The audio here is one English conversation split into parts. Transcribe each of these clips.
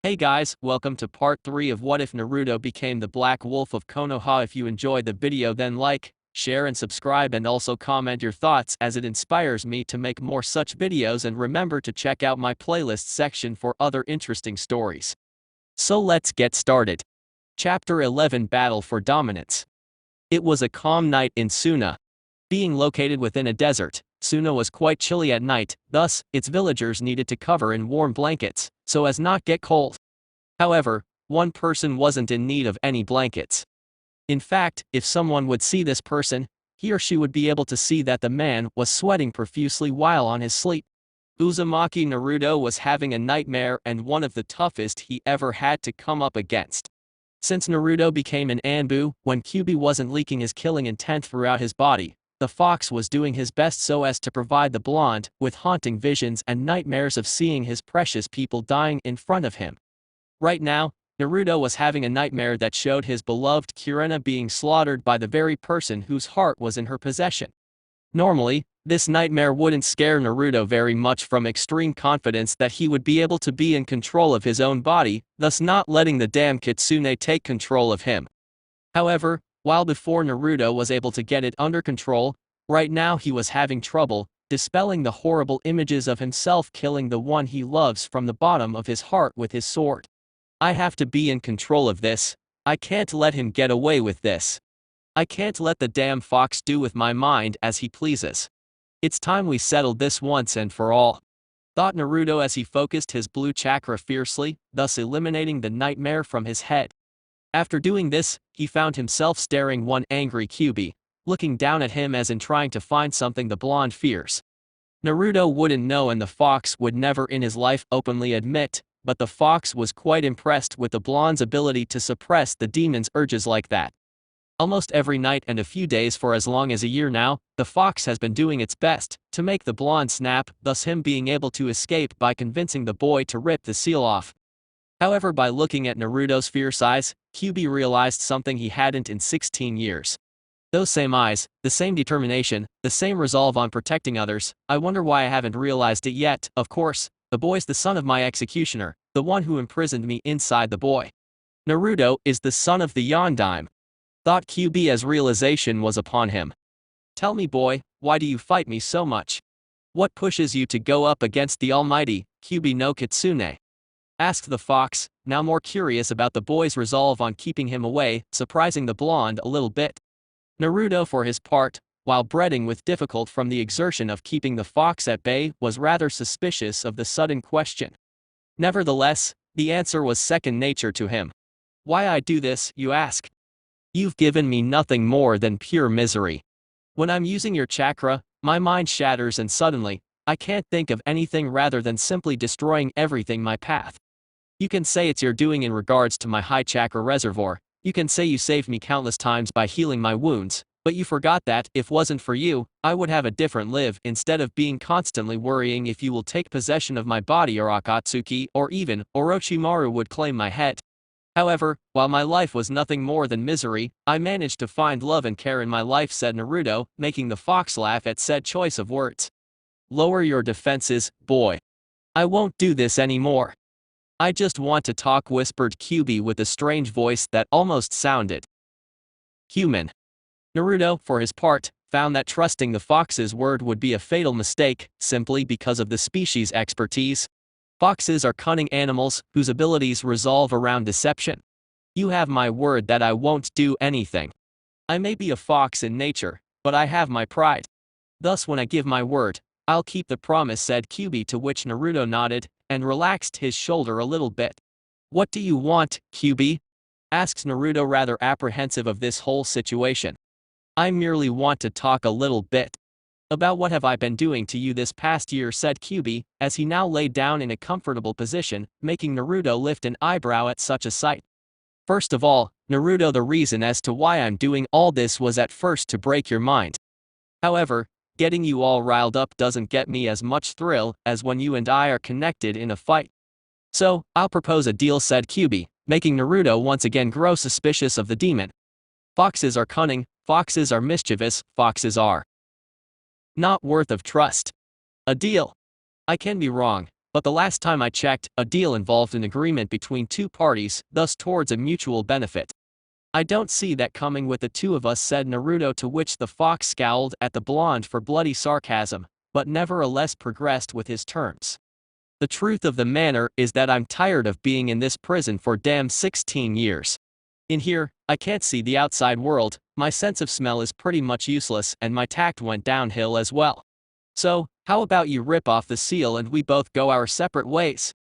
Hey guys, welcome to part 3 of What If Naruto Became the Black Wolf of Konoha. If you enjoyed the video, then like, share and subscribe, and also comment your thoughts as it inspires me to make more such videos, and remember to check out my playlist section for other interesting stories. So let's get started. Chapter 11, Battle for Dominance. It was a calm night in Suna. Being located within a desert, Suna was quite chilly at night, thus, its villagers needed to cover in warm blankets, so as not get cold. However, one person wasn't in need of any blankets. In fact, if someone would see this person, he or she would be able to see that the man was sweating profusely while on his sleep. Uzumaki Naruto was having a nightmare, and one of the toughest he ever had to come up against. Since Naruto became an Anbu, when Kyuubi wasn't leaking his killing intent throughout his body, the fox was doing his best so as to provide the blonde with haunting visions and nightmares of seeing his precious people dying in front of him. Right now, Naruto was having a nightmare that showed his beloved Kirena being slaughtered by the very person whose heart was in her possession. Normally, this nightmare wouldn't scare Naruto very much from extreme confidence that he would be able to be in control of his own body, thus not letting the damn kitsune take control of him. However, while before Naruto was able to get it under control, right now he was having trouble dispelling the horrible images of himself killing the one he loves from the bottom of his heart with his sword. I have to be in control of this. I can't let him get away with this. I can't let the damn fox do with my mind as he pleases. It's time we settled this once and for all, thought Naruto as he focused his blue chakra fiercely, thus eliminating the nightmare from his head. After doing this, he found himself staring one angry Kyuubi, looking down at him as in trying to find something the blonde fears. Naruto wouldn't know, and the fox would never in his life openly admit, but the fox was quite impressed with the blonde's ability to suppress the demon's urges like that. Almost every night and a few days for as long as a year now, the fox has been doing its best to make the blonde snap, thus him being able to escape by convincing the boy to rip the seal off. However, by looking at Naruto's fierce eyes, Kyuubi realized something he hadn't in 16 years. Those same eyes, the same determination, the same resolve on protecting others. I wonder why I haven't realized it yet. Of course, the boy's the son of my executioner, the one who imprisoned me inside the boy. Naruto is the son of the Yondaime, thought Kyuubi as realization was upon him. Tell me, boy, why do you fight me so much? What pushes you to go up against the almighty Kyuubi no Kitsune? Asked the fox, now more curious about the boy's resolve on keeping him away, surprising the blonde a little bit. Naruto, for his part, while breathing with difficulty from the exertion of keeping the fox at bay, was rather suspicious of the sudden question. Nevertheless, the answer was second nature to him. Why I do this, you ask? You've given me nothing more than pure misery. When I'm using your chakra, my mind shatters and suddenly, I can't think of anything rather than simply destroying everything my path. You can say it's your doing in regards to my high chakra reservoir, you can say you saved me countless times by healing my wounds, but you forgot that, if wasn't for you, I would have a different live instead of being constantly worrying if you will take possession of my body or Akatsuki or even Orochimaru would claim my head. However, while my life was nothing more than misery, I managed to find love and care in my life, said Naruto, making the fox laugh at said choice of words. Lower your defenses, boy. I won't do this anymore. I just want to talk, whispered Kyuubi with a strange voice that almost sounded human. Naruto, for his part, found that trusting the fox's word would be a fatal mistake, simply because of the species' expertise. Foxes are cunning animals whose abilities revolve around deception. You have my word that I won't do anything. I may be a fox in nature, but I have my pride. Thus when I give my word, I'll keep the promise, said Kyuubi, to which Naruto nodded and relaxed his shoulder a little bit. What do you want, Kyuubi? Asked Naruto, rather apprehensive of this whole situation. I merely want to talk a little bit. About what have I been doing to you this past year, said Kyuubi, as he now lay down in a comfortable position, making Naruto lift an eyebrow at such a sight. First of all, Naruto, the reason as to why I'm doing all this was at first to break your mind. However, getting you all riled up doesn't get me as much thrill as when you and I are connected in a fight. So, I'll propose a deal, said Kyuubi, making Naruto once again grow suspicious of the demon. Foxes are cunning, foxes are mischievous, foxes are not worth of trust. A deal. I can be wrong, But the last time I checked, a deal involved an agreement between two parties, thus towards a mutual benefit. I don't see that coming with the two of us, said Naruto, to which the fox scowled at the blonde for bloody sarcasm, but nevertheless progressed with his terms. The truth of the matter is that I'm tired of being in this prison for damn 16 years. In here, I can't see the outside world, my sense of smell is pretty much useless, and my tact went downhill as well. So, how about you rip off the seal and we both go our separate ways?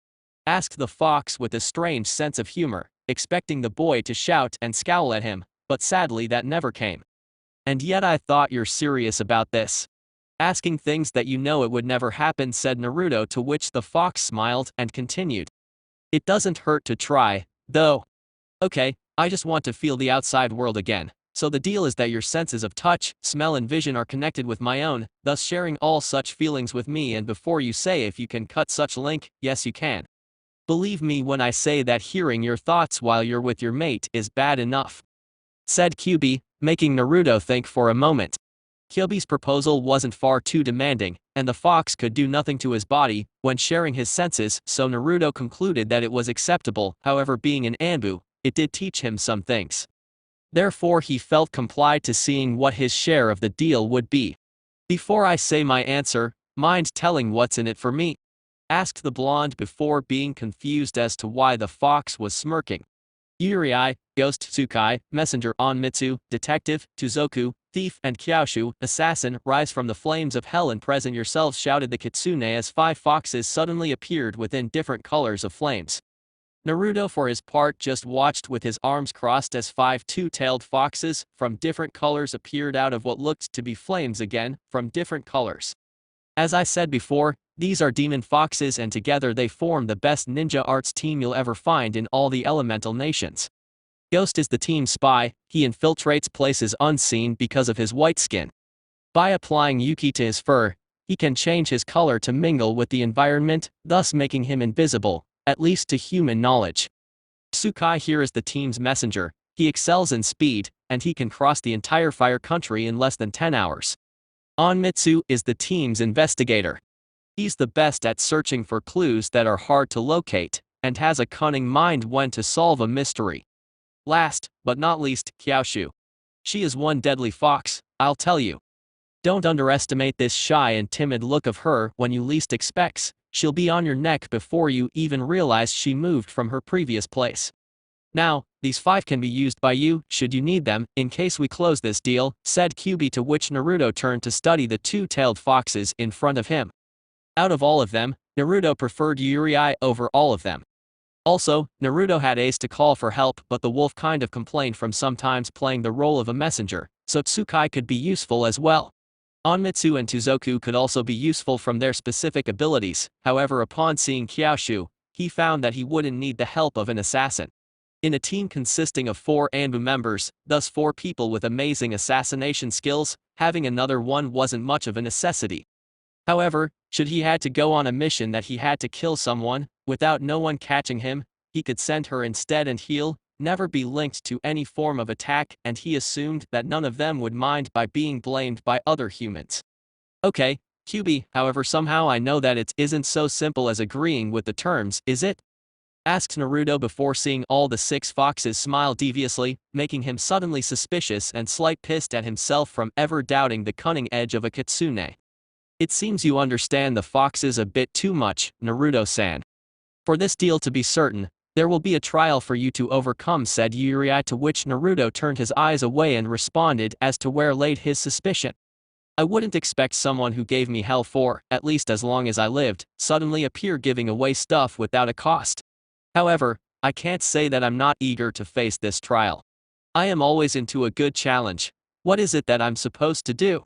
Asked the fox with a strange sense of humor, expecting the boy to shout and scowl at him, but sadly that never came. And yet I thought you're serious about this. Asking things that you know it would never happen, said Naruto, to which the fox smiled and continued. It doesn't hurt to try, though. Okay, I just want to feel the outside world again. So the deal is that your senses of touch, smell and vision are connected with my own, thus sharing all such feelings with me, and before you say if you can cut such link, yes you can. Believe me when I say that hearing your thoughts while you're with your mate is bad enough. Said Kyubi, making Naruto think for a moment. Kyubi's proposal wasn't far too demanding, and the fox could do nothing to his body when sharing his senses, so Naruto concluded that it was acceptable. However, being an Anbu, it did teach him some things. Therefore he felt complied to seeing what his share of the deal would be. Before I say my answer, mind telling what's in it for me? Asked the blonde before being confused as to why the fox was smirking. Yuri, Ghost Tsukai, Messenger Onmitsu, Detective, Tuzoku, Thief and Kyaoshu, Assassin, rise from the flames of hell and present yourselves, shouted the kitsune as 5 foxes suddenly appeared within different colors of flames. Naruto for his part just watched with his arms crossed as 5 two-tailed foxes from different colors appeared out of what looked to be flames again, from different colors. As I said before, these are demon foxes and together they form the best ninja arts team you'll ever find in all the elemental nations. Ghost is the team spy, he infiltrates places unseen because of his white skin. By applying Yuki to his fur, he can change his color to mingle with the environment, thus making him invisible, at least to human knowledge. Tsukai here is the team's messenger, he excels in speed, and he can cross the entire fire country in less than 10 hours. Onmitsu is the team's investigator. He's the best at searching for clues that are hard to locate, and has a cunning mind when to solve a mystery. Last, but not least, Kyaoshu. She is one deadly fox, I'll tell you. Don't underestimate this shy and timid look of her. When you least expects, she'll be on your neck before you even realize she moved from her previous place. Now, these 5 can be used by you, should you need them, in case we close this deal, said Kyubi, to which Naruto turned to study the two-tailed foxes in front of him. Out of all of them, Naruto preferred Yuri over all of them. Also, Naruto had Ace to call for help, but the wolf kind of complained from sometimes playing the role of a messenger, so Tsukai could be useful as well. Onmitsu and Tuzoku could also be useful from their specific abilities, however upon seeing Kyaoshu, he found that he wouldn't need the help of an assassin. In a team consisting of 4 Anbu members, thus 4 people with amazing assassination skills, having another one wasn't much of a necessity. However, should he had to go on a mission that he had to kill someone, without no one catching him, he could send her instead and heal, never be linked to any form of attack, and he assumed that none of them would mind by being blamed by other humans. Okay, Kyubi, however somehow I know that it isn't so simple as agreeing with the terms, is it? Asked Naruto before seeing all the 6 foxes smile deviously, making him suddenly suspicious and slight pissed at himself from ever doubting the cunning edge of a kitsune. It seems you understand the foxes a bit too much, Naruto-san. For this deal to be certain, there will be a trial for you to overcome, said Yuri, to which Naruto turned his eyes away and responded as to where laid his suspicion. I wouldn't expect someone who gave me hell for, at least as long as I lived, suddenly appear giving away stuff without a cost. However, I can't say that I'm not eager to face this trial. I am always into a good challenge. What is it that I'm supposed to do?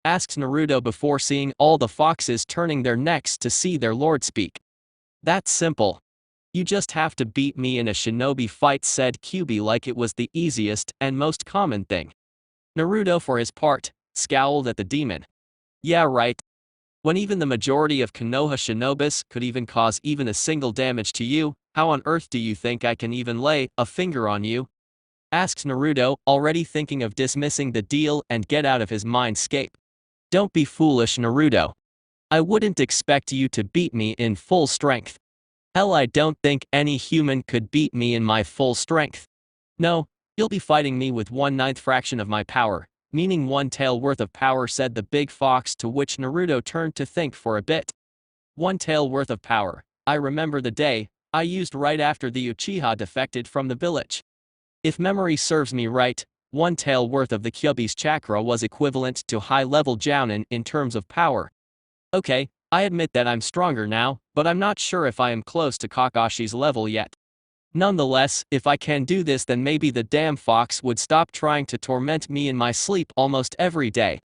Asked Naruto before seeing all the foxes turning their necks to see their lord speak. That's simple. You just have to beat me in a shinobi fight, said Kyubi like it was the easiest and most common thing. Naruto for his part, scowled at the demon. Yeah right. When even the majority of Konoha shinobis could even cause even a single damage to you, how on earth do you think I can even lay a finger on you? Asked Naruto, already thinking of dismissing the deal and get out of his mindscape. Don't be foolish, Naruto. I wouldn't expect you to beat me in full strength. Hell, I don't think any human could beat me in my full strength. No, you'll be fighting me with 1/9 fraction of my power, meaning 1 tail worth of power, said the big fox, to which Naruto turned to think for a bit. 1 tail worth of power. I remember the day I used right after the Uchiha defected from the village. If memory serves me right, 1 tail worth of the Kyuubi's chakra was equivalent to high-level Jounin in terms of power. Okay, I admit that I'm stronger now, but I'm not sure if I am close to Kakashi's level yet. Nonetheless, if I can do this, then maybe the damn fox would stop trying to torment me in my sleep almost every day.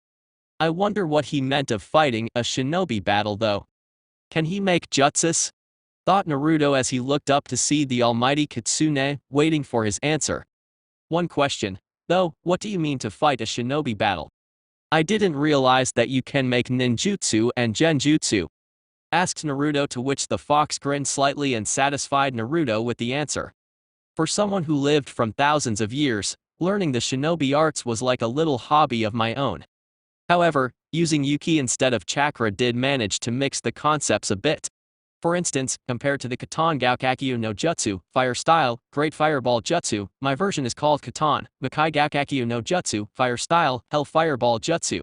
I wonder what he meant of fighting a shinobi battle though. Can he make jutsus? Thought Naruto as he looked up to see the almighty Kitsune waiting for his answer. One question, though, what do you mean to fight a shinobi battle? I didn't realize that you can make ninjutsu and genjutsu. Asked Naruto, to which the fox grinned slightly and satisfied Naruto with the answer. For someone who lived from thousands of years, learning the shinobi arts was like a little hobby of my own. However, using Yuki instead of chakra did manage to mix the concepts a bit. For instance, compared to the Katan Gaokakyu no Jutsu, Fire Style, Great Fireball Jutsu, my version is called Katan, Makai Gaokakyu no Jutsu, Fire Style, Hell Fireball Jutsu.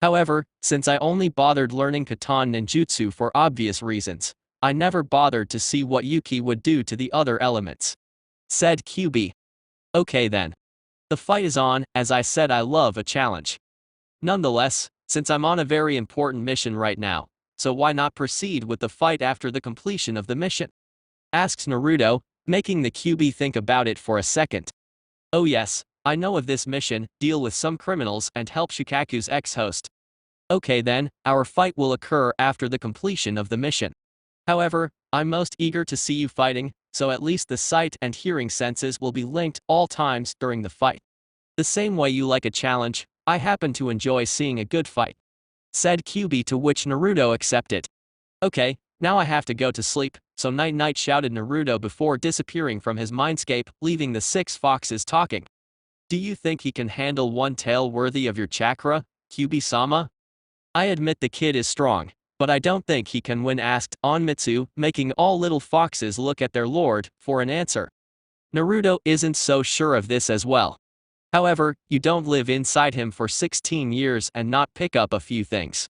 However, since I only bothered learning Katan ninjutsu for obvious reasons, I never bothered to see what Yuki would do to the other elements. Said QB. Okay then. The fight is on. As I said, I love a challenge. Nonetheless, since I'm on a very important mission right now, so why not proceed with the fight after the completion of the mission? Asked Naruto, making the QB think about it for a second. Oh yes, I know of this mission, deal with some criminals and help Shukaku's ex-host. Okay then, our fight will occur after the completion of the mission. However, I'm most eager to see you fighting, so at least the sight and hearing senses will be linked all times during the fight. The same way you like a challenge, I happen to enjoy seeing a good fight. Said QB, to which Naruto accepted. Okay, now I have to go to sleep, so night night, shouted Naruto before disappearing from his mindscape, leaving the 6 foxes talking. Do you think he can handle 1 tail worthy of your chakra, QB-sama? I admit the kid is strong, but I don't think he can win, asked Onmitsu, making all little foxes look at their lord for an answer. Naruto isn't so sure of this as well. However, you don't live inside him for 16 years and not pick up a few things.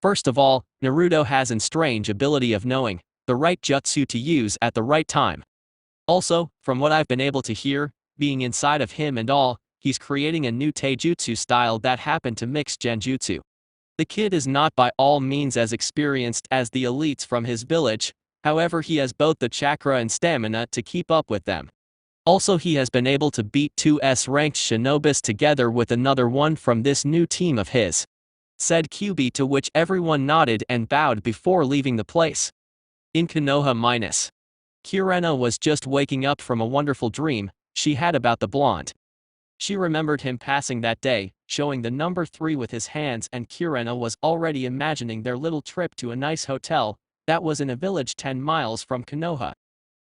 First of all, Naruto has an strange ability of knowing the right jutsu to use at the right time. Also, from what I've been able to hear, being inside of him and all, he's creating a new taijutsu style that happened to mix genjutsu. The kid is not by all means as experienced as the elites from his village, however he has both the chakra and stamina to keep up with them. Also, he has been able to beat 2 S-ranked shinobis together with another one from this new team of his. Said QB, to which everyone nodded and bowed before leaving the place. In Konoha minus. Kirena was just waking up from a wonderful dream she had about the blonde. She remembered him passing that day, showing the number 3 with his hands, and Kirena was already imagining their little trip to a nice hotel that was in a village 10 miles from Konoha.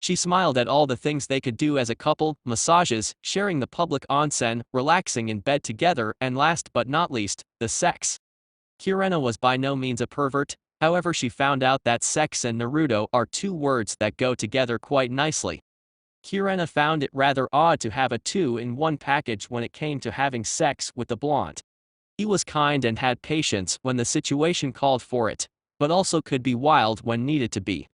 She smiled at all the things they could do as a couple: massages, sharing the public onsen, relaxing in bed together, and last but not least, the sex. Kirena was by no means a pervert, however she found out that sex and Naruto are 2 words that go together quite nicely. Kirena found it rather odd to have a 2-in-1 package when it came to having sex with the blonde. He was kind and had patience when the situation called for it, but also could be wild when needed to be.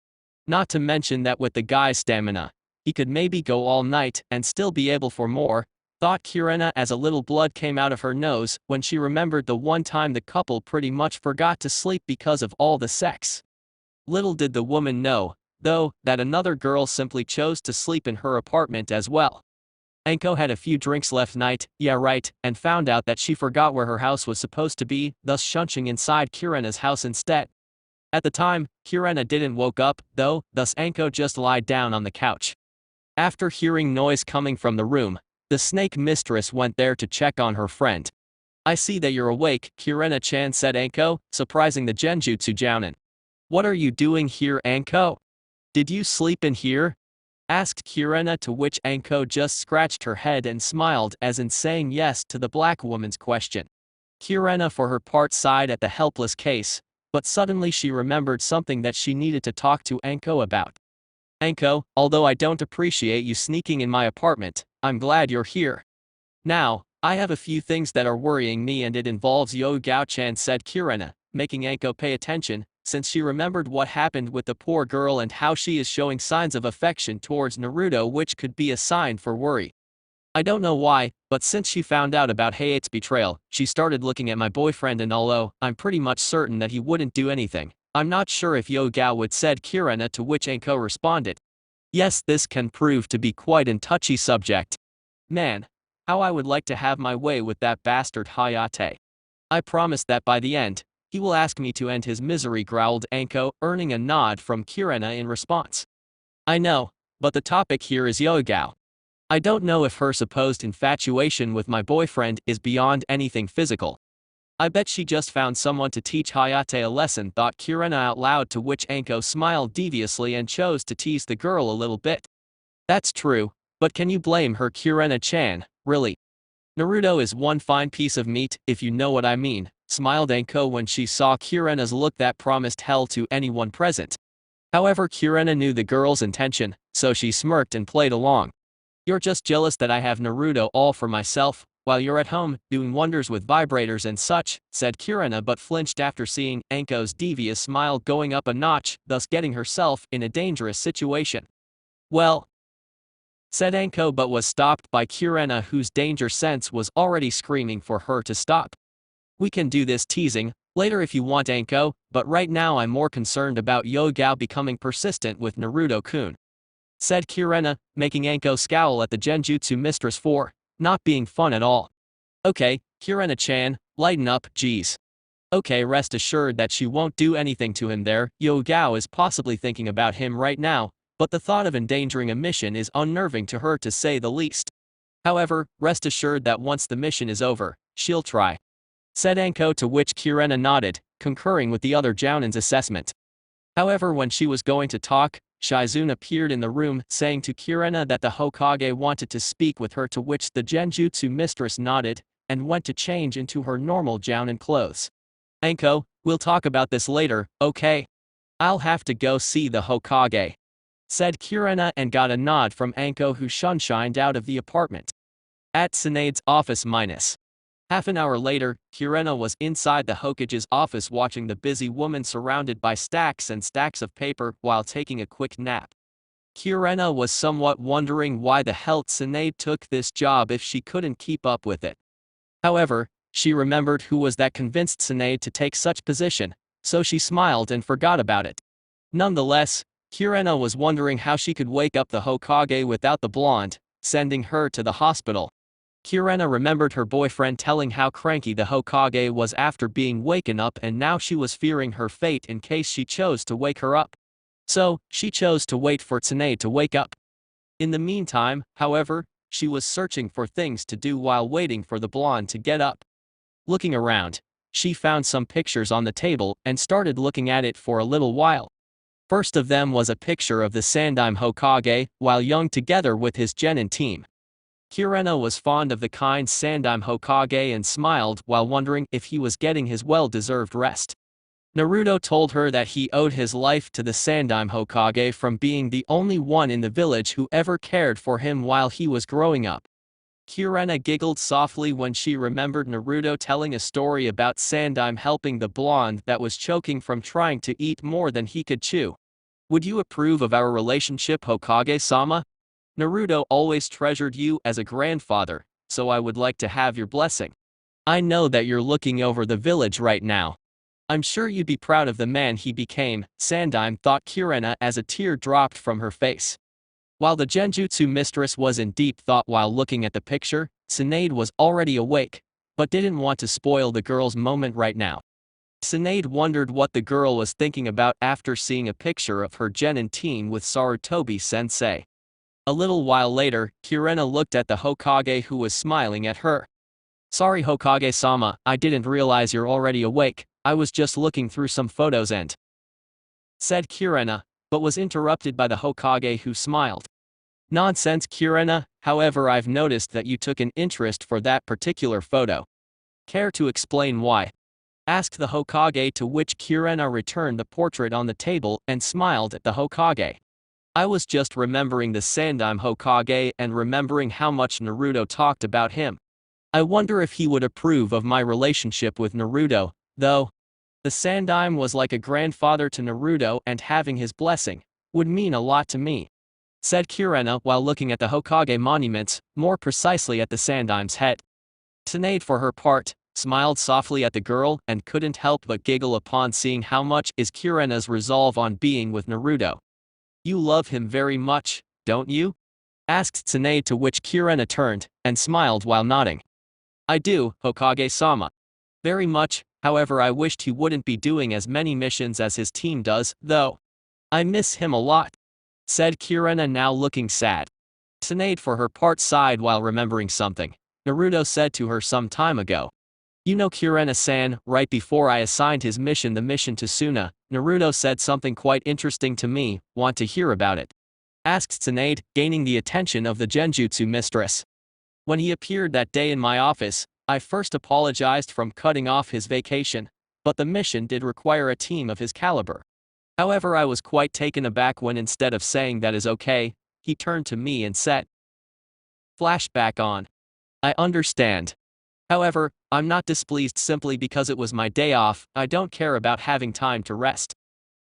Not to mention that with the guy's stamina, he could maybe go all night and still be able for more, thought Kirena as a little blood came out of her nose when she remembered the one time the couple pretty much forgot to sleep because of all the sex. Little did the woman know, though, that another girl simply chose to sleep in her apartment as well. Anko had a few drinks left night, yeah right, and found out that she forgot where her house was supposed to be, thus shunching inside Kirena's house instead. At the time, Kirena didn't woke up, though, thus Anko just lied down on the couch. After hearing noise coming from the room, the snake mistress went there to check on her friend. I see that you're awake, Kirena-chan, said Anko, surprising the genjutsu jounin. What are you doing here, Anko? Did you sleep in here? Asked Kirena, to which Anko just scratched her head and smiled as in saying yes to the black woman's question. Kirena for her part sighed at the helpless case, But suddenly she remembered something that she needed to talk to Anko about. Anko, although I don't appreciate you sneaking in my apartment, I'm glad you're here. Now, I have a few things that are worrying me and it involves Yugao-chan, said Kirena, making Anko pay attention, since she remembered what happened with the poor girl and how she is showing signs of affection towards Naruto, which could be a sign for worry. I don't know why, but since she found out about Hayate's betrayal, she started looking at my boyfriend, and although I'm pretty much certain that he wouldn't do anything, I'm not sure if Yugao would, said Kirena, to which Anko responded. Yes, this can prove to be quite a touchy subject. Man, how I would like to have my way with that bastard Hayate. I promise that by the end, he will ask me to end his misery, growled Anko, earning a nod from Kirena in response. I know, but the topic here is Yugao. I don't know if her supposed infatuation with my boyfriend is beyond anything physical. I bet she just found someone to teach Hayate a lesson, thought Kirena out loud, to which Anko smiled deviously and chose to tease the girl a little bit. That's true, but can you blame her, Kirena-chan, really? Naruto is one fine piece of meat, if you know what I mean, smiled Anko when she saw Kirena's look that promised hell to anyone present. However, Kirena knew the girl's intention, so she smirked and played along. You're just jealous that I have Naruto all for myself, while you're at home, doing wonders with vibrators and such, said Kirena, but flinched after seeing Anko's devious smile going up a notch, thus getting herself in a dangerous situation. Well, said Anko, but was stopped by Kirena, whose danger sense was already screaming for her to stop. We can do this teasing later if you want, Anko, but right now I'm more concerned about Yugao becoming persistent with Naruto-kun, said Kirena, making Anko scowl at the Genjutsu mistress for not being fun at all. Okay, Kirena-chan, lighten up, geez. Okay, rest assured that she won't do anything to him there. Yugao is possibly thinking about him right now, but the thought of endangering a mission is unnerving to her, to say the least. However, rest assured that once the mission is over, she'll try, said Anko, to which Kirena nodded, concurring with the other Jounins' assessment. However, when she was going to talk, Shizune appeared in the room, saying to Kirena that the Hokage wanted to speak with her, to which the Genjutsu mistress nodded, and went to change into her normal Jounin clothes. Anko, we'll talk about this later, okay? I'll have to go see the Hokage, said Kirena, and got a nod from Anko, who shunshined out of the apartment. At Tsunade's office minus half an hour later, Kirena was inside the Hokage's office watching the busy woman surrounded by stacks and stacks of paper while taking a quick nap. Kirena was somewhat wondering why the hell Tsunade took this job if she couldn't keep up with it. However, she remembered who was that convinced Tsunade to take such position, so she smiled and forgot about it. Nonetheless, Kirena was wondering how she could wake up the Hokage without the blonde, sending her to the hospital. Kirena remembered her boyfriend telling how cranky the Hokage was after being waken up, and now she was fearing her fate in case she chose to wake her up. So, she chose to wait for Tsunade to wake up. In the meantime, however, she was searching for things to do while waiting for the blonde to get up. Looking around, she found some pictures on the table and started looking at it for a little while. First of them was a picture of the Sandaime Hokage while young together with his genin team. Kirena was fond of the kind Sandaime Hokage and smiled while wondering if he was getting his well-deserved rest. Naruto told her that he owed his life to the Sandaime Hokage from being the only one in the village who ever cared for him while he was growing up. Kirena giggled softly when she remembered Naruto telling a story about Sandaime helping the blonde that was choking from trying to eat more than he could chew. Would you approve of our relationship, Hokage-sama? Naruto always treasured you as a grandfather, so I would like to have your blessing. I know that you're looking over the village right now. I'm sure you'd be proud of the man he became, Sandaime, thought Kirena as a tear dropped from her face. While the Genjutsu mistress was in deep thought while looking at the picture, Tsunade was already awake, but didn't want to spoil the girl's moment right now. Tsunade wondered what the girl was thinking about after seeing a picture of her genin team with Sarutobi-sensei. A little while later, Kirena looked at the Hokage, who was smiling at her. Sorry, Hokage-sama, I didn't realize you're already awake. I was just looking through some photos and said Kirena, but was interrupted by the Hokage, who smiled. Nonsense, Kirena, however, I've noticed that you took an interest for that particular photo. Care to explain why? Asked the Hokage, to which Kirena returned the portrait on the table and smiled at the Hokage. I was just remembering the Sandaime Hokage and remembering how much Naruto talked about him. I wonder if he would approve of my relationship with Naruto, though. The Sandaime was like a grandfather to Naruto, and having his blessing would mean a lot to me, said Kirena while looking at the Hokage monuments, more precisely at the Sandaime's head. Tsunade, for her part, smiled softly at the girl and couldn't help but giggle upon seeing how much is Kirena's resolve on being with Naruto. You love him very much, don't you? Asked Tsunade, to which Kirena turned and smiled while nodding. I do, Hokage-sama. Very much, however I wished he wouldn't be doing as many missions as his team does, though. I miss him a lot, said Kirena, now looking sad. Tsunade, for her part, sighed while remembering something Naruto said to her some time ago. You know, Kirena-san, right before I assigned his mission, the mission to Suna, Naruto said something quite interesting to me. Want to hear about it? Asked Tsunade, gaining the attention of the Genjutsu mistress. When he appeared that day in my office, I first apologized from cutting off his vacation, but the mission did require a team of his caliber. However, I was quite taken aback when, instead of saying that is okay, he turned to me and said, flashback on. I understand. However, I'm not displeased simply because it was my day off. I don't care about having time to rest.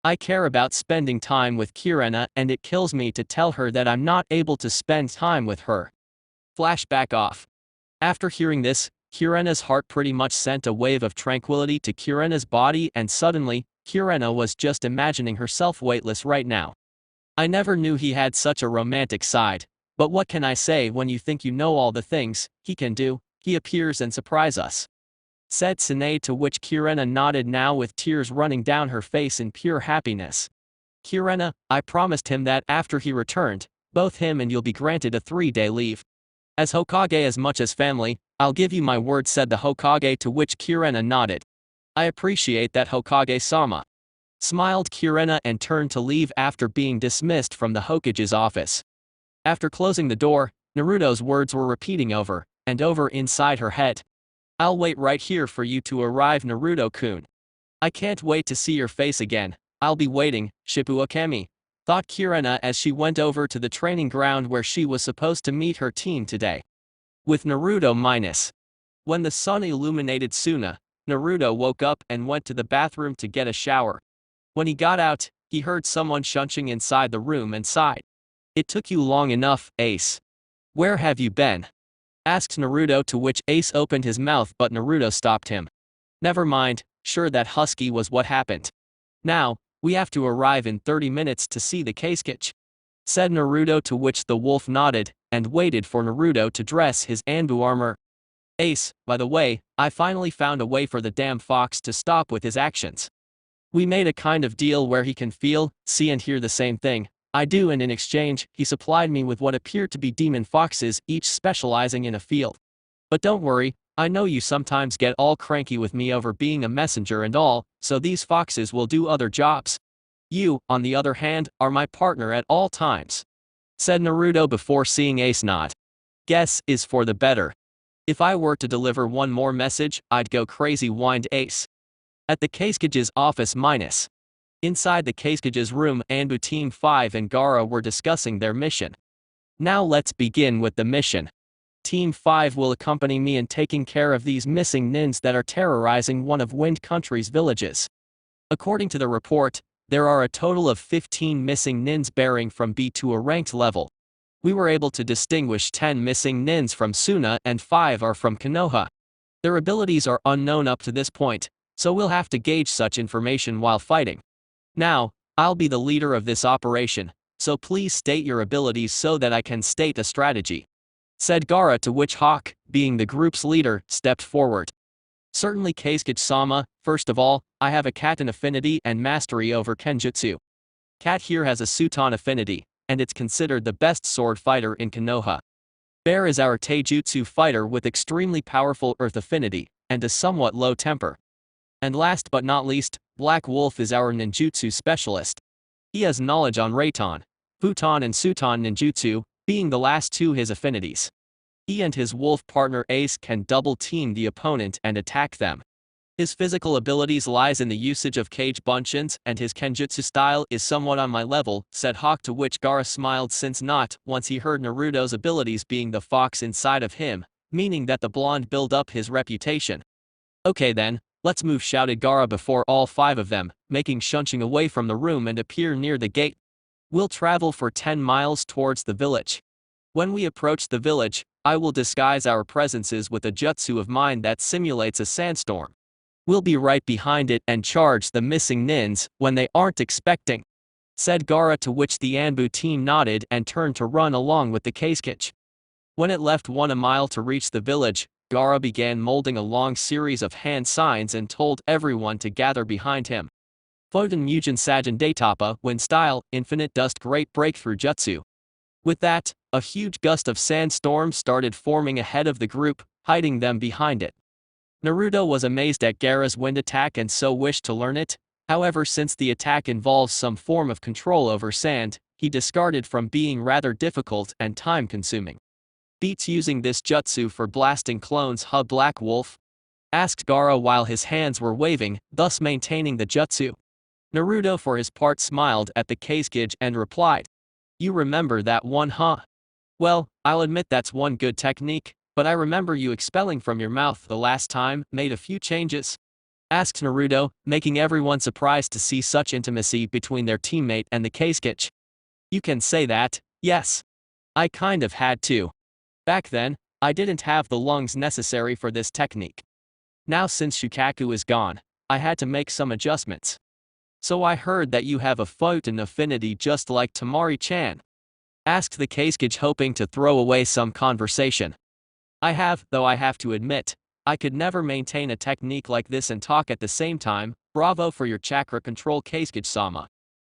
I care about spending time with Kirena, and it kills me to tell her that I'm not able to spend time with her. Flashback off. After hearing this, Kirena's heart pretty much sent a wave of tranquility to Kirena's body, and suddenly, Kirena was just imagining herself weightless right now. I never knew he had such a romantic side, but what can I say when you think you know all the things he can do? He appears and surprise us, said Tsunade, to which Kirena nodded, now with tears running down her face in pure happiness. Kirena, I promised him that after he returned, both him and you'll be granted a 3-day leave. As Hokage, as much as family, I'll give you my word, said the Hokage, to which Kirena nodded. I appreciate that, Hokage-sama, smiled Kirena and turned to leave after being dismissed from the Hokage's office. After closing the door, Naruto's words were repeating over and over inside her head. I'll wait right here for you to arrive, Naruto-kun. I can't wait to see your face again. I'll be waiting, Shippuokami, thought Kirena as she went over to the training ground where she was supposed to meet her team today. With Naruto minus. When the sun illuminated Suna, Naruto woke up and went to the bathroom to get a shower. When he got out, he heard someone shunching inside the room and sighed. It took you long enough, Ace. Where have you been? Asked Naruto, to which Ace opened his mouth, but Naruto stopped him. Never mind, sure, that husky was what happened. Now, we have to arrive in 30 minutes to see the Kasuke, said Naruto, to which the wolf nodded and waited for Naruto to dress his Anbu armor. Ace, by the way, I finally found a way for the damn fox to stop with his actions. We made a kind of deal where he can feel, see and hear the same thing I do, and in exchange, he supplied me with what appeared to be demon foxes, each specializing in a field. But don't worry, I know you sometimes get all cranky with me over being a messenger and all, so these foxes will do other jobs. You, on the other hand, are my partner at all times, said Naruto before seeing Ace nod. Guess is for the better. If I were to deliver one more message, I'd go crazy, whined Ace. At the Kasuke's office minus. Inside the Kasuke's room, Anbu Team 5 and Gaara were discussing their mission. Now let's begin with the mission. Team 5 will accompany me in taking care of these missing nins that are terrorizing one of Wind Country's villages. According to the report, there are a total of 15 missing nins bearing from B to a ranked level. We were able to distinguish 10 missing nins from Suna and 5 are from Konoha. Their abilities are unknown up to this point, so we'll have to gauge such information while fighting. Now, I'll be the leader of this operation, so please state your abilities so that I can state a strategy, said Gaara, to which Hawk, being the group's leader, stepped forward. Certainly, Kasuke-sama. First of all, I have a Katen affinity and mastery over Kenjutsu. Kat here has a Suton affinity, and it's considered the best sword fighter in Konoha. Bear is our Taijutsu fighter with extremely powerful earth affinity, and a somewhat low temper. And last but not least, Black Wolf is our ninjutsu specialist. He has knowledge on Reiton, Futon and Suton ninjutsu, being the last two his affinities. He and his wolf partner Ace can double team the opponent and attack them. His physical abilities lies in the usage of cage bunshin, and his kenjutsu style is somewhat on my level, said Hawk, to which Gaara smiled, since not once he heard Naruto's abilities being the fox inside of him, meaning that the blonde build up his reputation. Okay then, let's move, shouted Gaara before all five of them, making shunching away from the room and appear near the gate. We'll travel for 10 miles towards the village. When we approach the village, I will disguise our presences with a jutsu of mine that simulates a sandstorm. We'll be right behind it and charge the missing nins when they aren't expecting, said Gaara, to which the Anbu team nodded and turned to run along with the Kasuke. When it left 1 mile to reach the village, Gaara began molding a long series of hand signs and told everyone to gather behind him. Foden Mugen Sajin Daitapa, Wind Style, Infinite Dust, Great Breakthrough Jutsu. With that, a huge gust of sandstorm started forming ahead of the group, hiding them behind it. Naruto was amazed at Gaara's wind attack and so wished to learn it. However, since the attack involves some form of control over sand, he discarded from being rather difficult and time-consuming. Beats using this jutsu for blasting clones, huh, Black Wolf? Asked Gaara while his hands were waving, thus maintaining the jutsu. Naruto for his part smiled at the Kasuke and replied, "You remember that one, huh? Well, I'll admit that's one good technique, but I remember you expelling from your mouth the last time, made a few changes," asked Naruto, making everyone surprised to see such intimacy between their teammate and the Kasuke. You can say that, yes. I kind of had to. Back then, I didn't have the lungs necessary for this technique. Now since Shukaku is gone, I had to make some adjustments. So I heard that you have a Foten affinity just like Tamari-chan, asked the Kasuke, hoping to throw away some conversation. I have, though I have to admit, I could never maintain a technique like this and talk at the same time. Bravo for your chakra control, Kasuke-sama,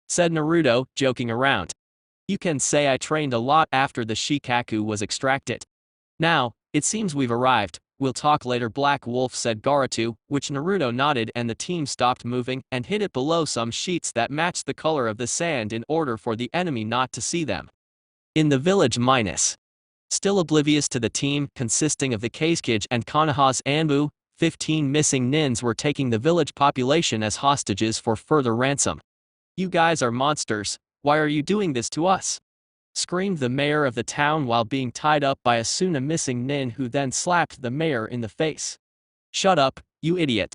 said Naruto, joking around. You can say I trained a lot after the Shikaku was extracted. Now, it seems we've arrived. We'll talk later, Black Wolf, said Gaara, to which Naruto nodded and the team stopped moving and hid it below some sheets that matched the color of the sand in order for the enemy not to see them. In the village, still oblivious to the team consisting of the Kasuke and Konoha's Anbu, 15 missing nins were taking the village population as hostages for further ransom. You guys are monsters, why are you doing this to us? Screamed the mayor of the town while being tied up by a Suna missing nin, who then slapped the mayor in the face. Shut up, you idiot.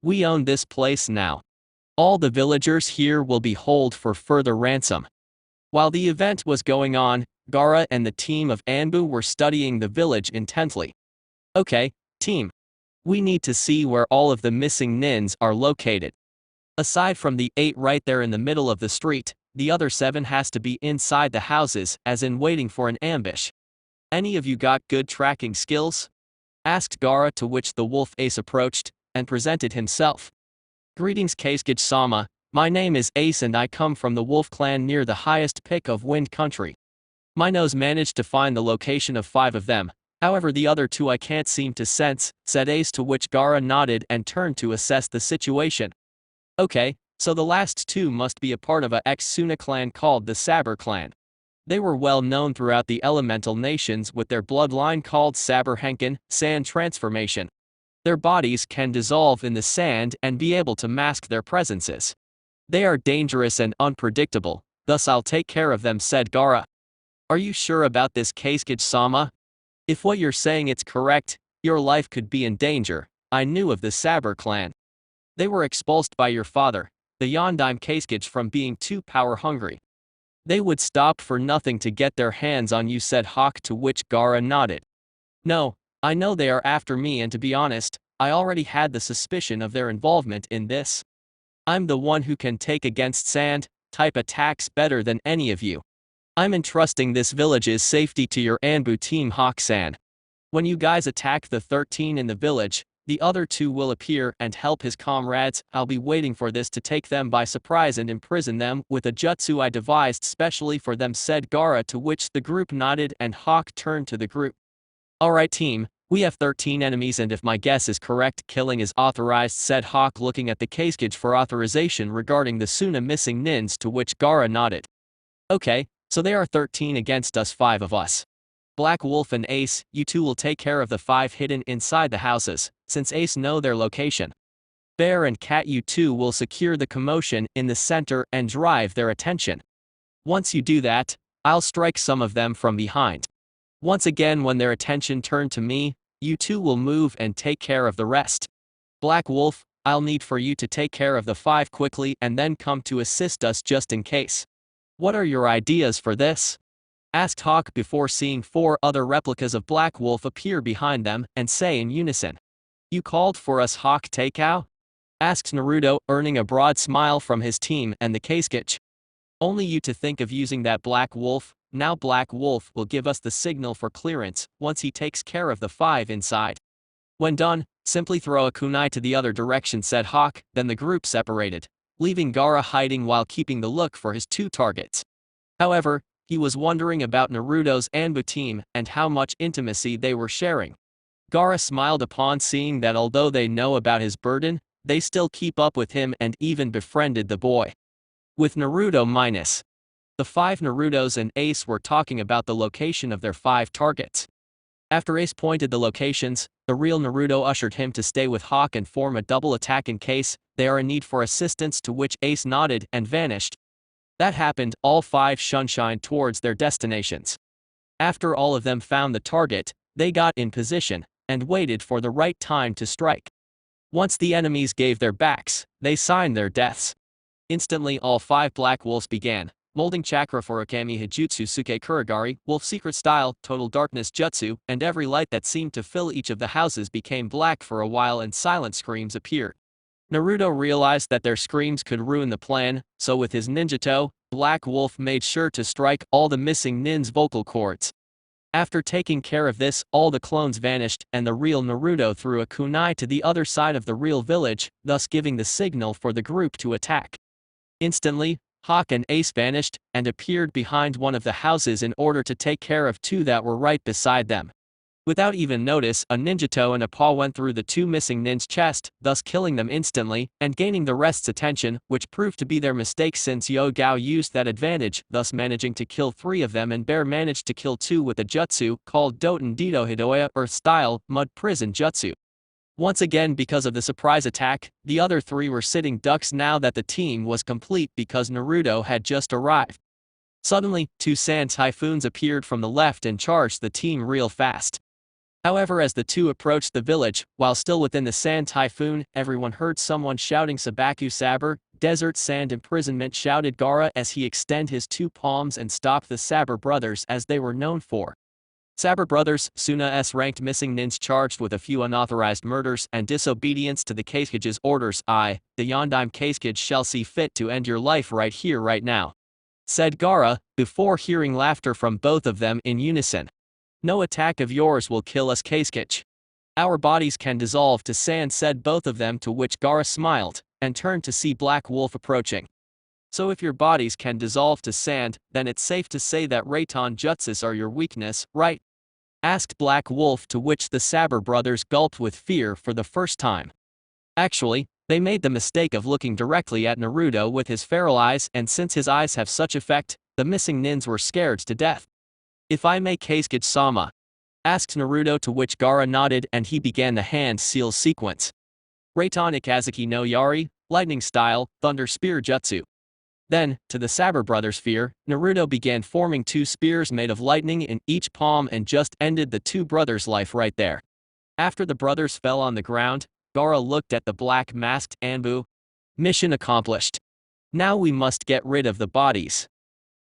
We own this place now. All the villagers here will be held for further ransom. While the event was going on, Gaara and the team of Anbu were studying the village intently. Okay, team. We need to see where all of the missing nins are located. Aside from the 8 right there in the middle of the street, the other 7 has to be inside the houses, as in waiting for an ambush. Any of you got good tracking skills? Asked Gaara, to which the wolf Ace approached and presented himself. Greetings, Kasuke-sama. My name is Ace and I come from the wolf clan near the highest peak of Wind Country. My nose managed to find the location of 5 of them, however the other 2 I can't seem to sense, said Ace, to which Gaara nodded and turned to assess the situation. Okay, so the last 2 must be a part of a ex-Suna clan called the Saber clan. They were well known throughout the elemental nations with their bloodline called Saber-henkin, sand transformation. Their bodies can dissolve in the sand and be able to mask their presences. They are dangerous and unpredictable, thus I'll take care of them, said Gaara. Are you sure about this, Kasuke-sama? If what you're saying it's correct, your life could be in danger. I knew of the Saber clan. They were expulsed by your father, the Yondaime Kasuke, from being too power-hungry. They would stop for nothing to get their hands on you, said Hawk, to which Gaara nodded. No, I know they are after me, and to be honest, I already had the suspicion of their involvement in this. I'm the one who can take against sand-type attacks better than any of you. I'm entrusting this village's safety to your Anbu team, Hawk-san. When you guys attack the 13 in the village, the other 2 will appear and help his comrades. I'll be waiting for this to take them by surprise and imprison them with a jutsu I devised specially for them, said Gaara, to which the group nodded and Hawk turned to the group. Alright team, we have 13 enemies and if my guess is correct, killing is authorized, said Hawk, looking at the Kasuke for authorization regarding the Suna missing nins, to which Gaara nodded. Okay, so there are 13 against us 5 of us. Black Wolf and Ace, you 2 will take care of the 5 hidden inside the houses, since Ace know their location. Bear and Cat, you two will secure the commotion in the center and drive their attention. Once you do that, I'll strike some of them from behind. Once again, when their attention turn to me, you two will move and take care of the rest. Black Wolf, I'll need for you to take care of the 5 quickly and then come to assist us just in case. What are your ideas for this? Asked Hawk before seeing 4 other replicas of Black Wolf appear behind them and say in unison. You called for us, Hawk Takeout? Asked Naruto, earning a broad smile from his team and the Kasuke. Only you to think of using that Black Wolf. Now Black Wolf will give us the signal for clearance once he takes care of the 5 inside. When done, simply throw a kunai to the other direction, said Hawk. Then the group separated, leaving Gaara hiding while keeping the look for his 2 targets. However, he was wondering about Naruto's Anbu team and how much intimacy they were sharing. Gaara smiled upon seeing that although they know about his burden, they still keep up with him and even befriended the boy. With Naruto minus the 5 Narutos and Ace were talking about the location of their 5 targets. After Ace pointed the locations, the real Naruto ushered him to stay with Hawk and form a double attack in case they are in need for assistance, to which Ace nodded and vanished. That happened, all 5 shunshine towards their destinations. After all of them found the target, they got in position and waited for the right time to strike. Once the enemies gave their backs, they signed their deaths. Instantly all 5 Black Wolves began molding chakra for Okami Hijutsu Suke Kurigari, Wolf Secret Style, Total Darkness Jutsu, and every light that seemed to fill each of the houses became black for a while and silent screams appeared. Naruto realized that their screams could ruin the plan, so with his ninjato, Black Wolf made sure to strike all the missing nin's vocal cords. After taking care of this, all the clones vanished and the real Naruto threw a kunai to the other side of the real village, thus giving the signal for the group to attack. Instantly, Hawk and Ace vanished and appeared behind one of the houses in order to take care of 2 that were right beside them. Without even notice, a ninjato and a paw went through the 2 missing nin's chest, thus killing them instantly and gaining the rest's attention, which proved to be their mistake since Yugao used that advantage, thus managing to kill 3 of them, and Bear managed to kill 2 with a jutsu called Doten Dito Hidoya Earth Style Mud Prison Jutsu. Once again, because of the surprise attack, the other 3 were sitting ducks now that the team was complete because Naruto had just arrived. Suddenly, 2 sand typhoons appeared from the left and charged the team real fast. However, as the 2 approached the village, while still within the sand typhoon, everyone heard someone shouting Sabaku Saber, Desert Sand Imprisonment, shouted Gaara as he extended his 2 palms and stopped the Saber brothers as they were known for. Saber brothers, Suna's ranked missing nins charged with a few unauthorized murders and disobedience to the Kasuke's orders. The Yondaime Kasuke shall see fit to end your life right here right now, said Gaara, before hearing laughter from both of them in unison. No attack of yours will kill us, Kasuke. Our bodies can dissolve to sand, said both of them, to which Gaara smiled and turned to see Black Wolf approaching. So if your bodies can dissolve to sand, then it's safe to say that Reitan Jutsus are your weakness, right? Asked Black Wolf, to which the Saber brothers gulped with fear for the first time. Actually, they made the mistake of looking directly at Naruto with his feral eyes, and since his eyes have such effect, the missing nins were scared to death. If I may, Kasuke-sama? Asked Naruto, to which Gaara nodded and he began the hand seal sequence. Reitan Ikazuki no Yari, Lightning Style, Thunder Spear Jutsu. Then, to the Saber brothers' fear, Naruto began forming 2 spears made of lightning in each palm and just ended the 2 brothers' life right there. After the brothers fell on the ground, Gaara looked at the black-masked Anbu. Mission accomplished. Now we must get rid of the bodies,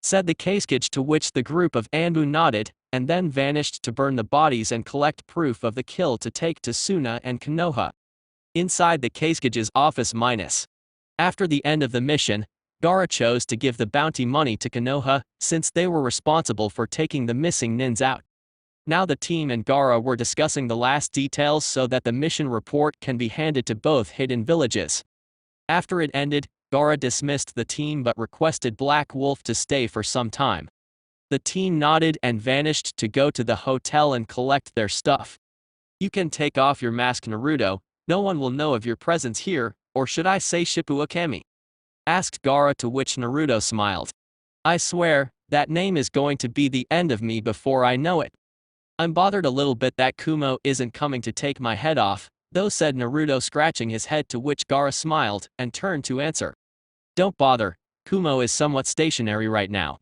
said the Kasuke, to which the group of Anbu nodded, and then vanished to burn the bodies and collect proof of the kill to take to Suna and Konoha. Inside the Kasuke's office after the end of the mission, Gaara chose to give the bounty money to Konoha, since they were responsible for taking the missing nins out. Now the team and Gaara were discussing the last details so that the mission report can be handed to both hidden villages. After it ended, Gaara dismissed the team but requested Black Wolf to stay for some time. The team nodded and vanished to go to the hotel and collect their stuff. You can take off your mask, Naruto. No one will know of your presence here, or should I say Shippu Akemi? Asked Gaara, to which Naruto smiled. I swear, that name is going to be the end of me before I know it. I'm bothered a little bit that Kumo isn't coming to take my head off, though, said Naruto, scratching his head, to which Gaara smiled and turned to answer. Don't bother, Kumo is somewhat stationary right now.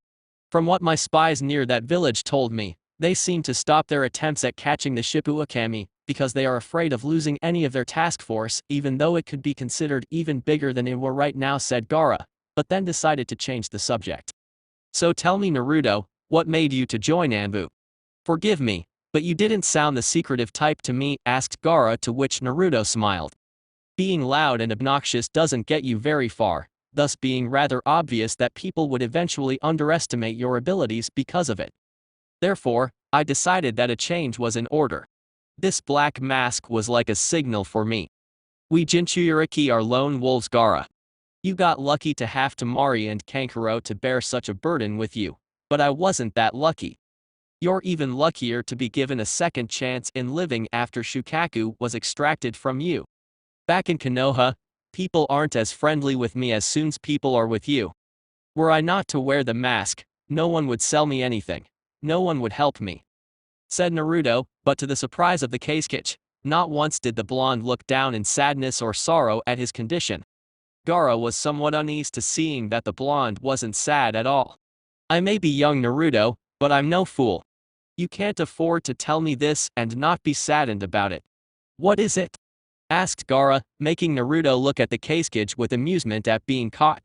From what my spies near that village told me, they seem to stop their attempts at catching the Shippuden because they are afraid of losing any of their task force, even though it could be considered even bigger than it were right now, said Gaara, but then decided to change the subject. So tell me, Naruto, what made you to join Anbu? Forgive me, but you didn't sound the secretive type to me, asked Gaara, to which Naruto smiled. Being loud and obnoxious doesn't get you very far, thus being rather obvious that people would eventually underestimate your abilities because of it. Therefore, I decided that a change was in order. This black mask was like a signal for me. We Jinchuriki are lone wolves, Gaara. You got lucky to have Temari and Kankuro to bear such a burden with you, but I wasn't that lucky. You're even luckier to be given a second chance in living after Shukaku was extracted from you. Back in Konoha, people aren't as friendly with me as soon as people are with you. Were I not to wear the mask, no one would sell me anything. No one would help me, said Naruto, but to the surprise of the Kasuke, not once did the blonde look down in sadness or sorrow at his condition. Gaara was somewhat uneasy to seeing that the blonde wasn't sad at all. I may be young, Naruto, but I'm no fool. You can't afford to tell me this and not be saddened about it. What is it? Asked Gaara, making Naruto look at the Kasuke with amusement at being caught.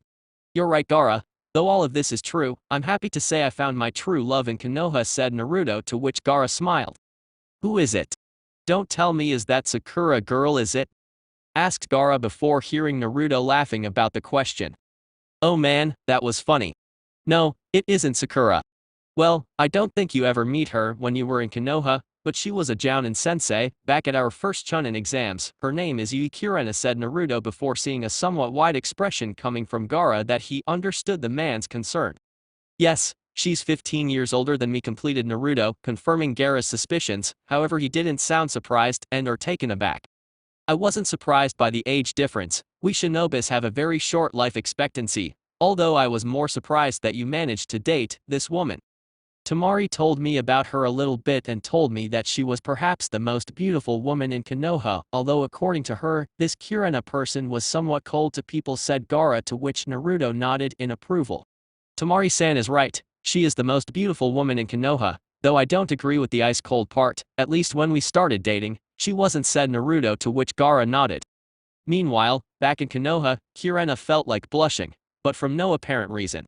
You're right, Gaara. Though all of this is true, I'm happy to say I found my true love in Konoha, said Naruto, to which Gaara smiled. Who is it? Don't tell me, is that Sakura girl, is it? Asked Gaara before hearing Naruto laughing about the question. Oh man, that was funny. No, it isn't Sakura. Well, I don't think you ever meet her when you were in Konoha, but she was a Jounin sensei back at our first Chunin exams. Her name is Kirena, said Naruto before seeing a somewhat wide expression coming from Gaara that he understood the man's concern. Yes, she's 15 years older than me, completed Naruto, confirming Gaara's suspicions. However, he didn't sound surprised and or taken aback. I wasn't surprised by the age difference. We shinobis have a very short life expectancy, although I was more surprised that you managed to date this woman. Temari told me about her a little bit and told me that she was perhaps the most beautiful woman in Konoha, although according to her, this Kirena person was somewhat cold to people, said Gaara, to which Naruto nodded in approval. Temari-san is right, she is the most beautiful woman in Konoha, though I don't agree with the ice-cold part, at least when we started dating, she wasn't, said Naruto, to which Gaara nodded. Meanwhile, back in Konoha, Kirena felt like blushing, but from no apparent reason.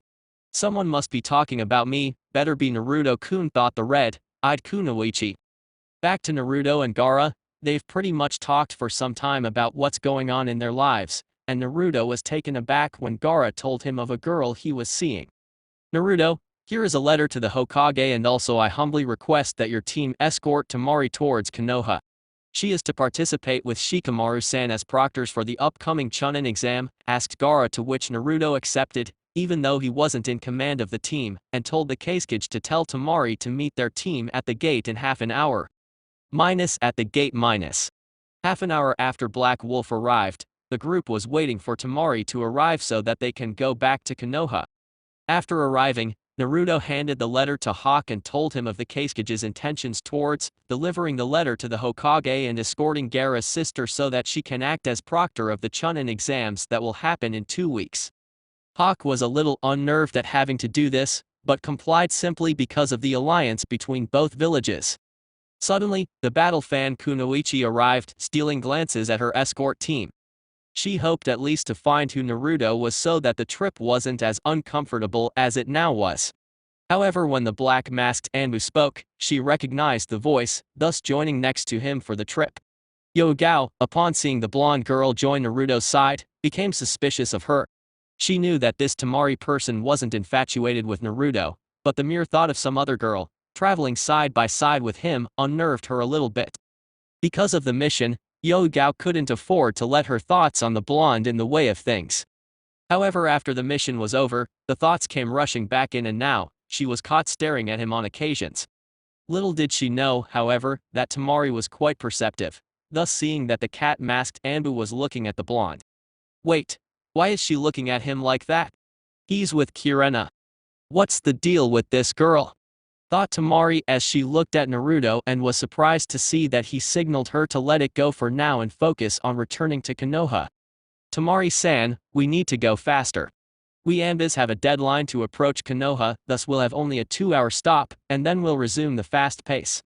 Someone must be talking about me, better be Naruto-kun, thought the red-eyed Kunoichi. Back to Naruto and Gaara, they've pretty much talked for some time about what's going on in their lives, and Naruto was taken aback when Gaara told him of a girl he was seeing. Naruto, here is a letter to the Hokage, and also I humbly request that your team escort Temari towards Konoha. She is to participate with Shikamaru-san as proctors for the upcoming Chunin exam, asked Gaara, to which Naruto accepted, even though he wasn't in command of the team, and told the Kasuke to tell Temari to meet their team at the gate in half an hour. At the gate. Half an hour after Black Wolf arrived, the group was waiting for Temari to arrive so that they can go back to Konoha. After arriving, Naruto handed the letter to Hawk and told him of the Kasuke's intentions towards delivering the letter to the Hokage and escorting Gaara's sister so that she can act as proctor of the Chunin exams that will happen in 2 weeks. Hawk was a little unnerved at having to do this, but complied simply because of the alliance between both villages. Suddenly, the battle fan Kunoichi arrived, stealing glances at her escort team. She hoped at least to find who Naruto was so that the trip wasn't as uncomfortable as it now was. However, when the black-masked Anbu spoke, she recognized the voice, thus joining next to him for the trip. Yugao, upon seeing the blonde girl join Naruto's side, became suspicious of her. She knew that this Temari person wasn't infatuated with Naruto, but the mere thought of some other girl, traveling side by side with him, unnerved her a little bit. Because of the mission, Yugao couldn't afford to let her thoughts on the blonde in the way of things. However, after the mission was over, the thoughts came rushing back in, and now, she was caught staring at him on occasions. Little did she know, however, that Temari was quite perceptive, thus seeing that the cat-masked Anbu was looking at the blonde. Wait. Why is she looking at him like that? He's with Kirena. What's the deal with this girl? thought Tamari as she looked at Naruto and was surprised to see that he signaled her to let it go for now and focus on returning to Konoha. Tamari-san, we need to go faster. We Anbus have a deadline to approach Konoha, thus we'll have only a 2-hour stop, and then we'll resume the fast pace.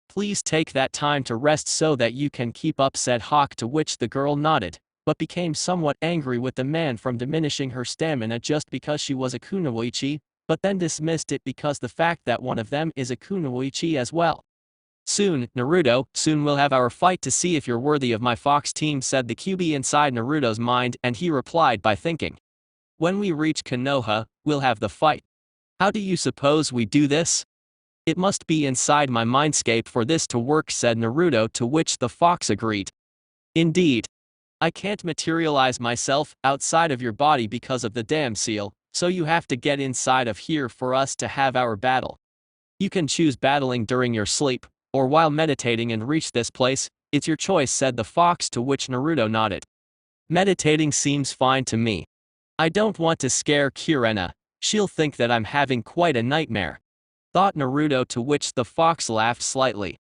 Please take that time to rest so that you can keep up, said Hawk, to which the girl nodded, but became somewhat angry with the man from diminishing her stamina just because she was a kunoichi, but then dismissed it because the fact that one of them is a kunoichi as well. Soon, Naruto, soon we'll have our fight to see if you're worthy of my Fox team, said the QB inside Naruto's mind, and he replied by thinking. When we reach Konoha, we'll have the fight. How do you suppose we do this? It must be inside my mindscape for this to work, said Naruto, to which the fox agreed. Indeed. I can't materialize myself outside of your body because of the damn seal, so you have to get inside of here for us to have our battle. You can choose battling during your sleep, or while meditating and reach this place, it's your choice, said the fox, to which Naruto nodded. Meditating seems fine to me. I don't want to scare Kirena, she'll think that I'm having quite a nightmare. Thought Naruto, to which the fox laughed slightly.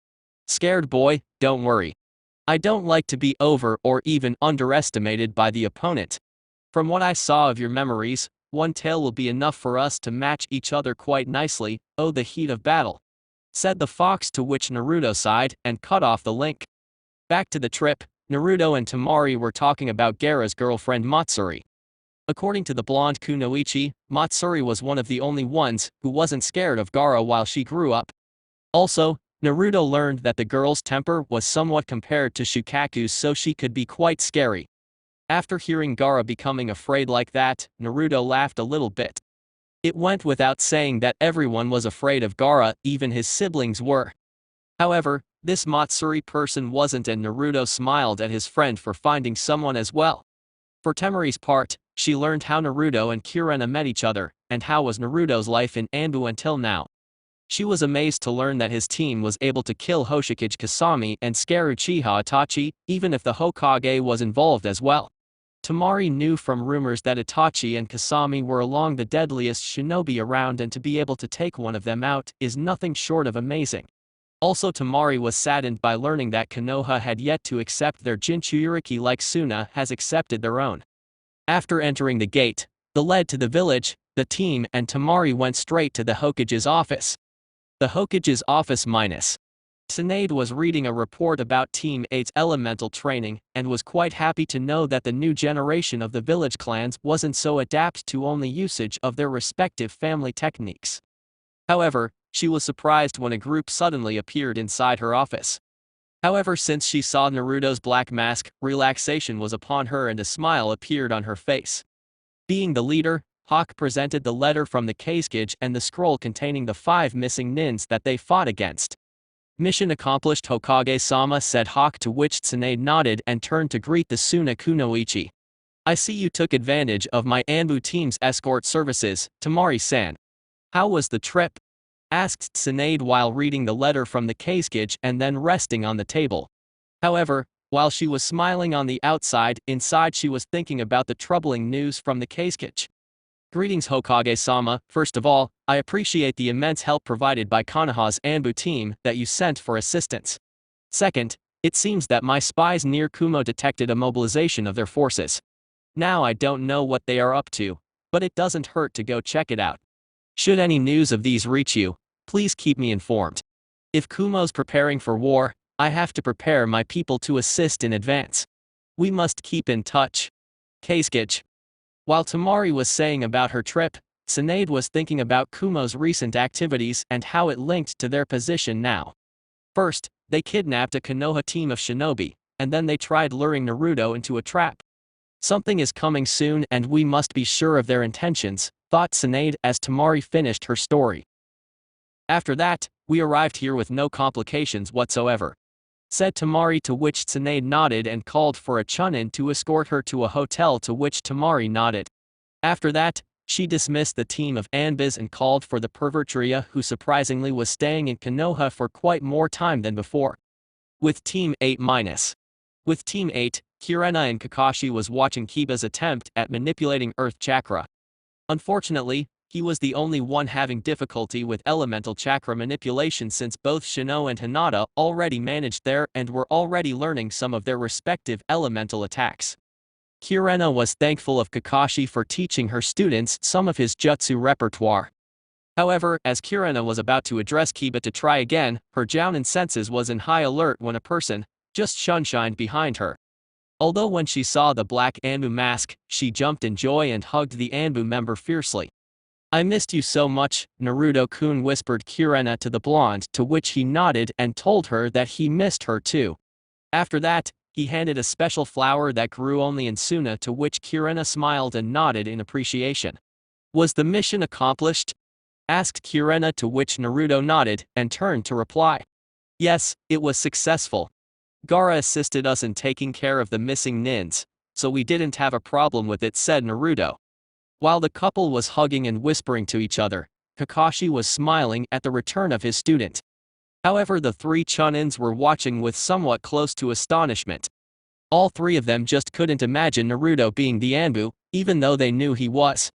Scared boy, don't worry. I don't like to be over or even underestimated by the opponent. From what I saw of your memories, one tail will be enough for us to match each other quite nicely, oh the heat of battle. Said the fox, to which Naruto sighed and cut off the link. Back to the trip, Naruto and Tamari were talking about Gaara's girlfriend Matsuri. According to the blonde kunoichi, Matsuri was one of the only ones who wasn't scared of Gaara while she grew up. Also, Naruto learned that the girl's temper was somewhat compared to Shukaku's, so she could be quite scary. After hearing Gaara becoming afraid like that, Naruto laughed a little bit. It went without saying that everyone was afraid of Gaara, even his siblings were. However, this Matsuri person wasn't, and Naruto smiled at his friend for finding someone as well. For Temari's part, she learned how Naruto and Kirena met each other, and how was Naruto's life in Anbu until now. She was amazed to learn that his team was able to kill Hoshikage Kasami and scare Uchiha Itachi, even if the Hokage was involved as well. Tamari knew from rumors that Itachi and Kasami were among the deadliest shinobi around, and to be able to take one of them out is nothing short of amazing. Also, Tamari was saddened by learning that Konoha had yet to accept their Jinchuriki like Suna has accepted their own. After entering the gate that led to the village, the team and Tamari went straight to the Hokage's office. The Hokage's office minus Tsunade was reading a report about Team 8's elemental training, and was quite happy to know that the new generation of the village clans wasn't so adept to only usage of their respective family techniques. However, she was surprised when a group suddenly appeared inside her office. However, since she saw Naruto's black mask, relaxation was upon her and a smile appeared on her face. Being the leader, Hawk presented the letter from the Kazekage and the scroll containing the 5 missing nins that they fought against. Mission accomplished, Hokage-sama, said Hawk, to which Tsunade nodded and turned to greet the Suna kunoichi. I see you took advantage of my Anbu team's escort services, Tamari-san. How was the trip? Asked Tsunade while reading the letter from the Kazekage and then resting on the table. However, while she was smiling on the outside, inside she was thinking about the troubling news from the Kazekage. Greetings, Hokage-sama. First of all, I appreciate the immense help provided by Konoha's Anbu team that you sent for assistance. Second, it seems that my spies near Kumo detected a mobilization of their forces. Now I don't know what they are up to, but it doesn't hurt to go check it out. Should any news of these reach you, please keep me informed. If Kumo's preparing for war, I have to prepare my people to assist in advance. We must keep in touch. Kazekage. While Tamari was saying about her trip, Tsunade was thinking about Kumo's recent activities and how it linked to their position now. First, they kidnapped a Konoha team of shinobi, and then they tried luring Naruto into a trap. Something is coming soon and we must be sure of their intentions, thought Tsunade as Tamari finished her story. After that, we arrived here with no complications whatsoever, said Tamari, to which Tsunade nodded and called for a chunin to escort her to a hotel, to which Tamari nodded. After that, she dismissed the team of Anbus and called for the pervertria, who surprisingly was staying in Konoha for quite more time than before. With Team 8 With Team 8, Kirena and Kakashi was watching Kiba's attempt at manipulating Earth Chakra. Unfortunately, He was the only one having difficulty with elemental chakra manipulation since both Shino and Hinata already managed there and were already learning some of their respective elemental attacks. Kirena was thankful of Kakashi for teaching her students some of his jutsu repertoire. However, as Kirena was about to address Kiba to try again, her jounin senses was in high alert when a person just shunshined behind her. Although when she saw the black Anbu mask, she jumped in joy and hugged the Anbu member fiercely. "I missed you so much," Naruto-kun whispered Kirena to the blonde, to which he nodded and told her that he missed her too. After that, he handed a special flower that grew only in Suna, to which Kirena smiled and nodded in appreciation. "Was the mission accomplished?" asked Kirena, to which Naruto nodded and turned to reply. "Yes, it was successful. Gaara assisted us in taking care of the missing nins, so we didn't have a problem with it," said Naruto. While the couple was hugging and whispering to each other, Kakashi was smiling at the return of his student. However, the three Chunins were watching with somewhat close to astonishment. All three of them just couldn't imagine Naruto being the Anbu, even though they knew he was.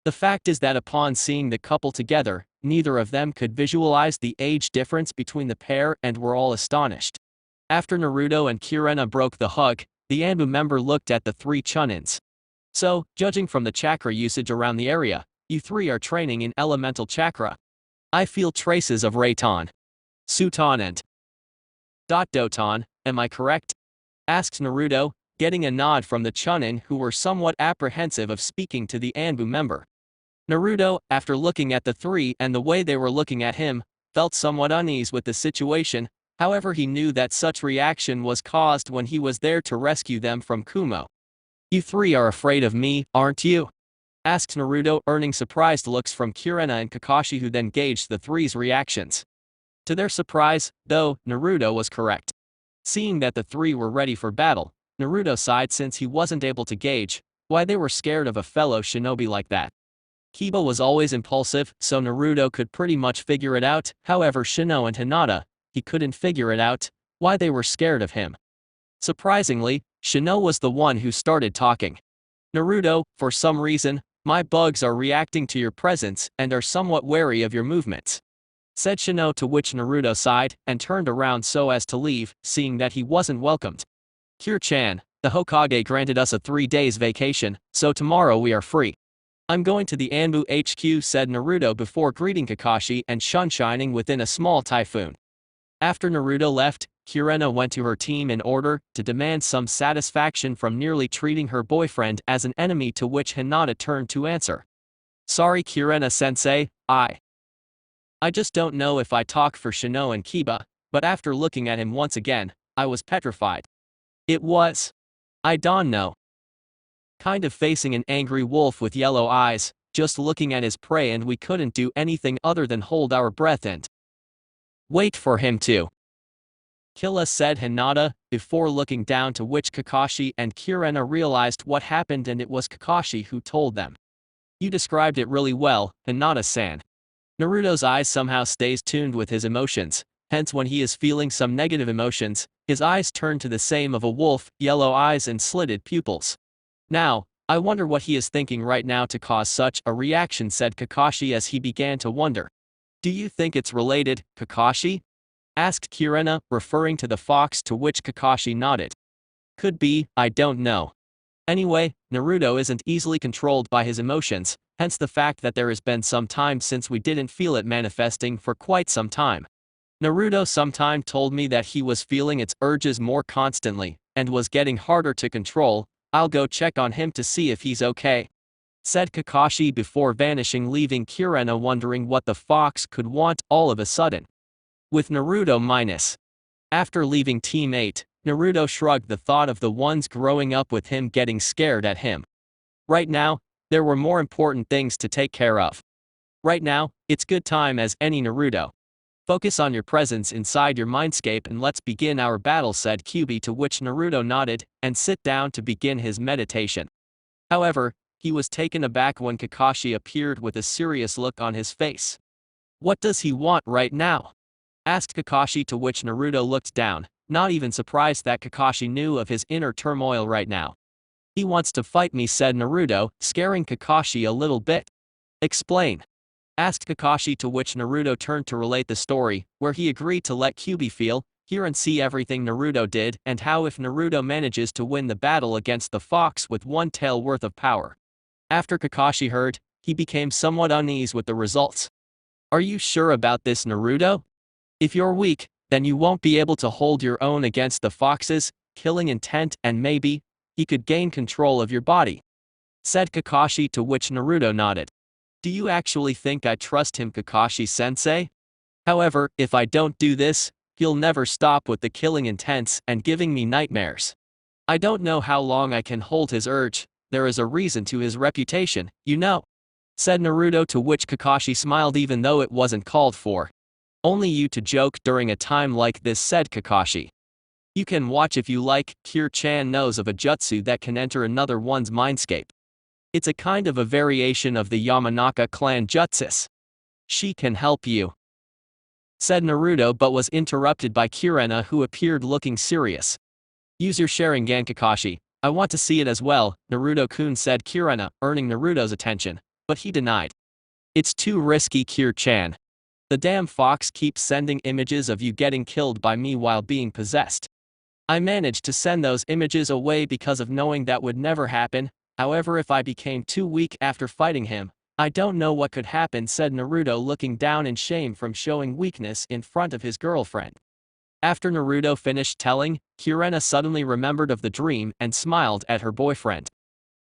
The fact is that upon seeing the couple together, neither of them could visualize the age difference between the pair and were all astonished. After Naruto and Kirena broke the hug, the Anbu member looked at the three Chunins. "So, judging from the chakra usage around the area, you three are training in elemental chakra. I feel traces of Reiton, Suton and Doton, am I correct?" asked Naruto, getting a nod from the Chunin, who were somewhat apprehensive of speaking to the Anbu member. Naruto, after looking at the three and the way they were looking at him, felt somewhat uneasy with the situation. However, he knew that such reaction was caused when he was there to rescue them from Kumo. "You three are afraid of me, aren't you?" asked Naruto, earning surprised looks from Kirena and Kakashi, who then gauged the three's reactions. To their surprise, though, Naruto was correct. Seeing that the three were ready for battle, Naruto sighed since he wasn't able to gauge why they were scared of a fellow shinobi like that. Kiba was always impulsive, so Naruto could pretty much figure it out. However, Shino and Hinata, he couldn't figure it out why they were scared of him. Surprisingly, Shino was the one who started talking. "Naruto, for some reason, my bugs are reacting to your presence and are somewhat wary of your movements," said Shino, to which Naruto sighed and turned around so as to leave, seeing that he wasn't welcomed. "Kir-chan, the Hokage granted us a 3 days vacation, so tomorrow we are free. I'm going to the Anbu HQ," said Naruto before greeting Kakashi and sunshining within a small typhoon. After Naruto left, Kirena went to her team in order to demand some satisfaction from nearly treating her boyfriend as an enemy, to which Hinata turned to answer. "Sorry Kirena-sensei, I just don't know if I talk for Shino and Kiba, but after looking at him once again, I was petrified. I don't know. Kind of facing an angry wolf with yellow eyes, just looking at his prey, and we couldn't do anything other than hold our breath and wait for him to kill us," said Hinata, before looking down, to which Kakashi and Kirena realized what happened, and it was Kakashi who told them. "You described it really well, Hinata-san." Naruto's eyes somehow stays tuned with his emotions, hence when he is feeling some negative emotions, his eyes turn to the same of a wolf, yellow eyes and slitted pupils. "Now, I wonder what he is thinking right now to cause such a reaction," said Kakashi as he began to wonder. "Do you think it's related, Kakashi?" asked Kirena, referring to the fox, to which Kakashi nodded. "Could be, I don't know. Anyway, Naruto isn't easily controlled by his emotions, hence the fact that there has been some time since we didn't feel it manifesting for quite some time. Naruto sometime told me that he was feeling its urges more constantly, and was getting harder to control. I'll go check on him to see if he's okay," said Kakashi before vanishing, leaving Kirena wondering what the fox could want all of a sudden with Naruto minus. After leaving Team 8, Naruto shrugged the thought of the ones growing up with him getting scared at him. Right now, there were more important things to take care of. Right now, it's good time as any Naruto. "Focus on your presence inside your mindscape and let's begin our battle," said Kyubi, to which Naruto nodded and sit down to begin his meditation. However, he was taken aback when Kakashi appeared with a serious look on his face. "What does he want right now?" asked Kakashi, to which Naruto looked down, not even surprised that Kakashi knew of his inner turmoil right now. "He wants to fight me," said Naruto, scaring Kakashi a little bit. Explain. Asked Kakashi, to which Naruto turned to relate the story, where he agreed to let Kyuubi feel, hear and see everything Naruto did and how if Naruto manages to win the battle against the fox with one tail worth of power. After Kakashi heard, he became somewhat uneasy with the results. Are you sure about this, Naruto? If you're weak, then you won't be able to hold your own against the fox's killing intent, and maybe he could gain control of your body. Said Kakashi, to which Naruto nodded. Do you actually think I trust him, Kakashi-sensei? However, if I don't do this, he'll never stop with the killing intents and giving me nightmares. I don't know how long I can hold his urge, there is a reason to his reputation, you know. Said Naruto, to which Kakashi smiled even though it wasn't called for. Only you to joke during a time like this, said Kakashi. You can watch if you like. Kirei-chan knows of a jutsu that can enter another one's mindscape. It's a kind of a variation of the Yamanaka clan jutsus. She can help you. Said Naruto, but was interrupted by Kirena, who appeared looking serious. Use your Sharingan, Kakashi. I want to see it as well, Naruto-kun, said Kirena, earning Naruto's attention, but he denied. It's too risky, Kirei-chan. The damn fox keeps sending images of you getting killed by me while being possessed. I managed to send those images away because of knowing that would never happen. However, if I became too weak after fighting him, I don't know what could happen, said Naruto, looking down in shame from showing weakness in front of his girlfriend. After Naruto finished telling, Kirena suddenly remembered of the dream and smiled at her boyfriend.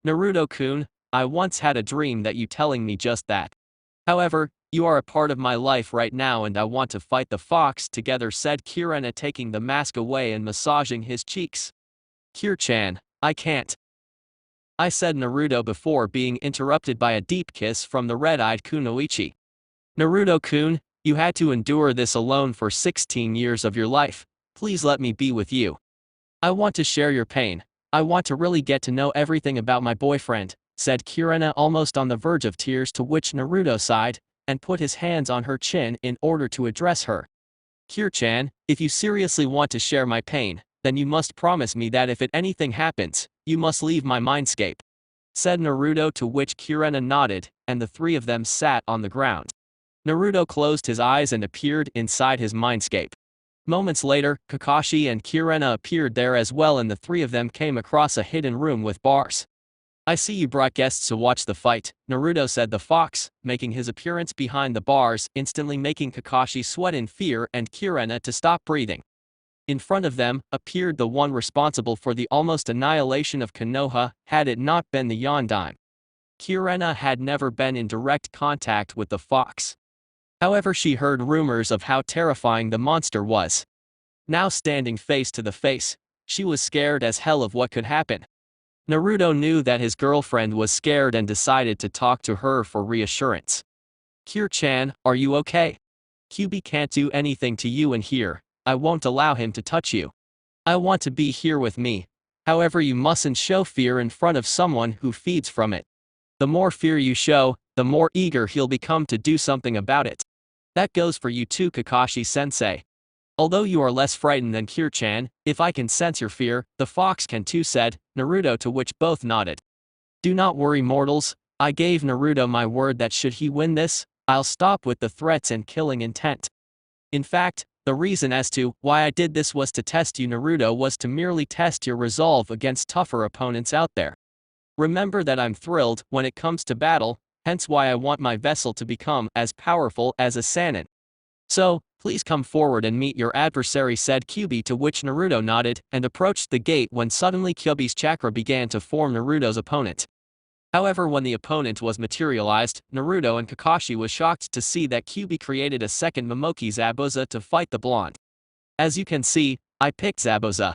Naruto-kun, I once had a dream that you telling me just that. However, you are a part of my life right now and I want to fight the fox together, said Kirena, taking the mask away and massaging his cheeks. Kirei-chan, I can't. I said Naruto before being interrupted by a deep kiss from the red-eyed Kunoichi. Naruto-kun, you had to endure this alone for 16 years of your life. Please let me be with you. I want to share your pain. I want to really get to know everything about my boyfriend, said Kirena, almost on the verge of tears, to which Naruto sighed and put his hands on her chin in order to address her. Kirei-chan, if you seriously want to share my pain, then you must promise me that if anything happens, you must leave my mindscape. Said Naruto, to which Kirena nodded, and the three of them sat on the ground. Naruto closed his eyes and appeared inside his mindscape. Moments later, Kakashi and Kirena appeared there as well, and the three of them came across a hidden room with bars. I see you brought guests to watch the fight, Naruto, said the fox, making his appearance behind the bars, instantly making Kakashi sweat in fear and Kirena to stop breathing. In front of them appeared the one responsible for the almost annihilation of Konoha, had it not been the Yondaime. Kirena had never been in direct contact with the fox. However, she heard rumors of how terrifying the monster was. Now standing face to the face, she was scared as hell of what could happen. Naruto knew that his girlfriend was scared and decided to talk to her for reassurance. Kirei-chan, are you okay? Kyuubi can't do anything to you in here. I won't allow him to touch you. I want to be here with me. However, you mustn't show fear in front of someone who feeds from it. The more fear you show, the more eager he'll become to do something about it. That goes for you too, Kakashi-sensei. Although you are less frightened than Kirei-chan, if I can sense your fear, the fox can too, said Naruto, to which both nodded. Do not worry, mortals. I gave Naruto my word that should he win this, I'll stop with the threats and killing intent. In fact, the reason as to why I did this was to test you, Naruto, was to merely test your resolve against tougher opponents out there. Remember that I'm thrilled when it comes to battle, hence why I want my vessel to become as powerful as a Sannin. So, please come forward and meet your adversary, said Kyuubi, to which Naruto nodded and approached the gate when suddenly Kyuubi's chakra began to form Naruto's opponent. However, when the opponent was materialized, Naruto and Kakashi was shocked to see that Kyuubi created a second Momoki, Zabuza, to fight the blonde. As you can see, I picked Zabuza.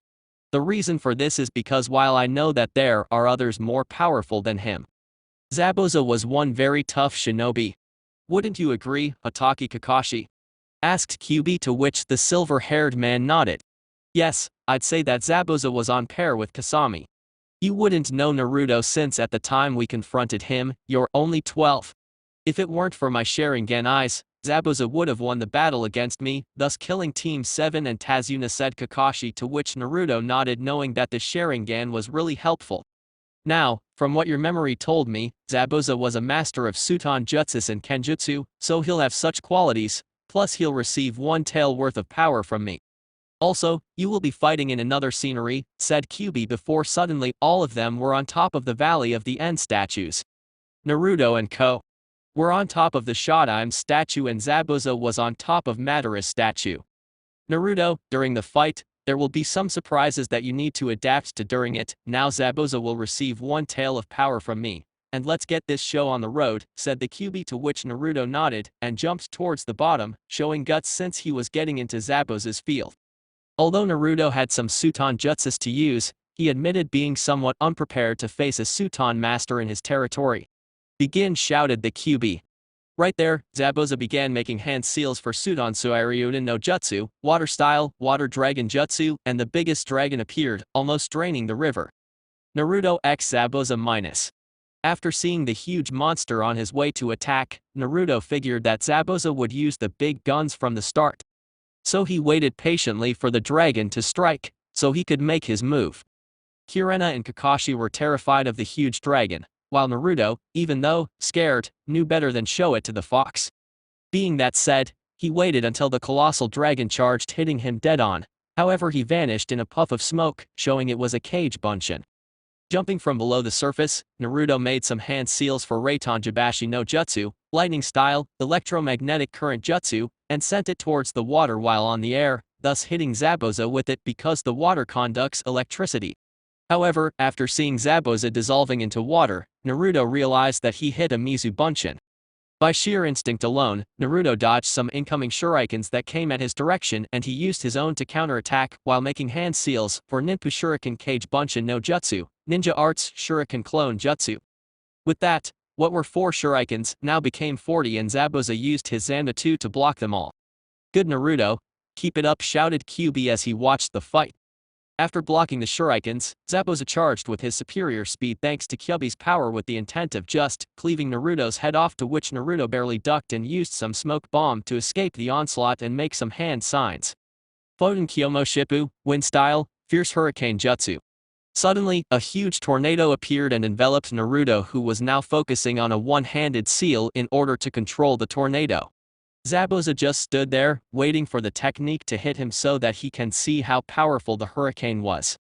The reason for this is because while I know that there are others more powerful than him, Zabuza was one very tough shinobi. Wouldn't you agree, Hatake Kakashi? Asked Kyuubi, to which the silver-haired man nodded. Yes, I'd say that Zabuza was on par with Kasami. You wouldn't know, Naruto, since at the time we confronted him, you're only 12. If it weren't for my Sharingan eyes, Zabuza would have won the battle against me, thus killing Team 7 and Tazuna, said Kakashi, to which Naruto nodded, knowing that the Sharingan was really helpful. Now, from what your memory told me, Zabuza was a master of Suton Jutsus and Kenjutsu, so he'll have such qualities, plus he'll receive one tail worth of power from me. Also, you will be fighting in another scenery, said Kyubi before suddenly all of them were on top of the Valley of the End statues. Naruto and Ko were on top of the Shodaime statue and Zabuza was on top of Madara's statue. Naruto, during the fight, there will be some surprises that you need to adapt to during it. Now Zabuza will receive one tail of power from me. And let's get this show on the road, said the Kyubi, to which Naruto nodded and jumped towards the bottom, showing guts since he was getting into Zabuza's field. Although Naruto had some Suton Jutsus to use, he admitted being somewhat unprepared to face a Suton master in his territory. Begin, shouted the Kyubi. Right there, Zabuza began making hand seals for Suton Suiryuden no Jutsu, Water Style, Water Dragon Jutsu, and the biggest dragon appeared, almost draining the river. Naruto x Zabuza minus. After seeing the huge monster on his way to attack, Naruto figured that Zabuza would use the big guns from the start. So he waited patiently for the dragon to strike, so he could make his move. Kirena and Kakashi were terrified of the huge dragon, while Naruto, even though scared, knew better than show it to the fox. Being that said, he waited until the colossal dragon charged, hitting him dead on. However, he vanished in a puff of smoke, showing it was a cage bunshin. Jumping from below the surface, Naruto made some hand seals for Reitan Jibashi no Jutsu, lightning style, electromagnetic current jutsu, and sent it towards the water while on the air, thus hitting Zabuza with it because the water conducts electricity. However, after seeing Zabuza dissolving into water, Naruto realized that he hit a Mizu Bunshin. By sheer instinct alone, Naruto dodged some incoming shurikens that came at his direction and he used his own to counterattack while making hand seals for Ninpu Shuriken Cage Bunshin no Jutsu, Ninja Arts Shuriken Clone Jutsu. With that, what were 4 shurikens now became 40 and Zabuza used his Zanbatsu to block them all. Good Naruto, keep it up, shouted Kyubi as he watched the fight. After blocking the shurikens, Zabuza charged with his superior speed thanks to Kyubi's power with the intent of just cleaving Naruto's head off, to which Naruto barely ducked and used some smoke bomb to escape the onslaught and make some hand signs. Foden Kyomo Shippu, Wind Style, Fierce Hurricane Jutsu. Suddenly, a huge tornado appeared and enveloped Naruto, who was now focusing on a one-handed seal in order to control the tornado. Zabuza just stood there, waiting for the technique to hit him so that he can see how powerful the hurricane was.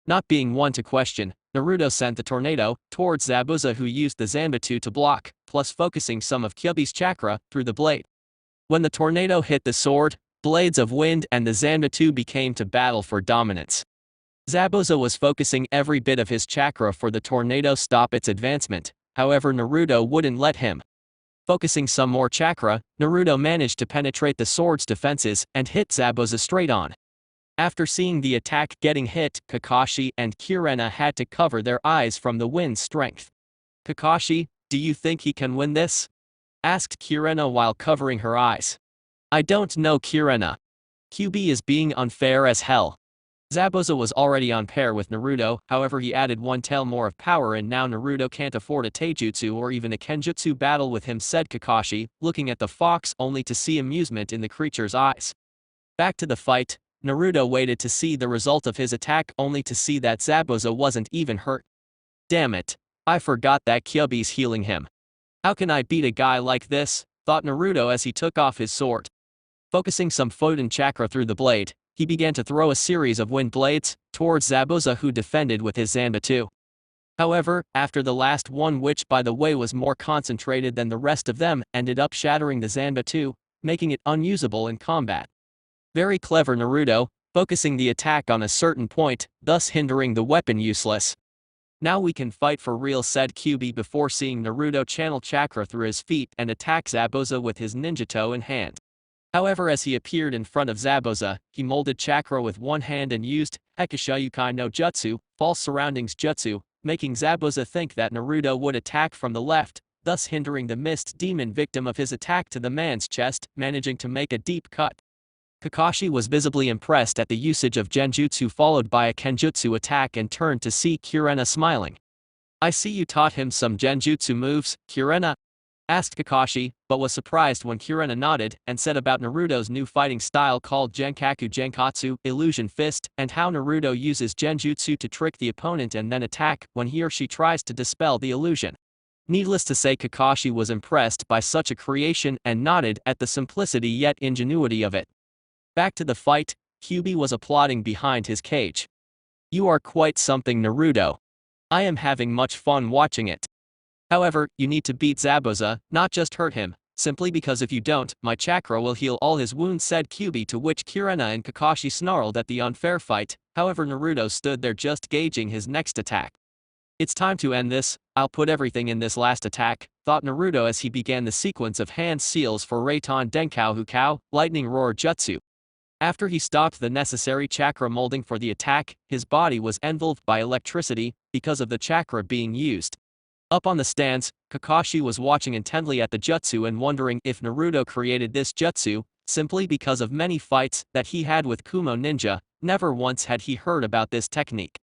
Not being one to question, Naruto sent the tornado towards Zabuza, who used the Zanbatsu to block, plus focusing some of Kyubi's chakra through the blade. When the tornado hit the sword, blades of wind and the Zanbatsu became to battle for dominance. Zabuza was focusing every bit of his chakra for the tornado stop its advancement, however Naruto wouldn't let him. Focusing some more chakra, Naruto managed to penetrate the sword's defenses and hit Zabuza straight on. After seeing the attack getting hit, Kakashi and Kirena had to cover their eyes from the wind's strength. Kakashi, do you think he can win this? Asked Kirena while covering her eyes. I don't know, Kirena. Kyubi is being unfair as hell. Zabuza was already on par with Naruto, however he added one tail more of power and now Naruto can't afford a taijutsu or even a kenjutsu battle with him, said Kakashi, looking at the fox only to see amusement in the creature's eyes. Back to the fight, Naruto waited to see the result of his attack only to see that Zabuza wasn't even hurt. Damn it, I forgot that Kyubi's healing him. How can I beat a guy like this, thought Naruto as he took off his sword. Focusing some Foden chakra through the blade, he began to throw a series of wind blades towards Zabuza, who defended with his Zanbatsu. However, after the last one, which by the way was more concentrated than the rest of them, ended up shattering the Zanbatsu, making it unusable in combat. Very clever Naruto, focusing the attack on a certain point, thus hindering the weapon useless. Now we can fight for real, said Kyubi before seeing Naruto channel chakra through his feet and attack Zabuza with his ninjato in hand. However, as he appeared in front of Zabuza, he molded chakra with one hand and used Hekishayukai no Jutsu, false surroundings jutsu, making Zabuza think that Naruto would attack from the left, thus hindering the mist demon victim of his attack to the man's chest, managing to make a deep cut. Kakashi was visibly impressed at the usage of genjutsu followed by a kenjutsu attack and turned to see Kirena smiling. I see you taught him some genjutsu moves, Kirena. asked Kakashi, but was surprised when Kirena nodded and said about Naruto's new fighting style called Genkaku Genkatsu, Illusion Fist, and how Naruto uses Genjutsu to trick the opponent and then attack when he or she tries to dispel the illusion. Needless to say, Kakashi was impressed by such a creation and nodded at the simplicity yet ingenuity of it. Back to the fight, Kyuubi was applauding behind his cage. "You are quite something, Naruto. I am having much fun watching it. However, you need to beat Zabuza, not just hurt him, simply because if you don't, my chakra will heal all his wounds," said Kyuubi, to which Kirena and Kakashi snarled at the unfair fight. However, Naruto stood there just gauging his next attack. "It's time to end this, I'll put everything in this last attack," thought Naruto as he began the sequence of hand seals for Reitan Denkao Hukao, Lightning Roar Jutsu. After he stopped the necessary chakra molding for the attack, his body was enveloped by electricity because of the chakra being used. Up on the stands, Kakashi was watching intently at the jutsu and wondering if Naruto created this jutsu simply because of many fights that he had with Kumo Ninja. Never once had he heard about this technique.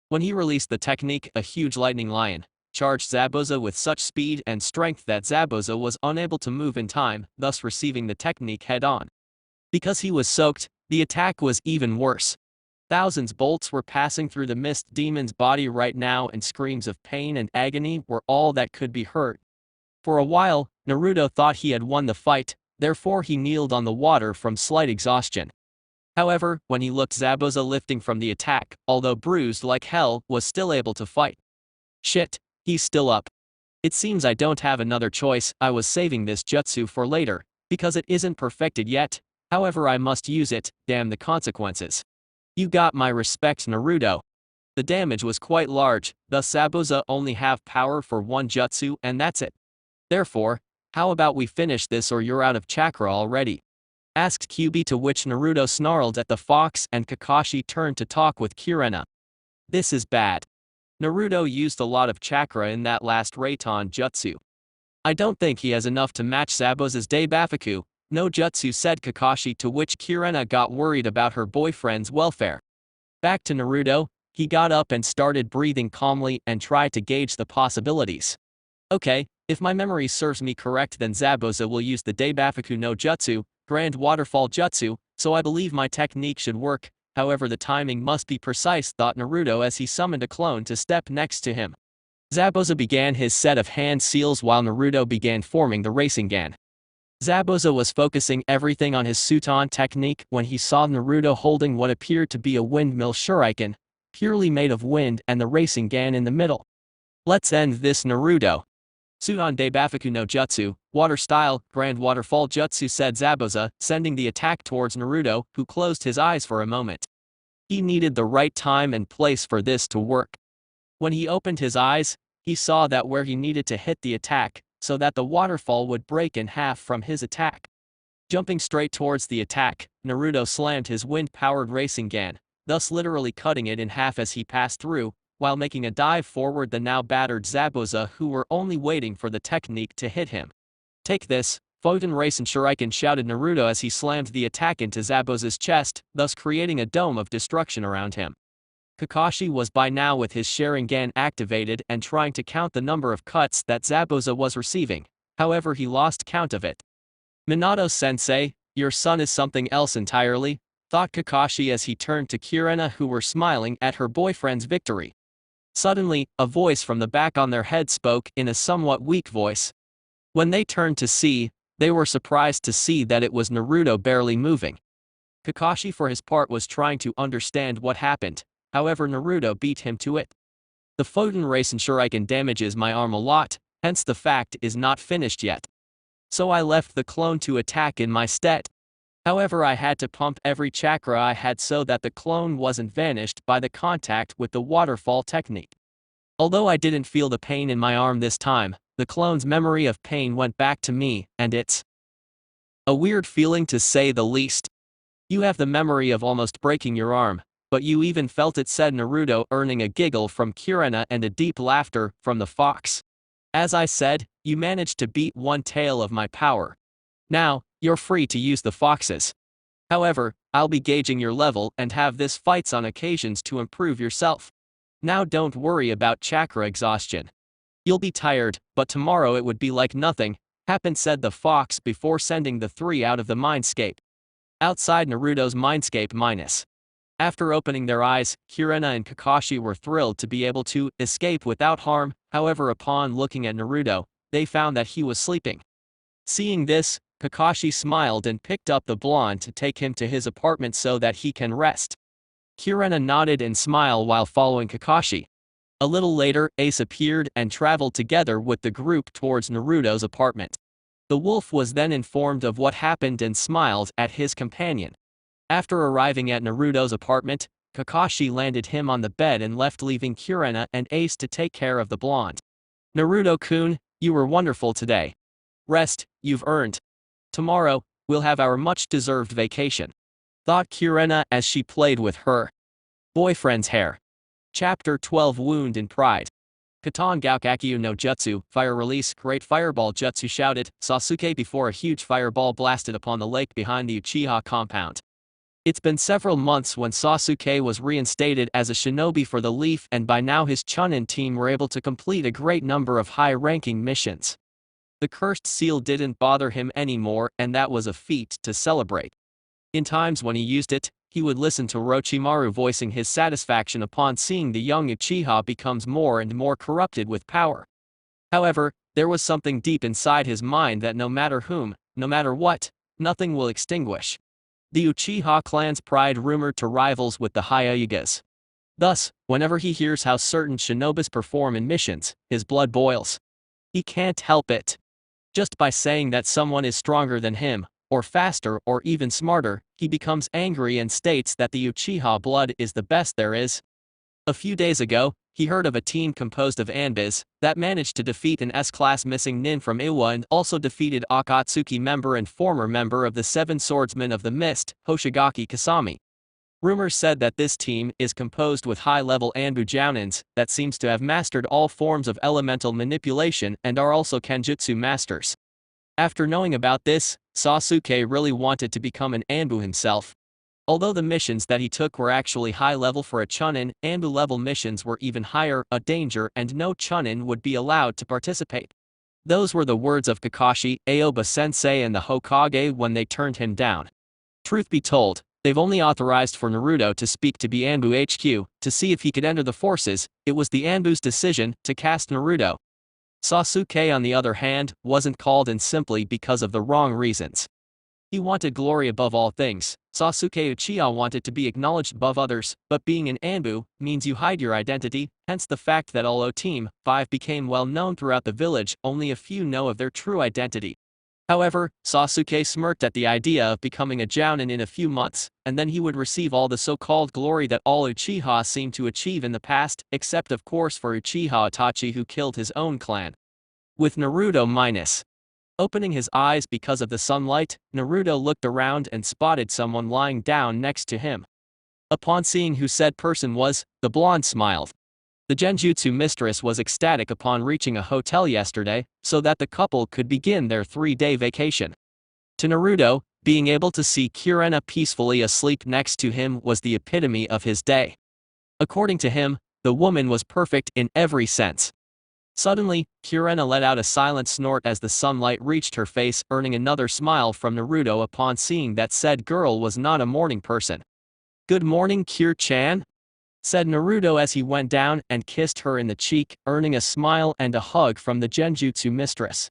When he released the technique, a huge lightning lion charged Zabuza with such speed and strength that Zabuza was unable to move in time, thus receiving the technique head-on. Because he was soaked, the attack was even worse. Thousands bolts were passing through the mist demon's body right now, and screams of pain and agony were all that could be heard. For a while, Naruto thought he had won the fight, therefore he kneeled on the water from slight exhaustion. However, when he looked, Zabuza lifting from the attack, although bruised like hell, was still able to fight. "Shit, he's still up. It seems I don't have another choice. I was saving this jutsu for later, because it isn't perfected yet. However, I must use it, damn the consequences. You got my respect, Naruto." The damage was quite large, thus Zabuza only have power for one jutsu and that's it. "Therefore, how about we finish this or you're out of chakra already?" asked Kyuubi, to which Naruto snarled at the fox and Kakashi turned to talk with Kirena. "This is bad. Naruto used a lot of chakra in that last Reitan jutsu. I don't think he has enough to match Zabuza's Daibafuku no jutsu," said Kakashi, to which Kirena got worried about her boyfriend's welfare. Back to Naruto, he got up and started breathing calmly and tried to gauge the possibilities. "Okay, if my memory serves me correct, then Zabuza will use the Daibafuku no jutsu, Grand Waterfall Jutsu, so I believe my technique should work. However, the timing must be precise," thought Naruto as he summoned a clone to step next to him. Zabuza began his set of hand seals while Naruto began forming the Rasengan. Zabuza was focusing everything on his Suton technique when he saw Naruto holding what appeared to be a windmill shuriken, purely made of wind, and the Rasengan in the middle. "Let's end this, Naruto." "Suton Daibafuku no Jutsu, Water Style, Grand Waterfall Jutsu," said Zabuza, sending the attack towards Naruto, who closed his eyes for a moment. He needed the right time and place for this to work. When he opened his eyes, he saw that where he needed to hit the attack, so that the waterfall would break in half from his attack. Jumping straight towards the attack, Naruto slammed his wind-powered Rasengan, thus literally cutting it in half as he passed through, while making a dive forward the now battered Zabuza, who were only waiting for the technique to hit him. "Take this, Photon Rasen Shuriken," shouted Naruto as he slammed the attack into Zabuza's chest, thus creating a dome of destruction around him. Kakashi was by now with his Sharingan activated and trying to count the number of cuts that Zabuza was receiving, however he lost count of it. "Minato-sensei, your son is something else entirely," thought Kakashi as he turned to Kirena, who were smiling at her boyfriend's victory. Suddenly, a voice from the back on their head spoke in a somewhat weak voice. When they turned to see, they were surprised to see that it was Naruto barely moving. Kakashi for his part was trying to understand what happened. However, Naruto beat him to it. "The Photon Rasen Shuriken damages my arm a lot, hence the fact is not finished yet. So I left the clone to attack in my stead. However, I had to pump every chakra I had so that the clone wasn't vanished by the contact with the waterfall technique. Although I didn't feel the pain in my arm this time, the clone's memory of pain went back to me, and it's a weird feeling to say the least. You have the memory of almost breaking your arm, but you even felt it," said Naruto, earning a giggle from Kirena and a deep laughter from the fox. "As I said, you managed to beat one tail of my power. Now, you're free to use the foxes. However, I'll be gauging your level and have this fights on occasions to improve yourself. Now don't worry about chakra exhaustion. You'll be tired, but tomorrow it would be like nothing, happened, said the fox before sending the three out of the Mindscape. Outside Naruto's Mindscape minus. After opening their eyes, Kirena and Kakashi were thrilled to be able to escape without harm. However, upon looking at Naruto, they found that he was sleeping. Seeing this, Kakashi smiled and picked up the blonde to take him to his apartment so that he can rest. Kirena nodded and smiled while following Kakashi. A little later, Ace appeared and traveled together with the group towards Naruto's apartment. The wolf was then informed of what happened and smiled at his companion. After arriving at Naruto's apartment, Kakashi landed him on the bed and left, leaving Kirena and Ace to take care of the blonde. Naruto-kun, you were wonderful today. Rest, you've earned. Tomorrow, we'll have our much-deserved vacation, thought Kirena as she played with her boyfriend's hair. Chapter 12 Wound in Pride. Katan Gaokakyu no Jutsu, Fire Release, Great Fireball Jutsu, shouted Sasuke before a huge fireball blasted upon the lake behind the Uchiha compound. It's been several months when Sasuke was reinstated as a shinobi for the Leaf, and by now his Chunin team were able to complete a great number of high-ranking missions. The cursed seal didn't bother him anymore, and that was a feat to celebrate. In times when he used it, he would listen to Orochimaru voicing his satisfaction upon seeing the young Uchiha becomes more and more corrupted with power. However, there was something deep inside his mind that no matter whom, no matter what, nothing will extinguish. The Uchiha clan's pride rumored to rivals with the Hyakugas. Thus, whenever he hears how certain shinobis perform in missions, his blood boils. He can't help it. Just by saying that someone is stronger than him, or faster, or even smarter, he becomes angry and states that the Uchiha blood is the best there is. A few days ago, he heard of a team composed of Anbus that managed to defeat an S-class missing nin from Iwa and also defeated Akatsuki member and former member of the Seven Swordsmen of the Mist, Hoshigaki Kasami. Rumors said that this team is composed with high-level Anbu jounins that seems to have mastered all forms of elemental manipulation and are also Kenjutsu masters. After knowing about this, Sasuke really wanted to become an Anbu himself. Although the missions that he took were actually high level for a Chunin, Anbu level missions were even higher, a danger, and no Chunin would be allowed to participate. Those were the words of Kakashi, Aoba Sensei and the Hokage when they turned him down. Truth be told, they've only authorized for Naruto to speak to be Anbu HQ, to see if he could enter the forces. It was the Anbu's decision to cast Naruto. Sasuke on the other hand, wasn't called in simply because of the wrong reasons. He wanted glory above all things. Sasuke Uchiha wanted to be acknowledged above others, but being an Anbu means you hide your identity, hence the fact that although Team 5 became well known throughout the village, only a few know of their true identity. However, Sasuke smirked at the idea of becoming a jounin in a few months, and then he would receive all the so-called glory that all Uchiha seemed to achieve in the past, except of course for Uchiha Itachi, who killed his own clan. With Naruto minus. Opening his eyes because of the sunlight, Naruto looked around and spotted someone lying down next to him. Upon seeing who said person was, the blonde smiled. The Genjutsu mistress was ecstatic upon reaching a hotel yesterday, so that the couple could begin their 3-day vacation. To Naruto, being able to see Kirena peacefully asleep next to him was the epitome of his day. According to him, the woman was perfect in every sense. Suddenly, Kirena let out a silent snort as the sunlight reached her face, earning another smile from Naruto upon seeing that said girl was not a morning person. "Good morning, Kir-chan," said Naruto as he went down and kissed her in the cheek, earning a smile and a hug from the Genjutsu mistress.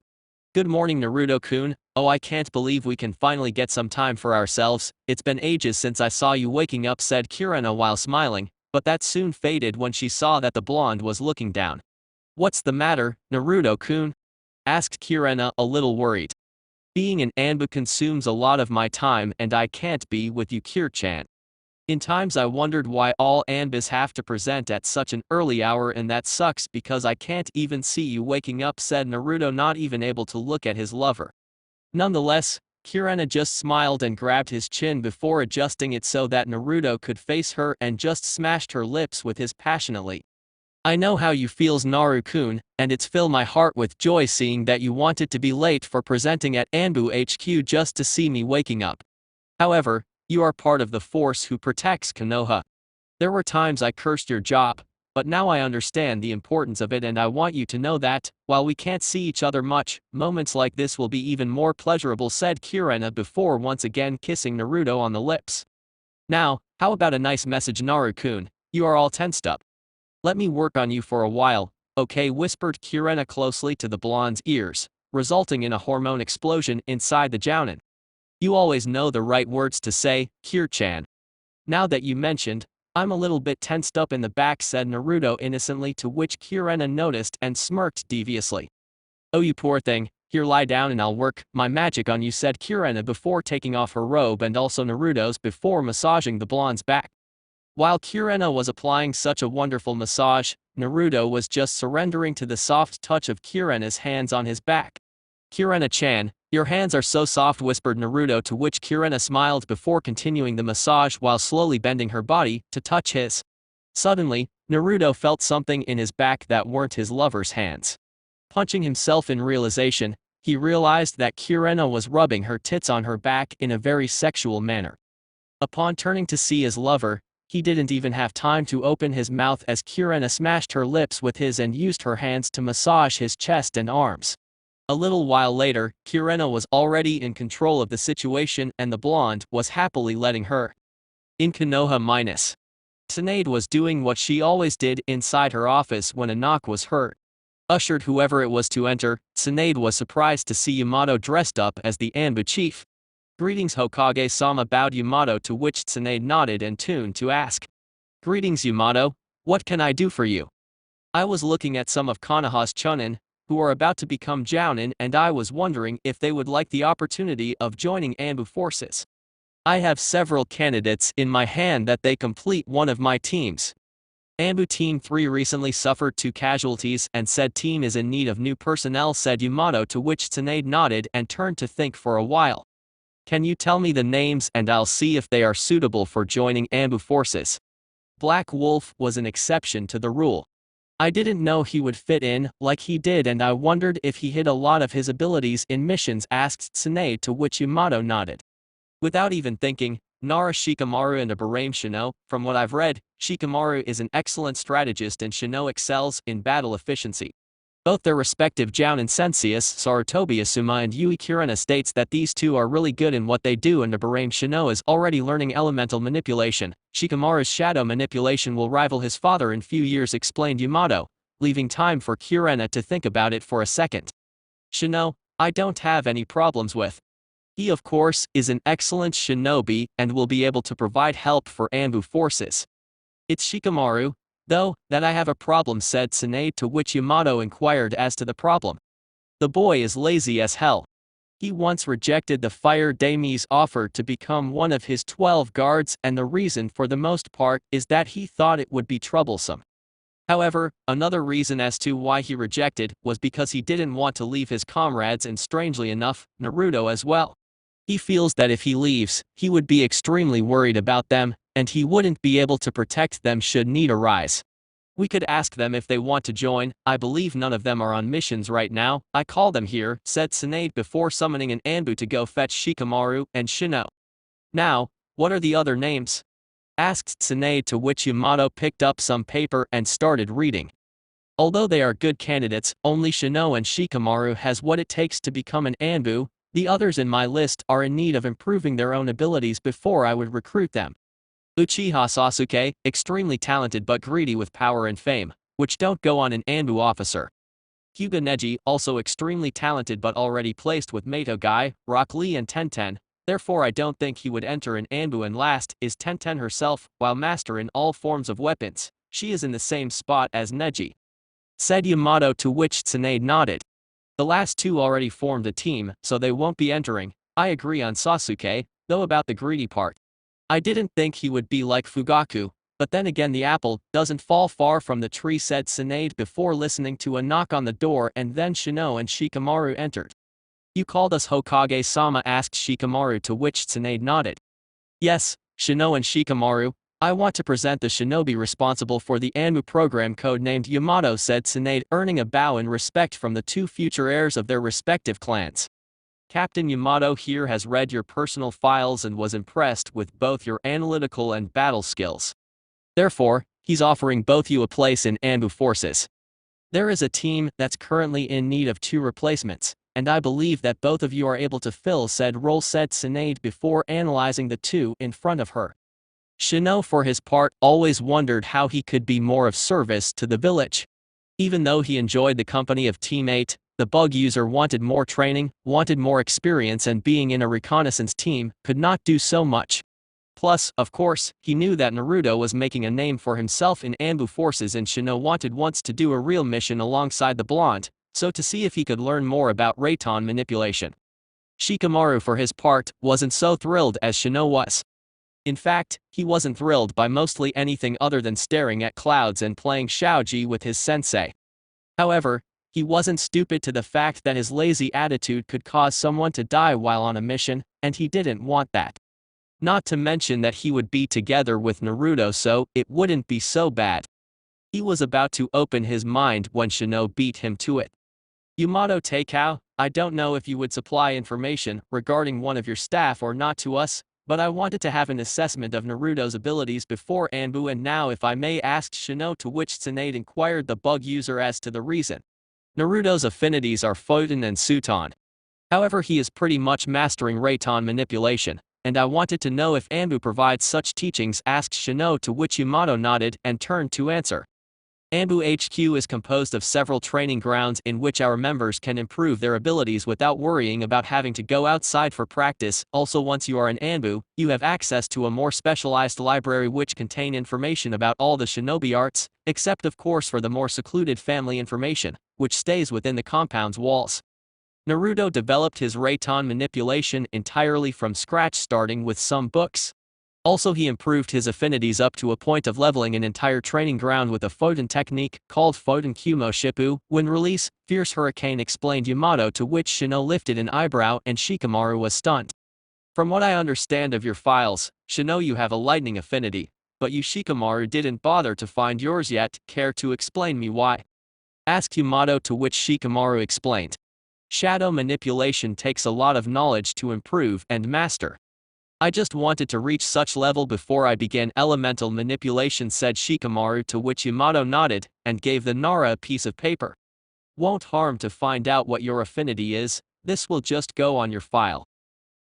"Good morning, Naruto-kun. Oh, I can't believe we can finally get some time for ourselves. It's been ages since I saw you waking up," said Kirena while smiling, but that soon faded when she saw that the blonde was looking down. "What's the matter, Naruto-kun?" asked Kirena, a little worried. "Being an Anbu consumes a lot of my time and I can't be with you, Kir-chan. In times I wondered why all Anbus have to present at such an early hour, and that sucks because I can't even see you waking up," said Naruto, not even able to look at his lover. Nonetheless, Kirena just smiled and grabbed his chin before adjusting it so that Naruto could face her and just smashed her lips with his passionately. "I know how you feels, Naru-kun, and it's fill my heart with joy seeing that you wanted to be late for presenting at Anbu HQ just to see me waking up. However, you are part of the force who protects Konoha. There were times I cursed your job, but now I understand the importance of it and I want you to know that, while we can't see each other much, moments like this will be even more pleasurable, said Kirena before once again kissing Naruto on the lips. Now, how about a nice message, Naru-kun? You are all tensed up. Let me work on you for a while, okay, whispered Kirena closely to the blonde's ears, resulting in a hormone explosion inside the jounin. You always know the right words to say, Kir-chan. Now that you mentioned, I'm a little bit tensed up in the back, said Naruto innocently, to which Kirena noticed and smirked deviously. Oh, you poor thing, here, lie down and I'll work my magic on you, said Kirena before taking off her robe and also Naruto's before massaging the blonde's back. While Kirena was applying such a wonderful massage, Naruto was just surrendering to the soft touch of Kirena's hands on his back. Kirena-chan, your hands are so soft, whispered Naruto, to which Kirena smiled before continuing the massage while slowly bending her body to touch his. Suddenly, Naruto felt something in his back that weren't his lover's hands. Punching himself in realization, he realized that Kirena was rubbing her tits on her back in a very sexual manner. Upon turning to see his lover, he didn't even have time to open his mouth as Kirena smashed her lips with his and used her hands to massage his chest and arms. A little while later, Kirena was already in control of the situation and the blonde was happily letting her. In Konoha minus. Tsunade was doing what she always did inside her office when a knock was heard. Ushered whoever it was to enter, Tsunade was surprised to see Yamato dressed up as the Anbu chief. Greetings, Hokage-sama, bowed Yamato, to which Tsunade nodded and tuned to ask. Greetings, Yamato, what can I do for you? I was looking at some of Konoha's chunin, who are about to become jounin, and I was wondering if they would like the opportunity of joining Anbu forces. I have several candidates in my hand that they complete one of my teams. Anbu Team 3 recently suffered 2 casualties and said team is in need of new personnel, said Yamato, to which Tsunade nodded and turned to think for a while. Can you tell me the names and I'll see if they are suitable for joining Anbu forces? Black Wolf was an exception to the rule. I didn't know he would fit in like he did and I wondered if he hid a lot of his abilities in missions, asked Tsunade, to which Yamato nodded. Without even thinking, Nara, Shikamaru and a Barame Shino. From what I've read, Shikamaru is an excellent strategist and Shino excels in battle efficiency. Both their respective jounin Sensius, Sarutobi Asuma and Yui Kirena states that these two are really good in what they do and a Barame Shino is already learning elemental manipulation. Shikamaru's shadow manipulation will rival his father in few years, explained Yamato, leaving time for Kirena to think about it for a second. Shino, I don't have any problems with. He of course is an excellent shinobi and will be able to provide help for Anbu forces. It's Shikamaru, though, that I have a problem, said Tsunade, to which Yamato inquired as to the problem. The boy is lazy as hell. He once rejected the Fire Daimy's offer to become one of his 12 guards and the reason for the most part is that he thought it would be troublesome. However, another reason as to why he rejected was because he didn't want to leave his comrades and strangely enough, Naruto as well. He feels that if he leaves, he would be extremely worried about them, and he wouldn't be able to protect them should need arise. We could ask them if they want to join. I believe none of them are on missions right now. I call them here, said Tsunade before summoning an Anbu to go fetch Shikamaru and Shino. Now, what are the other names? Asked Tsunade, to which Yamato picked up some paper and started reading. Although they are good candidates, only Shino and Shikamaru has what it takes to become an Anbu. The others in my list are in need of improving their own abilities before I would recruit them. Uchiha Sasuke, extremely talented but greedy with power and fame, which don't go on an Anbu officer. Hyuga Neji, also extremely talented but already placed with Mato Guy, Rock Lee and Tenten, therefore I don't think he would enter an Anbu. And last is Tenten herself, while master in all forms of weapons, she is in the same spot as Neji. Said Yamato, to which Tsunade nodded. The last two already formed a team, so they won't be entering. I agree on Sasuke, though about the greedy part. I didn't think he would be like Fugaku, but then again the apple doesn't fall far from the tree, said Tsunade before listening to a knock on the door and then Shino and Shikamaru entered. You called us, Hokage-sama, asked Shikamaru, to which Tsunade nodded. Yes, Shino and Shikamaru, I want to present the shinobi responsible for the Anbu program codenamed Yamato, said Tsunade, earning a bow in respect from the two future heirs of their respective clans. Captain Yamato here has read your personal files and was impressed with both your analytical and battle skills. Therefore, He's offering both you a place in Anbu forces. There is a team that's currently in need of 2 replacements, and I believe that both of you are able to fill said role, said Tsunade before analyzing the 2 in front of her. Shino for his part always wondered how he could be more of service to the village. Even though he enjoyed the company of teammate, the bug user wanted more training, wanted more experience, and being in a reconnaissance team could not do so much. Plus, of course, he knew that Naruto was making a name for himself in Anbu forces, and Shino wanted once to do a real mission alongside the blonde, so to see if he could learn more about Reiton manipulation. Shikamaru for his part wasn't so thrilled as Shino was. In fact, he wasn't thrilled by mostly anything other than staring at clouds and playing Shaoji with his sensei. However, he wasn't stupid to the fact that his lazy attitude could cause someone to die while on a mission, and he didn't want that. Not to mention that he would be together with Naruto, so it wouldn't be so bad. He was about to open his mind when Shino beat him to it. Yamato Takao, I don't know if you would supply information regarding one of your staff or not to us, but I wanted to have an assessment of Naruto's abilities before Anbu, and now if I may ask Shino, to which Tsunade inquired the bug user as to the reason. Naruto's affinities are Photon and Suton. However, he is pretty much mastering Reiton manipulation, and I wanted to know if Anbu provides such teachings, asked Shino, to which Yamato nodded and turned to answer. Anbu HQ is composed of several training grounds in which our members can improve their abilities without worrying about having to go outside for practice. Also, once you are in Anbu, you have access to a more specialized library which contain information about all the shinobi arts, except of course for the more secluded family information, which stays within the compound's walls. Naruto developed his Reiton manipulation entirely from scratch, starting with some books. Also, he improved his affinities up to a point of leveling an entire training ground with a Photon technique called Photon Kumo Shippu. When release, Fierce Hurricane, explained Yamato, to which Shino lifted an eyebrow and Shikamaru was stunned. From what I understand of your files, Shino, you have a lightning affinity, but you Shikamaru didn't bother to find yours yet. Care to explain me why? Asked Yamato, to which Shikamaru explained. Shadow manipulation takes a lot of knowledge to improve and master. I just wanted to reach such level before I began elemental manipulation, said Shikamaru, to which Yamato nodded and gave the Nara a piece of paper. Won't harm to find out what your affinity is, this will just go on your file.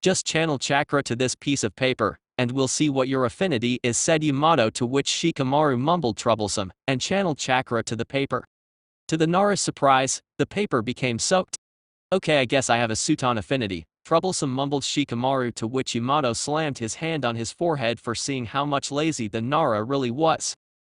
Just channel chakra to this piece of paper, and we'll see what your affinity is, said Yamato, to which Shikamaru mumbled troublesome, and channeled chakra to the paper. To the Nara's surprise, the paper became soaked. Okay, I guess I have a Suton affinity, troublesome, mumbled Shikamaru, to which Yamato slammed his hand on his forehead for seeing how much lazy the Nara really was.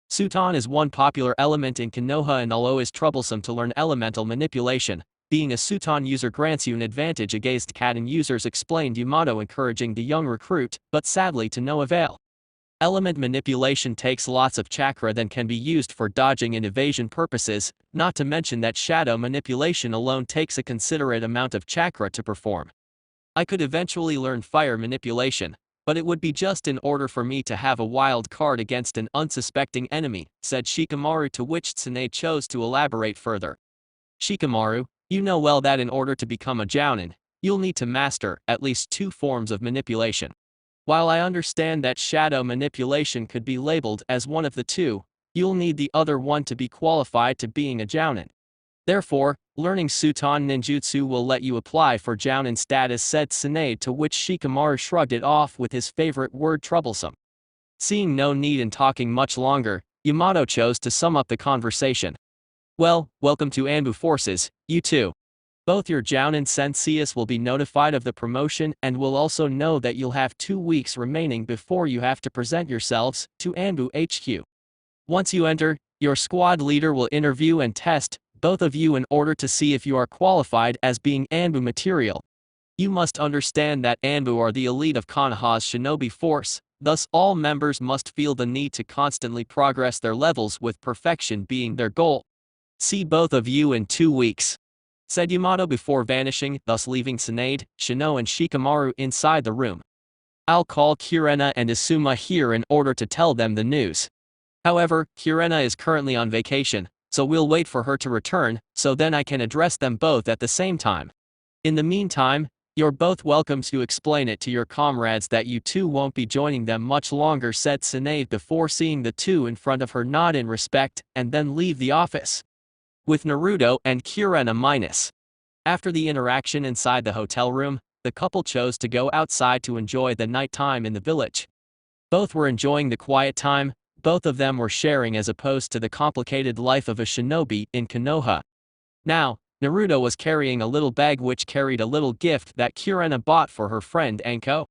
Suton is one popular element in Konoha, and although it is troublesome to learn elemental manipulation, being a Suton user grants you an advantage against Kaden users, explained Yamato, encouraging the young recruit, but sadly to no avail. Element manipulation takes lots of chakra that can be used for dodging and evasion purposes, not to mention that shadow manipulation alone takes a considerate amount of chakra to perform. I could eventually learn fire manipulation, but it would be just in order for me to have a wild card against an unsuspecting enemy, said Shikamaru, to which Tsunade chose to elaborate further. Shikamaru, you know well that in order to become a jounin, you'll need to master at least 2 forms of manipulation. While I understand that shadow manipulation could be labeled as one of the 2, you'll need the other one to be qualified to being a jounin. Therefore, learning Suton ninjutsu will let you apply for jounin status, said Tsunade, to which Shikamaru shrugged it off with his favorite word, troublesome. Seeing no need in talking much longer, Yamato chose to sum up the conversation. Well, welcome to Anbu forces, you two. Both your jounin senseis will be notified of the promotion and will also know that you'll have 2 weeks remaining before you have to present yourselves to Anbu HQ. Once you enter, your squad leader will interview and test both of you in order to see if you are qualified as being Anbu material. You must understand that Anbu are the elite of Konoha's shinobi force, thus all members must feel the need to constantly progress their levels, with perfection being their goal. See both of you in 2 weeks, said Yamato before vanishing, thus leaving Tsunade, Shino and Shikamaru inside the room. I'll call Kirena and Asuma here in order to tell them the news. However, Kirena is currently on vacation, so we'll wait for her to return, so then I can address them both at the same time. In the meantime, "You're both welcome to explain it to your comrades that you two won't be joining them much longer," said Tsunade before seeing the two in front of her nod in respect and then leave the office. With Naruto and Kirena minus. After the interaction inside the hotel room, the couple chose to go outside to enjoy the nighttime in the village. Both were enjoying the quiet time, both of them were sharing as opposed to the complicated life of a shinobi in Konoha. Now, Naruto was carrying a little bag which carried a little gift that Kirena bought for her friend Anko.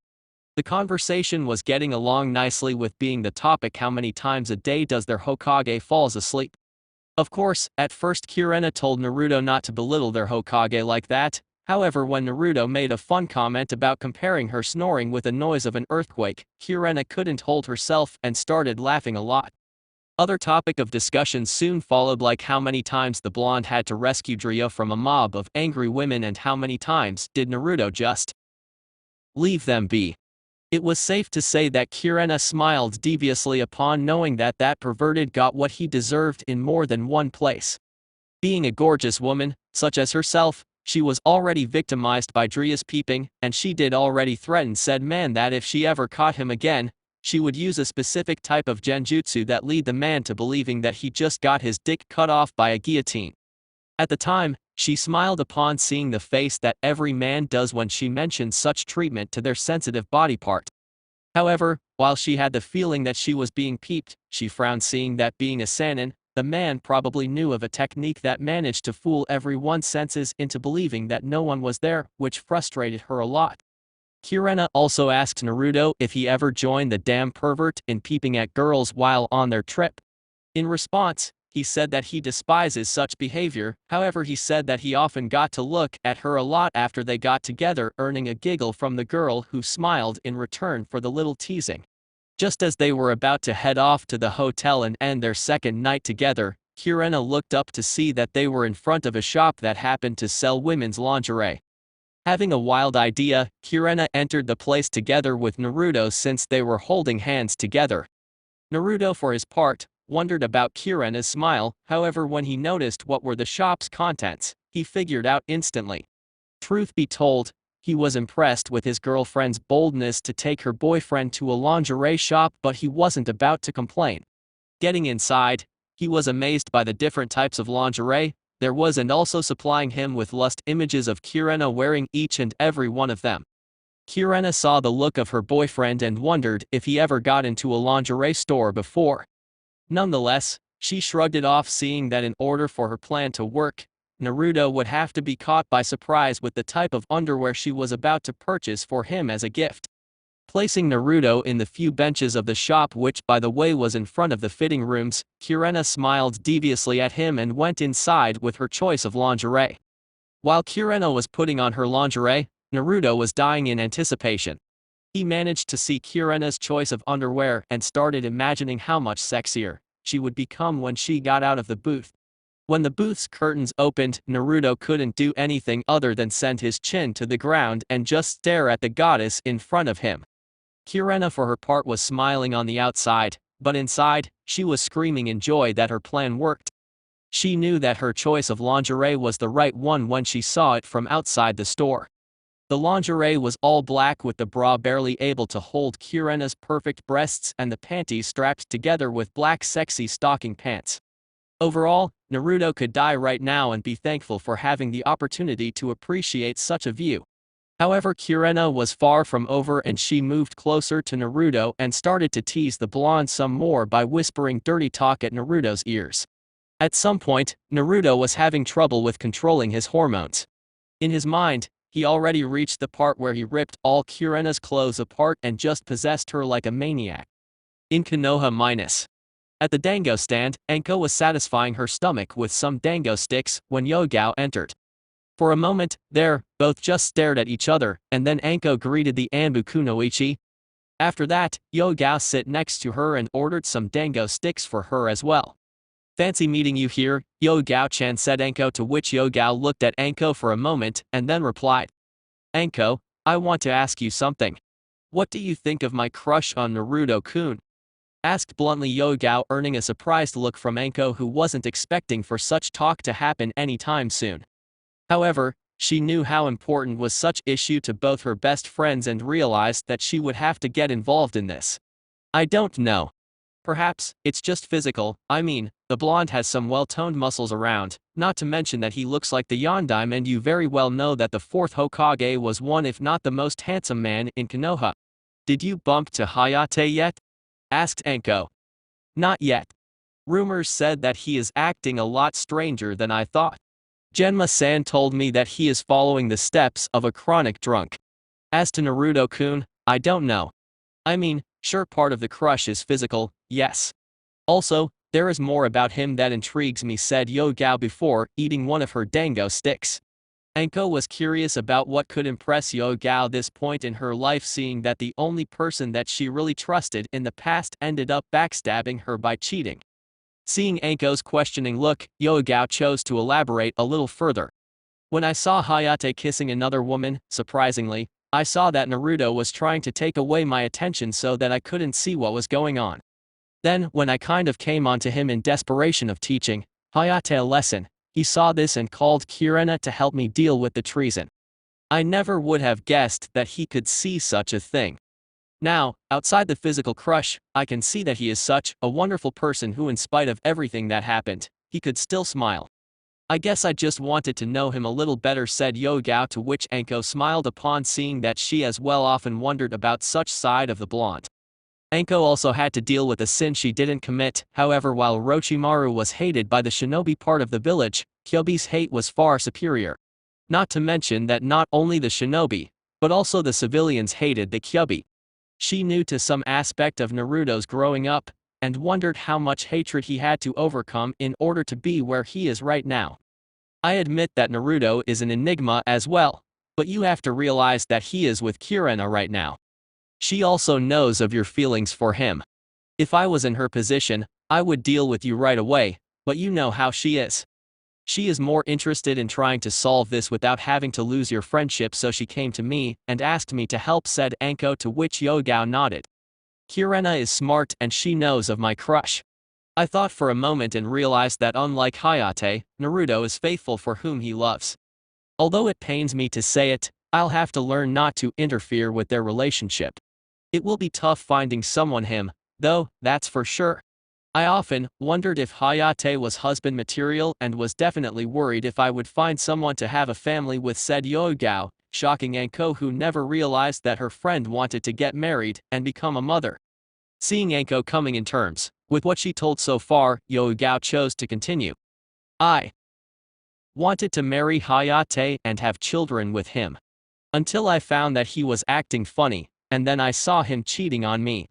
The conversation was getting along nicely with being the topic how many times a day does their Hokage falls asleep. Of course, at first Kirena told Naruto not to belittle their Hokage like that, however when Naruto made a fun comment about comparing her snoring with the noise of an earthquake, Kirena couldn't hold herself and started laughing a lot. Other topic of discussion soon followed like how many times the blonde had to rescue Drio from a mob of angry women and how many times did Naruto just leave them be. It was safe to say that Kirena smiled deviously upon knowing that that perverted got what he deserved in more than one place. Being a gorgeous woman, such as herself, she was already victimized by Drio's peeping, and she did already threaten said man that if she ever caught him again, she would use a specific type of genjutsu that lead the man to believing that he just got his dick cut off by a guillotine. At the time, she smiled upon seeing the face that every man does when she mentions such treatment to their sensitive body part. However, while she had the feeling that she was being peeped, she frowned seeing that being a Sannin, the man probably knew of a technique that managed to fool everyone's senses into believing that no one was there, which frustrated her a lot. Kirena also asked Naruto if he ever joined the damn pervert in peeping at girls while on their trip. In response, he said that he despises such behavior, however he said that he often got to look at her a lot after they got together, earning a giggle from the girl who smiled in return for the little teasing. Just as they were about to head off to the hotel and end their second night together, Kirena looked up to see that they were in front of a shop that happened to sell women's lingerie. Having a wild idea, Kirena entered the place together with Naruto since they were holding hands together. Naruto for his part, wondered about Kirena's smile, however when he noticed what were the shop's contents, he figured out instantly. Truth be told, he was impressed with his girlfriend's boldness to take her boyfriend to a lingerie shop but he wasn't about to complain. Getting inside, he was amazed by the different types of lingerie there was and also supplying him with lust images of Kirena wearing each and every one of them. Kirena saw the look of her boyfriend and wondered if he ever got into a lingerie store before. Nonetheless, she shrugged it off seeing that in order for her plan to work, Naruto would have to be caught by surprise with the type of underwear she was about to purchase for him as a gift. Placing Naruto in the few benches of the shop which by the way was in front of the fitting rooms, Kirena smiled deviously at him and went inside with her choice of lingerie. While Kirena was putting on her lingerie, Naruto was dying in anticipation. He managed to see Kirena's choice of underwear and started imagining how much sexier she would become when she got out of the booth. When the booth's curtains opened, Naruto couldn't do anything other than send his chin to the ground and just stare at the goddess in front of him. Kirena for her part was smiling on the outside, but inside, she was screaming in joy that her plan worked. She knew that her choice of lingerie was the right one when she saw it from outside the store. The lingerie was all black with the bra barely able to hold Kirena's perfect breasts and the panties strapped together with black sexy stocking pants. Overall, Naruto could die right now and be thankful for having the opportunity to appreciate such a view. However, Kirena was far from over and she moved closer to Naruto and started to tease the blonde some more by whispering dirty talk at Naruto's ears. At some point, Naruto was having trouble with controlling his hormones. In his mind, he already reached the part where he ripped all Kirena's clothes apart and just possessed her like a maniac. In Konoha minus. At the dango stand, Anko was satisfying her stomach with some dango sticks when Yugao entered. For a moment, both just stared at each other, and then Anko greeted the Anbu kunoichi. After that, Yugao sat next to her and ordered some dango sticks for her as well. Fancy meeting you here, Yugao-chan said Anko, to which Yugao looked at Anko for a moment and then replied. Anko, I want to ask you something. What do you think of my crush on Naruto-kun? Asked bluntly Yugao, earning a surprised look from Anko who wasn't expecting for such talk to happen anytime soon. However, She knew how important was such issue to both her best friends and realized that she would have to get involved in this. I don't know. Perhaps, it's just physical. I mean, the blonde has some well-toned muscles around, not to mention that he looks like the Yondaime, and you very well know that the fourth Hokage was one if not the most handsome man in Konoha. Did you bump to Hayate yet? Asked Anko. Not yet. Rumors said that he is acting a lot stranger than I thought. Genma-san told me that he is following the steps of a chronic drunk. As to Naruto-kun, I don't know. I mean, sure, part of the crush is physical, yes. Also, there is more about him that intrigues me, said Yugao before eating one of her dango sticks. Anko was curious about what could impress Yugao this point in her life, seeing that the only person that she really trusted in the past ended up backstabbing her by cheating. Seeing Anko's questioning look, Yugao chose to elaborate a little further. When I saw Hayate kissing another woman, surprisingly, I saw that Naruto was trying to take away my attention so that I couldn't see what was going on. Then, when I kind of came onto him in desperation of teaching Hayate a lesson, he saw this and called Kirena to help me deal with the treason. I never would have guessed that he could see such a thing. Now, outside the physical crush, I can see that he is such a wonderful person who, in spite of everything that happened, he could still smile. I guess I just wanted to know him a little better, said Yugao, to which Anko smiled upon seeing that she as well often wondered about such side of the blonde. Anko also had to deal with a sin she didn't commit. However, while Orochimaru was hated by the shinobi part of the village, Kyobi's hate was far superior. Not to mention that not only the shinobi, but also the civilians hated the Kyobi. She knew to some aspect of Naruto's growing up, and wondered how much hatred he had to overcome in order to be where he is right now. I admit that Naruto is an enigma as well, but you have to realize that he is with Kirena right now. She also knows of your feelings for him. If I was in her position, I would deal with you right away, but you know how she is. She is more interested in trying to solve this without having to lose your friendship, so she came to me and asked me to help, said Anko, to which Yugao nodded. Kirena is smart and she knows of my crush. I thought for a moment and realized that unlike Hayate, Naruto is faithful for whom he loves. Although it pains me to say it, I'll have to learn not to interfere with their relationship. It will be tough finding someone him, though, that's for sure. I often wondered if Hayate was husband material and was definitely worried if I would find someone to have a family with, said Yugao, shocking Anko, who never realized that her friend wanted to get married and become a mother. Seeing Anko coming in terms with what she told so far, Yugao chose to continue. I wanted to marry Hayate and have children with him. Until I found that he was acting funny, and then I saw him cheating on me.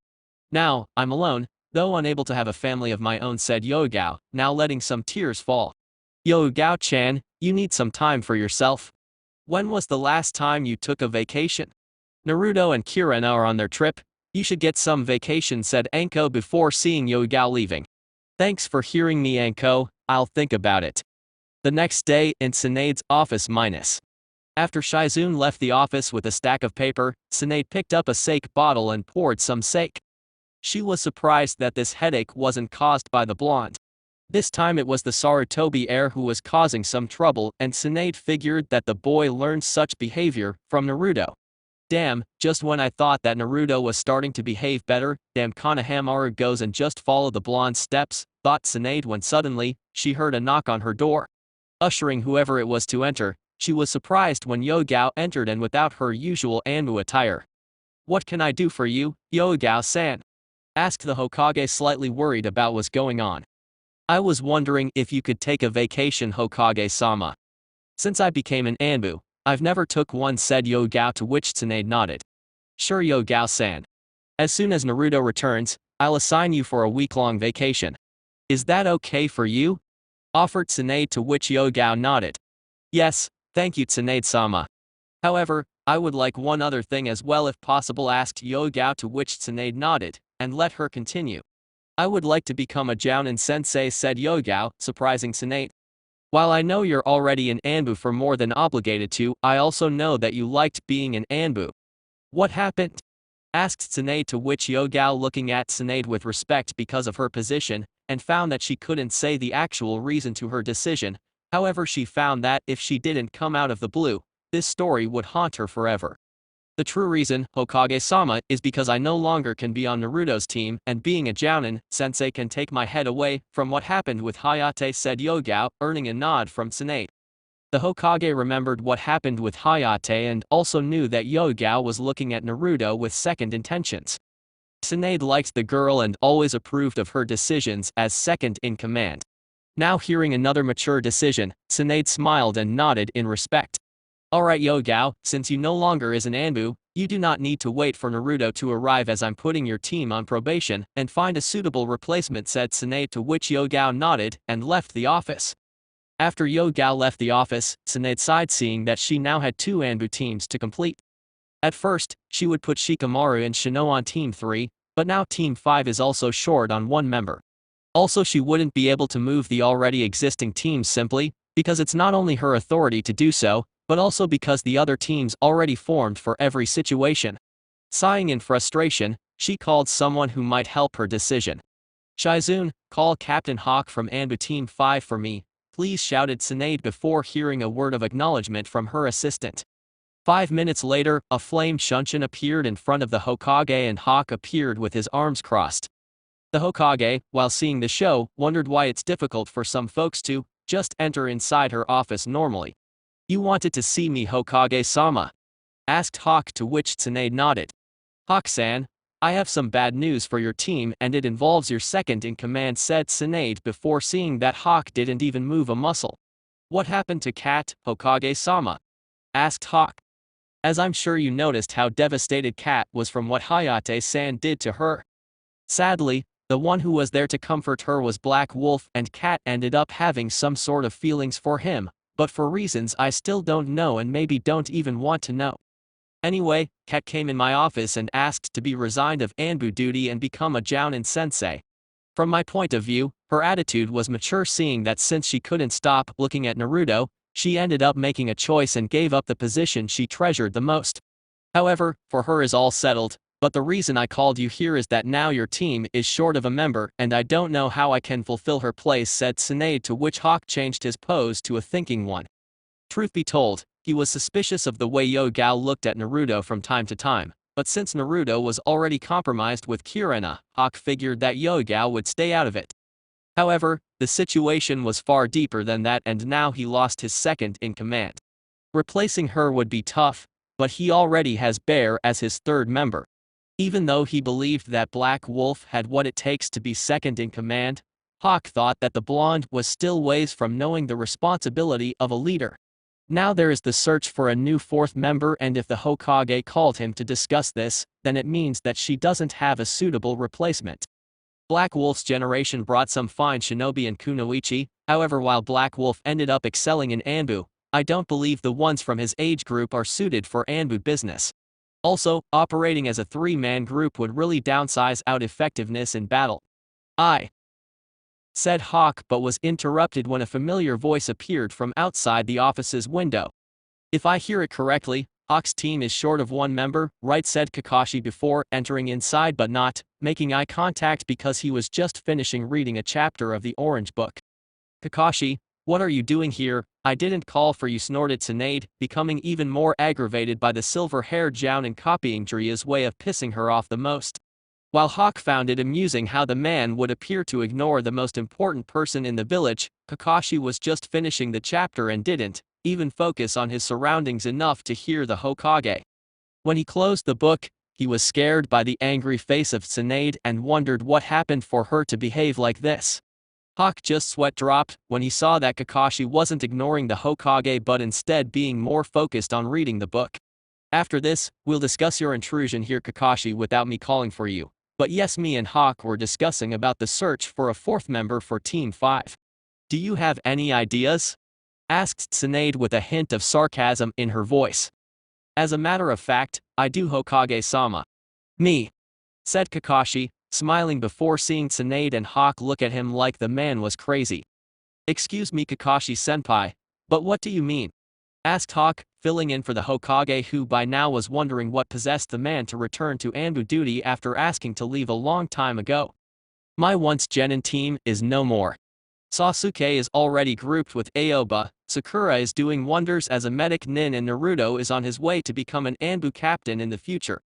Now, I'm alone, though unable to have a family of my own, said Yugao, now letting some tears fall. Yugao-chan, you need some time for yourself. When was the last time you took a vacation? Naruto and Kirena are on their trip. You should get some vacation, said Anko before seeing Yugao leaving. Thanks for hearing me, Anko, I'll think about it. The next day, in Tsunade's office minus. After Shizune left the office with a stack of paper, Tsunade picked up a sake bottle and poured some sake. She was surprised that this headache wasn't caused by the blonde. This time it was the Sarutobi heir who was causing some trouble, and Tsunade figured that the boy learned such behavior from Naruto. Damn, just when I thought that Naruto was starting to behave better, damn, Konohamaru goes and just follow the blonde's steps, thought Tsunade, when suddenly, she heard a knock on her door. Ushering whoever it was to enter, she was surprised when Yugao entered and without her usual Anbu attire. What can I do for you, Yugao-san? Asked the Hokage, slightly worried about what's going on. I was wondering if you could take a vacation, Hokage-sama. Since I became an Anbu, I've never took one, said Yugao, to which Tsunade nodded. Sure, Yugao-san. As soon as Naruto returns, I'll assign you for a week-long vacation. Is that okay for you? Offered Tsunade, to which Yugao nodded. Yes, thank you, Tsunade-sama. However, I would like one other thing as well if possible, asked Yugao, to which Tsunade nodded, and let her continue. I would like to become a Jounin sensei, said Yugao, surprising Tsunade. While I know you're already an Anbu for more than obligated to, I also know that you liked being an Anbu. What happened? Asked Tsunade, to which Yugao, looking at Tsunade with respect because of her position, and found that she couldn't say the actual reason to her decision, However, she found that if she didn't come out of the blue, this story would haunt her forever. The true reason, Hokage-sama, is because I no longer can be on Naruto's team, and being a jounin, sensei can take my head away from what happened with Hayate, said Yugao, earning a nod from Tsunade. The Hokage remembered what happened with Hayate and also knew that Yugao was looking at Naruto with second intentions. Tsunade liked the girl and always approved of her decisions as second in command. Now hearing another mature decision, Tsunade smiled and nodded in respect. Alright Yugao, since you no longer is an Anbu, you do not need to wait for Naruto to arrive as I'm putting your team on probation and find a suitable replacement, said Tsunade, to which Yugao nodded and left the office. After Yugao left the office, Tsunade sighed, seeing that she now had 2 Anbu teams to complete. At first, she would put Shikamaru and Shino on Team 3, but now Team 5 is also short on 1 member. Also, she wouldn't be able to move the already existing teams simply because it's not only her authority to do so, but also because the other teams already formed for every situation. Sighing in frustration, she called someone who might help her decision. Shizune, call Captain Hawk from Anbu Team 5 for me, please, shouted Tsunade before hearing a word of acknowledgement from her assistant. 5 minutes later, a flame Shunshin appeared in front of the Hokage and Hawk appeared with his arms crossed. The Hokage, while seeing the show, wondered why it's difficult for some folks to just enter inside her office normally. You wanted to see me, Hokage-sama? Asked Hawk, to which Tsunade nodded. Hawk-san, I have some bad news for your team and it involves your second in command, said Tsunade before seeing that Hawk didn't even move a muscle. What happened to Kat, Hokage-sama? Asked Hawk. As I'm sure you noticed how devastated Kat was from what Hayate-san did to her. Sadly, the one who was there to comfort her was Black Wolf, and Kat ended up having some sort of feelings for him, but for reasons I still don't know and maybe don't even want to know. Anyway, Kat came in my office and asked to be resigned of Anbu duty and become a Jounin sensei. From my point of view, her attitude was mature, seeing that since she couldn't stop looking at Naruto, she ended up making a choice and gave up the position she treasured the most. However, for her is all settled, but the reason I called you here is that now your team is short of a member and I don't know how I can fulfill her place, said Tsunade, to which Hawk changed his pose to a thinking one. Truth be told, he was suspicious of the way Yugao looked at Naruto from time to time, but since Naruto was already compromised with Kirena, Hawk figured that Yugao would stay out of it. However, the situation was far deeper than that and now he lost his second in command. Replacing her would be tough, but he already has Bear as his third member. Even though he believed that Black Wolf had what it takes to be second in command, Hawk thought that the blonde was still ways from knowing the responsibility of a leader. Now there is the search for a new 4th member, and if the Hokage called him to discuss this, then it means that she doesn't have a suitable replacement. Black Wolf's generation brought some fine shinobi and kunoichi, however while Black Wolf ended up excelling in Anbu, I don't believe the ones from his age group are suited for Anbu business. Also, operating as a 3-man group would really downsize out effectiveness in battle. I said Hawk, but was interrupted when a familiar voice appeared from outside the office's window. If I hear it correctly, Hawk's team is short of 1 member, right, said Kakashi before entering inside but not making eye contact because he was just finishing reading a chapter of the Orange Book. Kakashi, what are you doing here? I didn't call for you, snorted Tsunade, becoming even more aggravated by the silver-haired Jounin copying Jiraiya's way of pissing her off the most. While Hawk found it amusing how the man would appear to ignore the most important person in the village, Kakashi was just finishing the chapter and didn't even focus on his surroundings enough to hear the Hokage. When he closed the book, he was scared by the angry face of Tsunade and wondered what happened for her to behave like this. Hawk just sweat dropped when he saw that Kakashi wasn't ignoring the Hokage but instead being more focused on reading the book. After this, we'll discuss your intrusion here, Kakashi, without me calling for you. But yes, me and Hawk were discussing about the search for a 4th member for Team 5. Do you have any ideas? Asked Tsunade with a hint of sarcasm in her voice. As a matter of fact, I do, Hokage-sama. Me, said Kakashi, smiling before seeing Tsunade and Hawk look at him like the man was crazy. Excuse me, Kakashi-senpai, but what do you mean? Asked Hawk, filling in for the Hokage, who by now was wondering what possessed the man to return to Anbu duty after asking to leave a long time ago. My once genin team is no more. Sasuke is already grouped with Aoba, Sakura is doing wonders as a medic nin, and Naruto is on his way to become an Anbu captain in the future.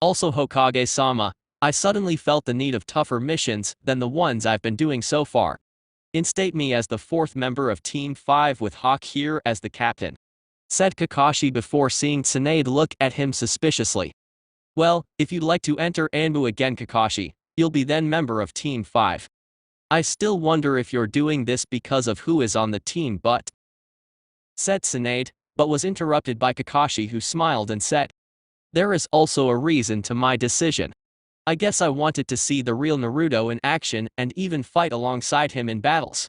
Also Hokage-sama, I suddenly felt the need of tougher missions than the ones I've been doing so far. Instate me as the fourth member of Team 5 with Hawk here as the captain," said Kakashi before seeing Tsunade look at him suspiciously. "Well, if you'd like to enter Anbu again Kakashi, you'll be then member of Team 5. I still wonder if you're doing this because of who is on the team said Tsunade, but was interrupted by Kakashi, who smiled and said, "There is also a reason to my decision. I guess I wanted to see the real Naruto in action and even fight alongside him in battles.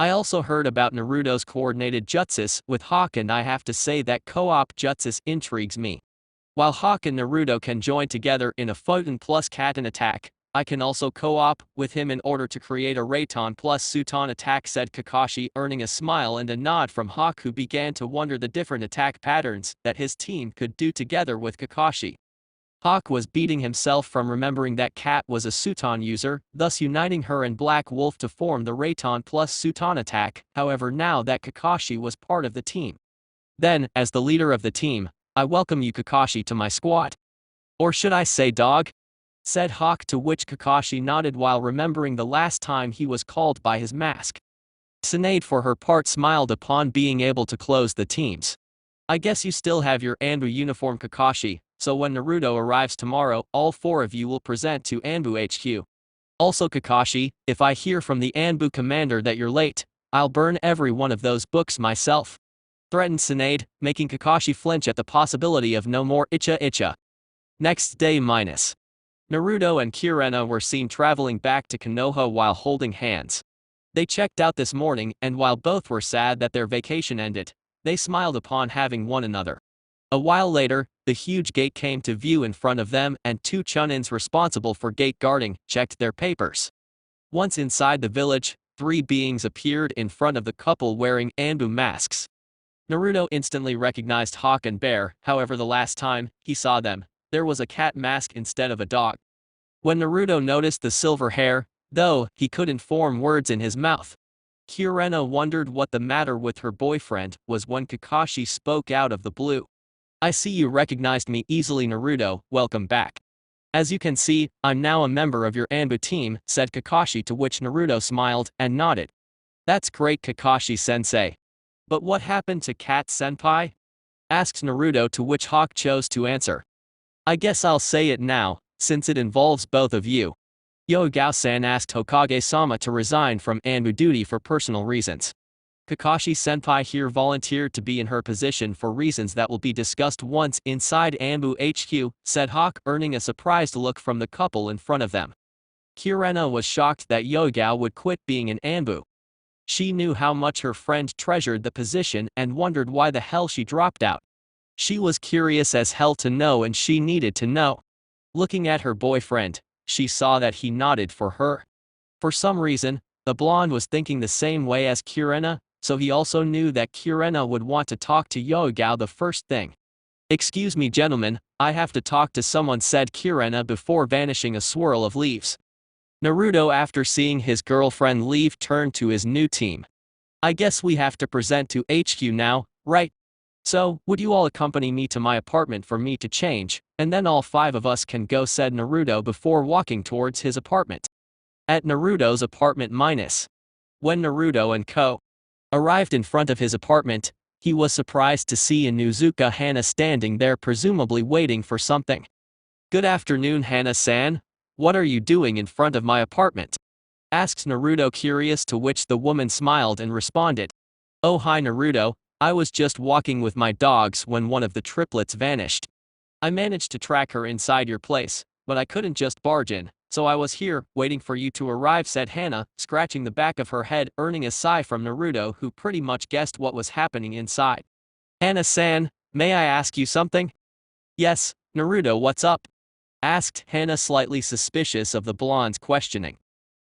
I also heard about Naruto's coordinated jutsus with Hawk, and I have to say that co-op jutsus intrigues me. While Hawk and Naruto can join together in a Photon plus Katen attack, I can also co-op with him in order to create a Raton plus Suton attack," said Kakashi, earning a smile and a nod from Hawk, who began to wonder the different attack patterns that his team could do together with Kakashi. Hawk was beating himself from remembering that Kat was a Suton user, thus uniting her and Black Wolf to form the Raton plus Suton attack. However, now that Kakashi was part of the team, then, as the leader of the team, I welcome you Kakashi to my squad. Or should I say dog? Said Hawk, to which Kakashi nodded while remembering the last time he was called by his mask. Tsunade for her part smiled upon being able to close the teams. "I guess you still have your Anbu uniform Kakashi, so when Naruto arrives tomorrow, all four of you will present to Anbu HQ. Also Kakashi, if I hear from the Anbu commander that you're late, I'll burn every one of those books myself," threatened Tsunade, making Kakashi flinch at the possibility of no more Icha. Next day Naruto and Kirena were seen traveling back to Konoha while holding hands. They checked out this morning, and while both were sad that their vacation ended, they smiled upon having one another. A while later, the huge gate came to view in front of them, and two chunins responsible for gate guarding checked their papers. Once inside the village, three beings appeared in front of the couple wearing Anbu masks. Naruto instantly recognized Hawk and Bear, however the last time he saw them, there was a cat mask instead of a dog. When Naruto noticed the silver hair, though, he couldn't form words in his mouth. Kirena wondered what the matter with her boyfriend was when Kakashi spoke out of the blue. "I see you recognized me easily Naruto, welcome back. As you can see, I'm now a member of your Anbu team," said Kakashi, to which Naruto smiled and nodded. "That's great Kakashi-sensei. But what happened to Kat-senpai?" asked Naruto, to which Hawk chose to answer. "I guess I'll say it now, since it involves both of you. Yugao-san asked Hokage-sama to resign from Anbu duty for personal reasons. Kakashi-senpai here volunteered to be in her position for reasons that will be discussed once inside Anbu HQ, said Hawk, earning a surprised look from the couple in front of them. Kirena was shocked that Yugao would quit being an Anbu. She knew how much her friend treasured the position and wondered why the hell she dropped out. She was curious as hell to know, and she needed to know. Looking at her boyfriend, she saw that he nodded for her. For some reason, the blonde was thinking the same way as Kirena, so he also knew that Kirena would want to talk to Yugao the first thing. "Excuse me gentlemen, I have to talk to someone," said Kirena before vanishing a swirl of leaves. Naruto, after seeing his girlfriend leave, turned to his new team. "I guess we have to present to HQ now, right? So, would you all accompany me to my apartment for me to change, and then all five of us can go," said Naruto before walking towards his apartment. At Naruto's apartment when Naruto and Co. arrived in front of his apartment, he was surprised to see Inuzuka Hana standing there, presumably waiting for something. "Good afternoon Hana-san, what are you doing in front of my apartment?" asked Naruto, curious, to which the woman smiled and responded. "Oh hi Naruto, I was just walking with my dogs when one of the triplets vanished. I managed to track her inside your place, but I couldn't just barge in, so I was here, waiting for you to arrive," said Hana, scratching the back of her head, earning a sigh from Naruto, who pretty much guessed what was happening inside. "Hana-san, may I ask you something?" "Yes, Naruto, what's up?" asked Hana, slightly suspicious of the blonde's questioning.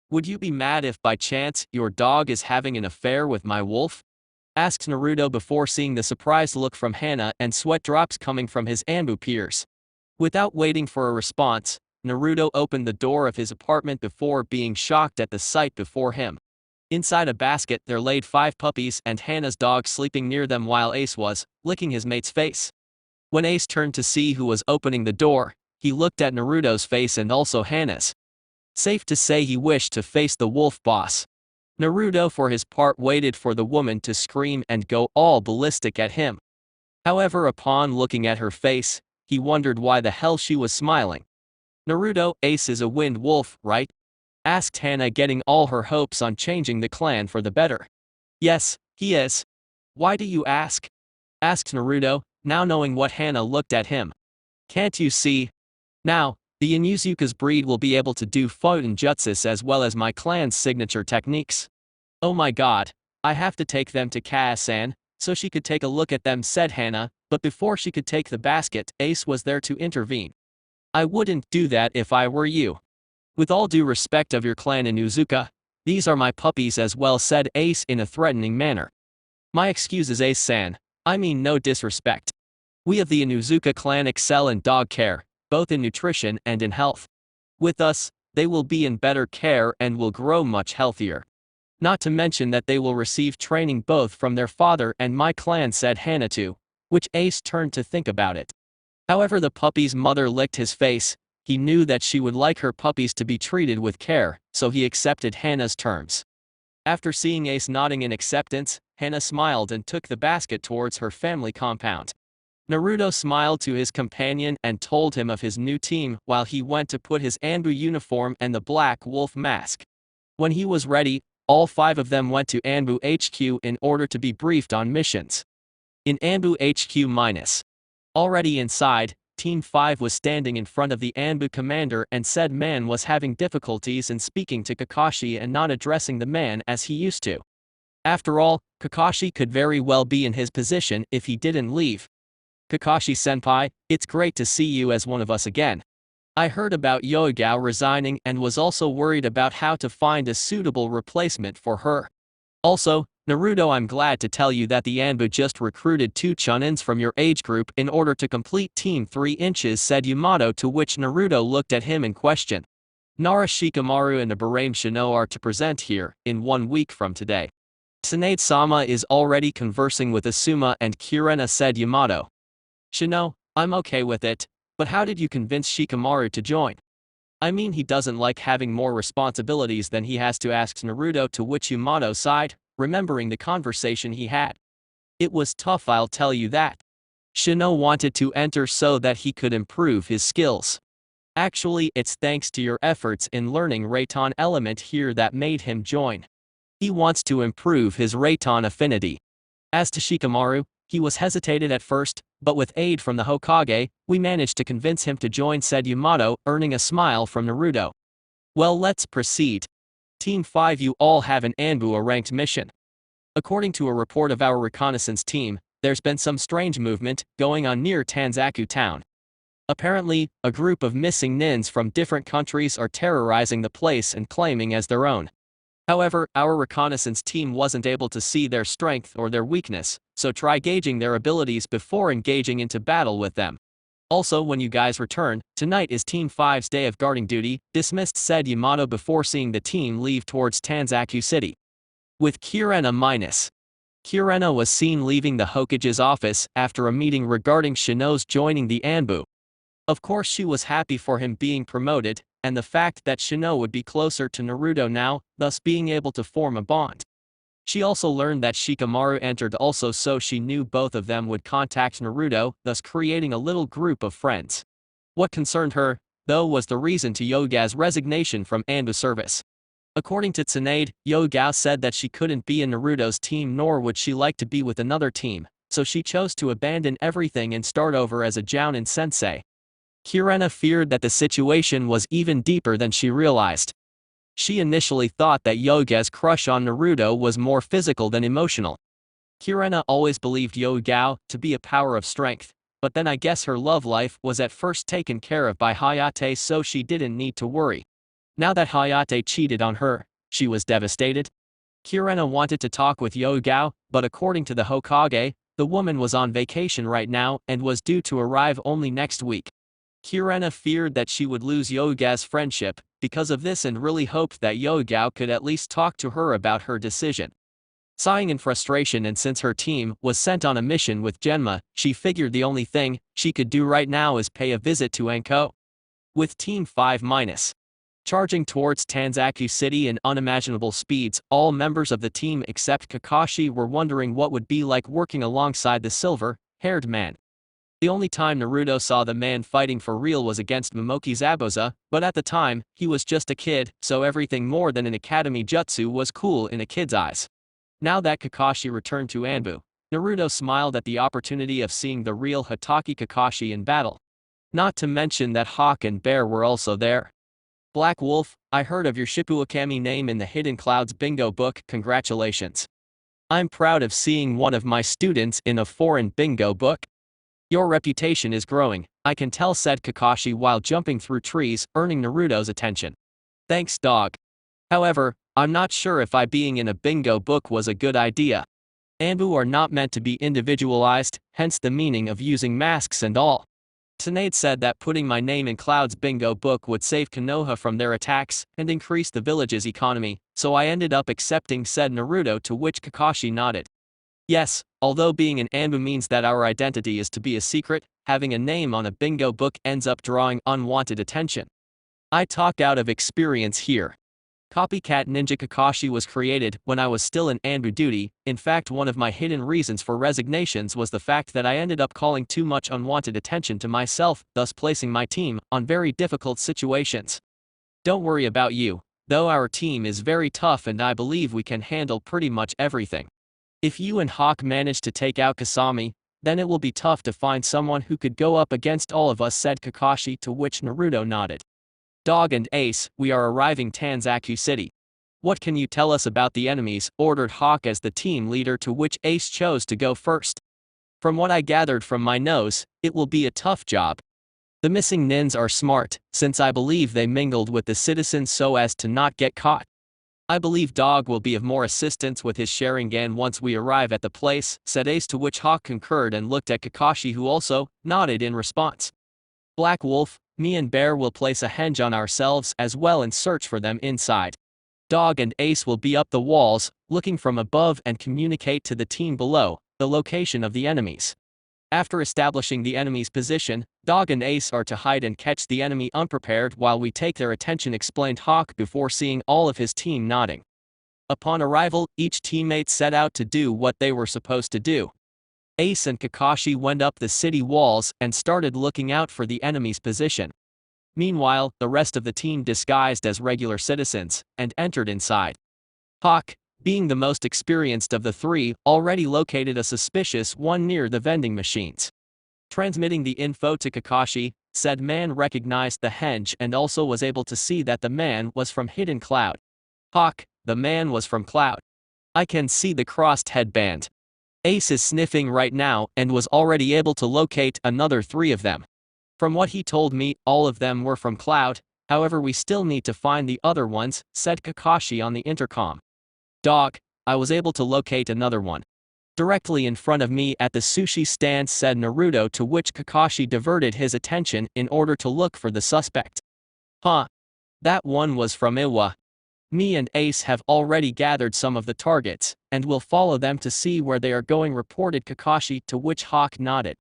"Would you be mad if by chance your dog is having an affair with my wolf?" asked Naruto before seeing the surprised look from Hana and sweat drops coming from his Anbu peers. Without waiting for a response, Naruto opened the door of his apartment before being shocked at the sight before him. Inside a basket there laid 5 puppies and Hana's dog sleeping near them while Ace was licking his mate's face. When Ace turned to see who was opening the door, he looked at Naruto's face and also Hana's. Safe to say he wished to face the wolf boss. Naruto for his part waited for the woman to scream and go all ballistic at him. However, upon looking at her face, he wondered why the hell she was smiling. "Naruto, Ace is a wind wolf, right?" asked Hana, getting all her hopes on changing the clan for the better. "Yes, he is." "Why do you ask?" asked Naruto, now knowing what. Hana looked at him. "Can't you see? Now, the Inuzuka's breed will be able to do Foten jutsus as well as my clan's signature techniques. Oh my god, I have to take them to Kaa-san, so she could take a look at them," said Hana, but before she could take the basket, Ace was there to intervene. "I wouldn't do that if I were you. With all due respect of your clan Inuzuka, these are my puppies as well," said Ace in a threatening manner. "My excuses, Ace-san, I mean no disrespect. We of the Inuzuka clan excel in dog care, both in nutrition and in health. With us, they will be in better care and will grow much healthier. Not to mention that they will receive training both from their father and my clan," said Hana to which Ace turned to think about it. However, the puppy's mother licked his face. He knew that she would like her puppies to be treated with care, so he accepted Hana's terms. After seeing Ace nodding in acceptance, Hana smiled and took the basket towards her family compound. Naruto smiled to his companion and told him of his new team while he went to put his Anbu uniform and the black wolf mask. When he was ready, all 5 of them went to Anbu HQ in order to be briefed on missions. In Anbu HQ-. Already inside, Team 5 was standing in front of the Anbu commander and said man was having difficulties in speaking to Kakashi and not addressing the man as he used to. After all, Kakashi could very well be in his position if he didn't leave. "Kakashi-senpai, it's great to see you as one of us again. I heard about Yugao resigning and was also worried about how to find a suitable replacement for her. Also, Naruto, I'm glad to tell you that the Anbu just recruited 2 chunins from your age group in order to complete Team 3 inches," said Yamato, to which Naruto looked at him in question. "Nara Shikamaru and Ibrahim Shino are to present here in 1 week from today. Tsunade-sama is already conversing with Asuma and Kirena," said Yamato. "Shino, I'm okay with it, but how did you convince Shikamaru to join?" "I mean, he doesn't like having more responsibilities than he has to," asked Naruto, to which Yamato sighed, remembering the conversation he had. "It was tough, I'll tell you that. Shino wanted to enter so that he could improve his skills. Actually, it's thanks to your efforts in learning Reitan element here that made him join. He wants to improve his Reitan affinity. As to Shikamaru, he was hesitated at first, but with aid from the Hokage, we managed to convince him to join," said Yamato, earning a smile from Naruto. "Well, let's proceed. Team 5, you all have an Anbu ranked mission. According to a report of our reconnaissance team, there's been some strange movement going on near Tanzaku town. Apparently, a group of missing nins from different countries are terrorizing the place and claiming as their own. However, our reconnaissance team wasn't able to see their strength or their weakness, so try gauging their abilities before engaging into battle with them. Also, when you guys return, tonight is Team 5's day of guarding duty," dismissed, said Yamato before seeing the team leave towards Tanzaku City. With Kirena-. Kirena was seen leaving the Hokage's office after a meeting regarding Shino's joining the Anbu. Of course, she was happy for him being promoted, and the fact that Shino would be closer to Naruto now, thus being able to form a bond. She also learned that Shikamaru entered also, so she knew both of them would contact Naruto, thus creating a little group of friends. What concerned her, though, was the reason to Yoga's resignation from Anbu service. According to Tsunade, Yugao said that she couldn't be in Naruto's team nor would she like to be with another team, so she chose to abandon everything and start over as a Jounin sensei. Kirena feared that the situation was even deeper than she realized. She initially thought that Yoga's crush on Naruto was more physical than emotional. Kirena always believed Yugao to be a power of strength, but then I guess her love life was at first taken care of by Hayate, so she didn't need to worry. Now that Hayate cheated on her, she was devastated. Kirena wanted to talk with Yugao, but according to the Hokage, the woman was on vacation right now and was due to arrive only next week. Kirena feared that she would lose Yoga's friendship, because of this and really hoped that Yugao could at least talk to her about her decision. Sighing in frustration, and since her team was sent on a mission with Genma, she figured the only thing she could do right now is pay a visit to Anko. With Team 5-, charging towards Tanzaku City in unimaginable speeds, all members of the team except Kakashi were wondering what would be like working alongside the silver-haired man. The only time Naruto saw the man fighting for real was against Momoki Zabuza, but at the time, he was just a kid, so everything more than an academy jutsu was cool in a kid's eyes. Now that Kakashi returned to Anbu, Naruto smiled at the opportunity of seeing the real Hatake Kakashi in battle. Not to mention that Hawk and Bear were also there. Black Wolf, I heard of your Shippuakami name in the Hidden Clouds bingo book, congratulations. I'm proud of seeing one of my students in a foreign bingo book. Your reputation is growing, I can tell, said Kakashi while jumping through trees, earning Naruto's attention. Thanks, dog. However, I'm not sure if being in a bingo book was a good idea. Anbu are not meant to be individualized, hence the meaning of using masks and all. Tsunade said that putting my name in Cloud's bingo book would save Konoha from their attacks and increase the village's economy, so I ended up accepting, said Naruto, to which Kakashi nodded. Yes, although being an Anbu means that our identity is to be a secret, having a name on a bingo book ends up drawing unwanted attention. I talk out of experience here. Copycat Ninja Kakashi was created when I was still in Anbu duty. In fact, one of my hidden reasons for resignations was the fact that I ended up calling too much unwanted attention to myself, thus placing my team on very difficult situations. Don't worry about you, though our team is very tough and I believe we can handle pretty much everything. If you and Hawk manage to take out Kasami, then it will be tough to find someone who could go up against all of us, said Kakashi, to which Naruto nodded. Dog and Ace, we are arriving Tanzaku City. What can you tell us about the enemies, ordered Hawk as the team leader, to which Ace chose to go first. From what I gathered from my nose, it will be a tough job. The missing nins are smart, since I believe they mingled with the citizens so as to not get caught. I believe Dog will be of more assistance with his Sharingan once we arrive at the place, said Ace, to which Hawk concurred and looked at Kakashi, who also nodded in response. Black Wolf, me and Bear will place a henge on ourselves as well and search for them inside. Dog and Ace will be up the walls, looking from above and communicate to the team below the location of the enemies. After establishing the enemy's position, Dog and Ace are to hide and catch the enemy unprepared while we take their attention, explained Hawk before seeing all of his team nodding. Upon arrival, each teammate set out to do what they were supposed to do. Ace and Kakashi went up the city walls and started looking out for the enemy's position. Meanwhile, the rest of the team disguised as regular citizens and entered inside. Hawk, being the most experienced of the three, already located a suspicious one near the vending machines. Transmitting the info to Kakashi, said man recognized the henge and also was able to see that the man was from Hidden Cloud. Hawk, the man was from Cloud. I can see the crossed headband. Ace is sniffing right now and was already able to locate another 3 of them. From what he told me, all of them were from Cloud, however we still need to find the other ones, said Kakashi on the intercom. Dog, I was able to locate another one. Directly in front of me at the sushi stand, said Naruto, to which Kakashi diverted his attention in order to look for the suspect. Huh. That one was from Iwa. Me and Ace have already gathered some of the targets, and will follow them to see where they are going, reported Kakashi, to which Hawk nodded.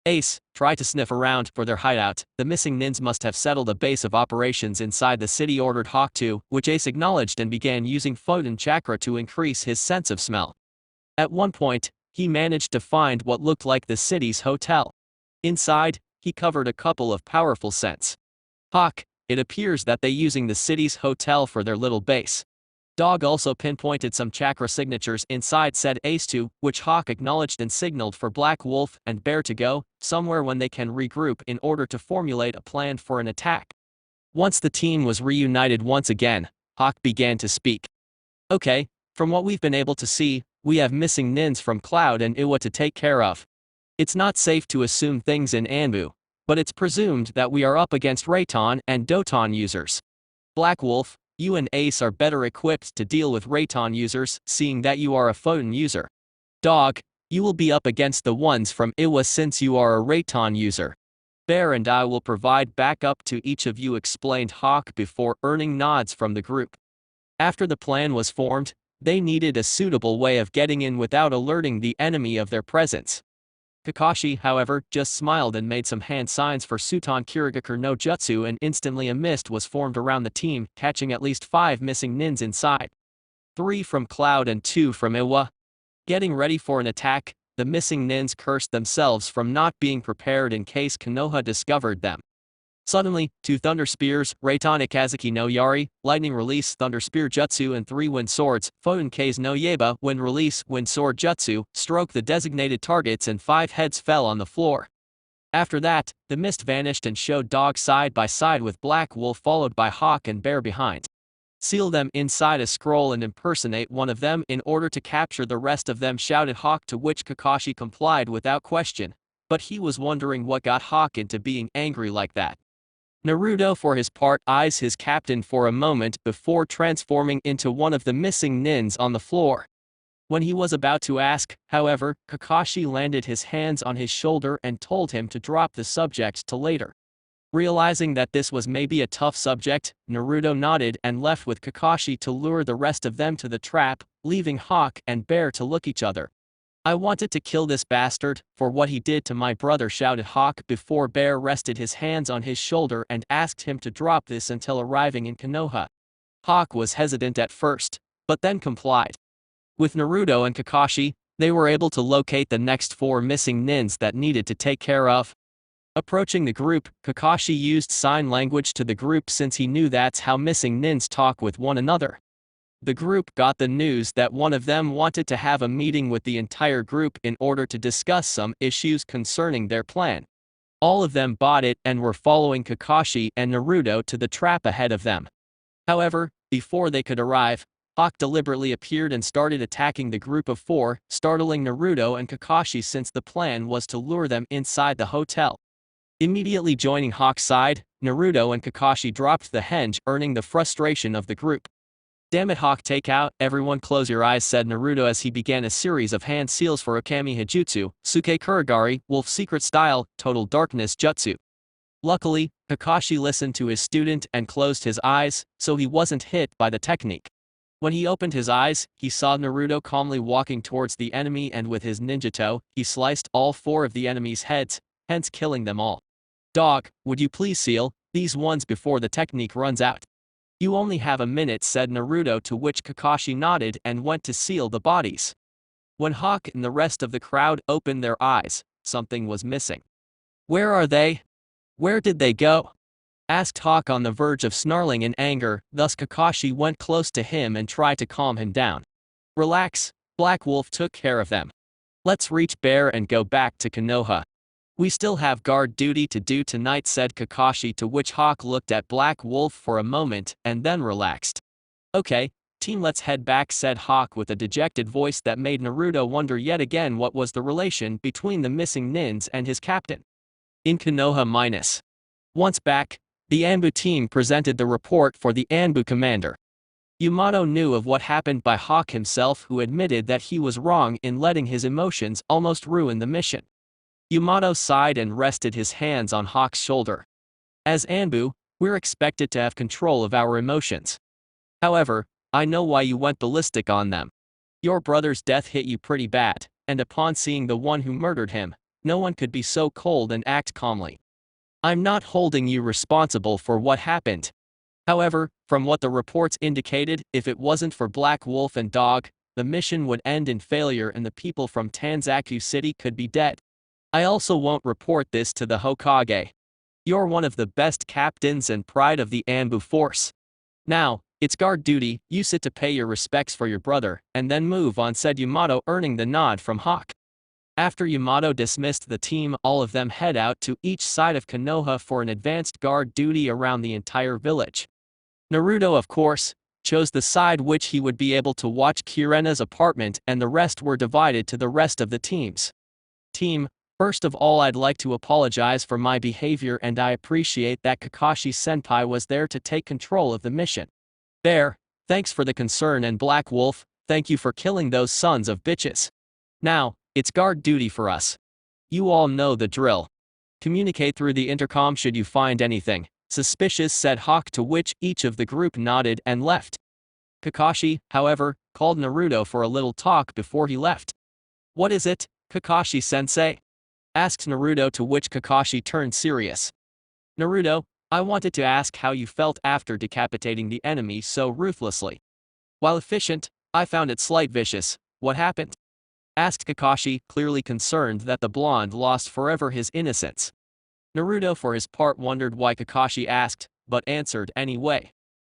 Ace, try to sniff around for their hideout. The missing nins must have settled a base of operations inside the city, ordered Hawk, to which Ace acknowledged and began using Photon Chakra to increase his sense of smell. At one point, he managed to find what looked like the city's hotel. Inside, he covered a couple of powerful scents. Hawk, it appears that they using the city's hotel for their little base. Dog also pinpointed some chakra signatures inside, said Ace, to which Hawk acknowledged and signaled for Black Wolf and Bear to go somewhere when they can regroup in order to formulate a plan for an attack. Once the team was reunited once again, Hawk began to speak. Okay, from what we've been able to see, we have missing nins from Cloud and Iwa to take care of. It's not safe to assume things in Anbu, but it's presumed that we are up against Rayton and Doton users. Black Wolf, you and Ace are better equipped to deal with Rayton users, seeing that you are a Photon user. Dog, you will be up against the ones from Iwa since you are a Rayton user. Bear and I will provide backup to each of you, explained Hawk before earning nods from the group. After the plan was formed, they needed a suitable way of getting in without alerting the enemy of their presence. Kakashi, however, just smiled and made some hand signs for Suton Kirigakure no Jutsu, and instantly a mist was formed around the team, catching at least 5 missing nins inside. 3 from Cloud and 2 from Iwa. Getting ready for an attack, the missing nins cursed themselves from not being prepared in case Konoha discovered them. Suddenly, 2 Thunder Spears, Reitan Akatsuki no Yari, Lightning Release Thunder Spear Jutsu, and 3 Wind Swords, Foten no Yeba, Wind Release, Wind Sword Jutsu, struck the designated targets and 5 heads fell on the floor. After that, the mist vanished and showed Dog side by side with Black Wolf, followed by Hawk and Bear behind. Seal them inside a scroll and impersonate one of them in order to capture the rest of them, shouted Hawk, to which Kakashi complied without question, but he was wondering what got Hawk into being angry like that. Naruto, for his part, eyes his captain for a moment before transforming into one of the missing nins on the floor. When he was about to ask, however, Kakashi landed his hands on his shoulder and told him to drop the subject to later. Realizing that this was maybe a tough subject, Naruto nodded and left with Kakashi to lure the rest of them to the trap, leaving Hawk and Bear to look each other. I wanted to kill this bastard for what he did to my brother, shouted Hawk before Bear rested his hands on his shoulder and asked him to drop this until arriving in Konoha. Hawk was hesitant at first, but then complied. With Naruto and Kakashi, they were able to locate the next 4 missing nins that needed to take care of. Approaching the group, Kakashi used sign language to the group since he knew that's how missing nins talk with one another. The group got the news that one of them wanted to have a meeting with the entire group in order to discuss some issues concerning their plan. All of them bought it and were following Kakashi and Naruto to the trap ahead of them. However, before they could arrive, Hawk deliberately appeared and started attacking the group of 4, startling Naruto and Kakashi since the plan was to lure them inside the hotel. Immediately joining Hawk's side, Naruto and Kakashi dropped the henge, earning the frustration of the group. Damn it, Hawk, take out everyone, close your eyes, said Naruto as he began a series of hand seals for Okami Hijutsu, Suke Kurigari, Wolf Secret Style, Total Darkness Jutsu. Luckily, Kakashi listened to his student and closed his eyes, so he wasn't hit by the technique. When he opened his eyes, he saw Naruto calmly walking towards the enemy, and with his ninjato, he sliced all 4 of the enemy's heads, hence killing them all. Dog, would you please seal these ones before the technique runs out? You only have a minute, said Naruto, to which Kakashi nodded and went to seal the bodies. When Hawk and the rest of the crowd opened their eyes, something was missing. Where are they? Where did they go? Asked Hawk, on the verge of snarling in anger. Thus Kakashi went close to him and tried to calm him down. Relax, Black Wolf took care of them. Let's reach Bear and go back to Konoha. We still have guard duty to do tonight, said Kakashi, to which Hawk looked at Black Wolf for a moment and then relaxed. Okay, team, let's head back, said Hawk with a dejected voice that made Naruto wonder yet again what was the relation between the missing nins and his captain. In Konoha once back, the Anbu team presented the report for the Anbu commander. Yamato knew of what happened by Hawk himself, who admitted that he was wrong in letting his emotions almost ruin the mission. Yamato sighed and rested his hands on Hawk's shoulder. As Anbu, we're expected to have control of our emotions. However, I know why you went ballistic on them. Your brother's death hit you pretty bad, and upon seeing the one who murdered him, no one could be so cold and act calmly. I'm not holding you responsible for what happened. However, from what the reports indicated, if it wasn't for Black Wolf and Dog, the mission would end in failure and the people from Tanzaku City could be dead. I also won't report this to the Hokage. You're one of the best captains and pride of the Anbu force. Now, it's guard duty, you sit to pay your respects for your brother, and then move on, said Yamato, earning the nod from Hawk. After Yamato dismissed the team, all of them head out to each side of Konoha for an advanced guard duty around the entire village. Naruto, of course, chose the side which he would be able to watch Kirena's apartment, and the rest were divided to the rest of the teams. Team, first of all, I'd like to apologize for my behavior, and I appreciate that Kakashi-senpai was there to take control of the mission. Bear, thanks for the concern, and Black Wolf, thank you for killing those sons of bitches. Now, it's guard duty for us. You all know the drill. Communicate through the intercom should you find anything suspicious, said Hawk, to which each of the group nodded and left. Kakashi, however, called Naruto for a little talk before he left. What is it, Kakashi-sensei? Asked Naruto, to which Kakashi turned serious. Naruto, I wanted to ask how you felt after decapitating the enemy so ruthlessly. While efficient, I found it slight vicious. What happened? Asked Kakashi, clearly concerned that the blonde lost forever his innocence. Naruto for his part wondered why Kakashi asked, but answered anyway.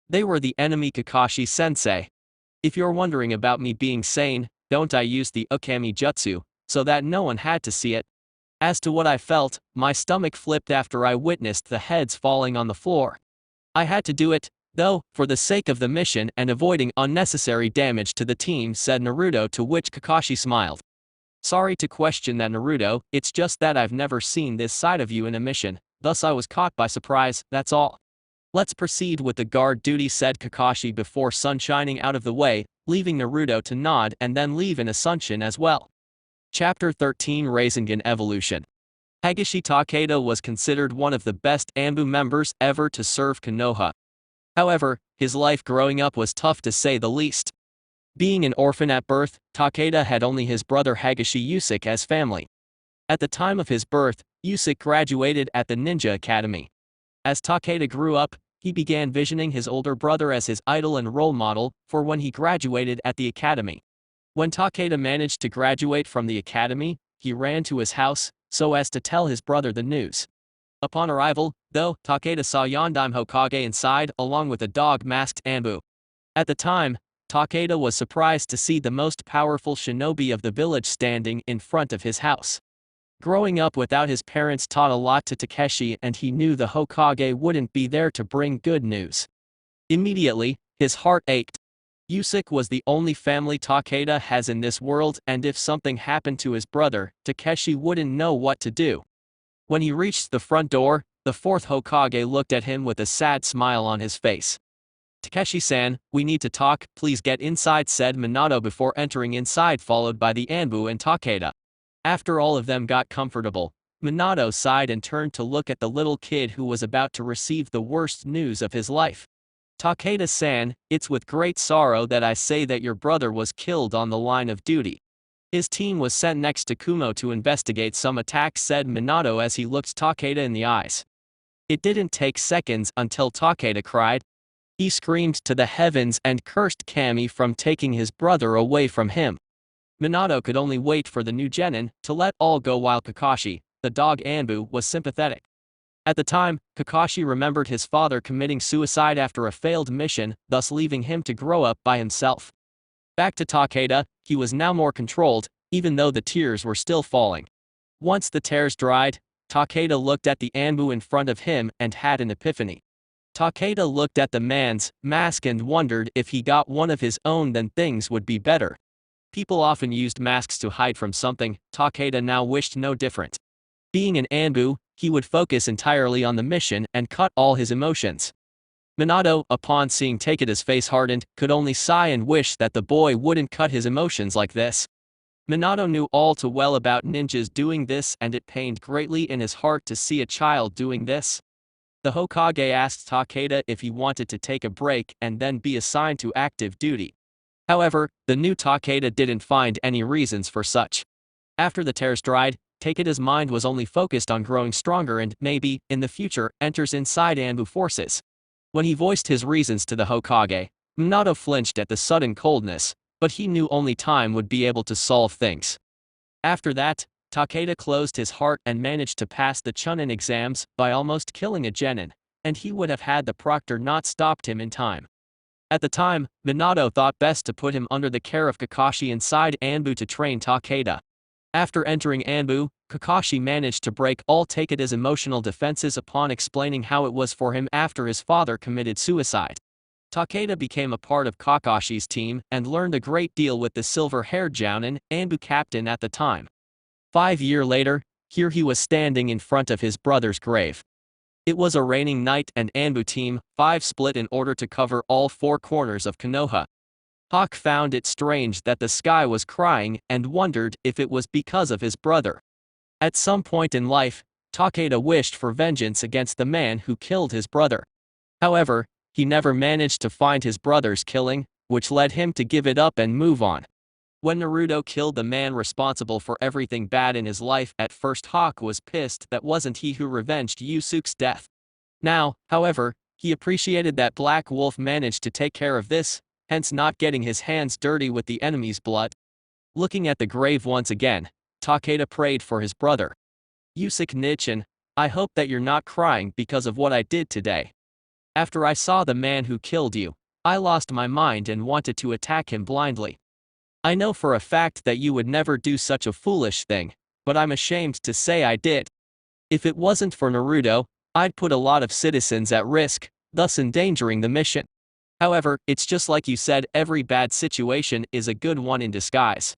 They were the enemy, Kakashi-sensei. If you're wondering about me being sane, don't I use the Okami jutsu, so that no one had to see it? As to what I felt, my stomach flipped after I witnessed the heads falling on the floor. I had to do it, though, for the sake of the mission and avoiding unnecessary damage to the team, said Naruto, to which Kakashi smiled. Sorry to question that, Naruto, it's just that I've never seen this side of you in a mission, thus I was caught by surprise, that's all. Let's proceed with the guard duty, said Kakashi before sunshining out of the way, leaving Naruto to nod and then leave in Asuncion as well. Chapter 13, Rasengan Evolution. Higashi Takeda was considered one of the best Anbu members ever to serve Konoha. However, his life growing up was tough to say the least. Being an orphan at birth, Takeda had only his brother Higashi Yusuke as family. At the time of his birth, Yusuke graduated at the Ninja Academy. As Takeda grew up, he began visioning his older brother as his idol and role model for when he graduated at the academy. When Takeda managed to graduate from the academy, he ran to his house, so as to tell his brother the news. Upon arrival, though, Takeda saw Yondaime Hokage inside along with a dog masked Anbu. At the time, Takeda was surprised to see the most powerful shinobi of the village standing in front of his house. Growing up without his parents taught a lot to Takeshi, and he knew the Hokage wouldn't be there to bring good news. Immediately, his heart ached. Yusuke was the only family Takeda has in this world, and if something happened to his brother, Takeshi wouldn't know what to do. When he reached the front door, the fourth Hokage looked at him with a sad smile on his face. Takeshi-san, we need to talk, please get inside, said Minato before entering inside, followed by the Anbu and Takeda. After all of them got comfortable, Minato sighed and turned to look at the little kid who was about to receive the worst news of his life. Takeda-san, it's with great sorrow that I say that your brother was killed on the line of duty. His team was sent next to Kumo to investigate some attacks, said Minato as he looked Takeda in the eyes. It didn't take seconds until Takeda cried. He screamed to the heavens and cursed Kami from taking his brother away from him. Minato could only wait for the new genin to let all go, while Kakashi, the dog Anbu, was sympathetic. At the time, Kakashi remembered his father committing suicide after a failed mission, thus leaving him to grow up by himself. Back to Takeda, he was now more controlled, even though the tears were still falling. Once the tears dried, Takeda looked at the Anbu in front of him and had an epiphany. Takeda looked at the man's mask and wondered if he got one of his own then things would be better. People often used masks to hide from something, Takeda now wished no different. Being an Anbu, he would focus entirely on the mission and cut all his emotions. Minato, upon seeing Takeda's face hardened, could only sigh and wish that the boy wouldn't cut his emotions like this. Minato knew all too well about ninjas doing this, and it pained greatly in his heart to see a child doing this. The Hokage asked Takeda if he wanted to take a break and then be assigned to active duty. However, the new Takeda didn't find any reasons for such. After the tears dried, Takeda's mind was only focused on growing stronger and, maybe, in the future, enters inside Anbu forces. When he voiced his reasons to the Hokage, Minato flinched at the sudden coldness, but he knew only time would be able to solve things. After that, Takeda closed his heart and managed to pass the Chunin exams by almost killing a genin, and he would have had the proctor not stopped him in time. At the time, Minato thought best to put him under the care of Kakashi inside Anbu to train Takeda. After entering Anbu, Kakashi managed to break all Takeda's emotional defenses upon explaining how it was for him after his father committed suicide. Takeda became a part of Kakashi's team and learned a great deal with the silver-haired Jounin, Anbu captain at the time. 5 years later, here he was standing in front of his brother's grave. It was a raining night and Anbu Team 5 split in order to cover all 4 corners of Konoha. Hawk found it strange that the sky was crying and wondered if it was because of his brother. At some point in life, Takeda wished for vengeance against the man who killed his brother. However, he never managed to find his brother's killing, which led him to give it up and move on. When Naruto killed the man responsible for everything bad in his life, at first Hawk was pissed that wasn't he who revenged Yusuke's death. Now, however, he appreciated that Black Wolf managed to take care of this, hence not getting his hands dirty with the enemy's blood. Looking at the grave once again, Takeda prayed for his brother. Yusuke-nichan, I hope that you're not crying because of what I did today. After I saw the man who killed you, I lost my mind and wanted to attack him blindly. I know for a fact that you would never do such a foolish thing, but I'm ashamed to say I did. If it wasn't for Naruto, I'd put a lot of citizens at risk, thus endangering the mission. However, it's just like you said, every bad situation is a good one in disguise.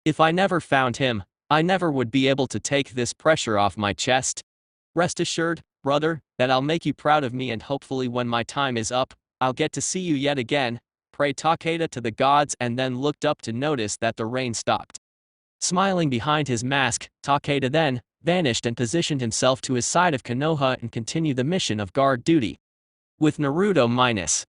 If I never found him, I never would be able to take this pressure off my chest. Rest assured, brother, that I'll make you proud of me, and hopefully when my time is up, I'll get to see you yet again, prayed Takeda to the gods, and then looked up to notice that the rain stopped. Smiling behind his mask, Takeda then vanished and positioned himself to his side of Konoha and continued the mission of guard duty. With Naruto minus.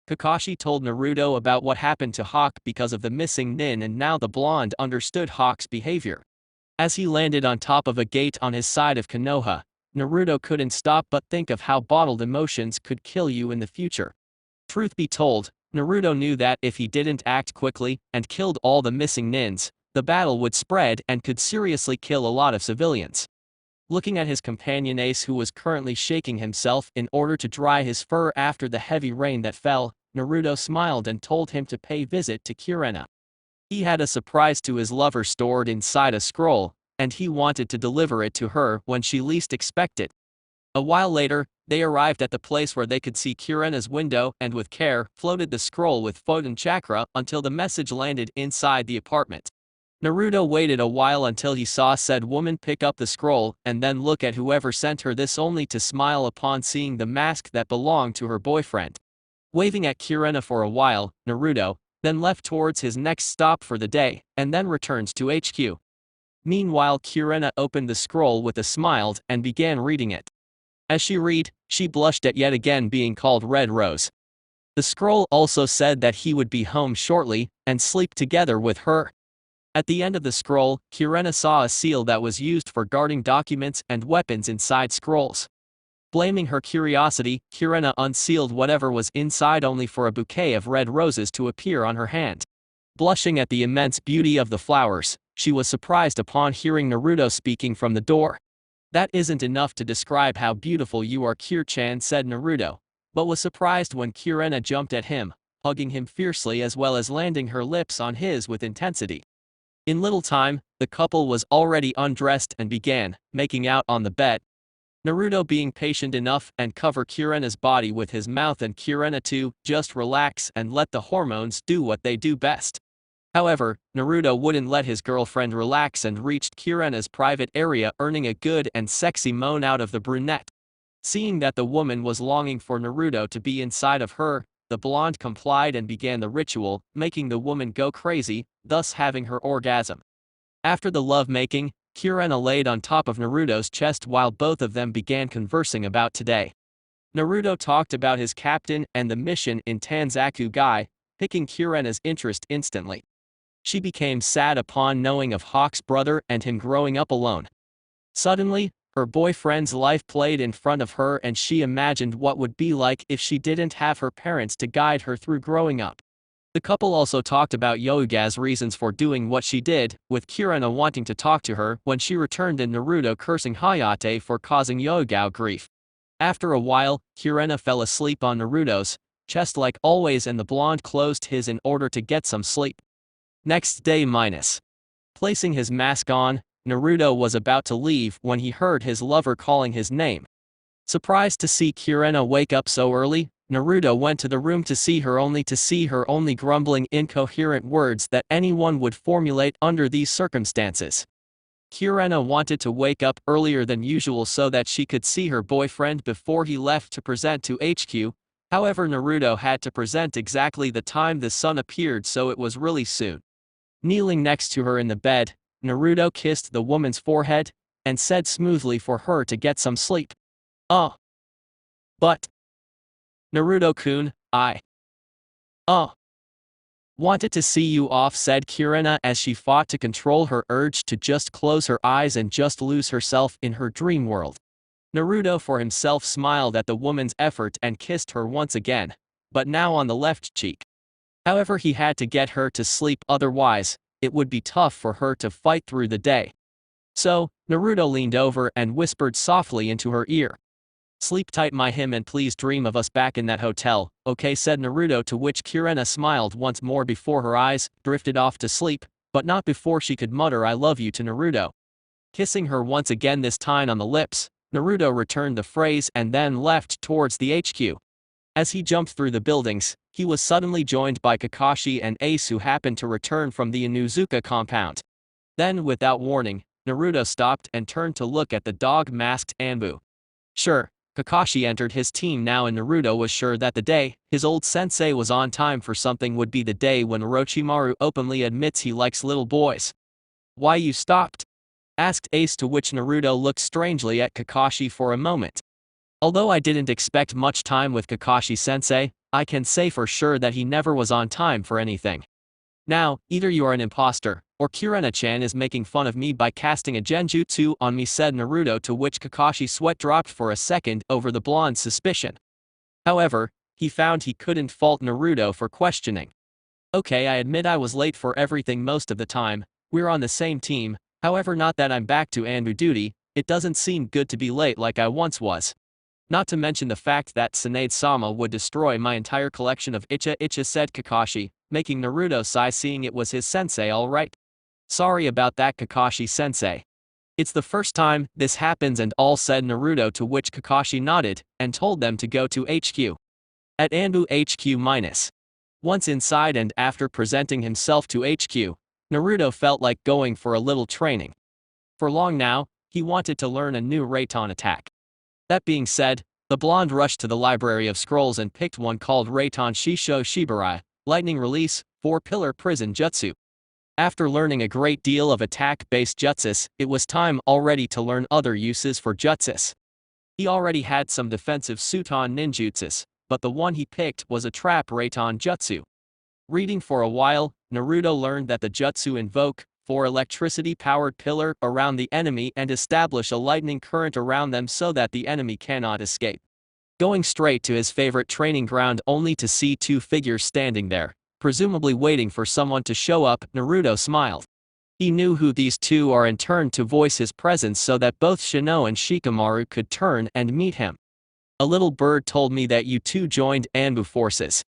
Kakashi told Naruto about what happened to Hawk because of the missing nin, and now the blonde understood Hawk's behavior. As he landed on top of a gate on his side of Konoha, Naruto couldn't stop but think of how bottled emotions could kill you in the future. Truth be told, Naruto knew that if he didn't act quickly and killed all the missing nins, the battle would spread and could seriously kill a lot of civilians. Looking at his companion Ace, who was currently shaking himself in order to dry his fur after the heavy rain that fell, Naruto smiled and told him to pay visit to Kirena. He had a surprise to his lover stored inside a scroll, and he wanted to deliver it to her when she least expected. A while later, they arrived at the place where they could see Kirena's window and with care floated the scroll with Photon Chakra until the message landed inside the apartment. Naruto waited a while until he saw said woman pick up the scroll and then look at whoever sent her this, only to smile upon seeing the mask that belonged to her boyfriend. Waving at Kirena for a while, Naruto then left towards his next stop for the day and then returned to HQ. Meanwhile, Kirena opened the scroll with a smile and began reading it. As she read, she blushed at yet again being called Red Rose. The scroll also said that he would be home shortly and sleep together with her. At the end of the scroll, Kirena saw a seal that was used for guarding documents and weapons inside scrolls. Blaming her curiosity, Kirena unsealed whatever was inside, only for a bouquet of red roses to appear on her hand. Blushing at the immense beauty of the flowers, she was surprised upon hearing Naruto speaking from the door. That isn't enough to describe how beautiful you are, Kir-chan, said Naruto, but was surprised when Kirena jumped at him, hugging him fiercely as well as landing her lips on his with intensity. In little time, the couple was already undressed and began making out on the bed. Naruto being patient enough and cover Kirena's body with his mouth, and Kirena to just relax and let the hormones do what they do best. However, Naruto wouldn't let his girlfriend relax and reached Kirena's private area, earning a good and sexy moan out of the brunette. Seeing that the woman was longing for Naruto to be inside of her, the blonde complied and began the ritual, making the woman go crazy, thus having her orgasm. After the love-making, Kirena laid on top of Naruto's chest while both of them began conversing about today. Naruto talked about his captain and the mission in Tanzaku Gai, picking Kirena's interest instantly. She became sad upon knowing of Hawk's brother and him growing up alone. Suddenly, her boyfriend's life played in front of her, and she imagined what would be like if she didn't have her parents to guide her through growing up. The couple also talked about Yoga's reasons for doing what she did, with Kirena wanting to talk to her when she returned and Naruto cursing Hayate for causing Yugao grief. After a while, Kirena fell asleep on Naruto's chest like always, and the blonde closed his in order to get some sleep. Next day minus. Placing his mask on, Naruto was about to leave when he heard his lover calling his name. Surprised to see Kirena wake up so early, Naruto went to the room to see her only grumbling incoherent words that anyone would formulate under these circumstances. Kirena wanted to wake up earlier than usual so that she could see her boyfriend before he left to present to HQ. However, Naruto had to present exactly the time the sun appeared, so it was really soon. Kneeling next to her in the bed, Naruto kissed the woman's forehead and said smoothly for her to get some sleep. Oh. But. Naruto-kun, I. Oh. Wanted to see you off, said Kirena as she fought to control her urge to just close her eyes and just lose herself in her dream world. Naruto for himself smiled at the woman's effort and kissed her once again, but now on the left cheek. However, he had to get her to sleep, otherwise, it would be tough for her to fight through the day. So, Naruto leaned over and whispered softly into her ear. Sleep tight, my him, and please dream of us back in that hotel, okay, said Naruto, to which Kirena smiled once more before her eyes drifted off to sleep, but not before she could mutter I love you to Naruto. Kissing her once again, this time on the lips, Naruto returned the phrase and then left towards the HQ. As he jumped through the buildings, he was suddenly joined by Kakashi and Ace, who happened to return from the Inuzuka compound. Then, without warning, Naruto stopped and turned to look at the dog-masked Anbu. Sure, Kakashi entered his team now, and Naruto was sure that the day his old sensei was on time for something would be the day when Orochimaru openly admits he likes little boys. Why you stopped? Asked Ace, to which Naruto looked strangely at Kakashi for a moment. Although I didn't expect much time with Kakashi-sensei, I can say for sure that he never was on time for anything. Now, either you are an imposter, or Kirena-chan is making fun of me by casting a genjutsu on me, said Naruto, to which Kakashi's sweat dropped for a second over the blonde's suspicion. However, he found he couldn't fault Naruto for questioning. Okay, I admit I was late for everything most of the time, we're on the same team, however not that I'm back to Anbu duty, it doesn't seem good to be late like I once was. Not to mention the fact that Tsunade-sama would destroy my entire collection of Icha, said Kakashi, making Naruto sigh, seeing it was his sensei alright. Sorry about that, Kakashi-sensei. It's the first time this happens and all, said Naruto, to which Kakashi nodded and told them to go to HQ. At Anbu HQ-. Once inside and after presenting himself to HQ, Naruto felt like going for a little training. For long now, he wanted to learn a new Reitan attack. That being said, the blonde rushed to the library of scrolls and picked one called Reitan Shisho Shiburai, Lightning Release, 4-Pillar Prison Jutsu. After learning a great deal of attack-based jutsus, it was time already to learn other uses for jutsus. He already had some defensive Suton ninjutsus, but the one he picked was a trap Reitan jutsu. Reading for a while, Naruto learned that the jutsu invoke 4 electricity-powered pillar around the enemy and establish a lightning current around them so that the enemy cannot escape. Going straight to his favorite training ground only to see 2 figures standing there, presumably waiting for someone to show up, Naruto smiled. He knew who these 2 are and turned to voice his presence so that both Shino and Shikamaru could turn and meet him. A little bird told me that you 2 joined Anbu forces.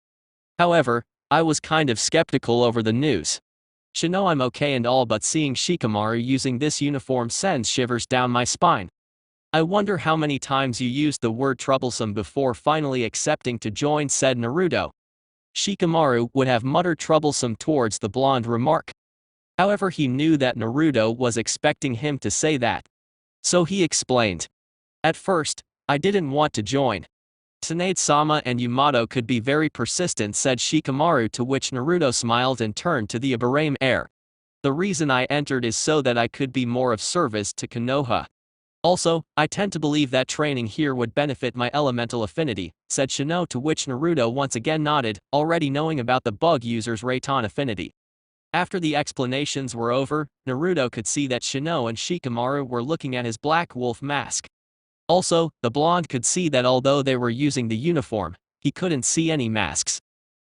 However, I was kind of skeptical over the news. Shino, I'm okay and all, but seeing Shikamaru using this uniform sends shivers down my spine. I wonder how many times you used the word troublesome before finally accepting to join, said Naruto. Shikamaru would have muttered troublesome towards the blonde remark. However, he knew that Naruto was expecting him to say that. So he explained. At first, I didn't want to join. Tsunade-sama and Yamato could be very persistent, said Shikamaru, to which Naruto smiled and turned to the Ibarame heir. The reason I entered is so that I could be more of service to Konoha. Also, I tend to believe that training here would benefit my elemental affinity, said Shino, to which Naruto once again nodded, already knowing about the bug user's Reitan affinity. After the explanations were over, Naruto could see that Shino and Shikamaru were looking at his black wolf mask. Also, the blonde could see that although they were using the uniform, he couldn't see any masks.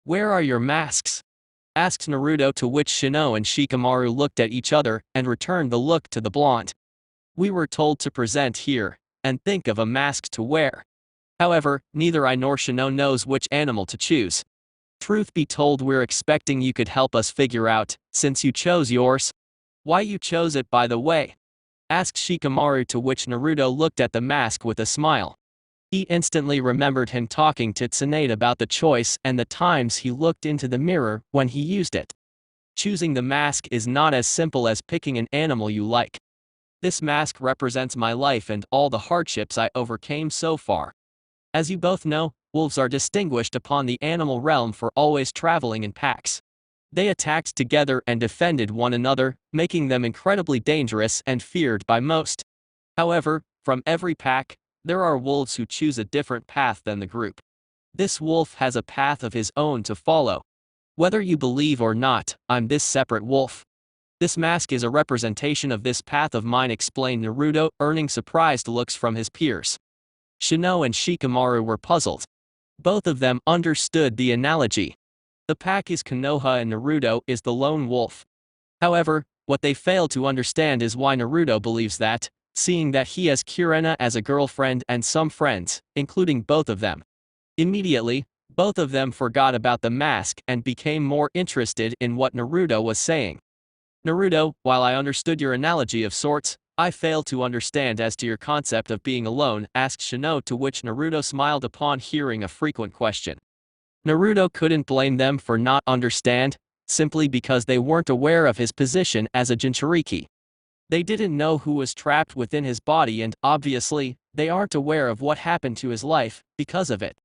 Where are your masks? Asked Naruto, to which Shino and Shikamaru looked at each other and returned the look to the blonde. We were told to present here and think of a mask to wear. However, neither I nor Shino knows which animal to choose. Truth be told, we're expecting you could help us figure out, since you chose yours. Why you chose it, by the way? Asked Shikamaru, to which Naruto looked at the mask with a smile. He instantly remembered him talking to Tsunade about the choice and the times he looked into the mirror when he used it. Choosing the mask is not as simple as picking an animal you like. This mask represents my life and all the hardships I overcame so far. As you both know, wolves are distinguished upon the animal realm for always traveling in packs. They attacked together and defended one another, making them incredibly dangerous and feared by most. However, from every pack, there are wolves who choose a different path than the group. This wolf has a path of his own to follow. Whether you believe or not, I'm this separate wolf. This mask is a representation of this path of mine, explained Naruto, earning surprised looks from his peers. Shino and Shikamaru were puzzled. Both of them understood the analogy. The pack is Konoha and Naruto is the lone wolf. However, what they fail to understand is why Naruto believes that, seeing that he has Kirena as a girlfriend and some friends, including both of them. Immediately, both of them forgot about the mask and became more interested in what Naruto was saying. Naruto, while I understood your analogy of sorts, I fail to understand as to your concept of being alone, asked Shino, to which Naruto smiled upon hearing a frequent question. Naruto couldn't blame them for not understand, simply because they weren't aware of his position as a Jinchuriki. They didn't know who was trapped within his body, and, obviously, they aren't aware of what happened to his life because of it.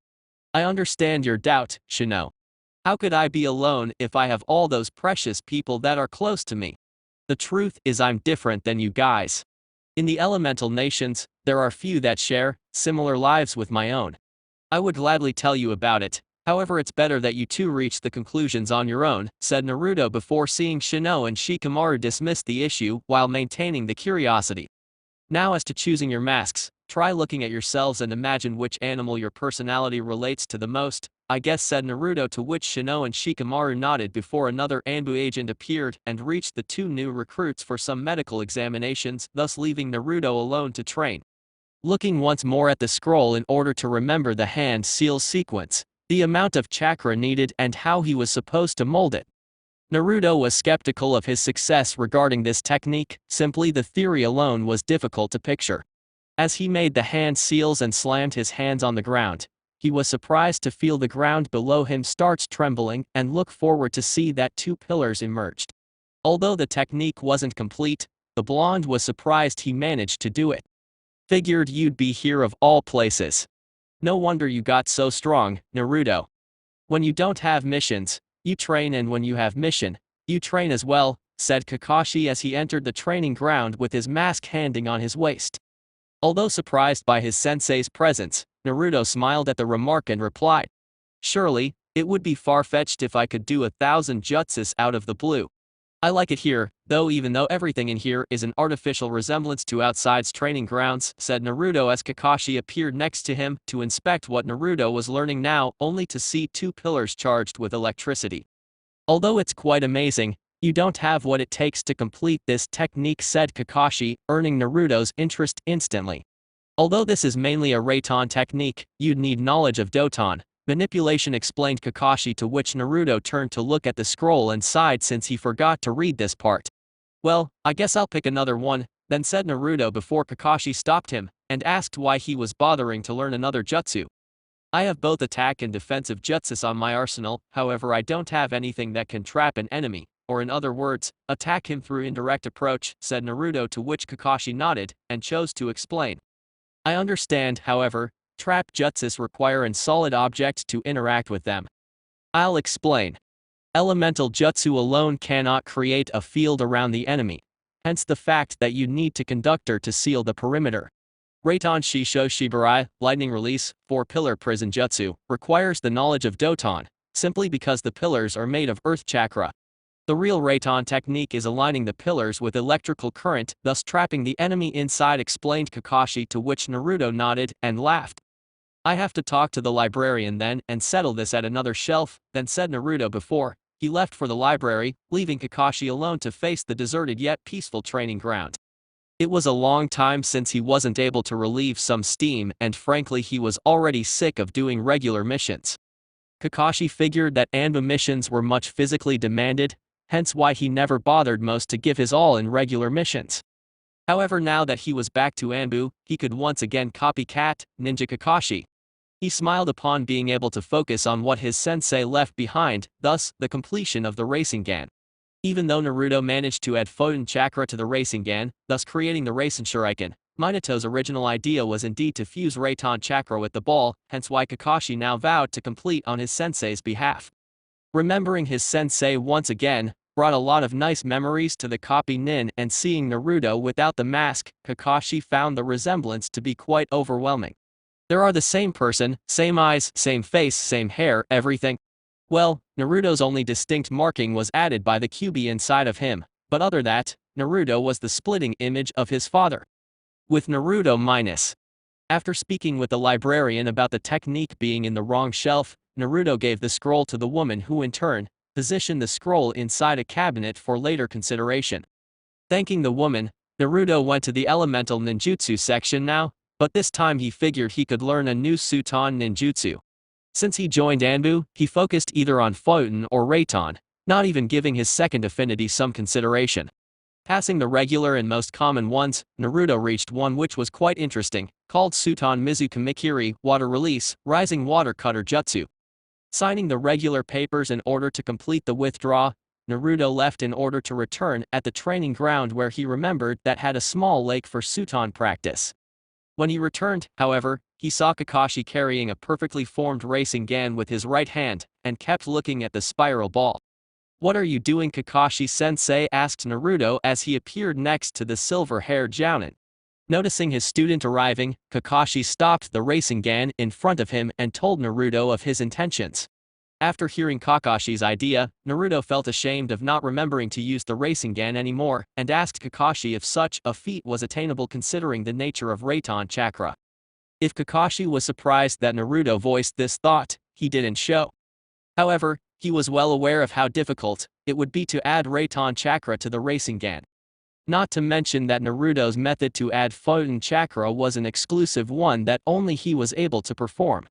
I understand your doubt, Shino. How could I be alone if I have all those precious people that are close to me? The truth is I'm different than you guys. In the elemental nations, there are few that share similar lives with my own. I would gladly tell you about it, however it's better that you two reach the conclusions on your own, said Naruto before seeing Shino and Shikamaru dismiss the issue while maintaining the curiosity. Now as to choosing your masks, try looking at yourselves and imagine which animal your personality relates to the most, I guess, said Naruto, to which Shino and Shikamaru nodded before another Anbu agent appeared and reached the two new recruits for some medical examinations, thus leaving Naruto alone to train. Looking once more at the scroll in order to remember the hand seal sequence, the amount of chakra needed and how he was supposed to mold it. Naruto was skeptical of his success regarding this technique, simply the theory alone was difficult to picture. As he made the hand seals and slammed his hands on the ground, he was surprised to feel the ground below him starts trembling and look forward to see that two pillars emerged. Although the technique wasn't complete, the blonde was surprised he managed to do it. Figured you'd be here of all places. No wonder you got so strong, Naruto. When you don't have missions, you train, and when you have mission, you train as well, said Kakashi as he entered the training ground with his mask hanging on his waist. Although surprised by his sensei's presence, Naruto smiled at the remark and replied, "Surely, it would be far-fetched if I could do 1,000 jutsus out of the blue. I like it here, though, even though everything in here is an artificial resemblance to outside's training grounds," said Naruto as Kakashi appeared next to him to inspect what Naruto was learning now, only to see two pillars charged with electricity. Although it's quite amazing, you don't have what it takes to complete this technique, said Kakashi, earning Naruto's interest instantly. Although this is mainly a Reitan technique, you'd need knowledge of Doton manipulation, explained Kakashi, to which Naruto turned to look at the scroll and sighed since he forgot to read this part. Well, I guess I'll pick another one, then said Naruto before Kakashi stopped him and asked why he was bothering to learn another jutsu. I have both attack and defensive jutsus on my arsenal, however I don't have anything that can trap an enemy, or in other words, attack him through indirect approach, said Naruto, to which Kakashi nodded and chose to explain. I understand, however, trap jutsus require a solid object to interact with them. I'll explain. Elemental jutsu alone cannot create a field around the enemy, hence the fact that you need to conductor to seal the perimeter. Reitan Shisho Shiburai, lightning release, 4-pillar prison jutsu, requires the knowledge of Doton, simply because the pillars are made of earth chakra. The real Reitan technique is aligning the pillars with electrical current, thus trapping the enemy inside, explained Kakashi, to which Naruto nodded and laughed. I have to talk to the librarian then and settle this at another shelf, then said Naruto before he left for the library, leaving Kakashi alone to face the deserted yet peaceful training ground. It was a long time since he wasn't able to relieve some steam, and frankly he was already sick of doing regular missions. Kakashi figured that Anbu missions were much physically demanded, hence why he never bothered most to give his all in regular missions. However, now that he was back to Anbu, he could once again copycat Ninja Kakashi. He smiled upon being able to focus on what his sensei left behind, thus, the completion of the Rasengan. Even though Naruto managed to add Photon Chakra to the Rasengan, thus creating the Rasen Shuriken, Minato's original idea was indeed to fuse Reitan Chakra with the ball, hence why Kakashi now vowed to complete on his sensei's behalf. Remembering his sensei once again, brought a lot of nice memories to the copy nin, and seeing Naruto without the mask, Kakashi found the resemblance to be quite overwhelming. They are the same person, same eyes, same face, same hair, everything. Well, Naruto's only distinct marking was added by the Kyuubi inside of him, but other that, Naruto was the splitting image of his father. With Naruto minus. After speaking with the librarian about the technique being in the wrong shelf, Naruto gave the scroll to the woman who in turn, positioned the scroll inside a cabinet for later consideration. Thanking the woman, Naruto went to the elemental ninjutsu section now, but this time he figured he could learn a new Suton ninjutsu. Since he joined Anbu, he focused either on Photon or Reiton, not even giving his second affinity some consideration. Passing the regular and most common ones, Naruto reached one which was quite interesting, called Suton Mizu Kamikiri, Water Release, Rising Water Cutter Jutsu. Signing the regular papers in order to complete the withdraw, Naruto left in order to return at the training ground where he remembered that had a small lake for Suton practice. When he returned, however, he saw Kakashi carrying a perfectly formed racing gan with his right hand, and kept looking at the spiral ball. "What are you doing, Kakashi-sensei?" asked Naruto as he appeared next to the silver-haired Jounin. Noticing his student arriving, Kakashi stopped the racing gan in front of him and told Naruto of his intentions. After hearing Kakashi's idea, Naruto felt ashamed of not remembering to use the racing gan anymore, and asked Kakashi if such a feat was attainable considering the nature of Reiton chakra. If Kakashi was surprised that Naruto voiced this thought, he didn't show. However, he was well aware of how difficult it would be to add Reiton chakra to the racing gan. Not to mention that Naruto's method to add Photon chakra was an exclusive one that only he was able to perform.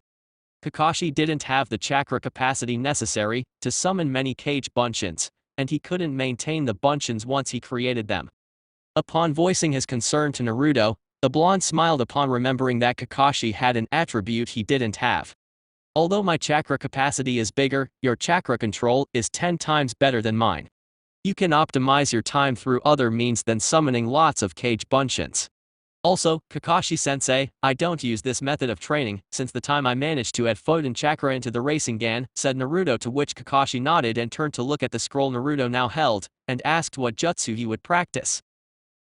Kakashi didn't have the chakra capacity necessary to summon many Kage Bunshins, and he couldn't maintain the Bunshins once he created them. Upon voicing his concern to Naruto, the blonde smiled upon remembering that Kakashi had an attribute he didn't have. "Although my chakra capacity is bigger, your chakra control is 10 times better than mine. You can optimize your time through other means than summoning lots of Kage Bunshins. Also, Kakashi-sensei, I don't use this method of training since the time I managed to add Photon chakra into the racing gan," said Naruto, to which Kakashi nodded and turned to look at the scroll Naruto now held, and asked what jutsu he would practice.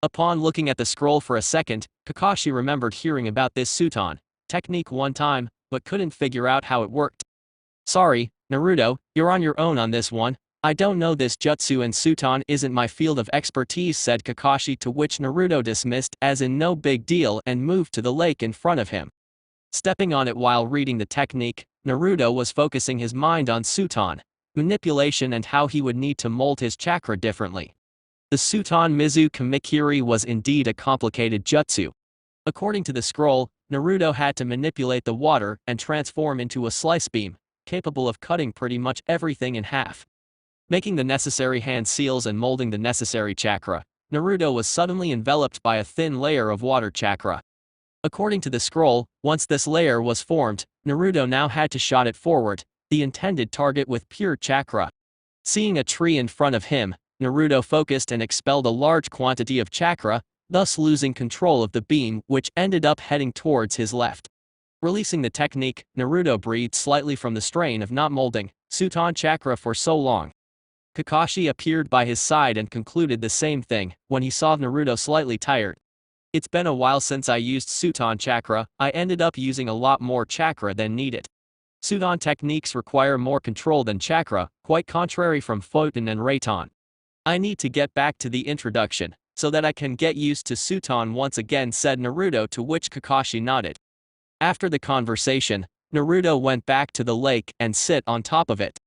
Upon looking at the scroll for a second, Kakashi remembered hearing about this Suton technique one time, but couldn't figure out how it worked. "Sorry, Naruto, you're on your own on this one. I don't know this jutsu and Suton isn't my field of expertise," said Kakashi, to which Naruto dismissed as in no big deal and moved to the lake in front of him. Stepping on it while reading the technique, Naruto was focusing his mind on Suton manipulation and how he would need to mold his chakra differently. The Suton Mizu Kamikiri was indeed a complicated jutsu. According to the scroll, Naruto had to manipulate the water and transform into a slice beam, capable of cutting pretty much everything in half. Making the necessary hand seals and molding the necessary chakra, Naruto was suddenly enveloped by a thin layer of water chakra. According to the scroll, once this layer was formed, Naruto now had to shot it forward, the intended target with pure chakra. Seeing a tree in front of him, Naruto focused and expelled a large quantity of chakra, thus losing control of the beam, which ended up heading towards his left. Releasing the technique, Naruto breathed slightly from the strain of not molding Suton chakra for so long. Kakashi appeared by his side and concluded the same thing when he saw Naruto slightly tired. "It's been a while since I used Suton chakra. I ended up using a lot more chakra than needed. Suton techniques require more control than chakra, quite contrary from Photon and Reiton. I need to get back to the introduction so that I can get used to Suton once again," said Naruto, to which Kakashi nodded. After the conversation, Naruto went back to the lake and sit on top of it.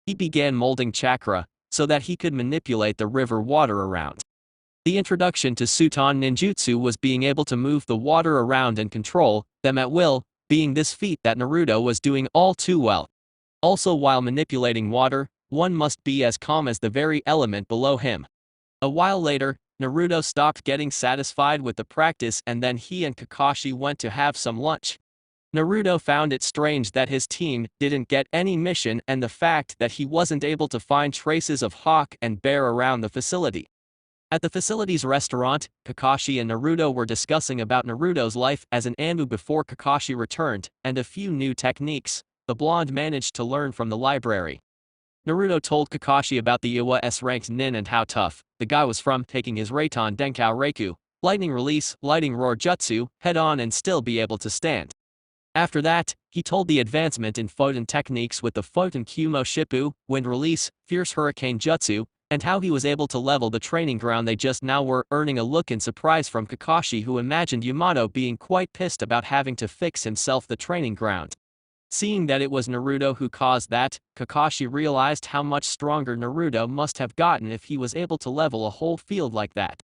He began molding chakra so that he could manipulate the river water around. The introduction to Suton ninjutsu was being able to move the water around and control them at will, being this feat that Naruto was doing all too well. Also, while manipulating water, one must be as calm as the very element below him. A while later, Naruto stopped getting satisfied with the practice and then he and Kakashi went to have some lunch. Naruto found it strange that his team didn't get any mission and the fact that he wasn't able to find traces of Hawk and Bear around the facility. At the facility's restaurant, Kakashi and Naruto were discussing about Naruto's life as an Anbu before Kakashi returned, and a few new techniques the blonde managed to learn from the library. Naruto told Kakashi about the Iwa S-ranked nin and how tough the guy was from taking his Reitan Denkao Reiku, lightning release, lightning roar jutsu, head on and still be able to stand. After that, he told the advancement in Photon techniques with the Photon Kumo Shippu, wind release, fierce hurricane jutsu, and how he was able to level the training ground they just now were, earning a look in surprise from Kakashi, who imagined Yamato being quite pissed about having to fix himself the training ground. Seeing that it was Naruto who caused that, Kakashi realized how much stronger Naruto must have gotten if he was able to level a whole field like that.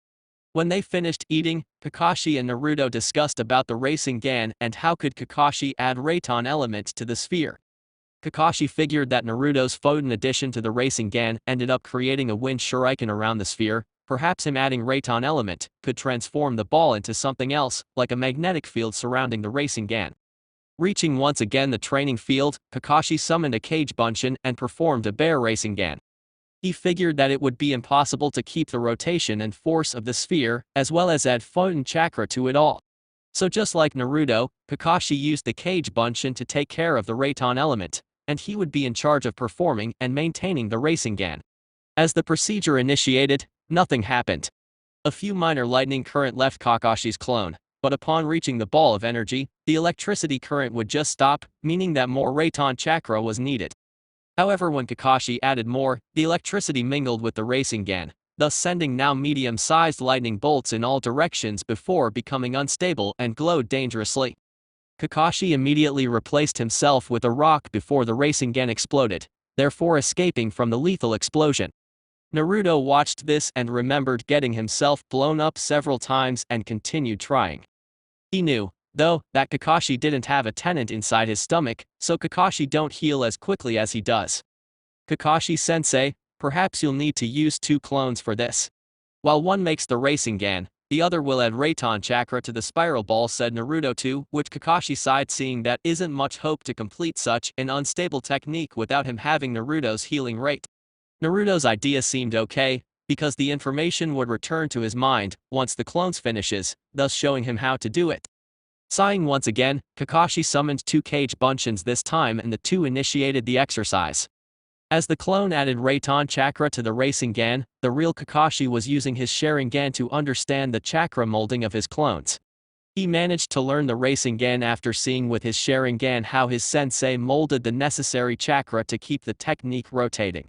When they finished eating, Kakashi and Naruto discussed about the Rasengan and how could Kakashi add Reitan element to the sphere. Kakashi figured that Naruto's Photon addition to the Rasengan ended up creating a wind shuriken around the sphere. Perhaps him adding Reitan element could transform the ball into something else, like a magnetic field surrounding the Rasengan. Reaching once again the training field, Kakashi summoned a Kage Bunshin and performed a Bear Rasengan. He figured that it would be impossible to keep the rotation and force of the sphere, as well as add Photon chakra to it all. So just like Naruto, Kakashi used the Kage Bunshin to take care of the Reitan element, and he would be in charge of performing and maintaining the Rasengan. As the procedure initiated, nothing happened. A few minor lightning current left Kakashi's clone, but upon reaching the ball of energy, the electricity current would just stop, meaning that more Reitan chakra was needed. However, when Kakashi added more, the electricity mingled with the Rasengan, thus sending now medium-sized lightning bolts in all directions before becoming unstable and glowed dangerously. Kakashi immediately replaced himself with a rock before the Rasengan exploded, therefore escaping from the lethal explosion. Naruto watched this and remembered getting himself blown up several times and continued trying. He knew, though, that Kakashi didn't have a tenant inside his stomach, so Kakashi don't heal as quickly as he does. Kakashi-sensei, perhaps you'll need to use 2 clones for this. While one makes the Rasengan, the other will add Reitan chakra to the spiral ball, said Naruto to which Kakashi sighed, seeing that isn't much hope to complete such an unstable technique without him having Naruto's healing rate. Naruto's idea seemed okay, because the information would return to his mind once the clones finishes, thus showing him how to do it. Sighing once again, Kakashi summoned 2 Kage Bunshins this time and the 2 initiated the exercise. As the clone added Reitan chakra to the Rasengan, the real Kakashi was using his Sharingan to understand the chakra molding of his clones. He managed to learn the Rasengan after seeing with his Sharingan how his sensei molded the necessary chakra to keep the technique rotating.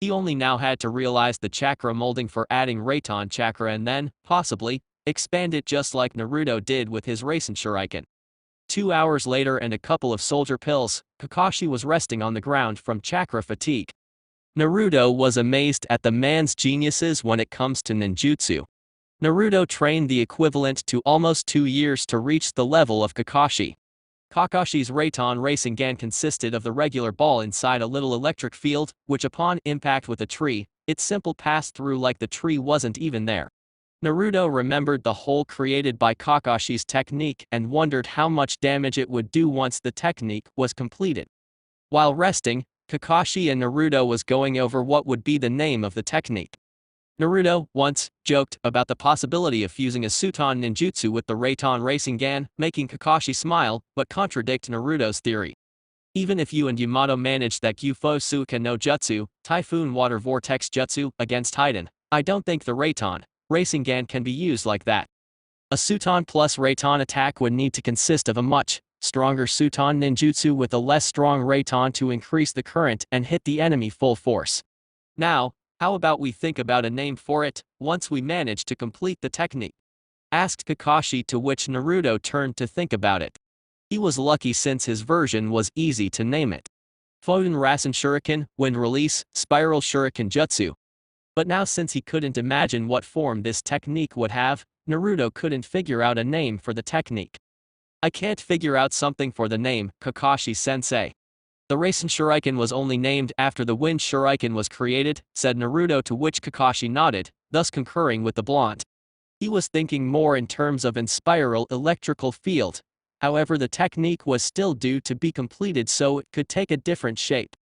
He only now had to realize the chakra molding for adding Reitan chakra and then, possibly, expand it just like Naruto did with his Rasen Shuriken. 2 hours later and a couple of soldier pills, Kakashi was resting on the ground from chakra fatigue. Naruto was amazed at the man's geniuses when it comes to ninjutsu. Naruto trained the equivalent to almost 2 years to reach the level of Kakashi. Kakashi's Reitan Rasengan consisted of the regular ball inside a little electric field, which upon impact with a tree, it simple passed through like the tree wasn't even there. Naruto remembered the hole created by Kakashi's technique and wondered how much damage it would do once the technique was completed. While resting, Kakashi and Naruto was going over what would be the name of the technique. Naruto once joked about the possibility of fusing a Suton ninjutsu with the Reitan Rasengan, making Kakashi smile but contradict Naruto's theory. Even if you and Yamato managed that Gyufo Suika no Jutsu, Typhoon Water Vortex Jutsu, against Titan, I don't think the Reitan Rasengan can be used like that. A Suton plus Reitan attack would need to consist of a much stronger Suton ninjutsu with a less strong Reitan to increase the current and hit the enemy full force. Now, how about we think about a name for it, once we manage to complete the technique? Asked Kakashi, to which Naruto turned to think about it. He was lucky since his version was easy to name it. Photon Rasen Shuriken, Wind Release, Spiral Shuriken Jutsu. But now since he couldn't imagine what form this technique would have, Naruto couldn't figure out a name for the technique. I can't figure out something for the name, Kakashi-sensei. The Rasen Shuriken was only named after the Wind Shuriken was created, said Naruto, to which Kakashi nodded, thus concurring with the blonde. He was thinking more in terms of an spiral electrical field. However, the technique was still due to be completed, so it could take a different shape.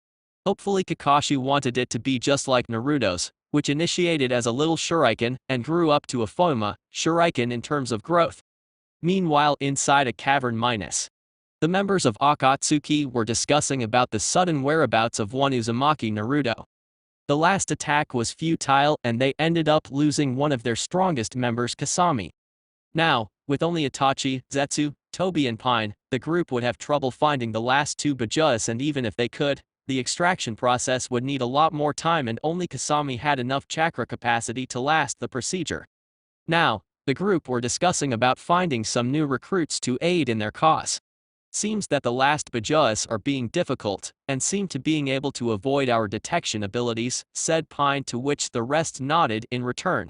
Hopefully Kakashi wanted it to be just like Naruto's, which initiated as a little shuriken and grew up to a Foma shuriken in terms of growth. Meanwhile, inside a cavern minus The members of Akatsuki were discussing about the sudden whereabouts of one Uzumaki Naruto. The last attack was futile and they ended up losing one of their strongest members, Kasami. Now, with only Itachi, Zetsu, Tobi and Pine, the group would have trouble finding the last two Bajuas, and even if they could, the extraction process would need a lot more time and only Kasami had enough chakra capacity to last the procedure. Now, the group were discussing about finding some new recruits to aid in their cause. Seems that the last Bajuas are being difficult, and seem to being able to avoid our detection abilities, said Pine, to which the rest nodded in return.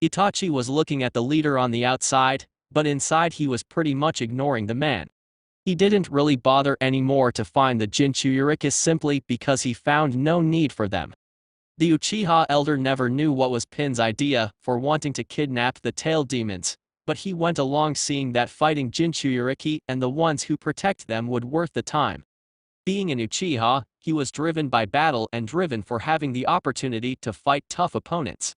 Itachi was looking at the leader on the outside, but inside he was pretty much ignoring the man. He didn't really bother anymore to find the Jinchurikis simply because he found no need for them. The Uchiha elder never knew what was Pin's idea for wanting to kidnap the tail demons, but he went along seeing that fighting Jinchuriki and the ones who protect them would worth the time. Being an Uchiha, he was driven by battle and driven for having the opportunity to fight tough opponents.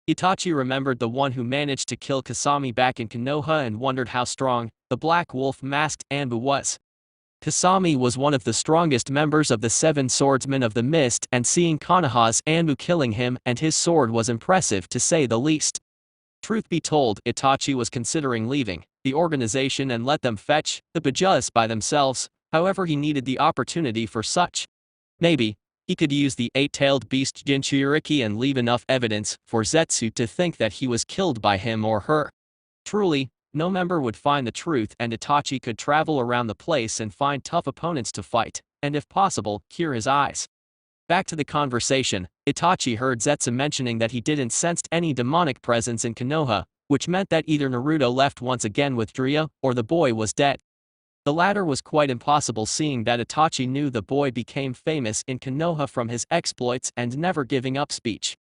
Itachi remembered the one who managed to kill Kasami back in Konoha and wondered how strong the Black Wolf masked Anbu was. Kasami was one of the strongest members of the Seven Swordsmen of the Mist, and seeing Konoha's Anbu killing him and his sword was impressive to say the least. Truth be told, Itachi was considering leaving the organization and let them fetch the Bajuas by themselves, however he needed the opportunity for such. Maybe he could use the eight-tailed beast Jinchuriki and leave enough evidence for Zetsu to think that he was killed by him or her. Truly, no member would find the truth, and Itachi could travel around the place and find tough opponents to fight, and if possible, cure his eyes. Back to the conversation, Itachi heard Zetsu mentioning that he didn't sense any demonic presence in Konoha, which meant that either Naruto left once again with Jiraiya, or the boy was dead. The latter was quite impossible, seeing that Itachi knew the boy became famous in Konoha from his exploits and never giving up speech.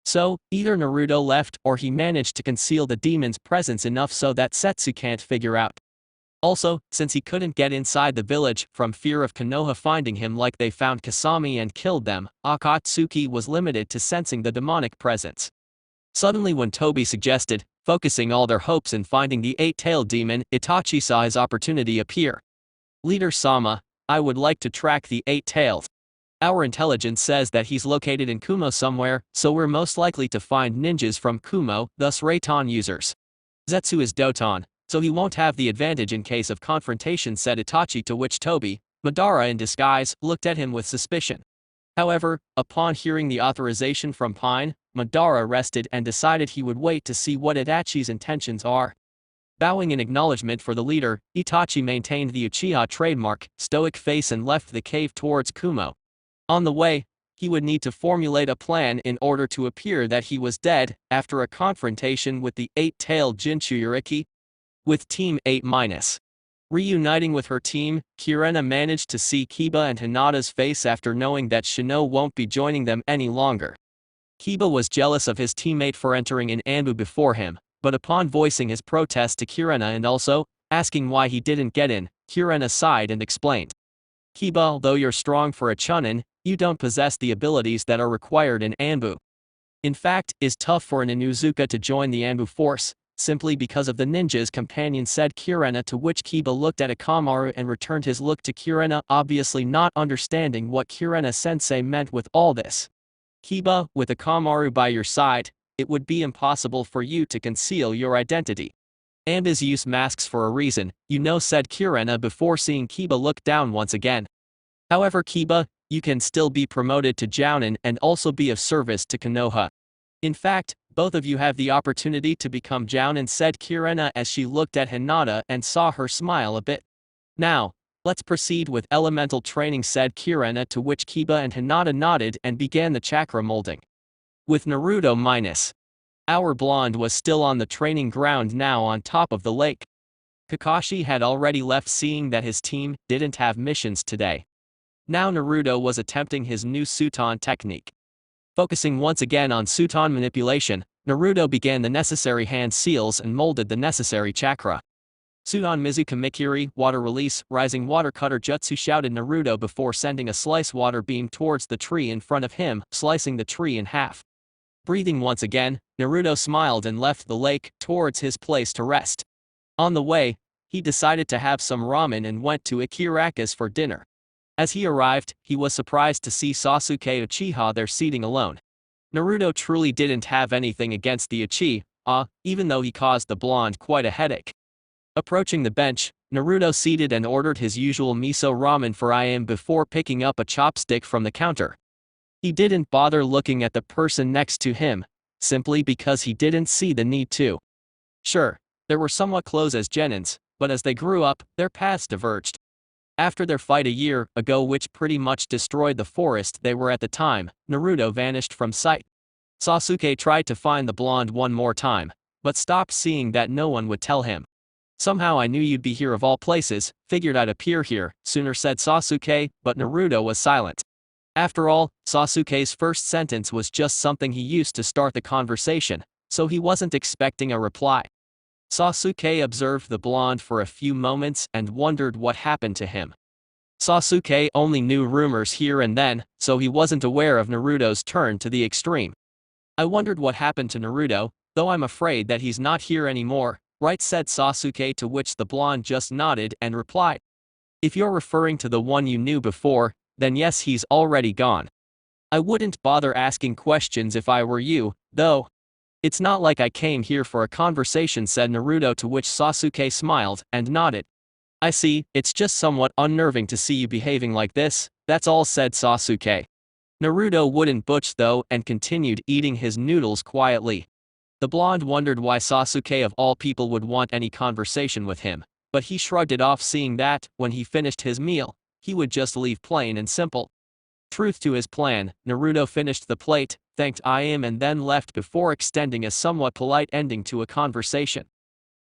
So, either Naruto left or he managed to conceal the demon's presence enough so that Zetsu can't figure out. Also, since he couldn't get inside the village from fear of Konoha finding him like they found Kasami and killed them, Akatsuki was limited to sensing the demonic presence. Suddenly, when Tobi suggested focusing all their hopes in finding the eight-tailed demon, Itachi saw his opportunity appear. Leader Sama, I would like to track the eight-tailed. Our intelligence says that he's located in Kumo somewhere, so we're most likely to find ninjas from Kumo, thus Reitan users. Zetsu is Doton, so he won't have the advantage in case of confrontation, said Itachi, to which Tobi, Madara in disguise, looked at him with suspicion. However, upon hearing the authorization from Pine, Madara rested and decided he would wait to see what Itachi's intentions are. Bowing in acknowledgement for the leader, Itachi maintained the Uchiha trademark, stoic face, and left the cave towards Kumo. On the way, he would need to formulate a plan in order to appear that he was dead after a confrontation with the eight-tailed Jinchuriki. With Team 8-. Reuniting with her team, Kirena managed to see Kiba and Hinata's face after knowing that Shino won't be joining them any longer. Kiba was jealous of his teammate for entering in Anbu before him, but upon voicing his protest to Kirena and also asking why he didn't get in, Kirena sighed and explained. Kiba, although you're strong for a Chunin, you don't possess the abilities that are required in Anbu. In fact, it's tough for an Inuzuka to join the Anbu force, simply because of the ninja's companion, said Kirena, to which Kiba looked at Akamaru and returned his look to Kirena, obviously not understanding what Kirena-sensei meant with all this. Kiba, with Akamaru by your side, it would be impossible for you to conceal your identity. Anbu's use masks for a reason, you know, said Kirena before seeing Kiba look down once again. However, Kiba, you can still be promoted to Jounin and also be of service to Konoha. In fact, both of you have the opportunity to become Jounin, said Kirena as she looked at Hinata and saw her smile a bit. Now, let's proceed with elemental training, said Kirena, to which Kiba and Hinata nodded and began the chakra molding. With Naruto-. Our blonde was still on the training ground now on top of the lake. Kakashi had already left, seeing that his team didn't have missions today. Now Naruto was attempting his new Suton technique. Focusing once again on Suton manipulation, Naruto began the necessary hand seals and molded the necessary chakra. Suton Mizuka Mikiri, water release, rising water cutter jutsu, shouted Naruto before sending a slice water beam towards the tree in front of him, slicing the tree in half. Breathing once again, Naruto smiled and left the lake towards his place to rest. On the way, he decided to have some ramen and went to Ikiraka's for dinner. As he arrived, he was surprised to see Sasuke Uchiha there seating alone. Naruto truly didn't have anything against the Uchiha, even though he caused the blonde quite a headache. Approaching the bench, Naruto seated and ordered his usual miso ramen for him before picking up a chopstick from the counter. He didn't bother looking at the person next to him, simply because he didn't see the need to. Sure, they were somewhat close as genins, but as they grew up, their paths diverged. After their fight a year ago which pretty much destroyed the forest they were at the time, Naruto vanished from sight. Sasuke tried to find the blonde one more time, but stopped seeing that no one would tell him. Somehow I knew you'd be here of all places, figured I'd appear here sooner, said Sasuke, but Naruto was silent. After all, Sasuke's first sentence was just something he used to start the conversation, so he wasn't expecting a reply. Sasuke observed the blonde for a few moments and wondered what happened to him. Sasuke only knew rumors here and then, so he wasn't aware of Naruto's turn to the extreme. I wondered what happened to Naruto, though I'm afraid that he's not here anymore, right, said Sasuke, to which the blonde just nodded and replied. If you're referring to the one you knew before, then yes, he's already gone. I wouldn't bother asking questions if I were you, though. It's not like I came here for a conversation, said Naruto, to which Sasuke smiled and nodded. I see, it's just somewhat unnerving to see you behaving like this, that's all, said Sasuke. Naruto wouldn't budge though and continued eating his noodles quietly. The blonde wondered why Sasuke of all people would want any conversation with him, but he shrugged it off, seeing that, when he finished his meal, he would just leave plain and simple. Truth to his plan, Naruto finished the plate, thanked him and then left before extending a somewhat polite ending to a conversation.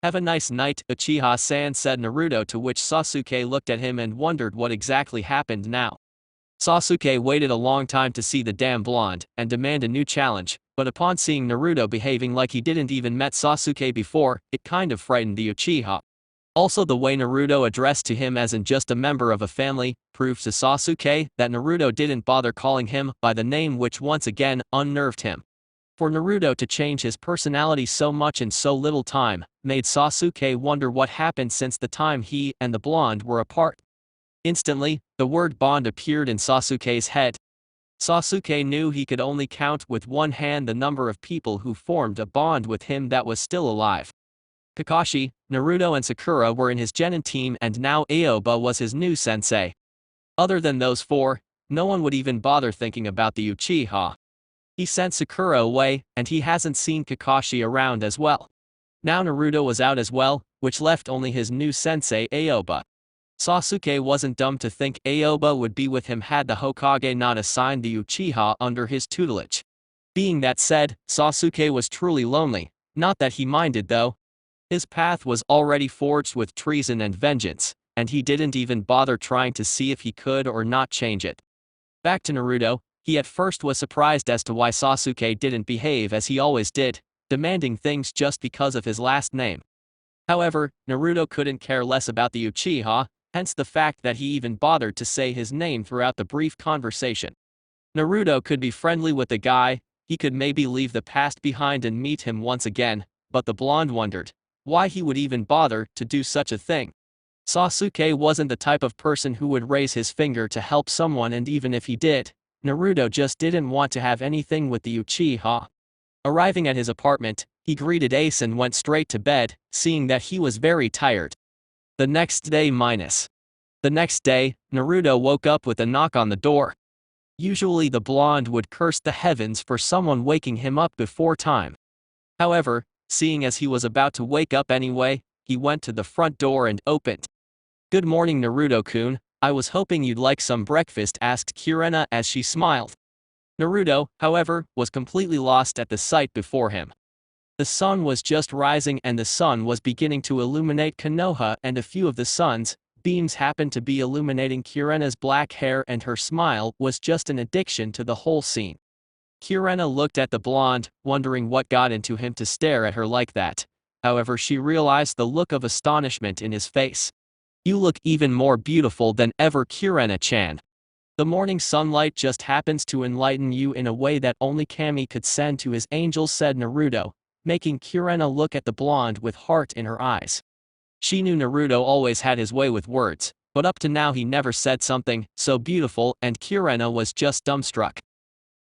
Have a nice night, Uchiha-san, said Naruto, to which Sasuke looked at him and wondered what exactly happened now. Sasuke waited a long time to see the damn blonde and demand a new challenge, but upon seeing Naruto behaving like he didn't even met Sasuke before, it kind of frightened the Uchiha. Also, the way Naruto addressed to him as in just a member of a family proved to Sasuke that Naruto didn't bother calling him by the name, which once again unnerved him. For Naruto to change his personality so much in so little time made Sasuke wonder what happened since the time he and the blonde were apart. Instantly, the word bond appeared in Sasuke's head. Sasuke knew he could only count with one hand the number of people who formed a bond with him that was still alive. Kakashi, Naruto and Sakura were in his genin team, and now Aoba was his new sensei. Other than those four, no one would even bother thinking about the Uchiha. He sent Sakura away, and he hasn't seen Kakashi around as well. Now Naruto was out as well, which left only his new sensei Aoba. Sasuke wasn't dumb to think Aoba would be with him had the Hokage not assigned the Uchiha under his tutelage. Being that said, Sasuke was truly lonely, not that he minded though. His path was already forged with treason and vengeance, and he didn't even bother trying to see if he could or not change it. Back to Naruto, he at first was surprised as to why Sasuke didn't behave as he always did, demanding things just because of his last name. However, Naruto couldn't care less about the Uchiha, hence the fact that he even bothered to say his name throughout the brief conversation. Naruto could be friendly with the guy, he could maybe leave the past behind and meet him once again, but the blonde wondered why he would even bother to do such a thing. Sasuke wasn't the type of person who would raise his finger to help someone, and even if he did, Naruto just didn't want to have anything with the Uchiha. Arriving at his apartment, he greeted Ace and went straight to bed, seeing that he was very tired. The next day, Naruto woke up with a knock on the door. Usually the blonde would curse the heavens for someone waking him up before time. However, seeing as he was about to wake up anyway, he went to the front door and opened. "Good morning, Naruto-kun, I was hoping you'd like some breakfast," asked Kirena as she smiled. Naruto, however, was completely lost at the sight before him. The sun was just rising and the sun was beginning to illuminate Konoha, and a few of the sun's beams happened to be illuminating Kirena's black hair, and her smile was just an addiction to the whole scene. Kirena looked at the blonde, wondering what got into him to stare at her like that. However, she realized the look of astonishment in his face. "You look even more beautiful than ever, Kirena-chan. The morning sunlight just happens to enlighten you in a way that only Kami could send to his angels," said Naruto, making Kirena look at the blonde with heart in her eyes. She knew Naruto always had his way with words, but up to now he never said something so beautiful, and Kirena was just dumbstruck.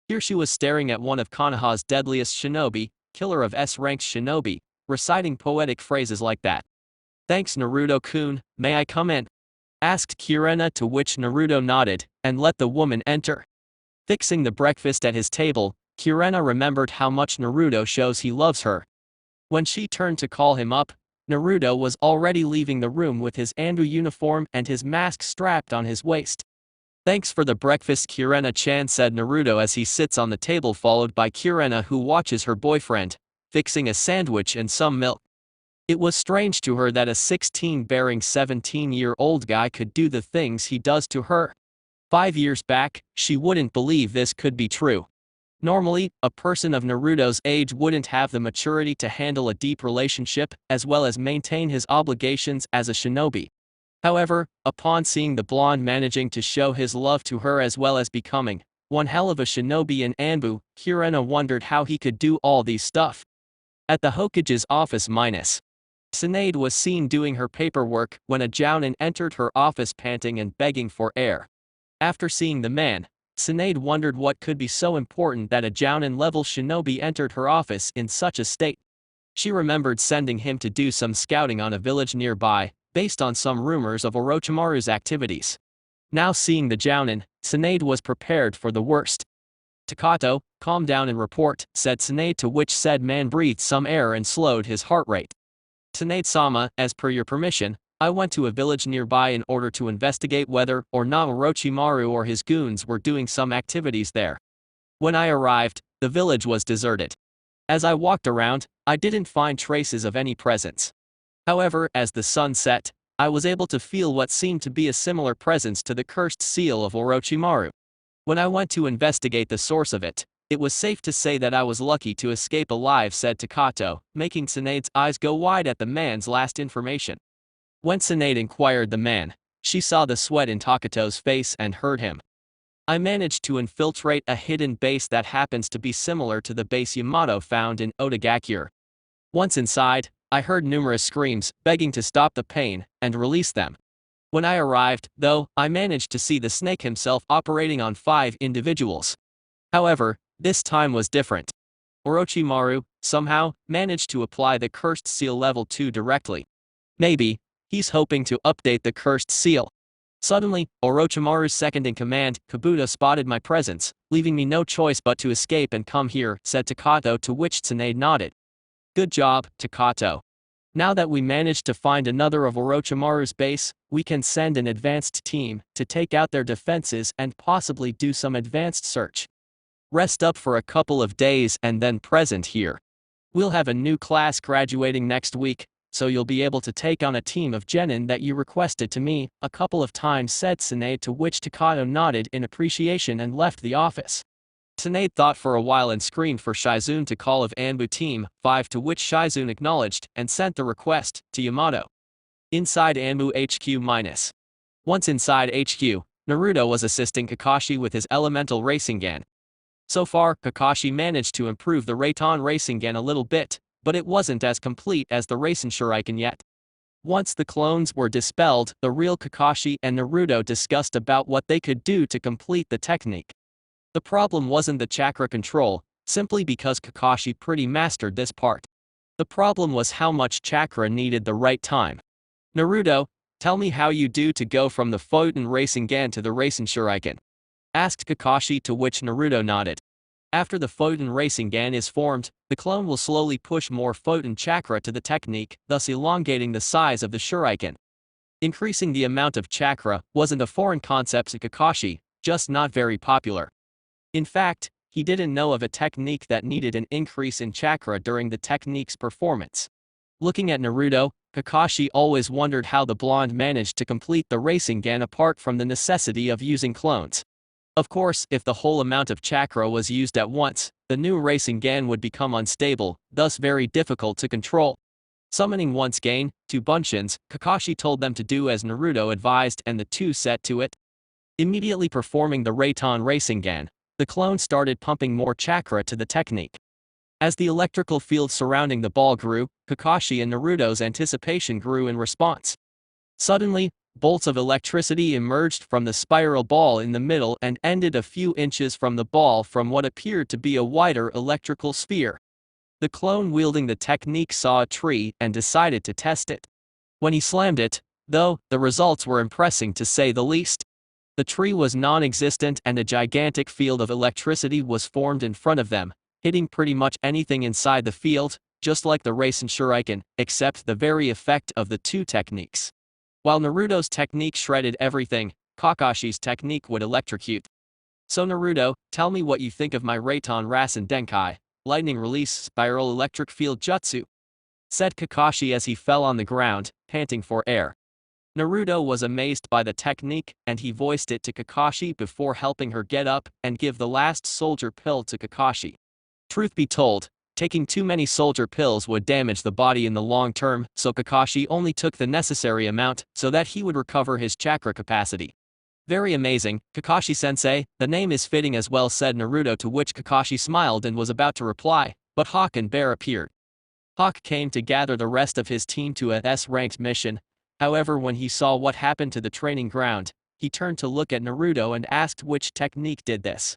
Here she was staring at one of Konoha's deadliest shinobi, killer of S-ranked shinobi, reciting poetic phrases like that. "Thanks Naruto-kun, may I come in?" asked Kirena, to which Naruto nodded, and let the woman enter. Fixing the breakfast at his table, Kirena remembered how much Naruto shows he loves her. When she turned to call him up, Naruto was already leaving the room with his Anbu uniform and his mask strapped on his waist. "Thanks for the breakfast, Kirena-chan," said Naruto as he sits on the table, followed by Kirena, who watches her boyfriend, fixing a sandwich and some milk. It was strange to her that a 16-bearing 17-year-old guy could do the things he does to her. 5 years back, she wouldn't believe this could be true. Normally, a person of Naruto's age wouldn't have the maturity to handle a deep relationship, as well as maintain his obligations as a shinobi. However, upon seeing the blonde managing to show his love to her as well as becoming one hell of a shinobi in Anbu, Kirena wondered how he could do all these stuff. At the Hokage's office, Tsunade was seen doing her paperwork when a jounin entered her office panting and begging for air. After seeing the man, Tsunade wondered what could be so important that a jounin-level shinobi entered her office in such a state. She remembered sending him to do some scouting on a village nearby, based on some rumors of Orochimaru's activities. Now seeing the jounin, Tsunade was prepared for the worst. "Takato, calm down and report," said Tsunade, to which said man breathed some air and slowed his heart rate. "Tsunade-sama, as per your permission, I went to a village nearby in order to investigate whether or not Orochimaru or his goons were doing some activities there. When I arrived, the village was deserted. As I walked around, I didn't find traces of any presence. However, as the sun set, I was able to feel what seemed to be a similar presence to the cursed seal of Orochimaru. When I went to investigate the source of it, it was safe to say that I was lucky to escape alive," said Takato, making Tsunade's eyes go wide at the man's last information. When Tsunade inquired the man, she saw the sweat in Takato's face and heard him. "I managed to infiltrate a hidden base that happens to be similar to the base Yamato found in Otagakure. Once inside, I heard numerous screams, begging to stop the pain and release them. When I arrived, though, I managed to see the snake himself operating on 5 individuals. However, this time was different. Orochimaru, somehow, managed to apply the cursed seal level 2 directly. Maybe he's hoping to update the cursed seal." Suddenly, Orochimaru's second-in-command, Kabuto, spotted my presence, leaving me no choice but to escape and come here, said Takato, to which Tsunade nodded. "Good job, Takato. Now that we managed to find another of Orochimaru's base, we can send an advanced team to take out their defenses and possibly do some advanced search. Rest up for a couple of days and then present here. We'll have a new class graduating next week, so you'll be able to take on a team of genin that you requested to me a couple of times," said Tsunade, to which Takato nodded in appreciation and left the office. Tsunade thought for a while and screamed for Shizune to call of Anbu Team 5, to which Shizune acknowledged and sent the request to Yamato. Inside Anbu HQ-. Once inside HQ, Naruto was assisting Kakashi with his elemental Rasengan. So far, Kakashi managed to improve the Raton Rasengan a little bit, but it wasn't as complete as the Rasen Shuriken yet. Once the clones were dispelled, the real Kakashi and Naruto discussed about what they could do to complete the technique. The problem wasn't the chakra control, simply because Kakashi pretty mastered this part. The problem was how much chakra needed the right time. "Naruto, tell me how you do to go from the Photon Rasengan to the Rasen Shuriken," asked Kakashi, to which Naruto nodded. After the Photon Rasengan is formed, the clone will slowly push more Photon chakra to the technique, thus elongating the size of the Shuriken. Increasing the amount of chakra wasn't a foreign concept to Kakashi, just not very popular. In fact, he didn't know of a technique that needed an increase in chakra during the technique's performance. Looking at Naruto, Kakashi always wondered how the blonde managed to complete the Rasengan apart from the necessity of using clones. Of course, if the whole amount of chakra was used at once, the new Rasengan would become unstable, thus very difficult to control. Summoning once gain 2 bunshins, Kakashi told them to do as Naruto advised, and the two set to it. Immediately performing the Raton Rasengan, the clone started pumping more chakra to the technique. As the electrical field surrounding the ball grew, Kakashi and Naruto's anticipation grew in response. Suddenly, bolts of electricity emerged from the spiral ball in the middle and ended a few inches from the ball from what appeared to be a wider electrical sphere. The clone wielding the technique saw a tree and decided to test it. When he slammed it, though, the results were impressive to say the least. The tree was non-existent and a gigantic field of electricity was formed in front of them, hitting pretty much anything inside the field, just like the Rasen Shuriken, except the very effect of the two techniques. While Naruto's technique shredded everything, Kakashi's technique would electrocute. So Naruto, tell me what you think of my Raton Rasen Denkai, lightning release spiral electric field jutsu, said Kakashi as he fell on the ground, panting for air. Naruto was amazed by the technique and he voiced it to Kakashi before helping her get up and give the last soldier pill to Kakashi. Truth be told, taking too many soldier pills would damage the body in the long term, so Kakashi only took the necessary amount so that he would recover his chakra capacity. Very amazing, Kakashi-sensei, the name is fitting as well, said Naruto, to which Kakashi smiled and was about to reply, but Hawk and Bear appeared. Hawk came to gather the rest of his team to a S-ranked mission. However, when he saw what happened to the training ground, he turned to look at Naruto and asked which technique did this.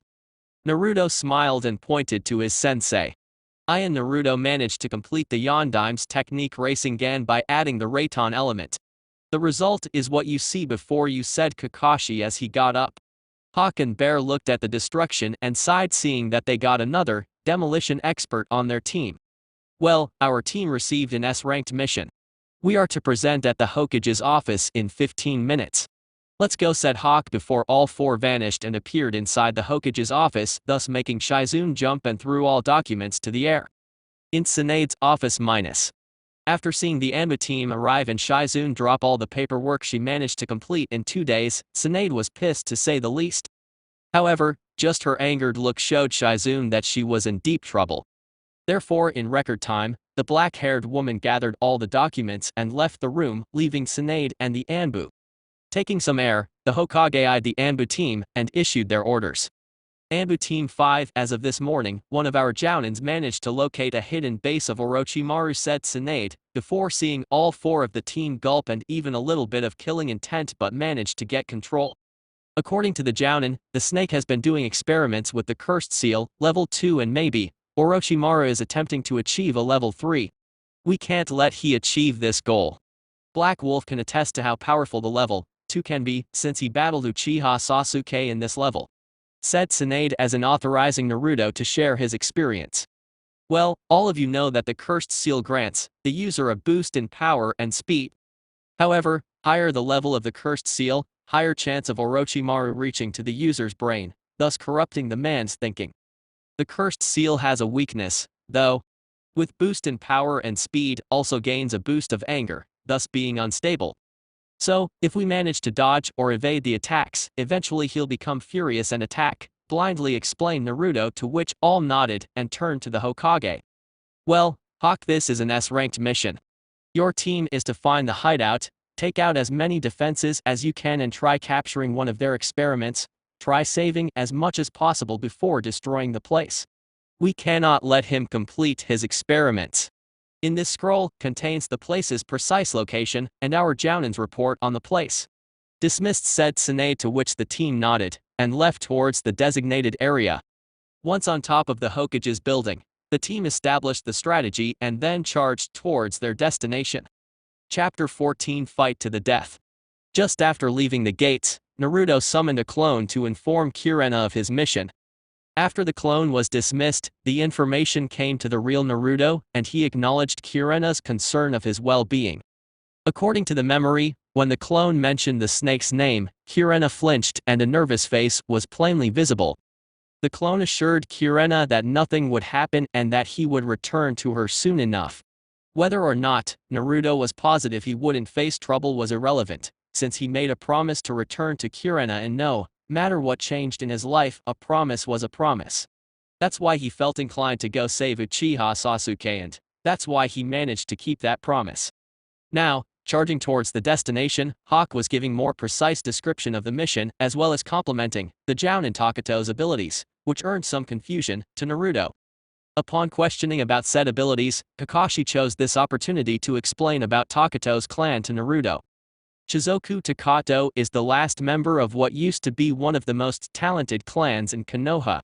Naruto smiled and pointed to his sensei. I and Naruto managed to complete the Yondime's technique Rasengan by adding the Raton element. The result is what you see before you, said Kakashi as he got up. Hawk and Bear looked at the destruction and sighed, seeing that they got another demolition expert on their team. Well, our team received an S-ranked mission. We are to present at the Hokage's office in 15 minutes. Let's go, said Hawk before all four vanished and appeared inside the Hokage's office, thus making Shizune jump and threw all documents to the air. In Tsunade's office minus. After seeing the Anbu team arrive and Shizune drop all the paperwork she managed to complete in 2 days, Tsunade was pissed to say the least. However, just her angered look showed Shizune that she was in deep trouble. Therefore, in record time, the black-haired woman gathered all the documents and left the room, leaving Tsunade and the Anbu. Taking some air, the Hokage eyed the Anbu team and issued their orders. Anbu Team 5, as of this morning, one of our Jounins managed to locate a hidden base of Orochimaru, said Tsunade, before seeing all four of the team gulp and even a little bit of killing intent, but managed to get control. According to the Jounin, the snake has been doing experiments with the cursed seal, level 2, and maybe Orochimaru is attempting to achieve a level 3. We can't let he achieve this goal. Black Wolf can attest to how powerful the level 2 can be, since he battled Uchiha Sasuke in this level, said Tsunade as in authorizing Naruto to share his experience. Well, all of you know that the cursed seal grants the user a boost in power and speed. However, higher the level of the cursed seal, higher chance of Orochimaru reaching to the user's brain, thus corrupting the man's thinking. The cursed seal has a weakness, though. With boost in power and speed, also gains a boost of anger, thus being unstable. So, if we manage to dodge or evade the attacks, eventually he'll become furious and attack, blindly explained Naruto, to which all nodded and turned to the Hokage. Well, Hawk, this is an S-ranked mission. Your team is to find the hideout, take out as many defenses as you can and try capturing one of their experiments, try saving as much as possible before destroying the place. We cannot let him complete his experiments. In this scroll contains the place's precise location and our Jounin's report on the place. Dismissed, said Tsunade, to which the team nodded and left towards the designated area. Once on top of the Hokage's building, the team established the strategy and then charged towards their destination. Chapter 14, Fight to the Death. Just after leaving the gates, Naruto summoned a clone to inform Kirena of his mission. After the clone was dismissed, the information came to the real Naruto, and he acknowledged Kirena's concern of his well-being. According to the memory, when the clone mentioned the snake's name, Kirena flinched and a nervous face was plainly visible. The clone assured Kirena that nothing would happen and that he would return to her soon enough. Whether or not Naruto was positive he wouldn't face trouble was irrelevant, since he made a promise to return to Kirena, and no matter what changed in his life, a promise was a promise. That's why he felt inclined to go save Uchiha Sasuke, and that's why he managed to keep that promise. Now, charging towards the destination, Hawk was giving more precise description of the mission as well as complimenting the Jounin Takato's abilities, which earned some confusion to Naruto. Upon questioning about said abilities, Kakashi chose this opportunity to explain about Takato's clan to Naruto. Shizoku Takato is the last member of what used to be one of the most talented clans in Konoha.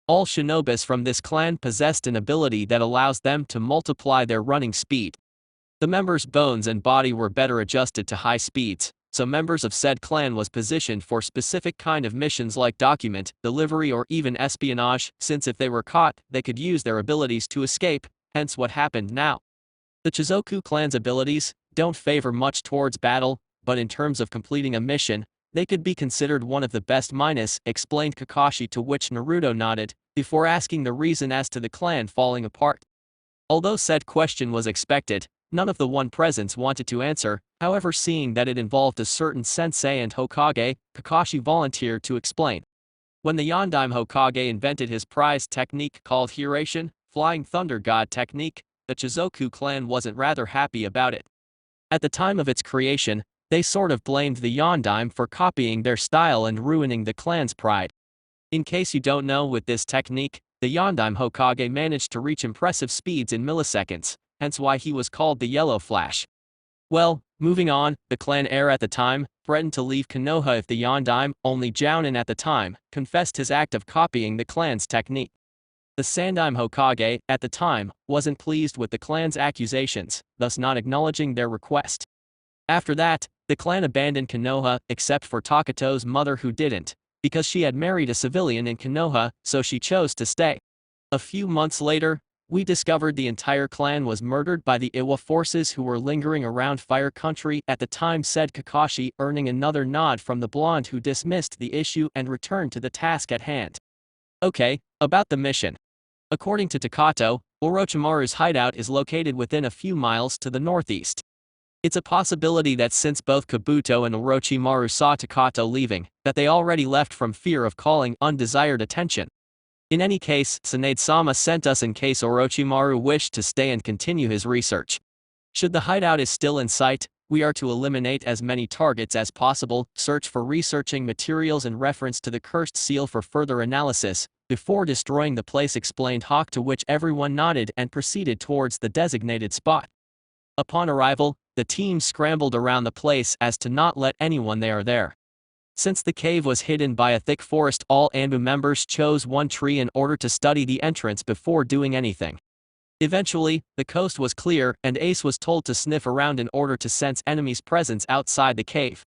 All shinobis from this clan possessed an ability that allows them to multiply their running speed. The members' bones and body were better adjusted to high speeds, so members of said clan was positioned for specific kind of missions like document, delivery or even espionage, since if they were caught, they could use their abilities to escape, hence what happened now. The Shizoku clan's abilities don't favor much towards battle, but in terms of completing a mission, they could be considered one of the best minus, explained Kakashi, to which Naruto nodded, before asking the reason as to the clan falling apart. Although said question was expected, none of the one presents wanted to answer, however seeing that it involved a certain sensei and Hokage, Kakashi volunteered to explain. When the Yondaime Hokage invented his prized technique called Hiration, Flying Thunder God technique, the Shizoku clan wasn't rather happy about it. At the time of its creation, they sort of blamed the Yondaime for copying their style and ruining the clan's pride. In case you don't know, with this technique, the Yondaime Hokage managed to reach impressive speeds in milliseconds, hence why he was called the Yellow Flash. Well, moving on, the clan heir at the time threatened to leave Konoha if the Yondaime, only Jounin at the time, confessed his act of copying the clan's technique. The Sandaime Hokage, at the time, wasn't pleased with the clan's accusations, thus not acknowledging their request. After that, the clan abandoned Konoha, except for Takato's mother, who didn't, because she had married a civilian in Konoha, so she chose to stay. A few months later, we discovered the entire clan was murdered by the Iwa forces who were lingering around Fire Country at the time, said Kakashi, earning another nod from the blonde, who dismissed the issue and returned to the task at hand. Okay, about the mission. According to Takato, Orochimaru's hideout is located within a few miles to the northeast. It's a possibility that since both Kabuto and Orochimaru saw Takato leaving, that they already left from fear of calling undesired attention. In any case, Tsunade-sama sent us in case Orochimaru wished to stay and continue his research. Should the hideout is still in sight, we are to eliminate as many targets as possible, search for researching materials and reference to the cursed seal for further analysis, before destroying the place, explained Hawk, to which everyone nodded and proceeded towards the designated spot. Upon arrival, the team scrambled around the place as to not let anyone there. Since the cave was hidden by a thick forest, all Anbu members chose one tree in order to study the entrance before doing anything. Eventually, the coast was clear, and Ace was told to sniff around in order to sense enemies' presence outside the cave.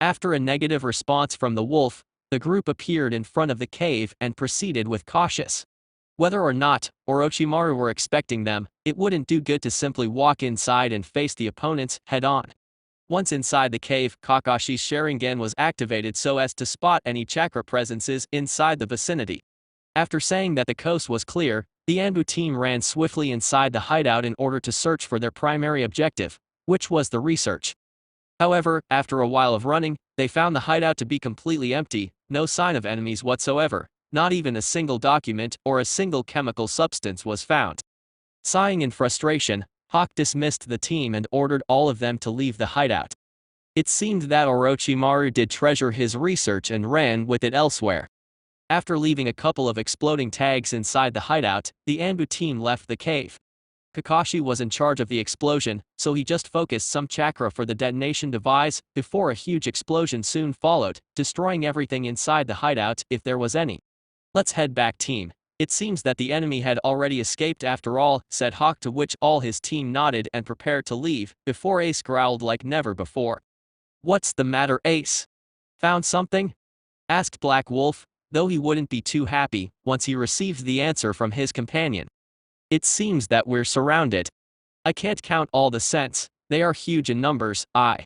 After a negative response from the wolf, the group appeared in front of the cave and proceeded with cautious. Whether or not Orochimaru were expecting them, it wouldn't do good to simply walk inside and face the opponents head-on. Once inside the cave, Kakashi's Sharingan was activated so as to spot any chakra presences inside the vicinity. After saying that the coast was clear, the Anbu team ran swiftly inside the hideout in order to search for their primary objective, which was the research. However, after a while of running, they found the hideout to be completely empty, no sign of enemies whatsoever. Not even a single document or a single chemical substance was found. Sighing in frustration, Hawk dismissed the team and ordered all of them to leave the hideout. It seemed that Orochimaru did treasure his research and ran with it elsewhere. After leaving a couple of exploding tags inside the hideout, the Anbu team left the cave. Kakashi was in charge of the explosion, so he just focused some chakra for the detonation device, before a huge explosion soon followed, destroying everything inside the hideout, if there was any. Let's head back, team. It seems that the enemy had already escaped after all, said Hawk, to which all his team nodded and prepared to leave, before Ace growled like never before. What's the matter, Ace? Found something? Asked Black Wolf, though he wouldn't be too happy once he received the answer from his companion. It seems that we're surrounded. I can't count all the scents, they are huge in numbers. I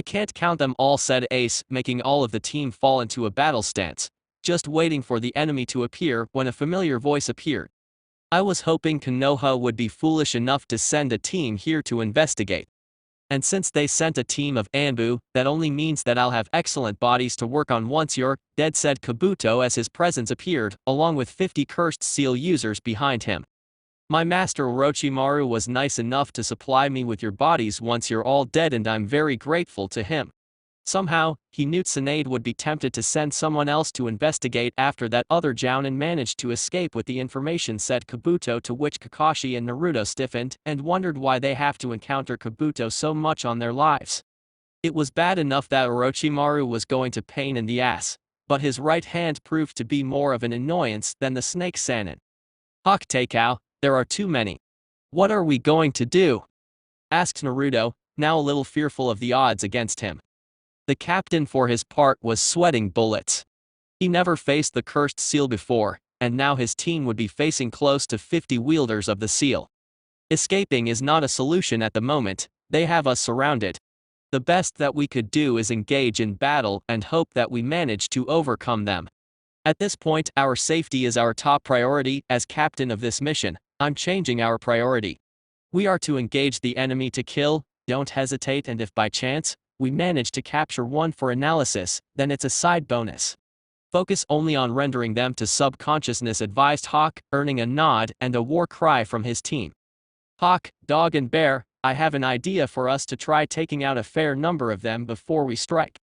can't count them all, said Ace, making all of the team fall into a battle stance, just waiting for the enemy to appear when a familiar voice appeared. I was hoping Konoha would be foolish enough to send a team here to investigate. And since they sent a team of Anbu, that only means that I'll have excellent bodies to work on once you're dead, said Kabuto as his presence appeared, along with 50 cursed seal users behind him. My master Orochimaru was nice enough to supply me with your bodies once you're all dead, and I'm very grateful to him. Somehow, he knew Tsunade would be tempted to send someone else to investigate after that other Jounin managed to escape with the information, said Kabuto, to which Kakashi and Naruto stiffened and wondered why they have to encounter Kabuto so much on their lives. It was bad enough that Orochimaru was going to pain in the ass, but his right hand proved to be more of an annoyance than the snake Sannin. Hokage, there are too many. What are we going to do? Asked Naruto, now a little fearful of the odds against him. The captain for his part was sweating bullets. He never faced the cursed seal before, and now his team would be facing close to 50 wielders of the seal. Escaping is not a solution at the moment, they have us surrounded. The best that we could do is engage in battle and hope that we manage to overcome them. At this point, our safety is our top priority. As captain of this mission, I'm changing our priority. We are to engage the enemy to kill, don't hesitate, and if by chance, we manage to capture one for analysis, then it's a side bonus. Focus only on rendering them to subconsciousness, advised Hawk, earning a nod and a war cry from his team. Hawk, Dog and Bear, I have an idea for us to try taking out a fair number of them before we strike.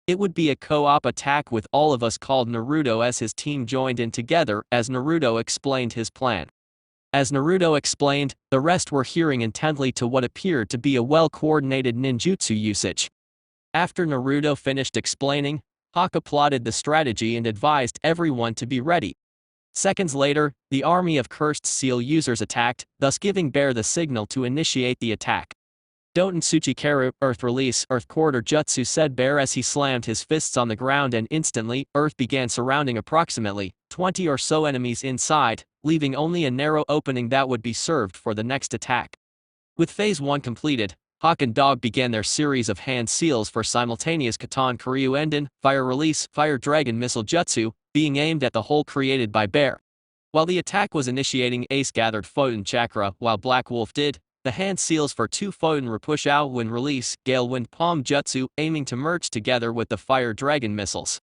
It would be a co-op attack with all of us, called Naruto as his team joined in together as Naruto explained his plan. As Naruto explained, the rest were hearing intently to what appeared to be a well-coordinated ninjutsu usage. After Naruto finished explaining, Hawk applauded the strategy and advised everyone to be ready. Seconds later, the army of cursed seal users attacked, thus giving Bear the signal to initiate the attack. Doten Tsuchikaru, Earth Release, Earth Corridor Jutsu, said Bear as he slammed his fists on the ground, and instantly, Earth began surrounding approximately 20 or so enemies inside, leaving only a narrow opening that would be served for the next attack. With Phase 1 completed, Hawk and Dog began their series of hand seals for simultaneous Katan Kiryu Enden, Fire Release, Fire Dragon Missile Jutsu, being aimed at the hole created by Bear. While the attack was initiating, Ace gathered Foten Chakra, while Black Wolf did the hand seals for 2 Foten Repush Wind Release, Gale Wind Palm Jutsu, aiming to merge together with the Fire Dragon missiles.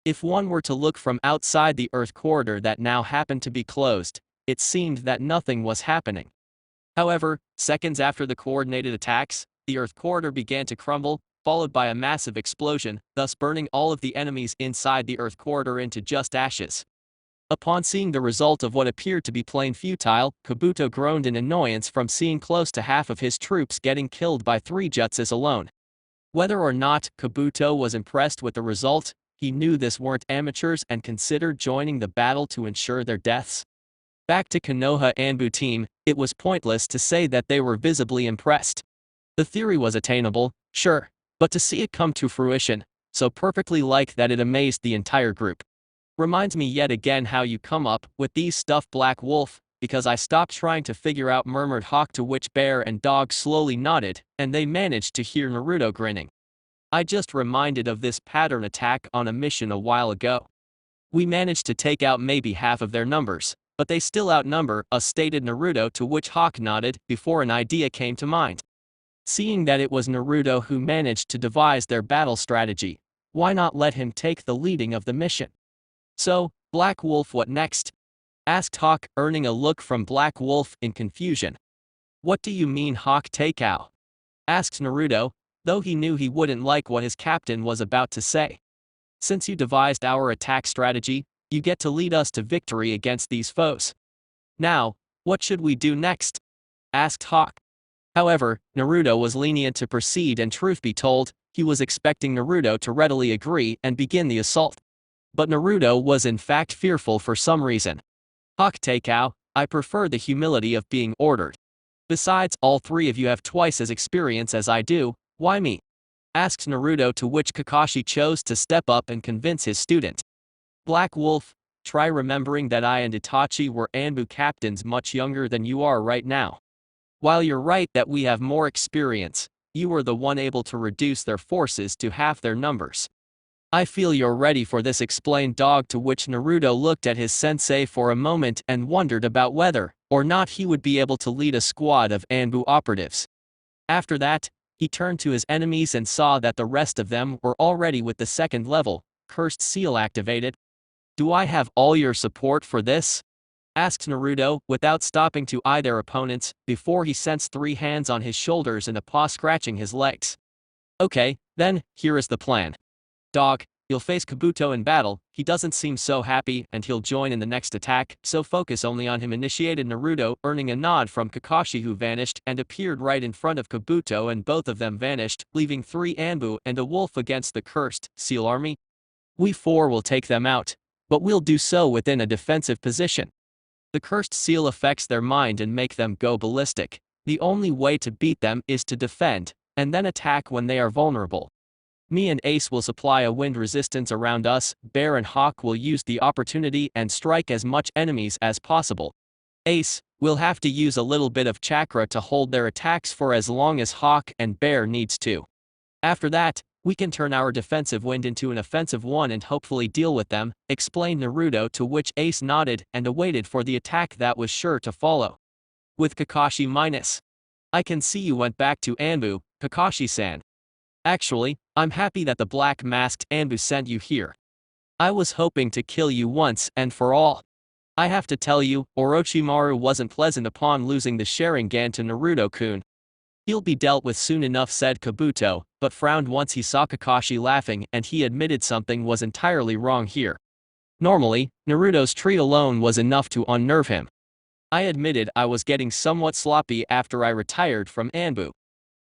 If one were to look from outside the Earth Corridor that now happened to be closed, it seemed that nothing was happening. However, seconds after the coordinated attacks, the Earth Corridor began to crumble, followed by a massive explosion, thus burning all of the enemies inside the Earth Corridor into just ashes. Upon seeing the result of what appeared to be plain futile, Kabuto groaned in annoyance from seeing close to half of his troops getting killed by 3 jutsus alone. Whether or not Kabuto was impressed with the result, he knew this weren't amateurs and considered joining the battle to ensure their deaths. Back to Konoha Anbu team, it was pointless to say that they were visibly impressed. The theory was attainable, sure, but to see it come to fruition, so perfectly like that, it amazed the entire group. Reminds me yet again how you come up with these stuff, Black Wolf, because I stopped trying to figure out, murmured Hawk, to which Bear and Dog slowly nodded, and they managed to hear Naruto grinning. I just reminded of this pattern attack on a mission a while ago. We managed to take out maybe half of their numbers, but they still outnumber us, stated Naruto, to which Hawk nodded before an idea came to mind. Seeing that it was Naruto who managed to devise their battle strategy, why not let him take the leading of the mission? So, Black Wolf, what next? Asked Hawk, earning a look from Black Wolf in confusion. What do you mean, Hawk Takeout? Asked Naruto, though he knew he wouldn't like what his captain was about to say. Since you devised our attack strategy, you get to lead us to victory against these foes. Now, what should we do next? Asked Hawk. However, Naruto was lenient to proceed, and truth be told, he was expecting Naruto to readily agree and begin the assault. But Naruto was in fact fearful for some reason. Hawk Takeout, I prefer the humility of being ordered. Besides, all 3 of you have twice as experience as I do, why me? Asked Naruto, to which Kakashi chose to step up and convince his student. Black Wolf, try remembering that I and Itachi were Anbu captains much younger than you are right now. While you're right that we have more experience, you were the one able to reduce their forces to half their numbers. I feel you're ready for this, explained Dog, to which Naruto looked at his sensei for a moment and wondered about whether or not he would be able to lead a squad of Anbu operatives. After that, he turned to his enemies and saw that the rest of them were already with the 2nd level, Cursed Seal activated. Do I have all your support for this? Asked Naruto, without stopping to eye their opponents, before he sensed 3 hands on his shoulders and a paw scratching his legs. Okay, then, here is the plan. Dog, you'll face Kabuto in battle, he doesn't seem so happy and he'll join in the next attack, so focus only on him, initiated Naruto, earning a nod from Kakashi, who vanished and appeared right in front of Kabuto, and both of them vanished, leaving 3 Anbu and a wolf against the cursed Seal army. We 4 will take them out, but we'll do so within a defensive position. The cursed seal affects their mind and make them go ballistic. The only way to beat them is to defend, and then attack when they are vulnerable. Me and Ace will supply a wind resistance around us, Bear and Hawk will use the opportunity and strike as much enemies as possible. Ace will have to use a little bit of chakra to hold their attacks for as long as Hawk and Bear needs to. After that, we can turn our defensive wind into an offensive one and hopefully deal with them, explained Naruto, to which Ace nodded and awaited for the attack that was sure to follow. With Kakashi minus. I can see you went back to Anbu, Kakashi-san. Actually, I'm happy that the black-masked Anbu sent you here. I was hoping to kill you once and for all. I have to tell you, Orochimaru wasn't pleasant upon losing the Sharingan to Naruto-kun. He'll be dealt with soon enough, said Kabuto, but frowned once he saw Kakashi laughing, and he admitted something was entirely wrong here. Normally, Naruto's treat alone was enough to unnerve him. I admitted I was getting somewhat sloppy after I retired from Anbu.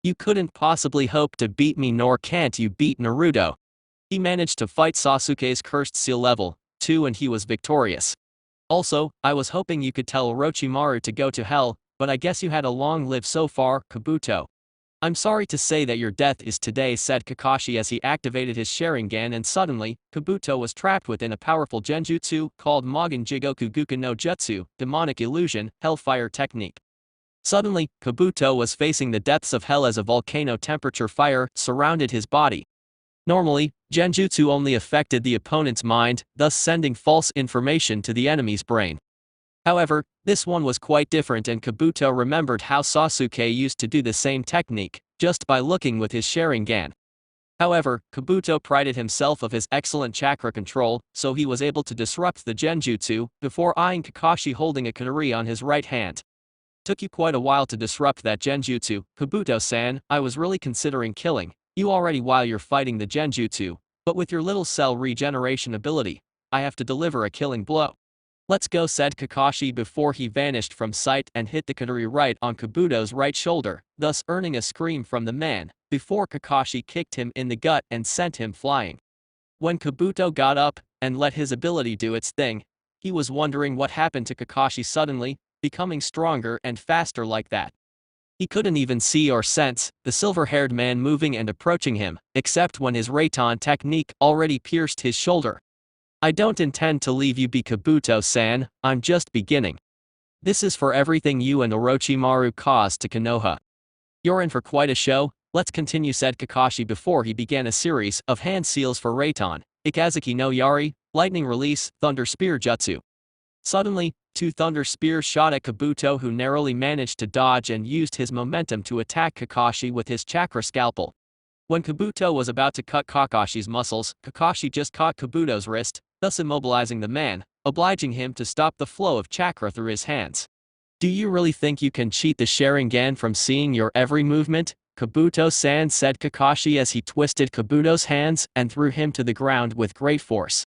You couldn't possibly hope to beat me, nor can't you beat Naruto. He managed to fight Sasuke's cursed seal level 2 and he was victorious. Also, I was hoping you could tell Orochimaru to go to hell, but I guess you had a long live so far, Kabuto. I'm sorry to say that your death is today, said Kakashi as he activated his Sharingan, and suddenly, Kabuto was trapped within a powerful genjutsu called Magen Jigoku Guku no Jutsu, demonic illusion, hellfire technique. Suddenly, Kabuto was facing the depths of hell as a volcano temperature fire surrounded his body. Normally, genjutsu only affected the opponent's mind, thus sending false information to the enemy's brain. However, this one was quite different, and Kabuto remembered how Sasuke used to do the same technique, just by looking with his Sharingan. However, Kabuto prided himself of his excellent chakra control, so he was able to disrupt the genjutsu, before eyeing Kakashi holding a Kurenai on his right hand. Took you quite a while to disrupt that genjutsu, Kabuto-san. I was really considering killing you already while you're fighting the genjutsu, but with your little cell regeneration ability, I have to deliver a killing blow. Let's go, said Kakashi before he vanished from sight and hit the Kurenai right on Kabuto's right shoulder, thus earning a scream from the man, before Kakashi kicked him in the gut and sent him flying. When Kabuto got up and let his ability do its thing, he was wondering what happened to Kakashi suddenly becoming stronger and faster like that. He couldn't even see or sense the silver-haired man moving and approaching him, except when his Raton technique already pierced his shoulder. I don't intend to leave you be, Kabuto-san, I'm just beginning. This is for everything you and Orochimaru caused to Konoha. You're in for quite a show, let's continue, said Kakashi before he began a series of hand seals for Raton, Akatsuki no Yari, Lightning Release, Thunder Spear Jutsu. Suddenly, 2 thunder spears shot at Kabuto, who narrowly managed to dodge and used his momentum to attack Kakashi with his chakra scalpel. When Kabuto was about to cut Kakashi's muscles, Kakashi just caught Kabuto's wrist, thus immobilizing the man, obliging him to stop the flow of chakra through his hands. Do you really think you can cheat the Sharingan from seeing your every movement? Kabuto-san, said Kakashi as he twisted Kabuto's hands and threw him to the ground with great force.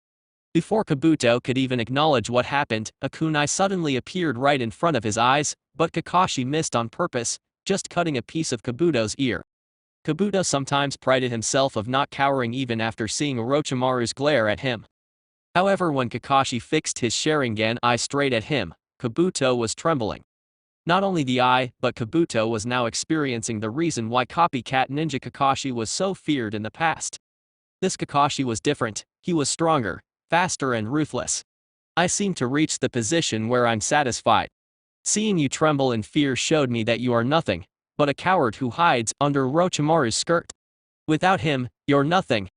Before Kabuto could even acknowledge what happened, a kunai suddenly appeared right in front of his eyes, but Kakashi missed on purpose, just cutting a piece of Kabuto's ear. Kabuto sometimes prided himself of not cowering even after seeing Orochimaru's glare at him. However, when Kakashi fixed his Sharingan eye straight at him, Kabuto was trembling. Not only the eye, but Kabuto was now experiencing the reason why copycat ninja Kakashi was so feared in the past. This Kakashi was different, he was stronger, faster and ruthless. I seem to reach the position where I'm satisfied. Seeing you tremble in fear showed me that you are nothing but a coward who hides under Orochimaru's skirt. Without him, you're nothing.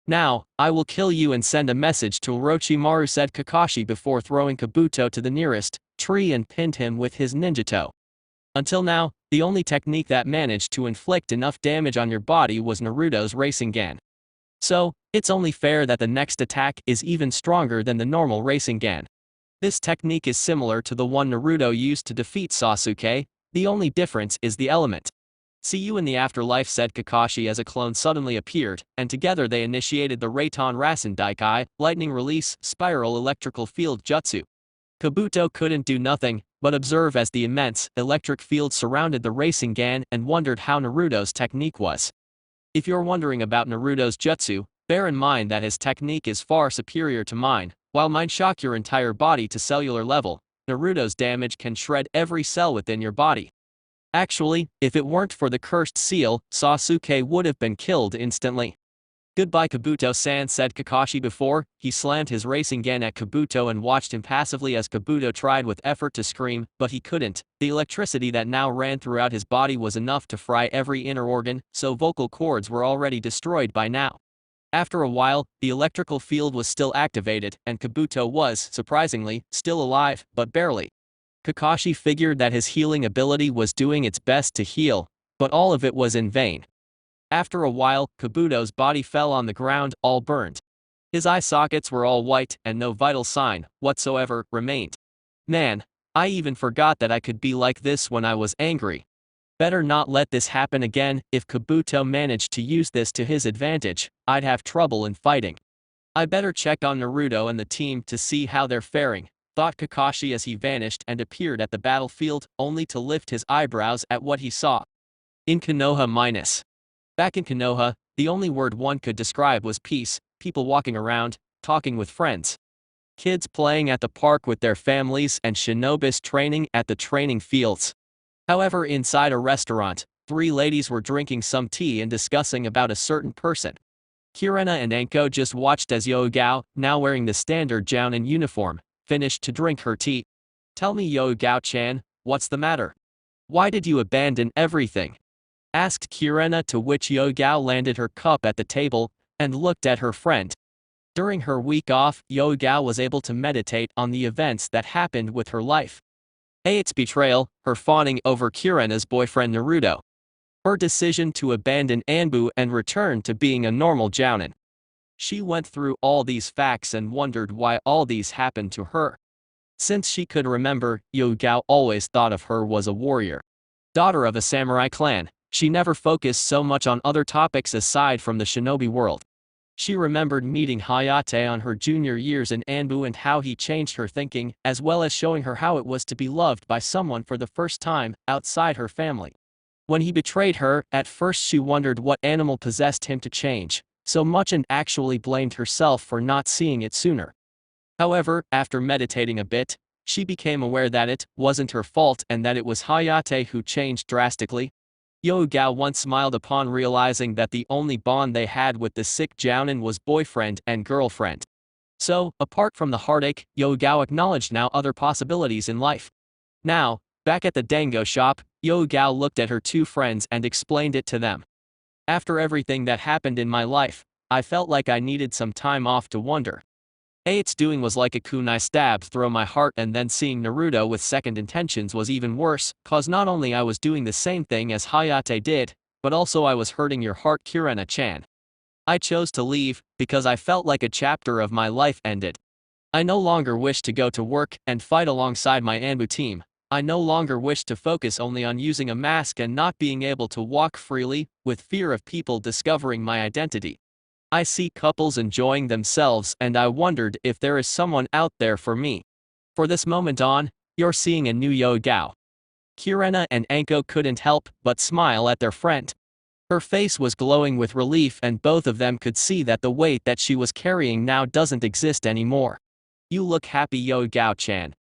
Now, I will kill you and send a message to Orochimaru, said Kakashi before throwing Kabuto to the nearest tree and pinned him with his ninjato. Until now, the only technique that managed to inflict enough damage on your body was Naruto's Rasengan. So, it's only fair that the next attack is even stronger than the normal Rasengan. This technique is similar to the one Naruto used to defeat Sasuke, the only difference is the element. See you in the afterlife, said Kakashi as a clone suddenly appeared, and together they initiated the Reiton Rasen Daikai, lightning release, spiral electrical field jutsu. Kabuto couldn't do nothing but observe as the immense electric field surrounded the racing Gan and wondered how Naruto's technique was. If you're wondering about Naruto's jutsu, bear in mind that his technique is far superior to mine. While mine shock your entire body to cellular level, Naruto's damage can shred every cell within your body. Actually, if it weren't for the cursed seal, Sasuke would have been killed instantly. Goodbye Kabuto-san, said Kakashi before he slammed his racing Gan at Kabuto and watched him passively as Kabuto tried with effort to scream, but he couldn't. The electricity that now ran throughout his body was enough to fry every inner organ, so vocal cords were already destroyed by now. After a while, the electrical field was still activated, and Kabuto was, surprisingly, still alive, but barely. Kakashi figured that his healing ability was doing its best to heal, but all of it was in vain. After a while, Kabuto's body fell on the ground, all burned. His eye sockets were all white, and no vital sign whatsoever remained. Man, I even forgot that I could be like this when I was angry. Better not let this happen again. If Kabuto managed to use this to his advantage, I'd have trouble in fighting. I better check on Naruto and the team to see how they're faring, thought Kakashi as he vanished and appeared at the battlefield, only to lift his eyebrows at what he saw. In Konoha minus. Back in Konoha, the only word one could describe was peace, people walking around, talking with friends. Kids playing at the park with their families and shinobis training at the training fields. However, inside a restaurant, three ladies were drinking some tea and discussing about a certain person. Kirena and Anko just watched as Yugao, now wearing the standard jounin uniform, finished to drink her tea. Tell me Yugao-chan, what's the matter? Why did you abandon everything? Asked Kirena, to which Yugao landed her cup at the table and looked at her friend. During her week off, Yugao was able to meditate on the events that happened with her life. Its betrayal, her fawning over Kirena's boyfriend Naruto. Her decision to abandon Anbu and return to being a normal jounin. She went through all these facts and wondered why all these happened to her. Since she could remember, Yugao always thought of her as a warrior. Daughter of a samurai clan. She never focused so much on other topics aside from the shinobi world. She remembered meeting Hayate on her junior years in Anbu and how he changed her thinking, as well as showing her how it was to be loved by someone for the first time, outside her family. When he betrayed her, at first she wondered what animal possessed him to change so much and actually blamed herself for not seeing it sooner. However, after meditating a bit, she became aware that it wasn't her fault and that it was Hayate who changed drastically. Yugao once smiled upon realizing that the only bond they had with the sick jounin was boyfriend and girlfriend. So, apart from the heartache, Yugao acknowledged now other possibilities in life. Now, back at the dango shop, Yugao looked at her two friends and explained it to them. After everything that happened in my life, I felt like I needed some time off to wonder. Its doing was like a kunai stab through my heart, and then seeing Naruto with second intentions was even worse, cause not only I was doing the same thing as Hayate did, but also I was hurting your heart, Kirena-chan. I chose to leave, because I felt like a chapter of my life ended. I no longer wish to go to work and fight alongside my Anbu team. I no longer wish to focus only on using a mask and not being able to walk freely, with fear of people discovering my identity. I see couples enjoying themselves and I wondered if there is someone out there for me. For this moment on, you're seeing a new Yugao. Kirena and Anko couldn't help but smile at their friend. Her face was glowing with relief and both of them could see that the weight that she was carrying now doesn't exist anymore. You look happy, Yugao-chan.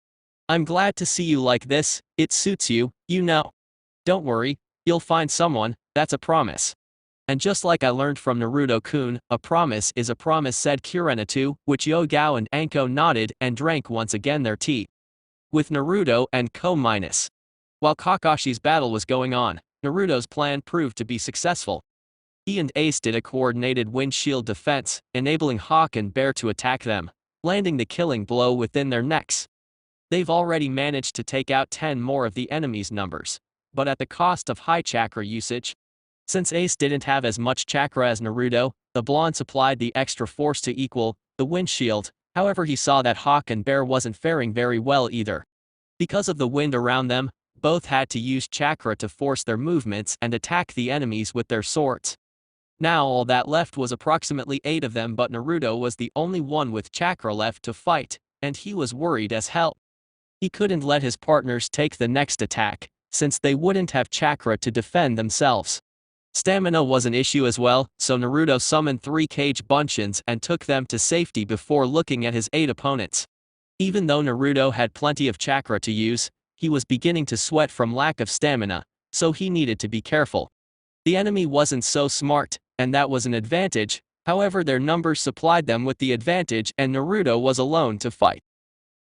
I'm glad to see you like this, it suits you, you know. Don't worry, you'll find someone, that's a promise. And just like I learned from Naruto-kun, a promise is a promise, said Kirena, to which Yugao and Anko nodded and drank once again their tea. With Naruto and Co minus. While Kakashi's battle was going on, Naruto's plan proved to be successful. He and Ace did a coordinated windshield defense, enabling Hawk and Bear to attack them, landing the killing blow within their necks. They've already managed to take out 10 more of the enemy's numbers, but at the cost of high chakra usage. Since Ace didn't have as much chakra as Naruto, the blonde supplied the extra force to equal the windshield. However, he saw that Hawk and Bear wasn't faring very well either. Because of the wind around them, both had to use chakra to force their movements and attack the enemies with their swords. Now all that left was approximately 8 of them, but Naruto was the only one with chakra left to fight, and he was worried as hell. He couldn't let his partners take the next attack, since they wouldn't have chakra to defend themselves. Stamina was an issue as well, so Naruto summoned 3 Kage Bunshins and took them to safety before looking at his 8 opponents. Even though Naruto had plenty of chakra to use, he was beginning to sweat from lack of stamina, so he needed to be careful. The enemy wasn't so smart, and that was an advantage, however their numbers supplied them with the advantage and Naruto was alone to fight.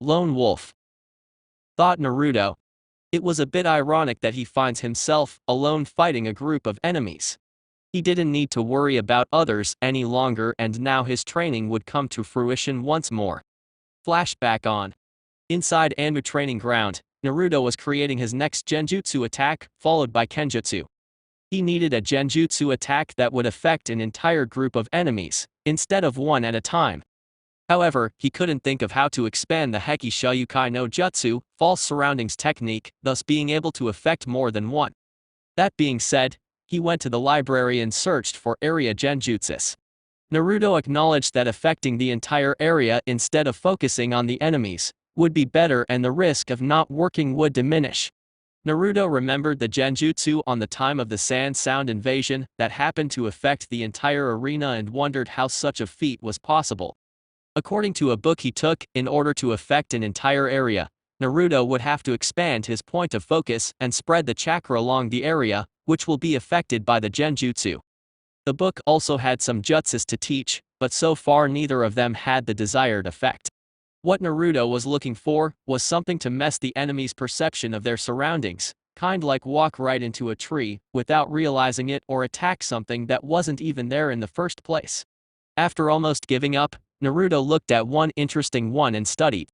Lone Wolf, thought Naruto. It was a bit ironic that he finds himself alone fighting a group of enemies. He didn't need to worry about others any longer, and now his training would come to fruition once more. Flashback on. Inside Anbu training ground, Naruto was creating his next genjutsu attack, followed by kenjutsu. He needed a genjutsu attack that would affect an entire group of enemies, instead of one at a time. However, he couldn't think of how to expand the Heki Shuyukai no Jutsu, false surroundings technique, thus being able to affect more than one. That being said, he went to the library and searched for area genjutsus. Naruto acknowledged that affecting the entire area instead of focusing on the enemies would be better and the risk of not working would diminish. Naruto remembered the genjutsu on the time of the sand sound invasion that happened to affect the entire arena and wondered how such a feat was possible. According to a book he took, in order to affect an entire area, Naruto would have to expand his point of focus and spread the chakra along the area, which will be affected by the genjutsu. The book also had some jutsus to teach, but so far neither of them had the desired effect. What Naruto was looking for was something to mess the enemy's perception of their surroundings, kind like walk right into a tree without realizing it or attack something that wasn't even there in the first place. After almost giving up, Naruto looked at one interesting one and studied.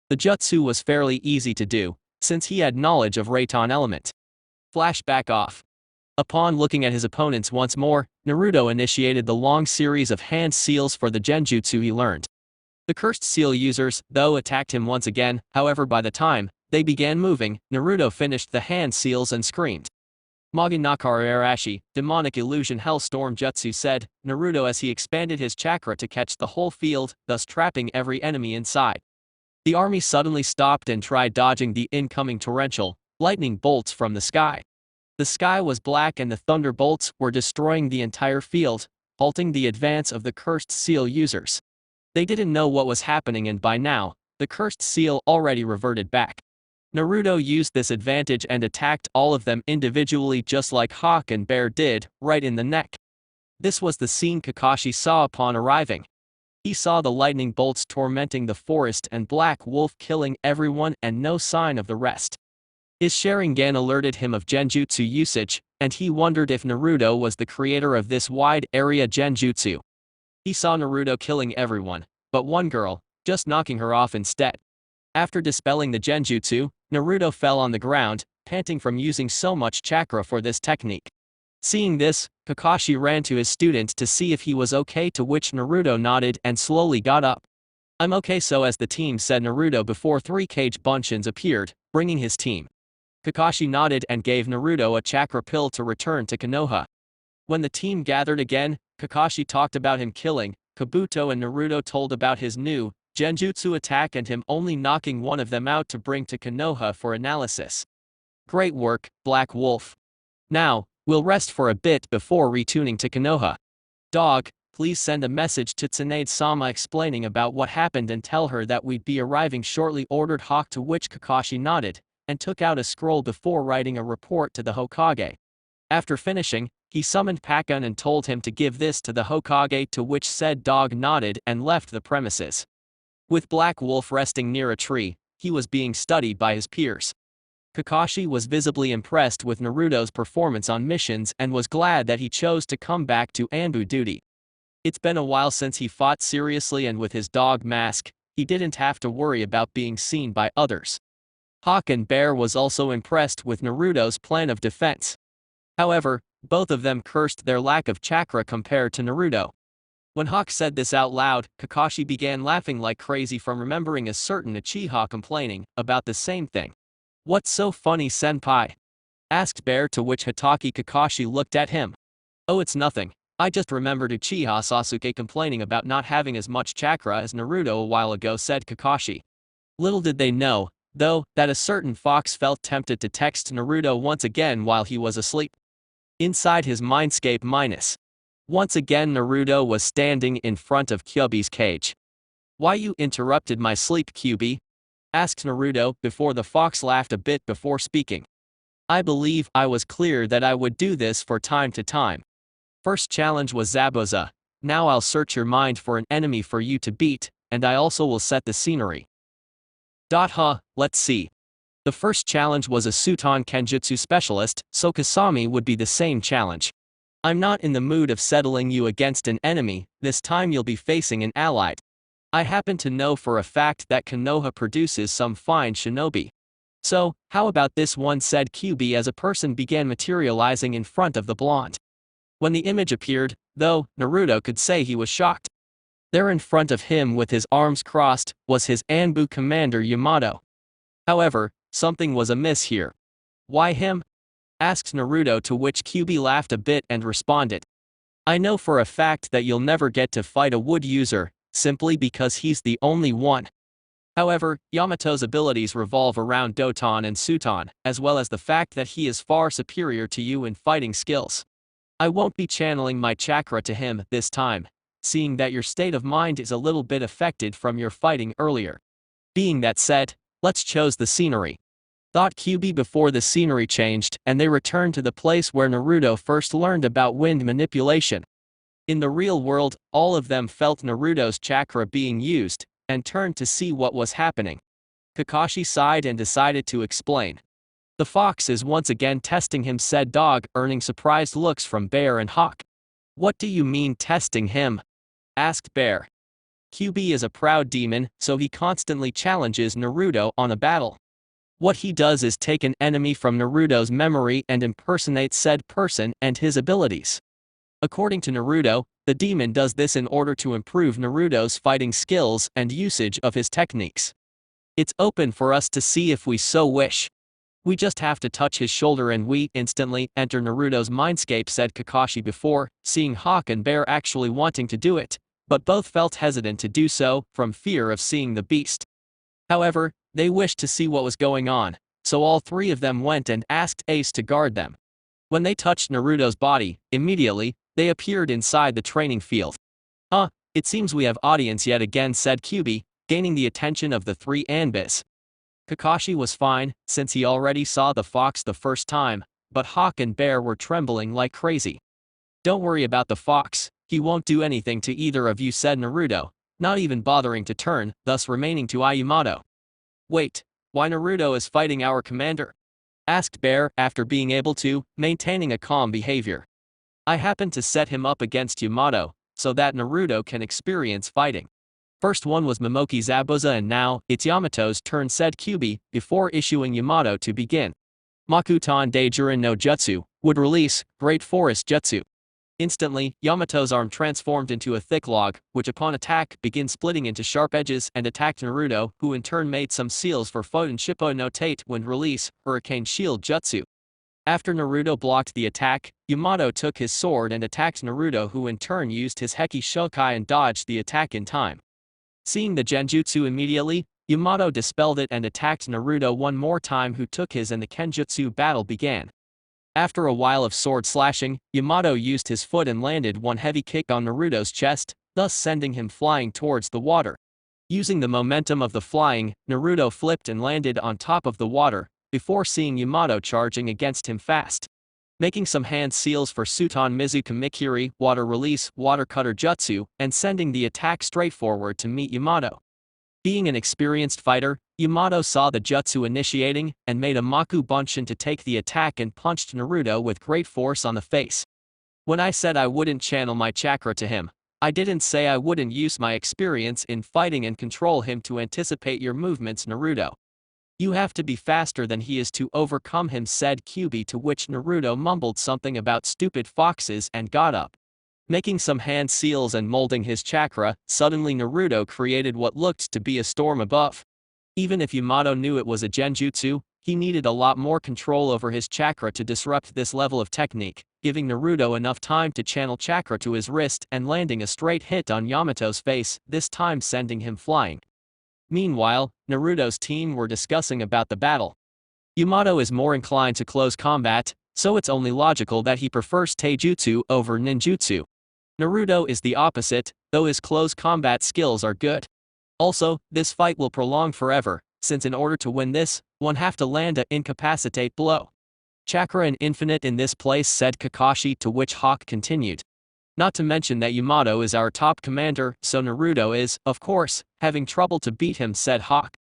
The jutsu was fairly easy to do, since he had knowledge of Raton element. Flashback off. Upon looking at his opponents once more, Naruto initiated the long series of hand seals for the genjutsu he learned. The cursed seal users, though, attacked him once again, however by the time they began moving, Naruto finished the hand seals and screamed. Magi Nakara Arashi, demonic illusion hellstorm jutsu, said Naruto as he expanded his chakra to catch the whole field, thus trapping every enemy inside. The army suddenly stopped and tried dodging the incoming torrential lightning bolts from the sky. The sky was black and the thunderbolts were destroying the entire field, halting the advance of the cursed seal users. They didn't know what was happening, and by now, the cursed seal already reverted back. Naruto used this advantage and attacked all of them individually, just like Hawk and Bear did, right in the neck. This was the scene Kakashi saw upon arriving. He saw the lightning bolts tormenting the forest and Black Wolf killing everyone and no sign of the rest. His Sharingan alerted him of genjutsu usage, and he wondered if Naruto was the creator of this wide area genjutsu. He saw Naruto killing everyone, but one girl, just knocking her off instead. After dispelling the genjutsu, Naruto fell on the ground, panting from using so much chakra for this technique. Seeing this, Kakashi ran to his student to see if he was okay, to which Naruto nodded and slowly got up. "I'm okay," so as the team said Naruto before 3 Kage Bunshins appeared, bringing his team. Kakashi nodded and gave Naruto a chakra pill to return to Konoha. When the team gathered again, Kakashi talked about him killing Kabuto and Naruto told about his new genjutsu attack and him only knocking one of them out to bring to Konoha for analysis. "Great work, Black Wolf. Now, we'll rest for a bit before retuning to Konoha. Dog, please send a message to Tsunade-sama explaining about what happened and tell her that we'd be arriving shortly," ordered Hawk, to which Kakashi nodded and took out a scroll before writing a report to the Hokage. After finishing, he summoned Pakun and told him to give this to the Hokage, to which said dog nodded and left the premises. With Black Wolf resting near a tree, he was being studied by his peers. Kakashi was visibly impressed with Naruto's performance on missions and was glad that he chose to come back to Anbu duty. It's been a while since he fought seriously, and with his dog mask, he didn't have to worry about being seen by others. Hawk and Bear was also impressed with Naruto's plan of defense. However, both of them cursed their lack of chakra compared to Naruto. When Hawk said this out loud, Kakashi began laughing like crazy from remembering a certain Uchiha complaining about the same thing. What's so funny, senpai? Asked Bear, to which Hatake Kakashi looked at him. Oh, it's nothing. I just remembered Uchiha Sasuke complaining about not having as much chakra as Naruto a while ago, said Kakashi. Little did they know, though, that a certain fox felt tempted to text Naruto once again while he was asleep. Inside his Mindscape minus. Once again Naruto was standing in front of Kyuubi's cage. Why you interrupted my sleep, Kyuubi? Asked Naruto, before the fox laughed a bit before speaking. I believe I was clear that I would do this for time to time. First challenge was Zabuza. Now I'll search your mind for an enemy for you to beat, and I also will set the scenery. Let's see. The first challenge was a Suton Kenjutsu specialist, so Kasami would be the same challenge. I'm not in the mood of settling you against an enemy, this time you'll be facing an allied. I happen to know for a fact that Konoha produces some fine shinobi. So, how about this one, said Kyuubi as a person began materializing in front of the blonde. When the image appeared, though, Naruto could say he was shocked. There in front of him with his arms crossed, was his Anbu commander Yamato. However, something was amiss here. Why him? Asked Naruto, to which Kyuubi laughed a bit and responded. I know for a fact that you'll never get to fight a wood user, simply because he's the only one. However, Yamato's abilities revolve around Doton and Suton, as well as the fact that he is far superior to you in fighting skills. I won't be channeling my chakra to him this time, seeing that your state of mind is a little bit affected from your fighting earlier. Being that said, let's choose the scenery. Thought Kyuubi before the scenery changed and they returned to the place where Naruto first learned about wind manipulation. In the real world, all of them felt Naruto's chakra being used, and turned to see what was happening. Kakashi sighed and decided to explain. The fox is once again testing him, said Dog, earning surprised looks from Bear and Hawk. What do you mean testing him? Asked Bear. Kyuubi is a proud demon, so he constantly challenges Naruto on a battle. What he does is take an enemy from Naruto's memory and impersonate said person and his abilities. According to Naruto, the demon does this in order to improve Naruto's fighting skills and usage of his techniques. It's open for us to see if we so wish. We just have to touch his shoulder and we instantly enter Naruto's mindscape, said Kakashi before, seeing Hawk and Bear actually wanting to do it, but both felt hesitant to do so, from fear of seeing the beast. However, they wished to see what was going on, so all three of them went and asked Ace to guard them. When they touched Naruto's body, immediately, they appeared inside the training field. It seems we have audience yet again, said Kyuubi, gaining the attention of the three Anbis. Kakashi was fine, since he already saw the fox the first time, but Hawk and Bear were trembling like crazy. Don't worry about the fox, he won't do anything to either of you, said Naruto, not even bothering to turn, thus remaining to Yamato. Wait, why Naruto is fighting our commander? Asked Bear, after being able to, maintaining a calm behavior. I happen to set him up against Yamato, so that Naruto can experience fighting. First one was Momoki Zabuza and now, it's Yamato's turn, said Kyuubi, before issuing Yamato to begin. Makutan Deijurin no Jutsu, would release, Great Forest Jutsu. Instantly, Yamato's arm transformed into a thick log, which upon attack began splitting into sharp edges and attacked Naruto, who in turn made some seals for Foten Shippo no Tate when release, Hurricane Shield Jutsu. After Naruto blocked the attack, Yamato took his sword and attacked Naruto, who in turn used his Heki Shokai and dodged the attack in time. Seeing the genjutsu immediately, Yamato dispelled it and attacked Naruto one more time, who took his, and the kenjutsu battle began. After a while of sword slashing, Yamato used his foot and landed one heavy kick on Naruto's chest, thus sending him flying towards the water. Using the momentum of the flying, Naruto flipped and landed on top of the water, before seeing Yamato charging against him fast. Making some hand seals for Suton Mizuka Mikiri, Water Release, Water Cutter Jutsu, and sending the attack straight forward to meet Yamato. Being an experienced fighter, Yamato saw the jutsu initiating, and made a Maku Bunshin to take the attack and punched Naruto with great force on the face. When I said I wouldn't channel my chakra to him, I didn't say I wouldn't use my experience in fighting and control him to anticipate your movements, Naruto. You have to be faster than he is to overcome him, said Kyuubi, to which Naruto mumbled something about stupid foxes and got up. Making some hand seals and molding his chakra, suddenly Naruto created what looked to be a storm above. Even if Yamato knew it was a genjutsu, He needed a lot more control over his chakra to disrupt this level of technique, giving Naruto enough time to channel chakra to his wrist and landing a straight hit on Yamato's face, this time sending him flying. Meanwhile, Naruto's team were discussing about the battle. Yamato is more inclined to close combat, so it's only logical that he prefers taijutsu over ninjutsu. Naruto is the opposite, though his close combat skills are good. Also, this fight will prolong forever, since in order to win this, one have to land a incapacitate blow. Chakra and infinite in this place, said Kakashi, to which Hawk continued. Not to mention that Yamato is our top commander, so Naruto is, of course, having trouble to beat him, said Hawk.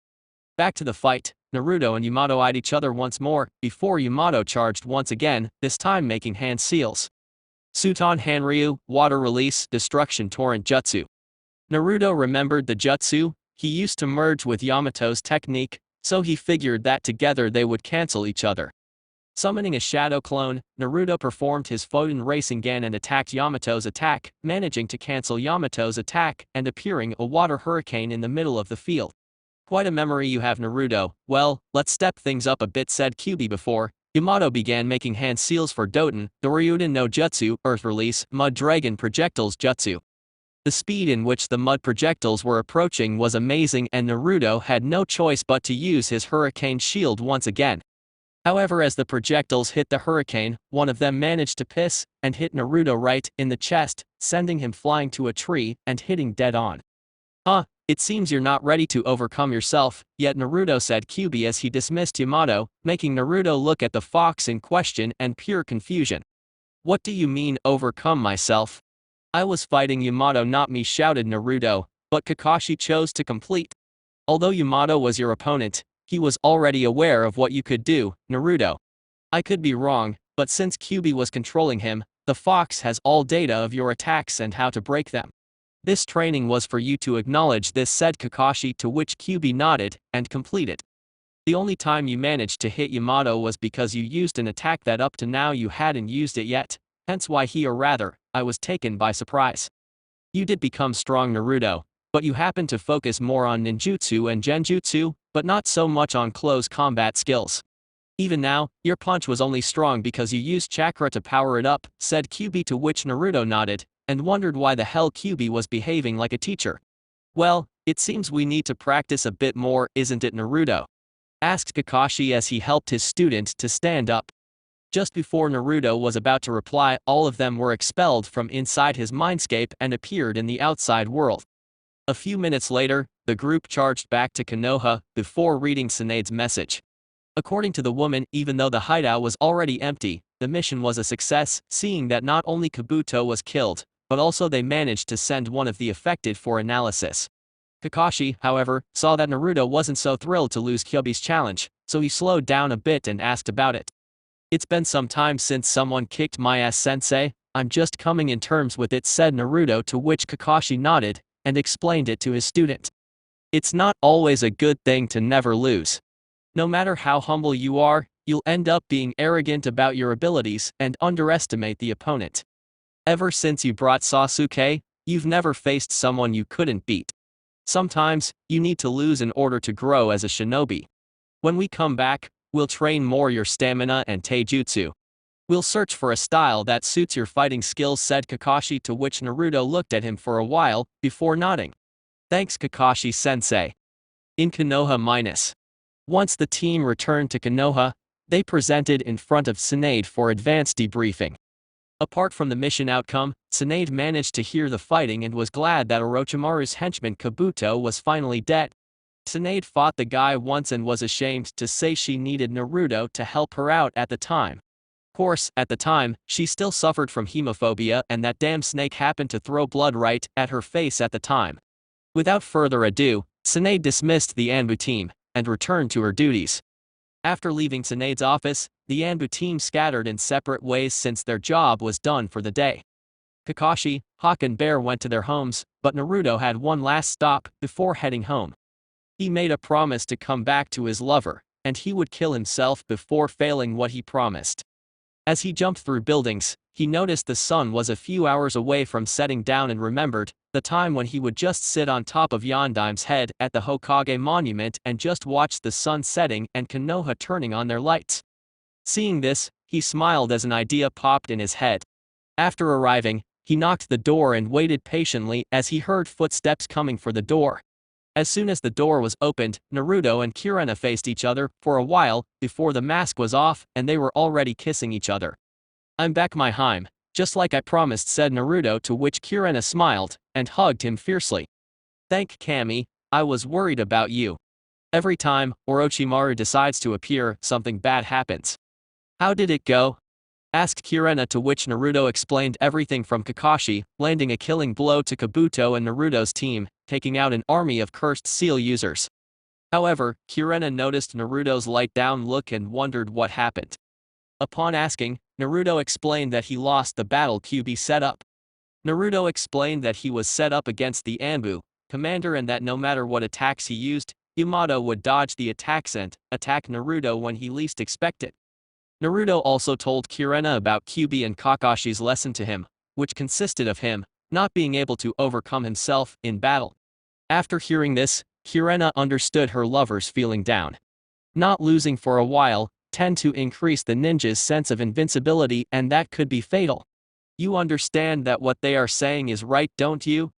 Back to the fight, Naruto and Yamato eyed each other once more, before Yamato charged once again, this time making hand seals. Suton Hanryu, water release, destruction torrent jutsu. Naruto remembered the jutsu. He used to merge with Yamato's technique, so he figured that together they would cancel each other. Summoning a shadow clone, Naruto performed his Photon Rasengan and attacked Yamato's attack, managing to cancel Yamato's attack and appearing a water hurricane in the middle of the field. Quite a memory you have, Naruto. Well, let's step things up a bit, said Kyuubi before Yamato began making hand seals for Doton, the Ryuden no Jutsu, Earth Release, Mud Dragon Projectiles Jutsu. The speed in which the mud projectiles were approaching was amazing, and Naruto had no choice but to use his Hurricane Shield once again. However, as the projectiles hit the hurricane, one of them managed to piss and hit Naruto right in the chest, sending him flying to a tree and hitting dead on. It seems you're not ready to overcome yourself yet, Naruto, said Kyuubi as he dismissed Yamato, making Naruto look at the fox in question and pure confusion. What do you mean, overcome myself? I was fighting Yamato, not me, shouted Naruto, but Kakashi chose to complete. Although Yamato was your opponent, he was already aware of what you could do, Naruto. I could be wrong, but since Kyuubi was controlling him, the fox has all data of your attacks and how to break them. This training was for you to acknowledge this, said Kakashi, to which Kyuubi nodded and completed. The only time you managed to hit Yamato was because you used an attack that up to now you hadn't used it yet, hence why I was taken by surprise. You did become strong, Naruto, but you happened to focus more on ninjutsu and genjutsu, but not so much on close combat skills. Even now, your punch was only strong because you used chakra to power it up, said Kyuubi, to which Naruto nodded and wondered why the hell Kyuubi was behaving like a teacher. Well, it seems we need to practice a bit more, isn't it, Naruto? Asked Kakashi as he helped his student to stand up. Just before Naruto was about to reply, all of them were expelled from inside his mindscape and appeared in the outside world. A few minutes later, the group charged back to Konoha before reading Tsunade's message. According to the woman, even though the hideout was already empty, the mission was a success, seeing that not only Kabuto was killed, but also they managed to send one of the affected for analysis. Kakashi, however, saw that Naruto wasn't so thrilled to lose Kyuubi's challenge, so he slowed down a bit and asked about it. It's been some time since someone kicked my ass, sensei. I'm just coming in terms with it, said Naruto, to which Kakashi nodded and explained it to his student. It's not always a good thing to never lose. No matter how humble you are, you'll end up being arrogant about your abilities and underestimate the opponent. Ever since you brought Sasuke, you've never faced someone you couldn't beat. Sometimes, you need to lose in order to grow as a shinobi. When we come back, we'll train more your stamina and taijutsu. We'll search for a style that suits your fighting skills, said Kakashi, to which Naruto looked at him for a while, before nodding. Thanks, Kakashi-sensei. In Konoha Once the team returned to Konoha, they presented in front of Tsunade for advanced debriefing. Apart from the mission outcome, Tsunade managed to hear the fighting and was glad that Orochimaru's henchman Kabuto was finally dead. Tsunade fought the guy once and was ashamed to say she needed Naruto to help her out at the time. Of course, at the time, she still suffered from hemophobia and that damn snake happened to throw blood right at her face at the time. Without further ado, Tsunade dismissed the Anbu team and returned to her duties. After leaving Tsunade's office, the Anbu team scattered in separate ways since their job was done for the day. Kakashi, Hawk and Bear went to their homes, but Naruto had one last stop before heading home. He made a promise to come back to his lover, and he would kill himself before failing what he promised. As he jumped through buildings, He noticed the sun was a few hours away from setting down and remembered the time when he would just sit on top of Yondaim's head at the Hokage monument and just watch the sun setting and Konoha turning on their lights. Seeing this, he smiled as an idea popped in his head. After arriving, he knocked the door and waited patiently as he heard footsteps coming for the door. As soon as the door was opened, Naruto and Kirena faced each other for a while before the mask was off and they were already kissing each other. "I'm back my Heim, just like I promised," said Naruto, to which Kirena smiled and hugged him fiercely. "Thank Kami, I was worried about you. Every time Orochimaru decides to appear, something bad happens." "How did it go?" asked Kirena, to which Naruto explained everything from Kakashi landing a killing blow to Kabuto and Naruto's team taking out an army of cursed seal users. However, Kirena noticed Naruto's light-down look and wondered what happened. Upon asking, Naruto explained that he lost the battle QB setup. Naruto explained that he was set up against the Anbu commander and that no matter what attacks he used, Yamato would dodge the attacks and attack Naruto when he least expected. Naruto also told Kirena about QB and Kakashi's lesson to him, which consisted of him not being able to overcome himself in battle. After hearing this, Kirena understood her lover's feeling down. Not losing for a while tend to increase the ninja's sense of invincibility, and that could be fatal. "You understand that what they are saying is right, don't you?"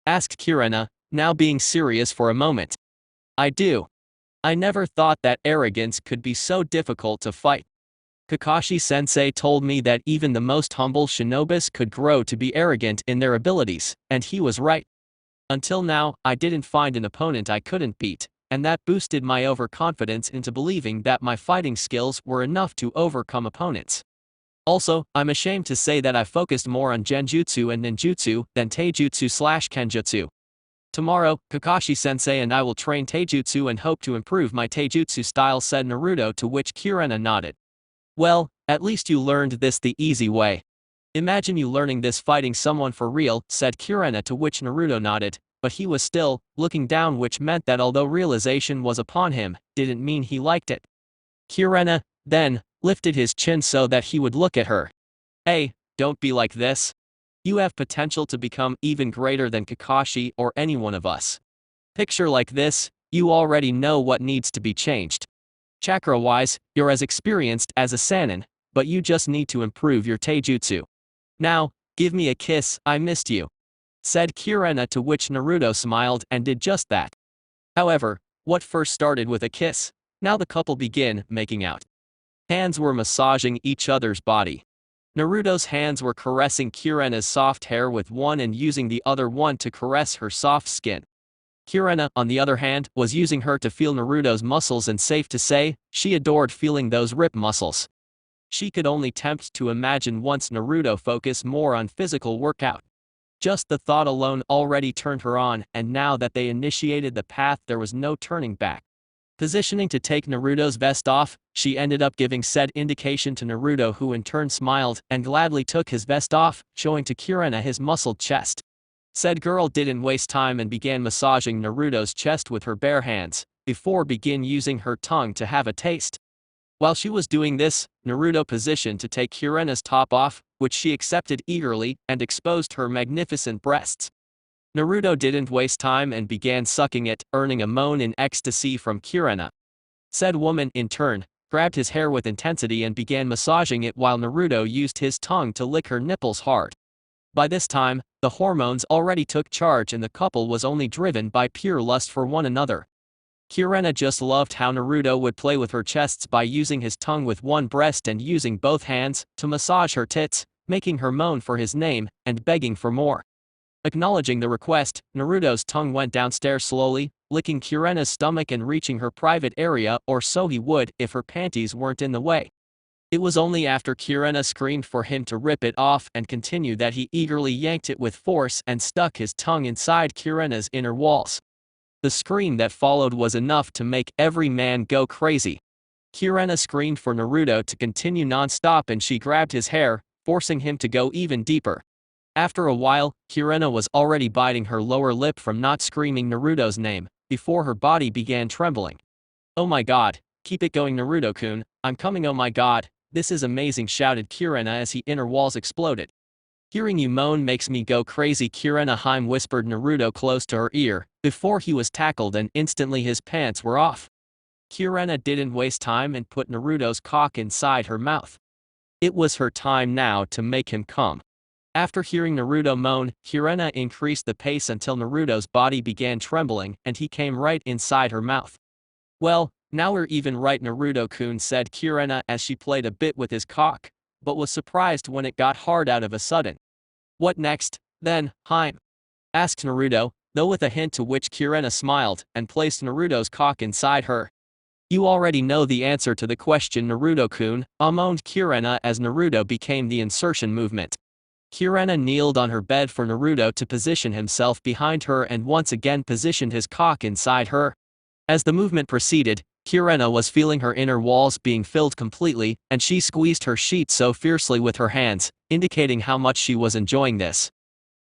asked Kirena, now being serious for a moment. "I do. I never thought that arrogance could be so difficult to fight. Kakashi-sensei told me that even the most humble shinobis could grow to be arrogant in their abilities, and he was right. Until now, I didn't find an opponent I couldn't beat, and that boosted my overconfidence into believing that my fighting skills were enough to overcome opponents. Also, I'm ashamed to say that I focused more on genjutsu and ninjutsu than taijutsu/kenjutsu. Tomorrow, Kakashi-sensei and I will train taijutsu and hope to improve my taijutsu style," said Naruto, to which Kirena nodded. "Well, at least you learned this the easy way. Imagine you learning this fighting someone for real," said Kirena, to which Naruto nodded, but he was still looking down, which meant that although realization was upon him, didn't mean he liked it. Kirena then lifted his chin so that he would look at her. "Hey, don't be like this. You have potential to become even greater than Kakashi or any one of us. Picture like this, you already know what needs to be changed. Chakra-wise, you're as experienced as a Sannin, but you just need to improve your taijutsu. Now, give me a kiss, I missed you," said Kirena, to which Naruto smiled and did just that. However, what first started with a kiss, now the couple began making out. Hands were massaging each other's body. Naruto's hands were caressing Kirena's soft hair with one and using the other one to caress her soft skin. Kirena, on the other hand, was using her to feel Naruto's muscles, and safe to say, she adored feeling those rip muscles. She could only tempt to imagine once Naruto focused more on physical workout. Just the thought alone already turned her on, and now that they initiated the path, there was no turning back. Positioning to take Naruto's vest off, she ended up giving said indication to Naruto, who in turn smiled and gladly took his vest off, showing to Kirena his muscled chest. Said girl didn't waste time and began massaging Naruto's chest with her bare hands, before begin using her tongue to have a taste. While she was doing this, Naruto positioned to take Kirena's top off, which she accepted eagerly and exposed her magnificent breasts. Naruto didn't waste time and began sucking it, earning a moan in ecstasy from Kirena. Said woman, in turn, grabbed his hair with intensity and began massaging it while Naruto used his tongue to lick her nipples hard. By this time, the hormones already took charge and the couple was only driven by pure lust for one another. Kirena just loved how Naruto would play with her chests by using his tongue with one breast and using both hands to massage her tits, making her moan for his name and begging for more. Acknowledging the request, Naruto's tongue went downstairs slowly, licking Kirena's stomach and reaching her private area, or so he would if her panties weren't in the way. It was only after Kirena screamed for him to rip it off and continue that he eagerly yanked it with force and stuck his tongue inside Kirena's inner walls. The scream that followed was enough to make every man go crazy. Kirena screamed for Naruto to continue non-stop and she grabbed his hair, forcing him to go even deeper. After a while, Kirena was already biting her lower lip from not screaming Naruto's name, before her body began trembling. "Oh my god, keep it going Naruto-kun, I'm coming, oh my god," This is amazing, shouted Kirena as his inner walls exploded. Hearing you moan makes me go crazy, Kirena whispered Naruto close to her ear, before he was tackled and instantly his pants were off. Kirena didn't waste time and put Naruto's cock inside her mouth. It was her time now to make him come. After hearing Naruto moan, Kirena increased the pace until Naruto's body began trembling and he came right inside her mouth. Well, now we're even, right, Naruto-kun, said Kirena as she played a bit with his cock, but was surprised when it got hard out of a sudden. What next, then, Haim? Asked Naruto, though with a hint, to which Kirena smiled and placed Naruto's cock inside her. You already know the answer to the question, Naruto-kun, moaned Kirena as Naruto became the insertion movement. Kirena kneeled on her bed for Naruto to position himself behind her and once again positioned his cock inside her. As the movement proceeded, Kirena was feeling her inner walls being filled completely, and she squeezed her sheet so fiercely with her hands, indicating how much she was enjoying this.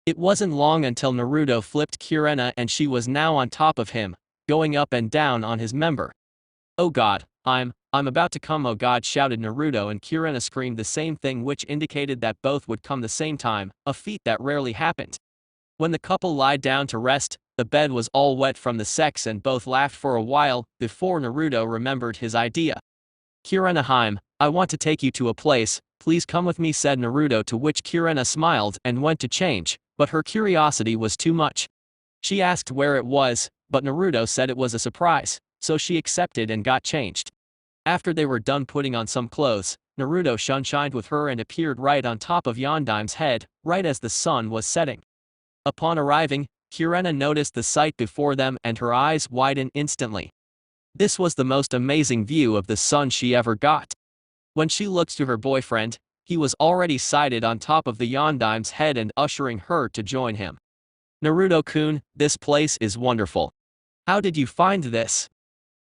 It wasn't long until Naruto flipped Kirena and she was now on top of him, going up and down on his member. Oh god, I'm about to come, oh god, shouted Naruto, and Kirena screamed the same thing, which indicated that both would come the same time, a feat that rarely happened. When the couple lied down to rest, the bed was all wet from the sex and both laughed for a while before Naruto remembered his idea. Kirena, I want to take you to a place, please come with me, said Naruto, to which Kirena smiled and went to change, but her curiosity was too much. She asked where it was, but Naruto said it was a surprise, so she accepted and got changed. After they were done putting on some clothes, Naruto shunshined with her and appeared right on top of Yondaim's head, right as the sun was setting. Upon arriving, Kirena noticed the sight before them and her eyes widened instantly. This was the most amazing view of the sun she ever got. When she looked to her boyfriend, he was already sighted on top of the Yondaim's head and ushering her to join him. Naruto-kun, this place is wonderful. How did you find this?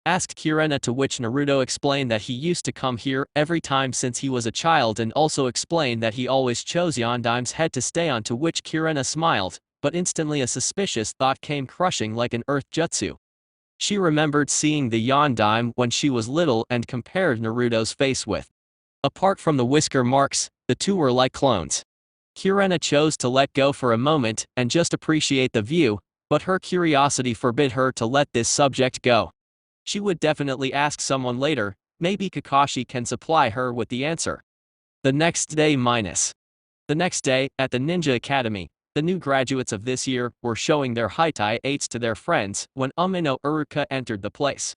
Asked Kirena, to which Naruto explained that he used to come here every time since he was a child and also explained that he always chose Yondaim's head to stay on, to which Kirena smiled, but instantly a suspicious thought came crushing like an earth jutsu. She remembered seeing the Yondaime when she was little and compared Naruto's face with. Apart from the whisker marks, the two were like clones. Kirena chose to let go for a moment and just appreciate the view, but her curiosity forbid her to let this subject go. She would definitely ask someone later, maybe Kakashi can supply her with the answer. The next day, at the Ninja Academy, the new graduates of this year were showing their Haitai 8s to their friends when Umino Uruka entered the place.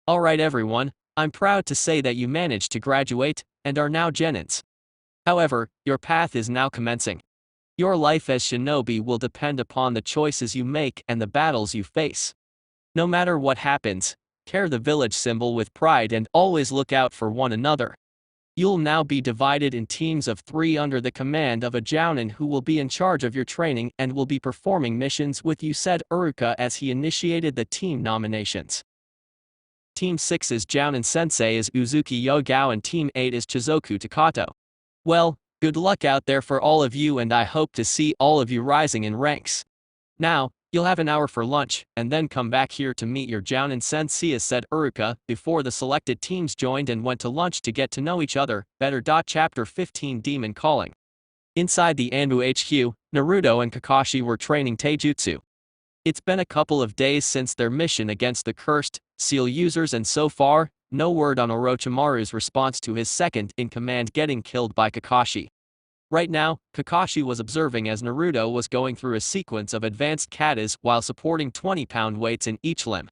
Alright everyone, I'm proud to say that you managed to graduate, and are now genins. However, your path is now commencing. Your life as shinobi will depend upon the choices you make and the battles you face. No matter what happens, carry the village symbol with pride and always look out for one another. You'll now be divided in teams of 3 under the command of a jounin who will be in charge of your training and will be performing missions with you, said Uruka as he initiated the team nominations. Team 6's jounin sensei is Uzuki Yugao and Team 8 is Chizoku Takato. Well, good luck out there for all of you, and I hope to see all of you rising in ranks. Now, you'll have an hour for lunch, and then come back here to meet your jounin sensei, said Uruka, before the selected teams joined and went to lunch to get to know each other better. Chapter 15 Demon Calling. Inside the Anbu HQ, Naruto and Kakashi were training taijutsu. It's been a couple of days since their mission against the cursed seal users, and so far, no word on Orochimaru's response to his second-in-command getting killed by Kakashi. Right now, Kakashi was observing as Naruto was going through a sequence of advanced katas while supporting 20-pound weights in each limb.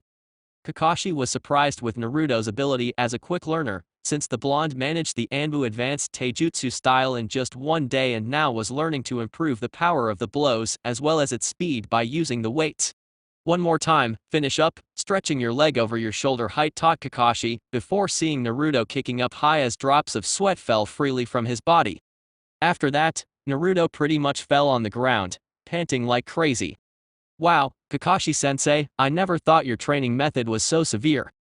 Kakashi was surprised with Naruto's ability as a quick learner, since the blonde managed the Anbu advanced taijutsu style in just one day and now was learning to improve the power of the blows as well as its speed by using the weights. One more time, finish up, stretching your leg over your shoulder height, taught Kakashi, before seeing Naruto kicking up high as drops of sweat fell freely from his body. After that, Naruto pretty much fell on the ground, panting like crazy. Wow, Kakashi-sensei, I never thought your training method was so severe.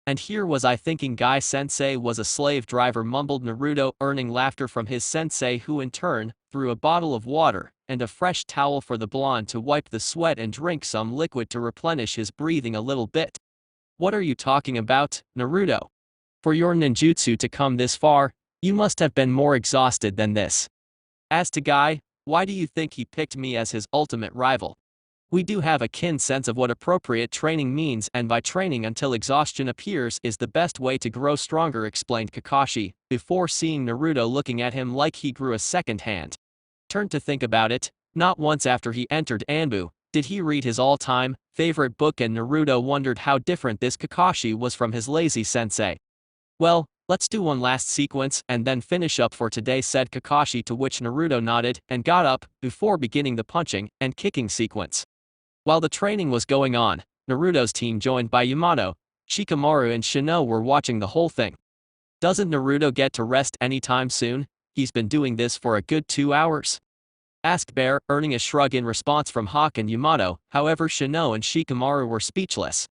And here was I thinking Guy-sensei was a slave driver, mumbled Naruto, earning laughter from his sensei, who in turn threw a bottle of water and a fresh towel for the blonde to wipe the sweat and drink some liquid to replenish his breathing a little bit. What are you talking about, Naruto? For your ninjutsu to come this far, You must have been more exhausted than this. As to Guy, why do you think he picked me as his ultimate rival? We do have a keen sense of what appropriate training means, and by training until exhaustion appears is the best way to grow stronger, explained Kakashi, before seeing Naruto looking at him like he grew a second hand. Turn to think about it, not once after he entered Anbu did he read his all-time favorite book, and Naruto wondered how different this Kakashi was from his lazy sensei. Well, let's do one last sequence and then finish up for today, said Kakashi, to which Naruto nodded and got up before beginning the punching and kicking sequence. While the training was going on, Naruto's team, joined by Yamato, Shikamaru and Shino, were watching the whole thing. Doesn't Naruto get to rest anytime soon? He's been doing this for a good 2 hours. Asked Bear, earning a shrug in response from Hawk and Yamato. However, Shino and Shikamaru were speechless.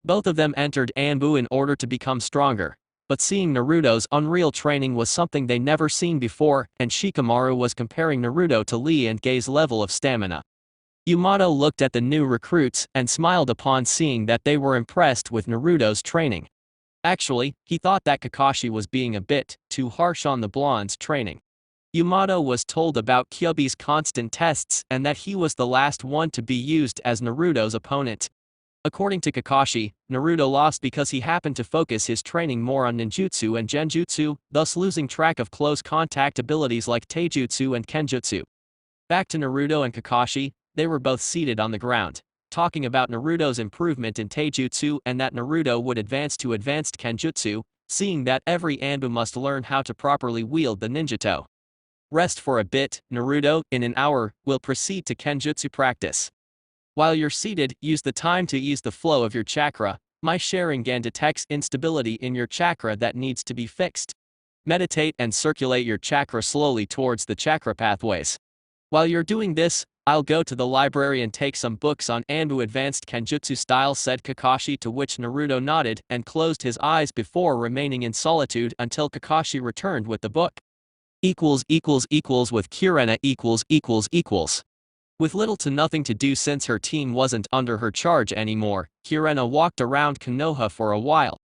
Both of them entered Anbu in order to become stronger, but seeing Naruto's unreal training was something they never seen before, and Shikamaru was comparing Naruto to Lee and Gei's level of stamina. Yamato looked at the new recruits and smiled upon seeing that they were impressed with Naruto's training. Actually, he thought that Kakashi was being a bit too harsh on the blonde's training. Yamato was told about Kyuubi's constant tests and that he was the last one to be used as Naruto's opponent. According to Kakashi, Naruto lost because he happened to focus his training more on ninjutsu and genjutsu, thus losing track of close contact abilities like taijutsu and kenjutsu. Back to Naruto and Kakashi, they were both seated on the ground, talking about Naruto's improvement in taijutsu and that Naruto would advance to advanced kenjutsu, seeing that every Anbu must learn how to properly wield the ninjato. Rest for a bit, Naruto. In an hour, we'll proceed to kenjutsu practice. While you're seated, use the time to ease the flow of your chakra. My Sharingan detects instability in your chakra that needs to be fixed. Meditate and circulate your chakra slowly towards the chakra pathways. While you're doing this, I'll go to the library and take some books on Anbu advanced kenjutsu style, said Kakashi, to which Naruto nodded and closed his eyes before remaining in solitude until Kakashi returned with the book. With Kirena . With little to nothing to do since her team wasn't under her charge anymore, Kirena walked around Konoha for a while.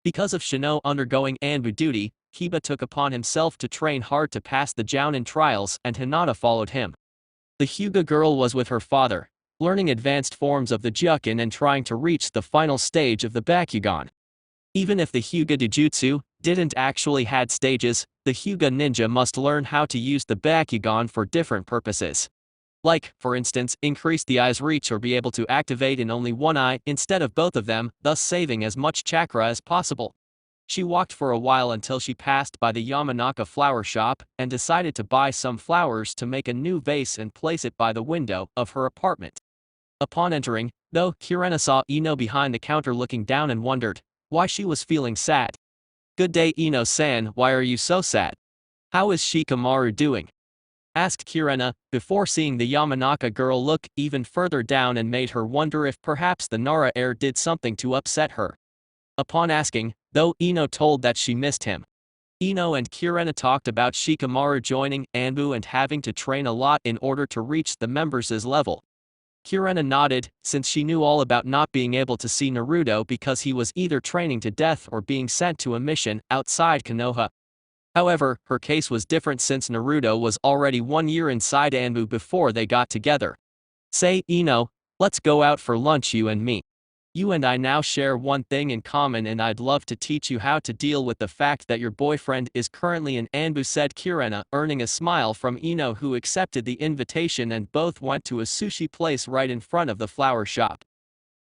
Because of Shino undergoing Anbu duty, Kiba took upon himself to train hard to pass the Jounin trials, and Hinata followed him. The Hyuga girl was with her father, learning advanced forms of the Jukin and trying to reach the final stage of the Bakugan. Even if the Hyuga Jujutsu didn't actually had stages, the Hyuga ninja must learn how to use the Bakugan for different purposes. Like, for instance, increase the eye's reach or be able to activate in only one eye instead of both of them, thus saving as much chakra as possible. She walked for a while until she passed by the Yamanaka flower shop and decided to buy some flowers to make a new vase and place it by the window of her apartment. Upon entering, though, Kirena saw Ino behind the counter looking down and wondered why she was feeling sad. "Good day, Ino-san, why are you so sad? How is Shikamaru doing?" asked Kirena, before seeing the Yamanaka girl look even further down and made her wonder if perhaps the Nara heir did something to upset her. Upon asking, though, Ino told that she missed him. Ino and Kirena talked about Shikamaru joining Anbu and having to train a lot in order to reach the members' level. Kirena nodded, since she knew all about not being able to see Naruto because he was either training to death or being sent to a mission outside Konoha. However, her case was different since Naruto was already 1 year inside Anbu before they got together. "Say, Ino, let's go out for lunch, you and me. You and I now share one thing in common, and I'd love to teach you how to deal with the fact that your boyfriend is currently in Anbu," said Kirena, earning a smile from Ino, who accepted the invitation, and both went to a sushi place right in front of the flower shop.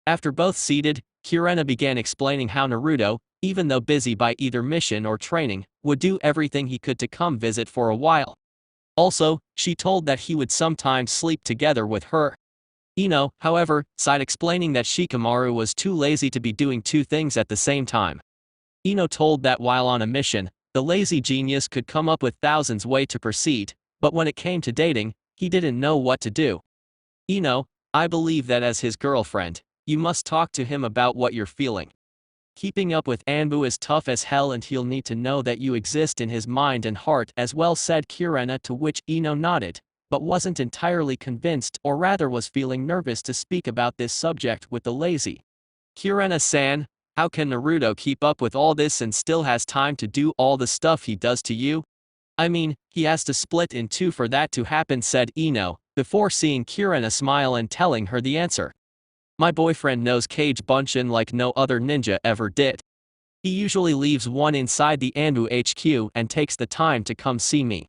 After both seated, Kirena began explaining how Naruto, even though busy by either mission or training, would do everything he could to come visit for a while. Also, she told that he would sometimes sleep together with her. Ino, however, sighed, explaining that Shikamaru was too lazy to be doing two things at the same time. Ino told that while on a mission, the lazy genius could come up with thousands ways to proceed, but when it came to dating, he didn't know what to do. "Ino, I believe that as his girlfriend, you must talk to him about what you're feeling. Keeping up with Anbu is tough as hell, and he'll need to know that you exist in his mind and heart as well," said Kirena, to which Ino nodded, but wasn't entirely convinced, or rather was feeling nervous to speak about this subject with the lazy. "Kirena-san, How can Naruto keep up with all this and still has time to do all the stuff he does to you? I mean, he has to split in two for that to happen, said Ino, before seeing Kirena smile and telling her the answer. My boyfriend knows Kage Bunshin like no other ninja ever did. He usually leaves one inside the Anbu HQ and takes the time to come see me.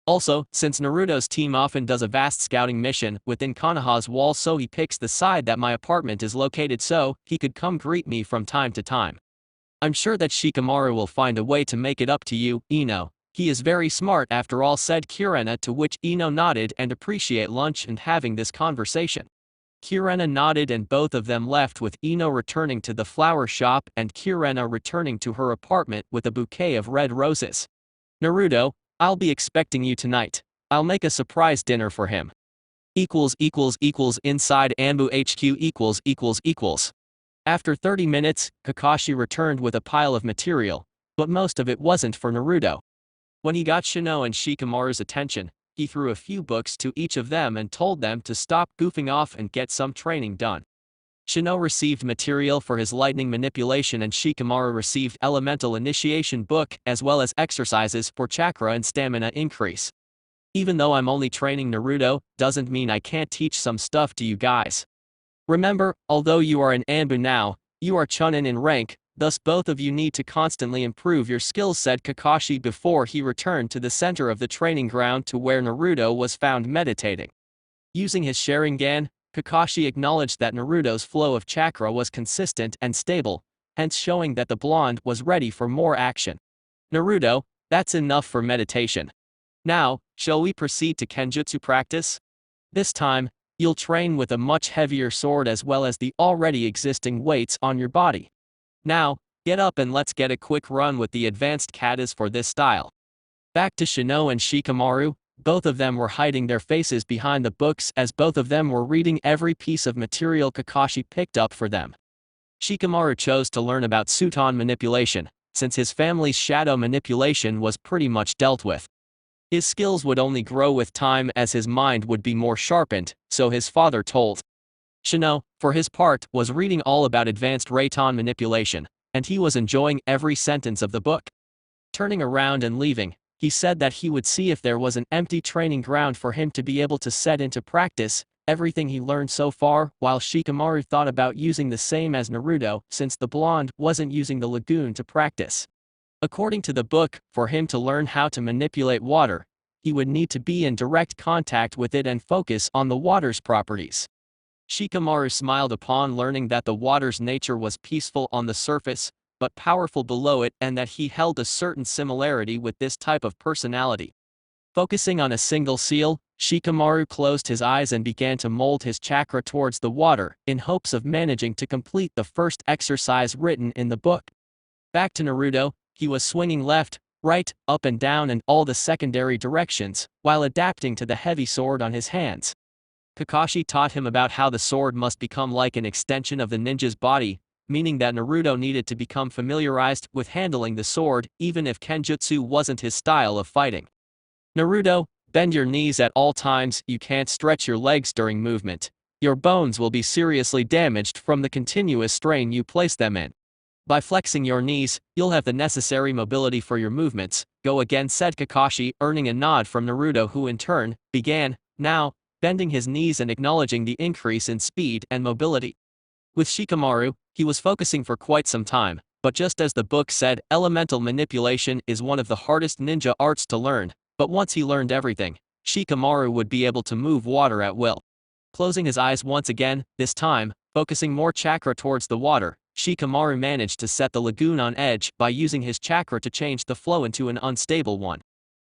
Also, since Naruto's team often does a vast scouting mission within Konoha's wall, so he picks the side that my apartment is located so he could come greet me from time to time. I'm sure that Shikamaru will find a way to make it up to you, Ino. He is very smart after all, said Kirena, to which Ino nodded and appreciate lunch and having this conversation. Kirena nodded and both of them left, with Ino returning to the flower shop and Kirena returning to her apartment with a bouquet of red roses. Naruto, I'll be expecting you tonight. I'll make a surprise dinner for him. Inside Anbu HQ . After 30 minutes, Kakashi returned with a pile of material, but most of it wasn't for Naruto. When he got Shino and Shikamaru's attention, he threw a few books to each of them and told them to stop goofing off and get some training done. Shino received material for his lightning manipulation and Shikamaru received elemental initiation book as well as exercises for chakra and stamina increase. Even though I'm only training Naruto, doesn't mean I can't teach some stuff to you guys. Remember, although you are in Anbu now, you are Chunin in rank, thus both of you need to constantly improve your skills, said Kakashi before he returned to the center of the training ground to where Naruto was found meditating. Using his Sharingan, Kakashi acknowledged that Naruto's flow of chakra was consistent and stable, hence showing that the blonde was ready for more action. Naruto, that's enough for meditation. Now, shall we proceed to Kenjutsu practice? This time, you'll train with a much heavier sword as well as the already existing weights on your body. Now, get up and let's get a quick run with the advanced katas for this style. Back to Shino and Shikamaru. Both of them were hiding their faces behind the books as both of them were reading every piece of material Kakashi picked up for them. Shikamaru chose to learn about Suton manipulation, since his family's shadow manipulation was pretty much dealt with. His skills would only grow with time as his mind would be more sharpened, so his father told. Shino, for his part, was reading all about advanced Reiton manipulation, and he was enjoying every sentence of the book. Turning around and leaving, he said that he would see if there was an empty training ground for him to be able to set into practice everything he learned so far, while Shikamaru thought about using the same as Naruto since the blonde wasn't using the lagoon to practice. According to the book, for him to learn how to manipulate water, he would need to be in direct contact with it and focus on the water's properties. Shikamaru smiled upon learning that the water's nature was peaceful on the surface, but powerful below it, and that he held a certain similarity with this type of personality. Focusing on a single seal, Shikamaru closed his eyes and began to mold his chakra towards the water, in hopes of managing to complete the first exercise written in the book. Back to Naruto, he was swinging left, right, up and down and all the secondary directions, while adapting to the heavy sword on his hands. Kakashi taught him about how the sword must become like an extension of the ninja's body, meaning that Naruto needed to become familiarized with handling the sword even if Kenjutsu wasn't his style of fighting. Naruto, bend your knees at all times, you can't stretch your legs during movement. Your bones will be seriously damaged from the continuous strain you place them in. By flexing your knees, you'll have the necessary mobility for your movements. Go again, said Kakashi, earning a nod from Naruto, who in turn began, now, bending his knees and acknowledging the increase in speed and mobility. With Shikamaru, he was focusing for quite some time, but just as the book said, elemental manipulation is one of the hardest ninja arts to learn, but once he learned everything, Shikamaru would be able to move water at will. Closing his eyes once again, this time, focusing more chakra towards the water, Shikamaru managed to set the lagoon on edge by using his chakra to change the flow into an unstable one.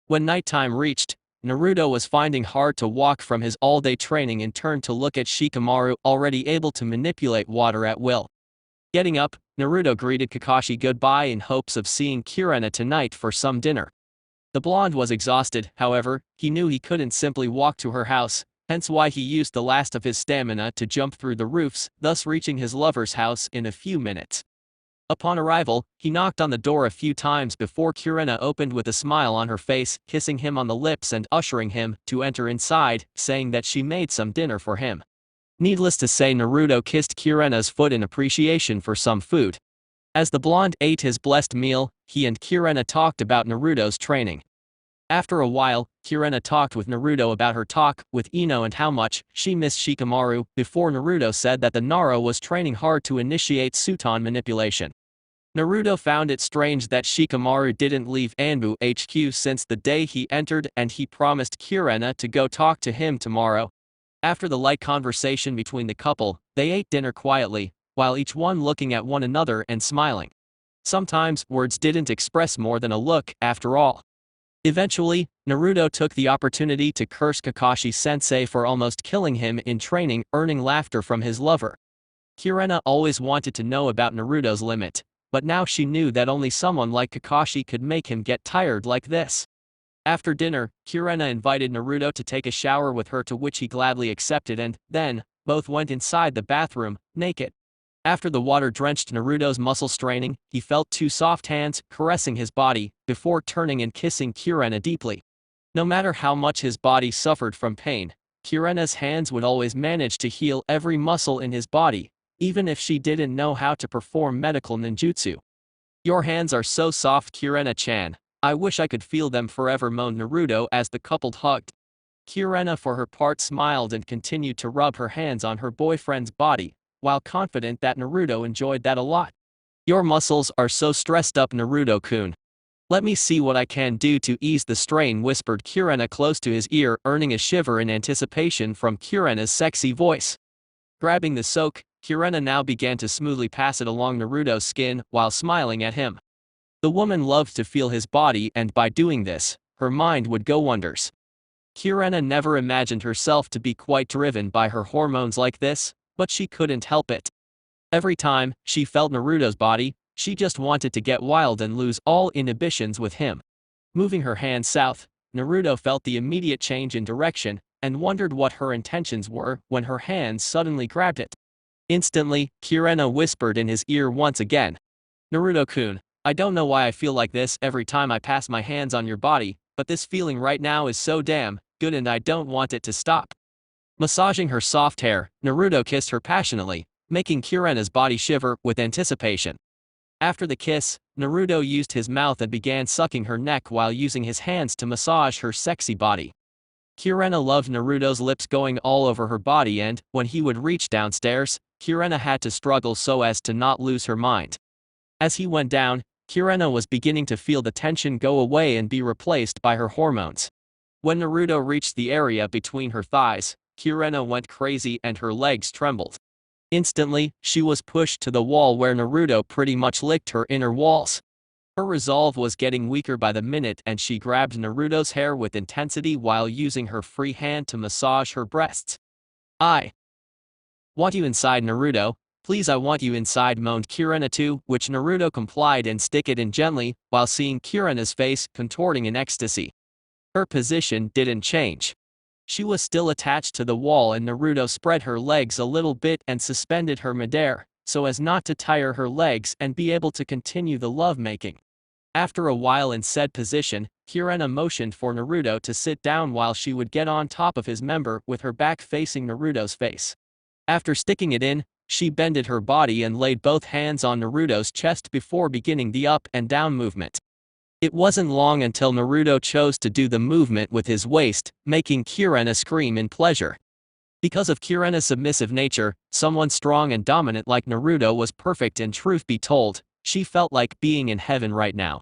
When nighttime reached, Naruto was finding hard to walk from his all-day training and turned to look at Shikamaru, already able to manipulate water at will. Getting up, Naruto greeted Kakashi goodbye in hopes of seeing Kirena tonight for some dinner. The blonde was exhausted, however, he knew he couldn't simply walk to her house, hence why he used the last of his stamina to jump through the roofs, thus reaching his lover's house in a few minutes. Upon arrival, he knocked on the door a few times before Kirena opened with a smile on her face, kissing him on the lips and ushering him to enter inside, saying that she made some dinner for him. Needless to say, Naruto kissed Kirena's foot in appreciation for some food. As the blonde ate his blessed meal, he and Kirena talked about Naruto's training. After a while, Kirena talked with Naruto about her talk with Ino and how much she missed Shikamaru before Naruto said that the Naro was training hard to initiate Suton manipulation. Naruto found it strange that Shikamaru didn't leave Anbu HQ since the day he entered and he promised Kirena to go talk to him tomorrow. After the light conversation between the couple, they ate dinner quietly, while each one looking at one another and smiling. Sometimes words didn't express more than a look, after all. Eventually, Naruto took the opportunity to curse Kakashi-sensei for almost killing him in training, earning laughter from his lover. Kirena always wanted to know about Naruto's limit, but now she knew that only someone like Kakashi could make him get tired like this. After dinner, Kirena invited Naruto to take a shower with her, to which he gladly accepted, and then, both went inside the bathroom, naked. After the water drenched Naruto's muscle straining, he felt two soft hands caressing his body, before turning and kissing Kirena deeply. No matter how much his body suffered from pain, Kirena's hands would always manage to heal every muscle in his body, even if she didn't know how to perform medical ninjutsu. "Your hands are so soft, Kirena-chan. I wish I could feel them forever," moaned Naruto as the couple hugged. Kirena for her part smiled and continued to rub her hands on her boyfriend's body, while confident that Naruto enjoyed that a lot. "Your muscles are so stressed up, Naruto-kun. Let me see what I can do to ease the strain," whispered Kirena close to his ear, earning a shiver in anticipation from Kirena's sexy voice. Grabbing the soak, Kirena now began to smoothly pass it along Naruto's skin while smiling at him. The woman loved to feel his body, and by doing this, her mind would go wonders. Kirena never imagined herself to be quite driven by her hormones like this, but she couldn't help it. Every time she felt Naruto's body, she just wanted to get wild and lose all inhibitions with him. Moving her hand south, Naruto felt the immediate change in direction, and wondered what her intentions were when her hands suddenly grabbed it. Instantly, Kirena whispered in his ear once again. "Naruto-kun, I don't know why I feel like this every time I pass my hands on your body, but this feeling right now is so damn good and I don't want it to stop." Massaging her soft hair, Naruto kissed her passionately, making Kirena's body shiver with anticipation. After the kiss, Naruto used his mouth and began sucking her neck while using his hands to massage her sexy body. Kirena loved Naruto's lips going all over her body, and, when he would reach downstairs, Kirena had to struggle so as to not lose her mind. As he went down, Kirena was beginning to feel the tension go away and be replaced by her hormones. When Naruto reached the area between her thighs, Kirena went crazy and her legs trembled. Instantly, she was pushed to the wall where Naruto pretty much licked her inner walls. Her resolve was getting weaker by the minute and she grabbed Naruto's hair with intensity while using her free hand to massage her breasts. "I want you inside, Naruto. Please, I want you inside," moaned Kirena too, which Naruto complied and stick it in gently, while seeing Kirena's face contorting in ecstasy. Her position didn't change. She was still attached to the wall and Naruto spread her legs a little bit and suspended her midair, so as not to tire her legs and be able to continue the lovemaking. After a while in said position, Kirena motioned for Naruto to sit down while she would get on top of his member with her back facing Naruto's face. After sticking it in, she bended her body and laid both hands on Naruto's chest before beginning the up and down movement. It wasn't long until Naruto chose to do the movement with his waist, making Kirena scream in pleasure. Because of Kirena's submissive nature, someone strong and dominant like Naruto was perfect, and truth be told, she felt like being in heaven right now.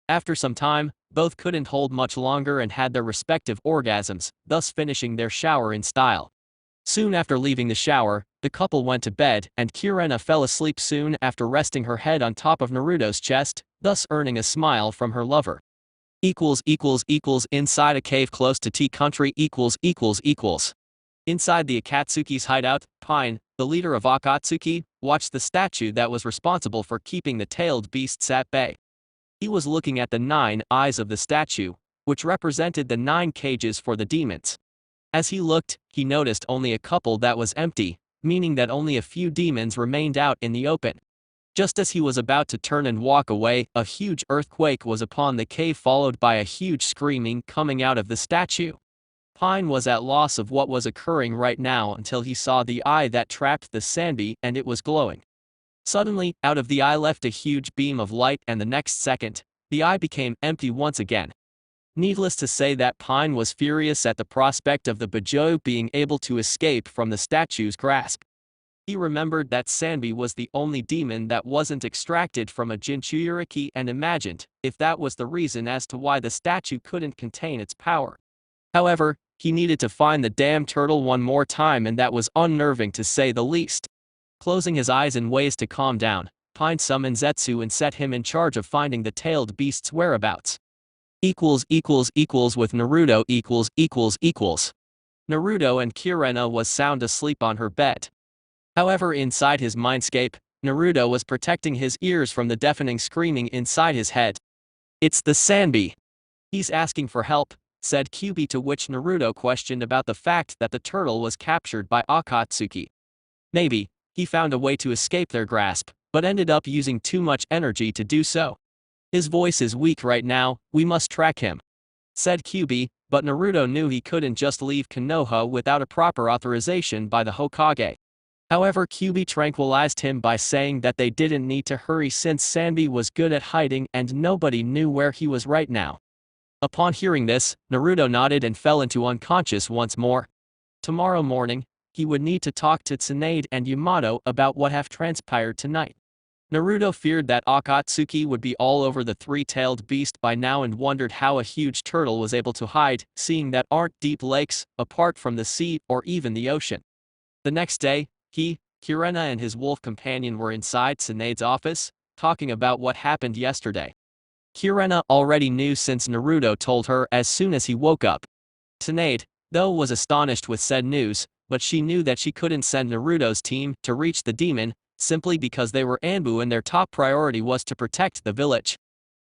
After some time, both couldn't hold much longer and had their respective orgasms, thus finishing their shower in style. Soon after leaving the shower, the couple went to bed and Kirena fell asleep soon after, resting her head on top of Naruto's chest, thus earning a smile from her lover. Inside a cave close to Tea Country. Inside the Akatsuki's hideout, Pine, the leader of Akatsuki, watched the statue that was responsible for keeping the tailed beasts at bay. He was looking at the 9 eyes of the statue, which represented the 9 cages for the demons. As he looked, he noticed only a couple that was empty, meaning that only a few demons remained out in the open. Just as he was about to turn and walk away, a huge earthquake was upon the cave, followed by a huge screaming coming out of the statue. Pine was at loss of what was occurring right now until he saw the eye that trapped the Sanbi, and it was glowing. Suddenly, out of the eye left a huge beam of light, and the next second, the eye became empty once again. Needless to say that Pine was furious at the prospect of the Bujou being able to escape from the statue's grasp. He remembered that Sanbi was the only demon that wasn't extracted from a Jinchuriki and imagined if that was the reason as to why the statue couldn't contain its power. However, he needed to find the damn turtle one more time, and that was unnerving to say the least. Closing his eyes in ways to calm down, Pine summoned Zetsu and set him in charge of finding the tailed beast's whereabouts. With Naruto . Naruto and Kirena was sound asleep on her bed. However, inside his mindscape, Naruto was protecting his ears from the deafening screaming inside his head. "It's the Sanbi. He's asking for help," said Kyubi, to which Naruto questioned about the fact that the turtle was captured by Akatsuki. Maybe he found a way to escape their grasp, but ended up using too much energy to do so. "His voice is weak right now, we must track him," said Kyubi, but Naruto knew he couldn't just leave Konoha without a proper authorization by the Hokage. However, Kyubi tranquilized him by saying that they didn't need to hurry since Sanbi was good at hiding and nobody knew where he was right now. Upon hearing this, Naruto nodded and fell into unconscious once more. Tomorrow morning, he would need to talk to Tsunade and Yamato about what have transpired tonight. Naruto feared that Akatsuki would be all over the three-tailed beast by now and wondered how a huge turtle was able to hide, seeing that aren't deep lakes, apart from the sea or even the ocean. The next day, he, Kirena and his wolf companion were inside Tsunade's office, talking about what happened yesterday. Kirena already knew since Naruto told her as soon as he woke up. Tsunade, though, was astonished with said news, but she knew that she couldn't send Naruto's team to reach the demon, simply because they were Anbu and their top priority was to protect the village.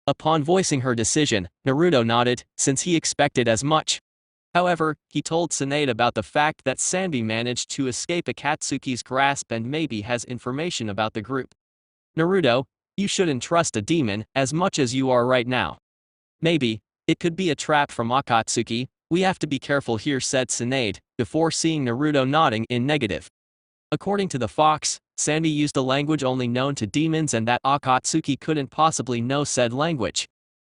Upon voicing her decision, Naruto nodded, since he expected as much. However, he told Tsunade about the fact that Sanbi managed to escape Akatsuki's grasp and maybe has information about the group. "Naruto, you shouldn't trust a demon as much as you are right now. Maybe it could be a trap from Akatsuki, we have to be careful here," said Tsunade, before seeing Naruto nodding in negative. According to the Fox, Sanbi used a language only known to demons and that Akatsuki couldn't possibly know said language.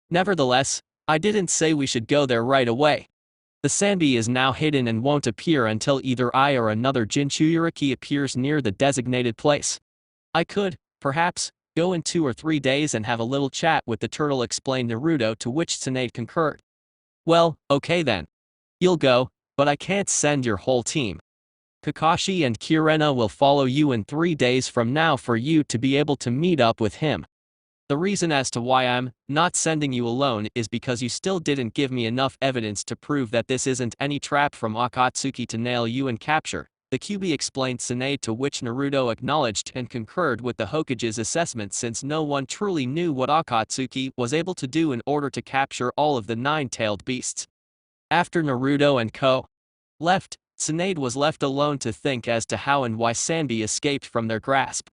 "Nevertheless, I didn't say we should go there right away. The Sanbi is now hidden and won't appear until either I or another Jinchuriki appears near the designated place. I could, perhaps, go in 2 or 3 days and have a little chat with the turtle," explained Naruto, to which Tsunade concurred. "Well, okay then. You'll go, but I can't send your whole team. Kakashi and Kirena will follow you in 3 days from now for you to be able to meet up with him. The reason as to why I'm not sending you alone is because you still didn't give me enough evidence to prove that this isn't any trap from Akatsuki to nail you and capture," the Kyubi explained Tsunade, to which Naruto acknowledged and concurred with the Hokage's assessment, since no one truly knew what Akatsuki was able to do in order to capture all of the 9-tailed beasts. After Naruto and Ko left, Tsunade was left alone to think as to how and why Sanbi escaped from their grasp.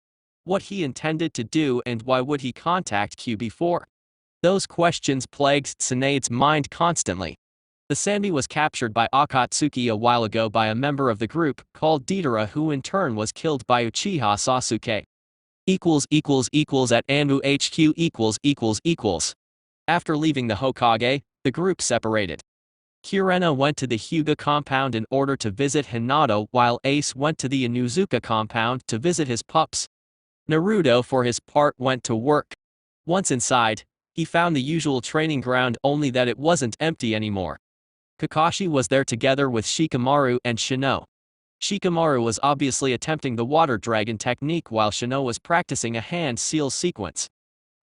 What he intended to do and why would he contact Kyubi for? Those questions plagued Tsunade's mind constantly. The Sanbi was captured by Akatsuki a while ago by a member of the group called Deidara, who in turn was killed by Uchiha Sasuke. At Anbu HQ . After leaving the Hokage, the group separated. Kirena went to the Hyuga compound in order to visit Hinata, while Ace went to the Inuzuka compound to visit his pups. Naruto, for his part, went to work. Once inside, he found the usual training ground, only that it wasn't empty anymore. Kakashi was there together with Shikamaru and Shino. Shikamaru was obviously attempting the water dragon technique while Shino was practicing a hand seal sequence.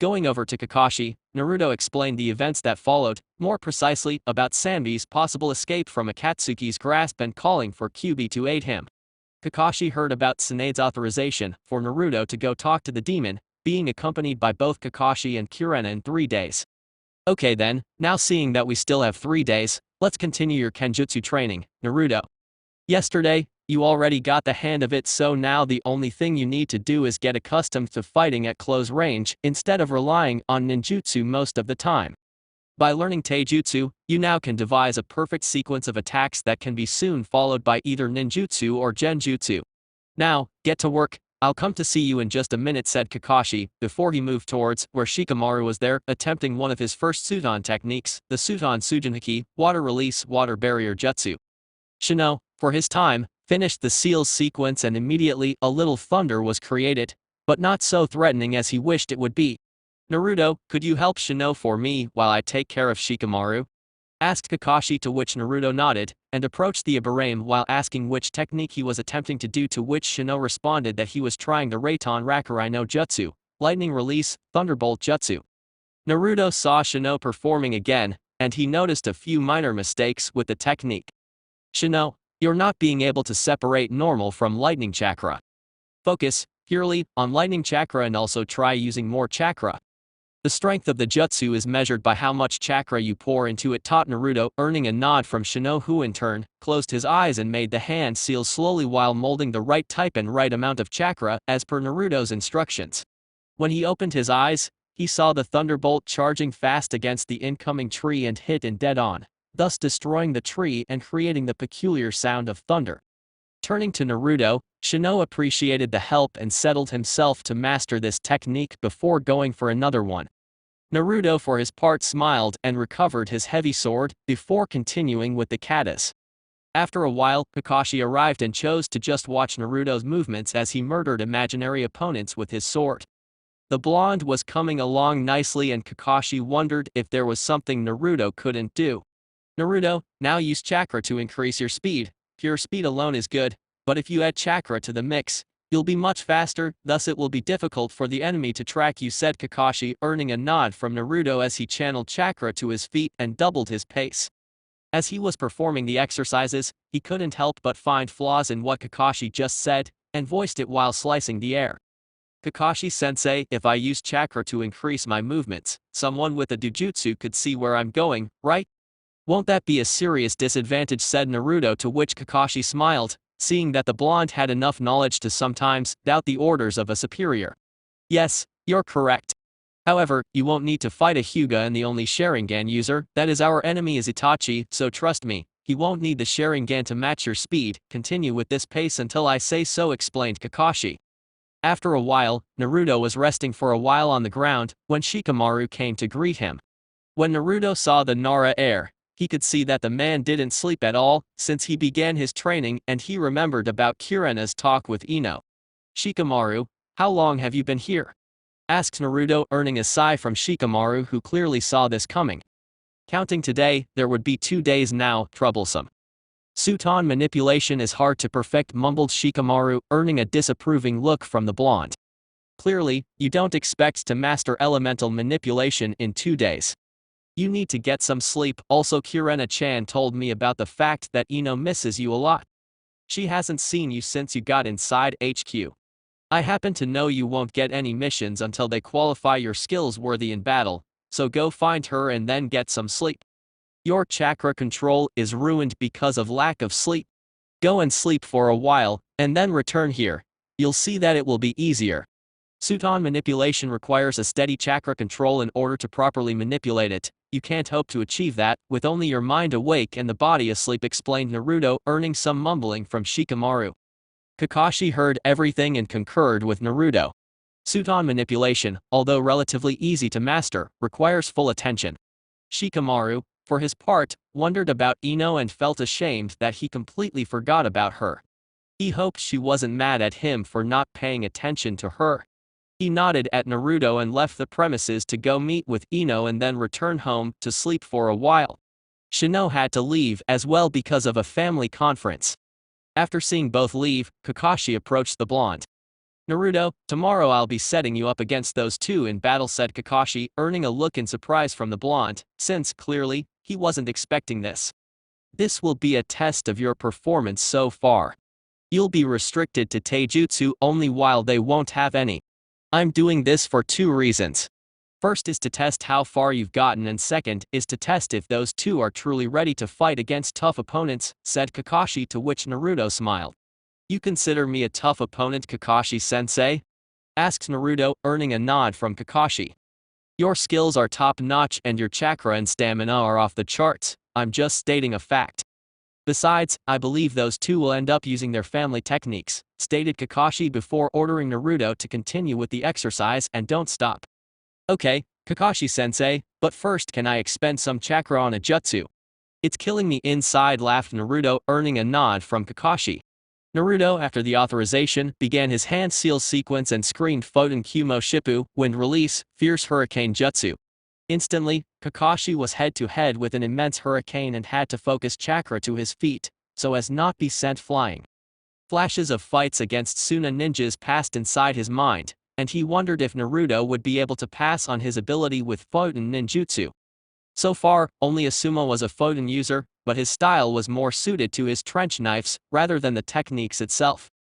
Going over to Kakashi, Naruto explained the events that followed, more precisely about Sanbi's possible escape from Akatsuki's grasp and calling for Kyubi to aid him. Kakashi heard about Tsunade's authorization for Naruto to go talk to the demon, being accompanied by both Kakashi and Kirena in 3 days. "Okay then, now seeing that we still have 3 days, let's continue your Kenjutsu training, Naruto. Yesterday, you already got the hang of it, so now the only thing you need to do is get accustomed to fighting at close range instead of relying on ninjutsu most of the time. By learning taijutsu, you now can devise a perfect sequence of attacks that can be soon followed by either ninjutsu or genjutsu. Now, get to work, I'll come to see you in just a minute, said Kakashi, before he moved towards where Shikamaru was there, attempting one of his first Sudan techniques, the Sudan Sujinhiki, water release, water barrier jutsu. Shino, for his time, finished the seals sequence and immediately a little thunder was created, but not so threatening as he wished it would be. Naruto, could you help Shino for me while I take care of Shikamaru? Asked Kakashi, to which Naruto nodded, and approached the Ibarame while asking which technique he was attempting to do, to which Shino responded that he was trying the Reiton Rakurai no Jutsu, lightning release, thunderbolt jutsu. Naruto saw Shino performing again, and he noticed a few minor mistakes with the technique. Shino, you're not being able to separate normal from lightning chakra. Focus purely on lightning chakra and also try using more chakra. The strength of the jutsu is measured by how much chakra you pour into it, taught Naruto, earning a nod from Shino, who in turn closed his eyes and made the hand seal slowly while molding the right type and right amount of chakra as per Naruto's instructions. When he opened his eyes, he saw the thunderbolt charging fast against the incoming tree and hit in dead on, thus destroying the tree and creating the peculiar sound of thunder. Turning to Naruto, Shino appreciated the help and settled himself to master this technique before going for another one. Naruto for his part smiled and recovered his heavy sword before continuing with the katas. After a while, Kakashi arrived and chose to just watch Naruto's movements as he murdered imaginary opponents with his sword. The blonde was coming along nicely and Kakashi wondered if there was something Naruto couldn't do. Naruto, now use chakra to increase your speed. Pure speed alone is good, but if you add chakra to the mix, you'll be much faster, thus it will be difficult for the enemy to track you, said Kakashi, earning a nod from Naruto as he channeled chakra to his feet and doubled his pace. As he was performing the exercises, he couldn't help but find flaws in what Kakashi just said, and voiced it while slicing the air. Kakashi-sensei, if I use chakra to increase my movements, someone with a dojutsu could see where I'm going, right? Won't that be a serious disadvantage, said Naruto, to which Kakashi smiled, seeing that the blonde had enough knowledge to sometimes doubt the orders of a superior. Yes, you're correct. However, you won't need to fight a Hyuga and the only Sharingan user, that is our enemy, is Itachi, so trust me, he won't need the Sharingan to match your speed. Continue with this pace until I say so, explained Kakashi. After a while, Naruto was resting for a while on the ground when Shikamaru came to greet him. When Naruto saw the Nara heir, he could see that the man didn't sleep at all since he began his training, and he remembered about Kirena's talk with Ino. Shikamaru, how long have you been here? Asked Naruto, earning a sigh from Shikamaru, who clearly saw this coming. Counting today, there would be 2 days now. Troublesome. Suton manipulation is hard to perfect, mumbled Shikamaru, earning a disapproving look from the blonde. Clearly, you don't expect to master elemental manipulation in 2 days. You need to get some sleep. Also, Kirena-chan told me about the fact that Ino misses you a lot. She hasn't seen you since you got inside HQ. I happen to know you won't get any missions until they qualify your skills worthy in battle, so go find her and then get some sleep. Your chakra control is ruined because of lack of sleep. Go and sleep for a while, and then return here. You'll see that it will be easier. Suton manipulation requires a steady chakra control in order to properly manipulate it. You can't hope to achieve that with only your mind awake and the body asleep, explained Naruto, earning some mumbling from Shikamaru. Kakashi heard everything and concurred with Naruto. Suton manipulation, although relatively easy to master, requires full attention. Shikamaru, for his part, wondered about Ino and felt ashamed that he completely forgot about her. He hoped she wasn't mad at him for not paying attention to her. He nodded at Naruto and left the premises to go meet with Ino and then return home to sleep for a while. Shino had to leave as well because of a family conference. After seeing both leave, Kakashi approached the blonde. Naruto, tomorrow I'll be setting you up against those two in battle, said Kakashi, earning a look in surprise from the blonde, since, clearly, he wasn't expecting this. This will be a test of your performance so far. You'll be restricted to taijutsu only while they won't have any. I'm doing this for 2 reasons. First is to test how far you've gotten, and second is to test if those two are truly ready to fight against tough opponents, said Kakashi, to which Naruto smiled. You consider me a tough opponent, Kakashi-sensei? Asked Naruto, earning a nod from Kakashi. Your skills are top-notch and your chakra and stamina are off the charts. I'm just stating a fact. Besides, I believe those two will end up using their family techniques, stated Kakashi before ordering Naruto to continue with the exercise and don't stop. Okay, Kakashi-sensei, but first can I expend some chakra on a jutsu? It's killing me inside, laughed Naruto, earning a nod from Kakashi. Naruto, after the authorization, began his hand seal sequence and screamed Foten Kumo Shippu, wind release, fierce hurricane jutsu. Instantly, Kakashi was head-to-head with an immense hurricane and had to focus chakra to his feet, so as not be sent flying. Flashes of fights against Suna ninjas passed inside his mind, and he wondered if Naruto would be able to pass on his ability with Foten ninjutsu. So far, only Asuma was a Foten user, but his style was more suited to his trench knives rather than the techniques itself.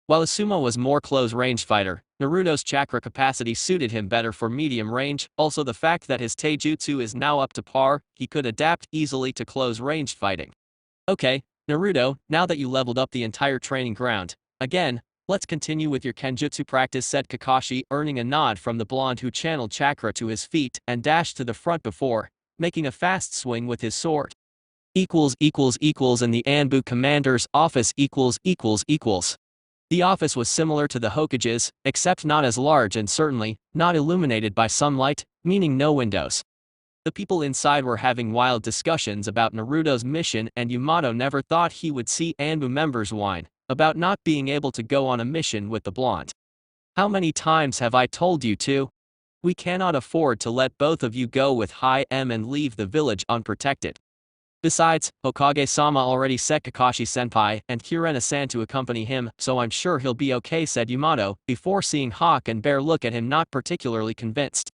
While Asuma was more close-range fighter, Naruto's chakra capacity suited him better for medium range. Also, the fact that his taijutsu is now up to par, he could adapt easily to close-range fighting. Okay, Naruto, now that you leveled up the entire training ground, again, let's continue with your kenjutsu practice, said Kakashi, earning a nod from the blonde who channeled chakra to his feet and dashed to the front before making a fast swing with his sword. In the Anbu commander's office. The office was similar to the Hokage's, except not as large and certainly not illuminated by sunlight, meaning no windows. The people inside were having wild discussions about Naruto's mission, and Yamato never thought he would see Anbu members whine about not being able to go on a mission with the blonde. How many times have I told you to? We cannot afford to let both of you go with high M and leave the village unprotected. Besides, Hokage-sama already set Kakashi-senpai and Kirena-san to accompany him, so I'm sure he'll be okay, said Yamato, before seeing Hawk and Bear look at him not particularly convinced.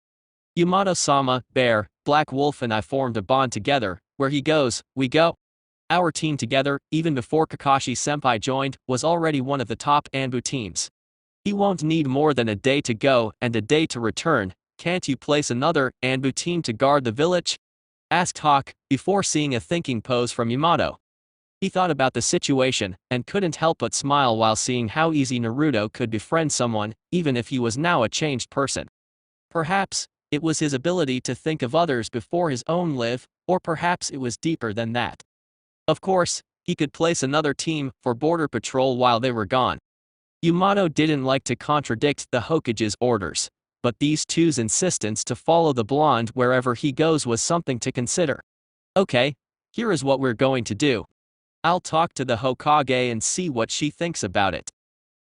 Yamato-sama, Bear, Black Wolf and I formed a bond together, where he goes, we go. Our team together, even before Kakashi-senpai joined, was already one of the top Anbu teams. He won't need more than a day to go and a day to return. Can't you place another Anbu team to guard the village? Asked Hawk, before seeing a thinking pose from Yamato. He thought about the situation and couldn't help but smile while seeing how easy Naruto could befriend someone, even if he was now a changed person. Perhaps it was his ability to think of others before his own life, or perhaps it was deeper than that. Of course, he could place another team for border patrol while they were gone. Yamato didn't like to contradict the Hokage's orders, but these two's insistence to follow the blonde wherever he goes was something to consider. Okay, here is what we're going to do. I'll talk to the Hokage and see what she thinks about it.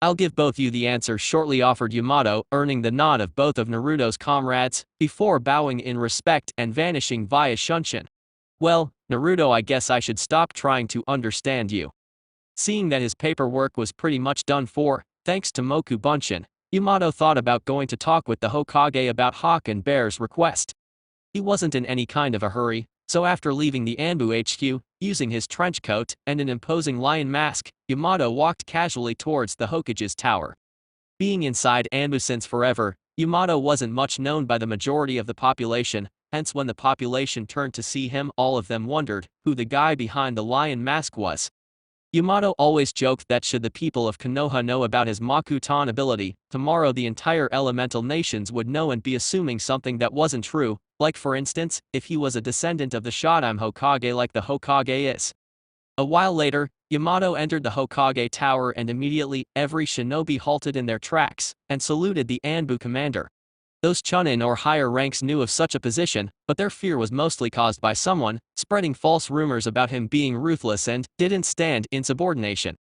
I'll give both you the answer shortly, offered Yamato, earning the nod of both of Naruto's comrades, before bowing in respect and vanishing via Shunshin. Well, Naruto, I guess I should stop trying to understand you. Seeing that his paperwork was pretty much done for, thanks to Moku Bunshin, Yamato thought about going to talk with the Hokage about Hawk and Bear's request. He wasn't in any kind of a hurry, so after leaving the Anbu HQ, using his trench coat and an imposing lion mask, Yamato walked casually towards the Hokage's tower. Being inside Anbu since forever, Yamato wasn't much known by the majority of the population, hence when the population turned to see him, all of them wondered who the guy behind the lion mask was. Yamato always joked that should the people of Konoha know about his Makutan ability, tomorrow the entire elemental nations would know and be assuming something that wasn't true, like for instance, if he was a descendant of the Shodan Hokage like the Hokage is. A while later, Yamato entered the Hokage tower and immediately every shinobi halted in their tracks and saluted the Anbu commander. Those chunin or higher ranks knew of such a position, but their fear was mostly caused by someone spreading false rumors about him being ruthless and didn't stand in subordination.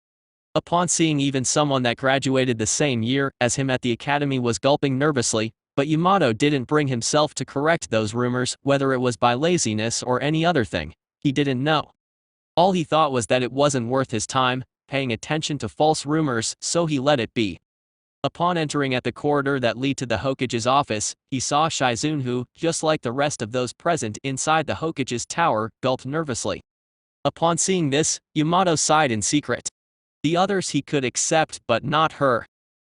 Upon seeing even someone that graduated the same year as him at the academy was gulping nervously, but Yamato didn't bring himself to correct those rumors, whether it was by laziness or any other thing, he didn't know. All he thought was that it wasn't worth his time paying attention to false rumors, so he let it be. Upon entering at the corridor that led to the Hokage's office, he saw Shizune who, just like the rest of those present inside the Hokage's tower, gulped nervously. Upon seeing this, Yamato sighed in secret. The others he could accept but not her.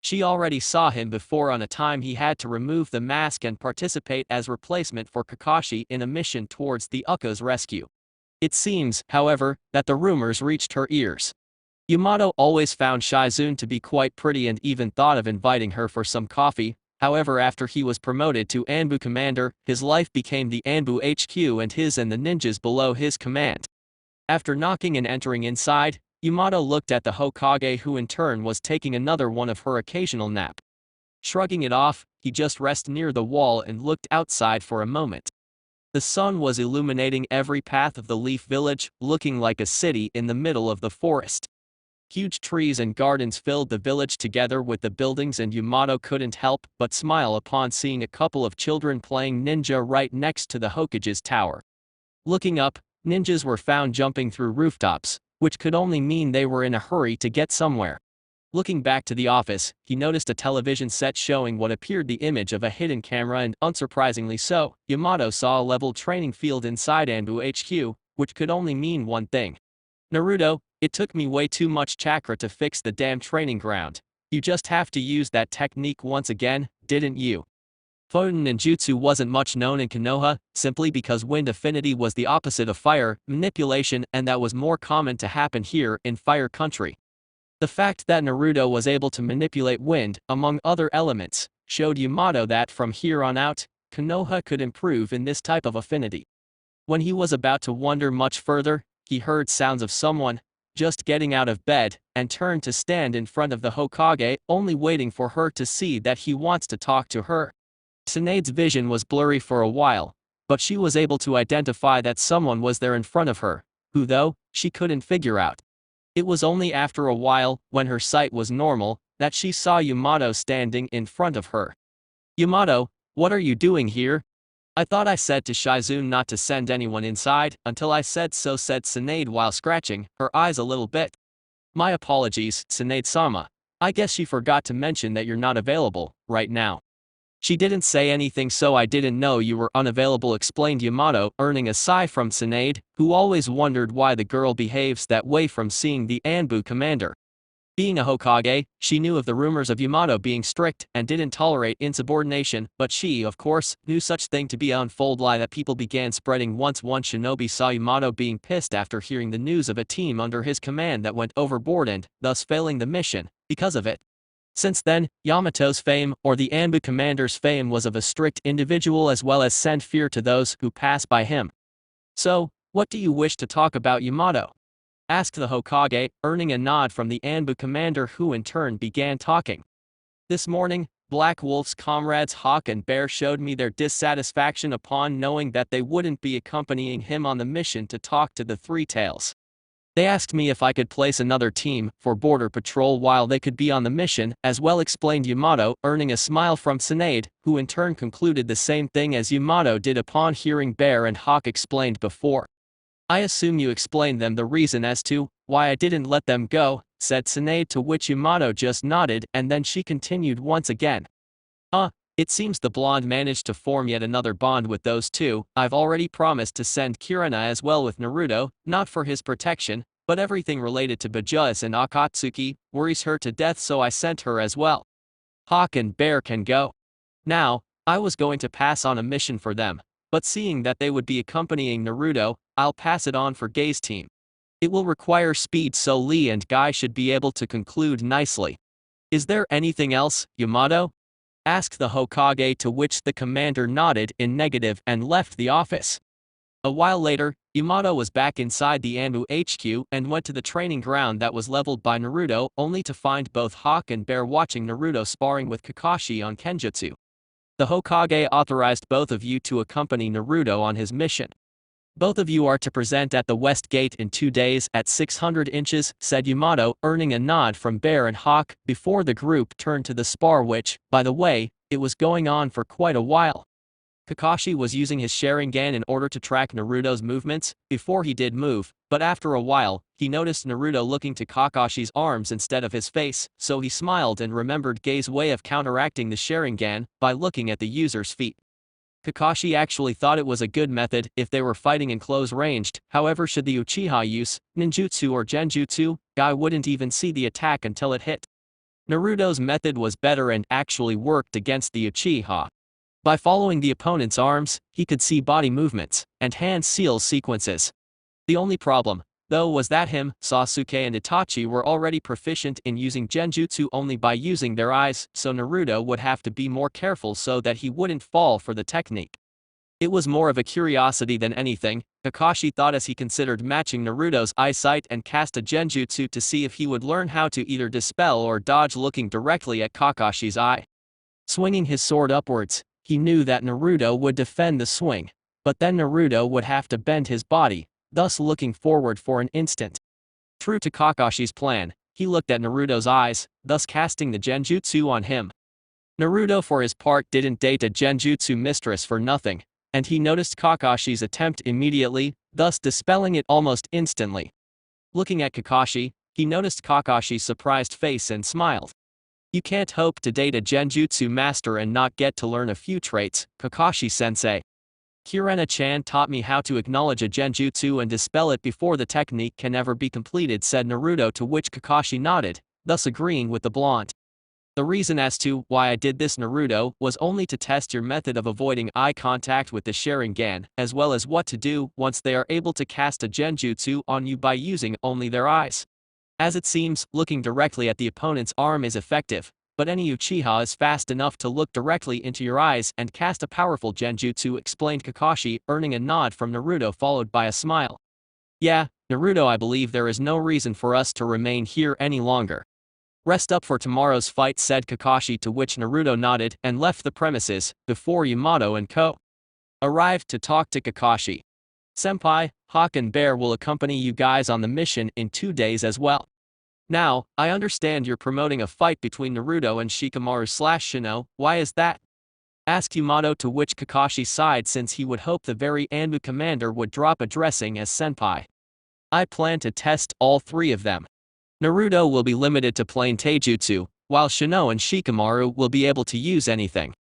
She already saw him before on a time he had to remove the mask and participate as replacement for Kakashi in a mission towards the Ukko's rescue. It seems, however, that the rumors reached her ears. Yamato always found Shizune to be quite pretty and even thought of inviting her for some coffee. However, after he was promoted to Anbu commander, his life became the Anbu HQ and his and the ninjas below his command. After knocking and entering inside, Yamato looked at the Hokage, who in turn was taking another one of her occasional nap. Shrugging it off, he just rested near the wall and looked outside for a moment. The sun was illuminating every path of the Leaf Village, looking like a city in the middle of the forest. Huge trees and gardens filled the village together with the buildings, and Yamato couldn't help but smile upon seeing a couple of children playing ninja right next to the Hokage's tower. Looking up, ninjas were found jumping through rooftops, which could only mean they were in a hurry to get somewhere. Looking back to the office, he noticed a television set showing what appeared the image of a hidden camera, and unsurprisingly so, Yamato saw a level training field inside Anbu HQ, which could only mean one thing. Naruto, it took me way too much chakra to fix the damn training ground. You just have to use that technique once again, didn't you? Foten ninjutsu wasn't much known in Konoha, simply because wind affinity was the opposite of fire manipulation, and that was more common to happen here in Fire Country. The fact that Naruto was able to manipulate wind, among other elements, showed Yamato that from here on out, Konoha could improve in this type of affinity. When he was about to wonder much further, he heard sounds of someone just getting out of bed, and turned to stand in front of the Hokage, only waiting for her to see that he wants to talk to her. Tsunade's vision was blurry for a while, but she was able to identify that someone was there in front of her, who though, she couldn't figure out. It was only after a while, when her sight was normal, that she saw Yamato standing in front of her. "Yamato, what are you doing here?" "I thought I said to Shizune not to send anyone inside until I said so," said Tsunade while scratching her eyes a little bit. "My apologies, Tsunade-sama. I guess she forgot to mention that you're not available right now." "She didn't say anything, so I didn't know you were unavailable," explained Yamato, earning a sigh from Tsunade, who always wondered why the girl behaves that way from seeing the Anbu commander. Being a Hokage, she knew of the rumors of Yamato being strict and didn't tolerate insubordination, but she, of course, knew such thing to be an unfold lie that people began spreading once one shinobi saw Yamato being pissed after hearing the news of a team under his command that went overboard and, thus failing the mission, because of it. Since then, Yamato's fame, or the Anbu commander's fame, was of a strict individual as well as send fear to those who pass by him. "So, what do you wish to talk about, Yamato?" asked the Hokage, earning a nod from the Anbu commander, who in turn began talking. "This morning, Black Wolf's comrades Hawk and Bear showed me their dissatisfaction upon knowing that they wouldn't be accompanying him on the mission to talk to the Three Tails. They asked me if I could place another team for border patrol while they could be on the mission as well," explained Yamato, earning a smile from Tsunade, who in turn concluded the same thing as Yamato did upon hearing Bear and Hawk explained before. "I assume you explained them the reason as to why I didn't let them go," said Tsunade, to which Yamato just nodded, and then she continued once again. It seems the blonde managed to form yet another bond with those two. I've already promised to send Kirena as well with Naruto, not for his protection, but everything related to Bajuas and Akatsuki worries her to death, so I sent her as well. Hawk and Bear can go. Now, I was going to pass on a mission for them, but seeing that they would be accompanying Naruto, I'll pass it on for Gai's team. It will require speed, so Lee and Gai should be able to conclude nicely. Is there anything else, Yamato?" asked the Hokage, to which the commander nodded in negative and left the office. A while later, Yamato was back inside the Anbu HQ and went to the training ground that was leveled by Naruto, only to find both Hawk and Bear watching Naruto sparring with Kakashi on Kenjutsu. "The Hokage authorized both of you to accompany Naruto on his mission. Both of you are to present at the West Gate in 2 days at 600 inches, said Yamato, earning a nod from Bear and Hawk before the group turned to the spar, which, by the way, it was going on for quite a while. Kakashi was using his Sharingan in order to track Naruto's movements before he did move, but after a while, he noticed Naruto looking to Kakashi's arms instead of his face, so he smiled and remembered Gai's way of counteracting the Sharingan by looking at the user's feet. Kakashi actually thought it was a good method if they were fighting in close ranged, however should the Uchiha use ninjutsu or genjutsu, Gai wouldn't even see the attack until it hit. Naruto's method was better and actually worked against the Uchiha. By following the opponent's arms, he could see body movements and hand seal sequences. The only problem, though, was that him, Sasuke and Itachi were already proficient in using genjutsu only by using their eyes, so Naruto would have to be more careful so that he wouldn't fall for the technique. It was more of a curiosity than anything, Kakashi thought as he considered matching Naruto's eyesight and cast a genjutsu to see if he would learn how to either dispel or dodge looking directly at Kakashi's eye. Swinging his sword upwards, he knew that Naruto would defend the swing, but then Naruto would have to bend his body, thus looking forward for an instant. True to Kakashi's plan, he looked at Naruto's eyes, thus casting the genjutsu on him. Naruto for his part didn't date a genjutsu mistress for nothing, and he noticed Kakashi's attempt immediately, thus dispelling it almost instantly. Looking at Kakashi, he noticed Kakashi's surprised face and smiled. You can't hope to date a genjutsu master and not get to learn a few traits, Kakashi-sensei. Kirena-chan taught me how to acknowledge a genjutsu and dispel it before the technique can ever be completed, said Naruto, to which Kakashi nodded, thus agreeing with the blonde. The reason as to why I did this, Naruto, was only to test your method of avoiding eye contact with the Sharingan, as well as what to do once they are able to cast a genjutsu on you by using only their eyes. As it seems, looking directly at the opponent's arm is effective, but any Uchiha is fast enough to look directly into your eyes and cast a powerful genjutsu, explained Kakashi, earning a nod from Naruto followed by a smile. Yeah, Naruto, I believe there is no reason for us to remain here any longer. Rest up for tomorrow's fight, said Kakashi, to which Naruto nodded and left the premises, before Yamato and Co. arrived to talk to Kakashi. Senpai, Hawk and Bear will accompany you guys on the mission in 2 days as well. Now, I understand you're promoting a fight between Naruto and Shikamaru/Shino, why is that? Asked Yamato, to which Kakashi sighed since he would hope the very Anbu commander would drop a dressing as senpai. I plan to test all 3 of them. Naruto will be limited to plain taijutsu, while Shino and Shikamaru will be able to use anything.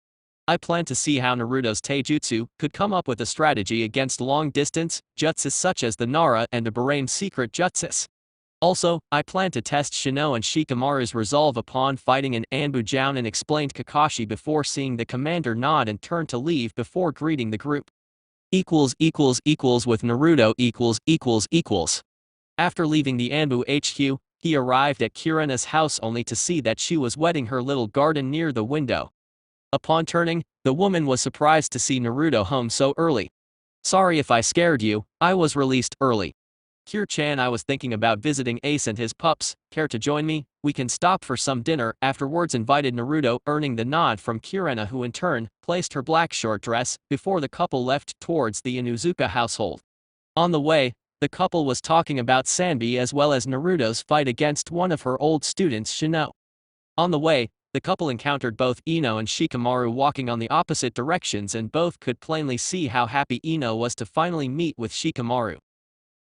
I plan to see how Naruto's taijutsu could come up with a strategy against long-distance jutsus such as the Nara and the Barame secret jutsus. Also, I plan to test Shino and Shikamaru's resolve upon fighting in Anbu Jounin, explained Kakashi before seeing the commander nod and turn to leave before greeting the group. With Naruto . After leaving the Anbu HQ, he arrived at Kirena's house only to see that she was wetting her little garden near the window. Upon turning, the woman was surprised to see Naruto home so early. Sorry if I scared you, I was released early. Kir-chan, I was thinking about visiting Ace and his pups, care to join me? We can stop for some dinner, afterwards invited Naruto, earning the nod from Kirena, who in turn placed her black short dress before the couple left towards the Inuzuka household. On the way, the couple was talking about Sanbi as well as Naruto's fight against one of her old students, Shino. On the way, the couple encountered both Ino and Shikamaru walking on the opposite directions, and both could plainly see how happy Ino was to finally meet with Shikamaru.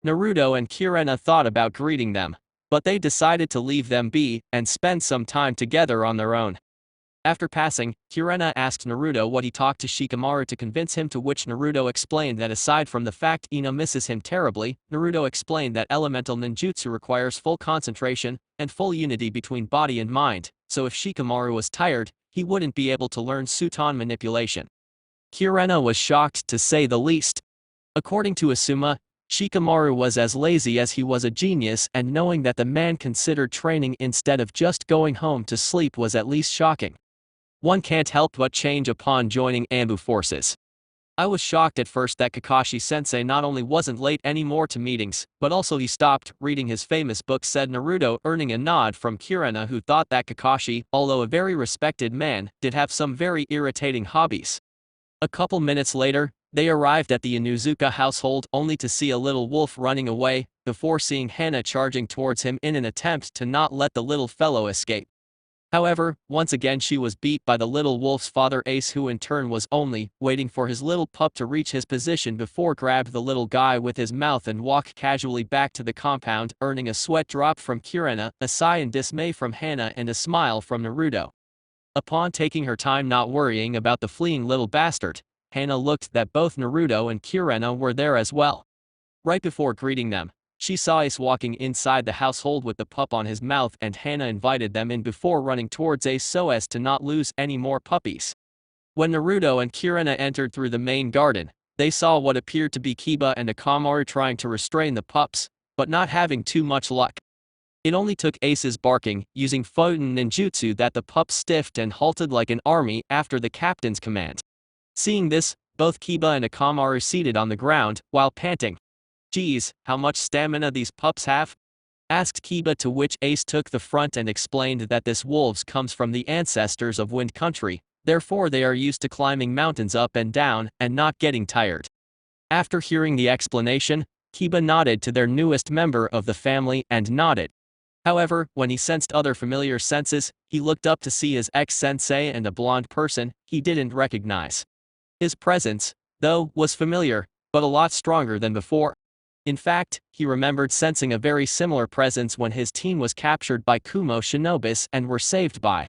Naruto and Kirena thought about greeting them, but they decided to leave them be and spend some time together on their own. After passing, Kirena asked Naruto what he talked to Shikamaru to convince him, to which Naruto explained that aside from the fact Ino misses him terribly, Naruto explained that elemental ninjutsu requires full concentration and full unity between body and mind, so if Shikamaru was tired, he wouldn't be able to learn Suton manipulation. Kirena was shocked to say the least. According to Asuma, Shikamaru was as lazy as he was a genius, and knowing that the man considered training instead of just going home to sleep was at least shocking. One can't help but change upon joining Anbu forces. I was shocked at first that Kakashi-sensei not only wasn't late anymore to meetings, but also he stopped reading his famous book, said Naruto, earning a nod from Kirena, who thought that Kakashi, although a very respected man, did have some very irritating hobbies. A couple minutes later, they arrived at the Inuzuka household only to see a little wolf running away, before seeing Hana charging towards him in an attempt to not let the little fellow escape. However, once again she was beat by the little wolf's father Ace, who in turn was only waiting for his little pup to reach his position before grabbed the little guy with his mouth and walked casually back to the compound, earning a sweat drop from Kirena, a sigh in dismay from Hana, and a smile from Naruto. Upon taking her time not worrying about the fleeing little bastard, Hana looked that both Naruto and Kirena were there as well. Right before greeting them, she saw Ace walking inside the household with the pup on his mouth, and Hana invited them in before running towards Ace so as to not lose any more puppies. When Naruto and Kirena entered through the main garden, they saw what appeared to be Kiba and Akamaru trying to restrain the pups, but not having too much luck. It only took Ace's barking, using Foten ninjutsu, that the pups stiffed and halted like an army after the captain's command. Seeing this, both Kiba and Akamaru seated on the ground, while panting. Geez, how much stamina these pups have? Asked Kiba, to which Ace took the front and explained that this wolves comes from the ancestors of Wind Country, therefore they are used to climbing mountains up and down and not getting tired. After hearing the explanation, Kiba nodded to their newest member of the family and nodded. However, when he sensed other familiar senses, he looked up to see his ex-sensei and a blonde person he didn't recognize. His presence, though, was familiar, but a lot stronger than before. In fact, he remembered sensing a very similar presence when his team was captured by Kumo Shinobis and were saved by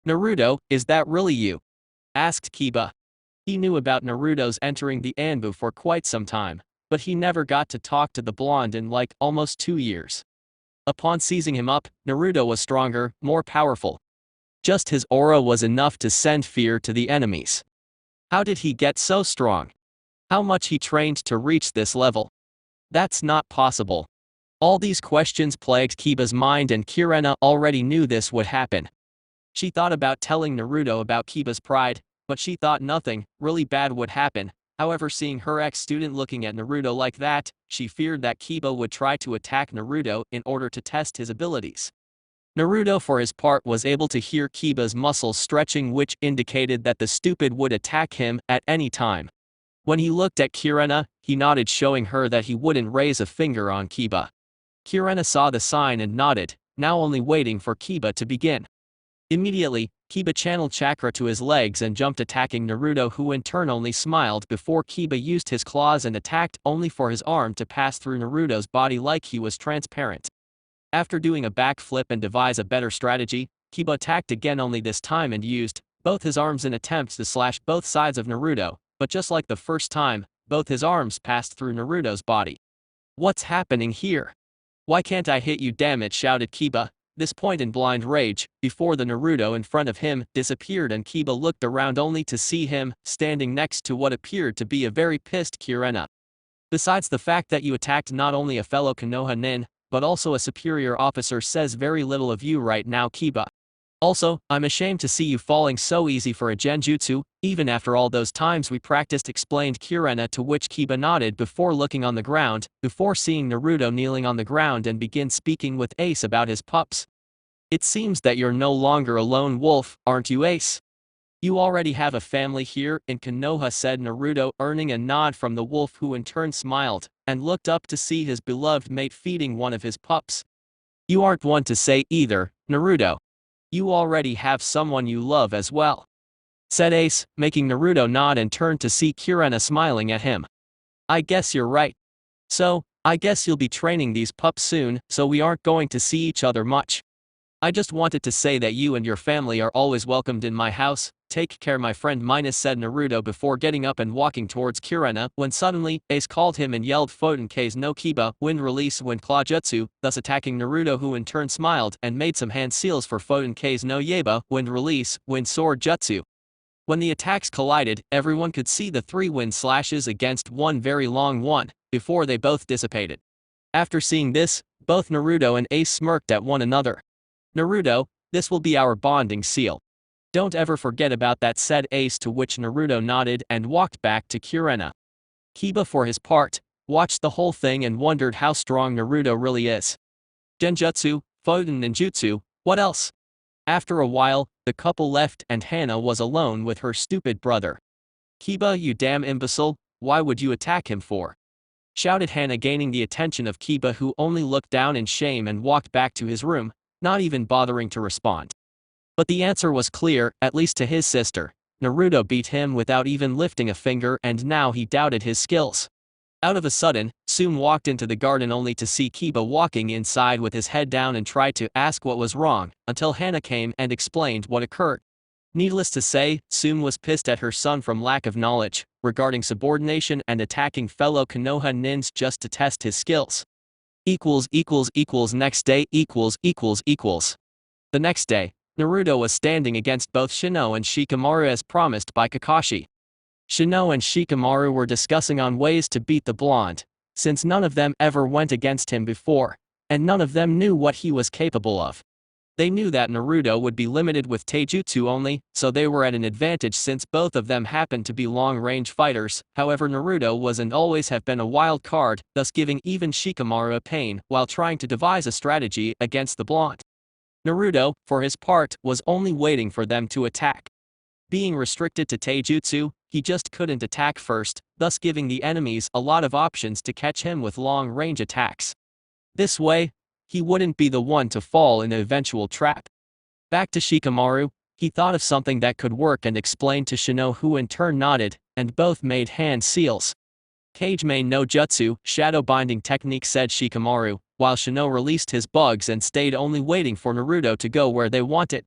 Naruto. Is that really you? Asked Kiba. He knew about Naruto's entering the Anbu for quite some time, but he never got to talk to the blonde in like almost 2 years. Upon seizing him up, Naruto was stronger, more powerful. Just his aura was enough to send fear to the enemies. How did he get so strong? How much he trained to reach this level? That's not possible. All these questions plagued Kiba's mind, and Kirena already knew this would happen. She thought about telling Naruto about Kiba's pride, but she thought nothing really bad would happen. However, seeing her ex-student looking at Naruto like that, she feared that Kiba would try to attack Naruto in order to test his abilities. Naruto, for his part, was able to hear Kiba's muscles stretching, which indicated that the stupid would attack him at any time. When he looked at Kirena, he nodded, showing her that he wouldn't raise a finger on Kiba. Kirena saw the sign and nodded, now only waiting for Kiba to begin. Immediately, Kiba channeled chakra to his legs and jumped, attacking Naruto, who in turn only smiled before Kiba used his claws and attacked, only for his arm to pass through Naruto's body like he was transparent. After doing a backflip and devise a better strategy, Kiba attacked again, only this time, and used both his arms in attempts to slash both sides of Naruto, but just like the first time, both his arms passed through Naruto's body. What's happening here? Why can't I hit you, damn it, shouted Kiba, this point in blind rage, before the Naruto in front of him disappeared and Kiba looked around only to see him standing next to what appeared to be a very pissed Kirena. Besides, the fact that you attacked not only a fellow Konoha nin, but also a superior officer says very little of you right now, Kiba. Also, I'm ashamed to see you falling so easy for a genjutsu, even after all those times we practiced, explained Kirena, to which Kiba nodded before looking on the ground, before seeing Naruto kneeling on the ground and begin speaking with Ace about his pups. It seems that you're no longer a lone wolf, aren't you, Ace? You already have a family here in Konoha, said Naruto, earning a nod from the wolf, who in turn smiled and looked up to see his beloved mate feeding one of his pups. You aren't one to say either, Naruto. You already have someone you love as well, said Ace, making Naruto nod and turn to see Kirena smiling at him. I guess you're right. So, I guess you'll be training these pups soon, so we aren't going to see each other much. I just wanted to say that you and your family are always welcomed in my house. Take care, my friend minus, said Naruto before getting up and walking towards Kirena, when suddenly, Ace called him and yelled Fotenkei's no Kiba, wind release, wind claw jutsu, thus attacking Naruto, who in turn smiled and made some hand seals for Fotenkei's no Yeba, wind release, wind sword jutsu. When the attacks collided, everyone could see the 3 wind slashes against one very long one, before they both dissipated. After seeing this, both Naruto and Ace smirked at one another. Naruto, this will be our bonding seal. Don't ever forget about that, said Ace, to which Naruto nodded and walked back to Kirena. Kiba, for his part, watched the whole thing and wondered how strong Naruto really is. Genjutsu, Foten ninjutsu, what else? After a while, the couple left and Hana was alone with her stupid brother. Kiba, you damn imbecile, why would you attack him for? Shouted Hana, gaining the attention of Kiba, who only looked down in shame and walked back to his room, not even bothering to respond. But the answer was clear, at least to his sister. Naruto beat him without even lifting a finger, and now he doubted his skills. Out of a sudden, Sum walked into the garden only to see Kiba walking inside with his head down and tried to ask what was wrong, until Hana came and explained what occurred. Needless to say, Sum was pissed at her son from lack of knowledge regarding subordination and attacking fellow Konoha nins just to test his skills. Next day. The next day, Naruto was standing against both Shino and Shikamaru as promised by Kakashi. Shino and Shikamaru were discussing on ways to beat the blonde, since none of them ever went against him before, and none of them knew what he was capable of. They knew that Naruto would be limited with taijutsu only, so they were at an advantage since both of them happened to be long-range fighters. However, Naruto was and always have been a wild card, thus giving even Shikamaru a pain while trying to devise a strategy against the blonde. Naruto, for his part, was only waiting for them to attack. Being restricted to taijutsu, he just couldn't attack first, thus giving the enemies a lot of options to catch him with long-range attacks. This way, he wouldn't be the one to fall in an eventual trap. Back to Shikamaru, he thought of something that could work and explained to Shino, who in turn nodded, and both made hand seals. Kage main no jutsu, shadow binding technique, said Shikamaru, while Shino released his bugs and stayed only waiting for Naruto to go where they wanted.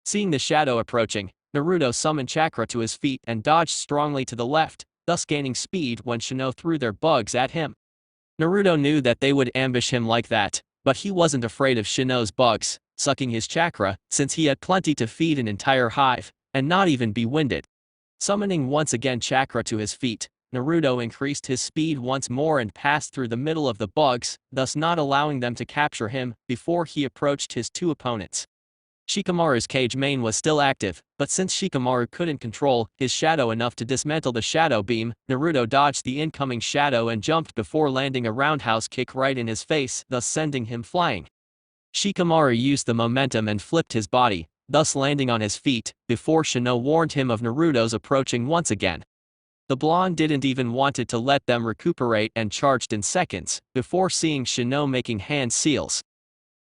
Seeing the shadow approaching, Naruto summoned chakra to his feet and dodged strongly to the left, thus gaining speed when Shino threw their bugs at him. Naruto knew that they would ambush him like that, but he wasn't afraid of Shino's bugs, sucking his chakra, since he had plenty to feed an entire hive, and not even be winded. Summoning once again chakra to his feet, Naruto increased his speed once more and passed through the middle of the bugs, thus not allowing them to capture him before he approached his two opponents. Shikamaru's Kage main was still active, but since Shikamaru couldn't control his shadow enough to dismantle the shadow beam, Naruto dodged the incoming shadow and jumped before landing a roundhouse kick right in his face, thus sending him flying. Shikamaru used the momentum and flipped his body, thus landing on his feet, before Shino warned him of Naruto's approaching once again. The blonde didn't even wanted to let them recuperate and charged in seconds, before seeing Shino making hand seals.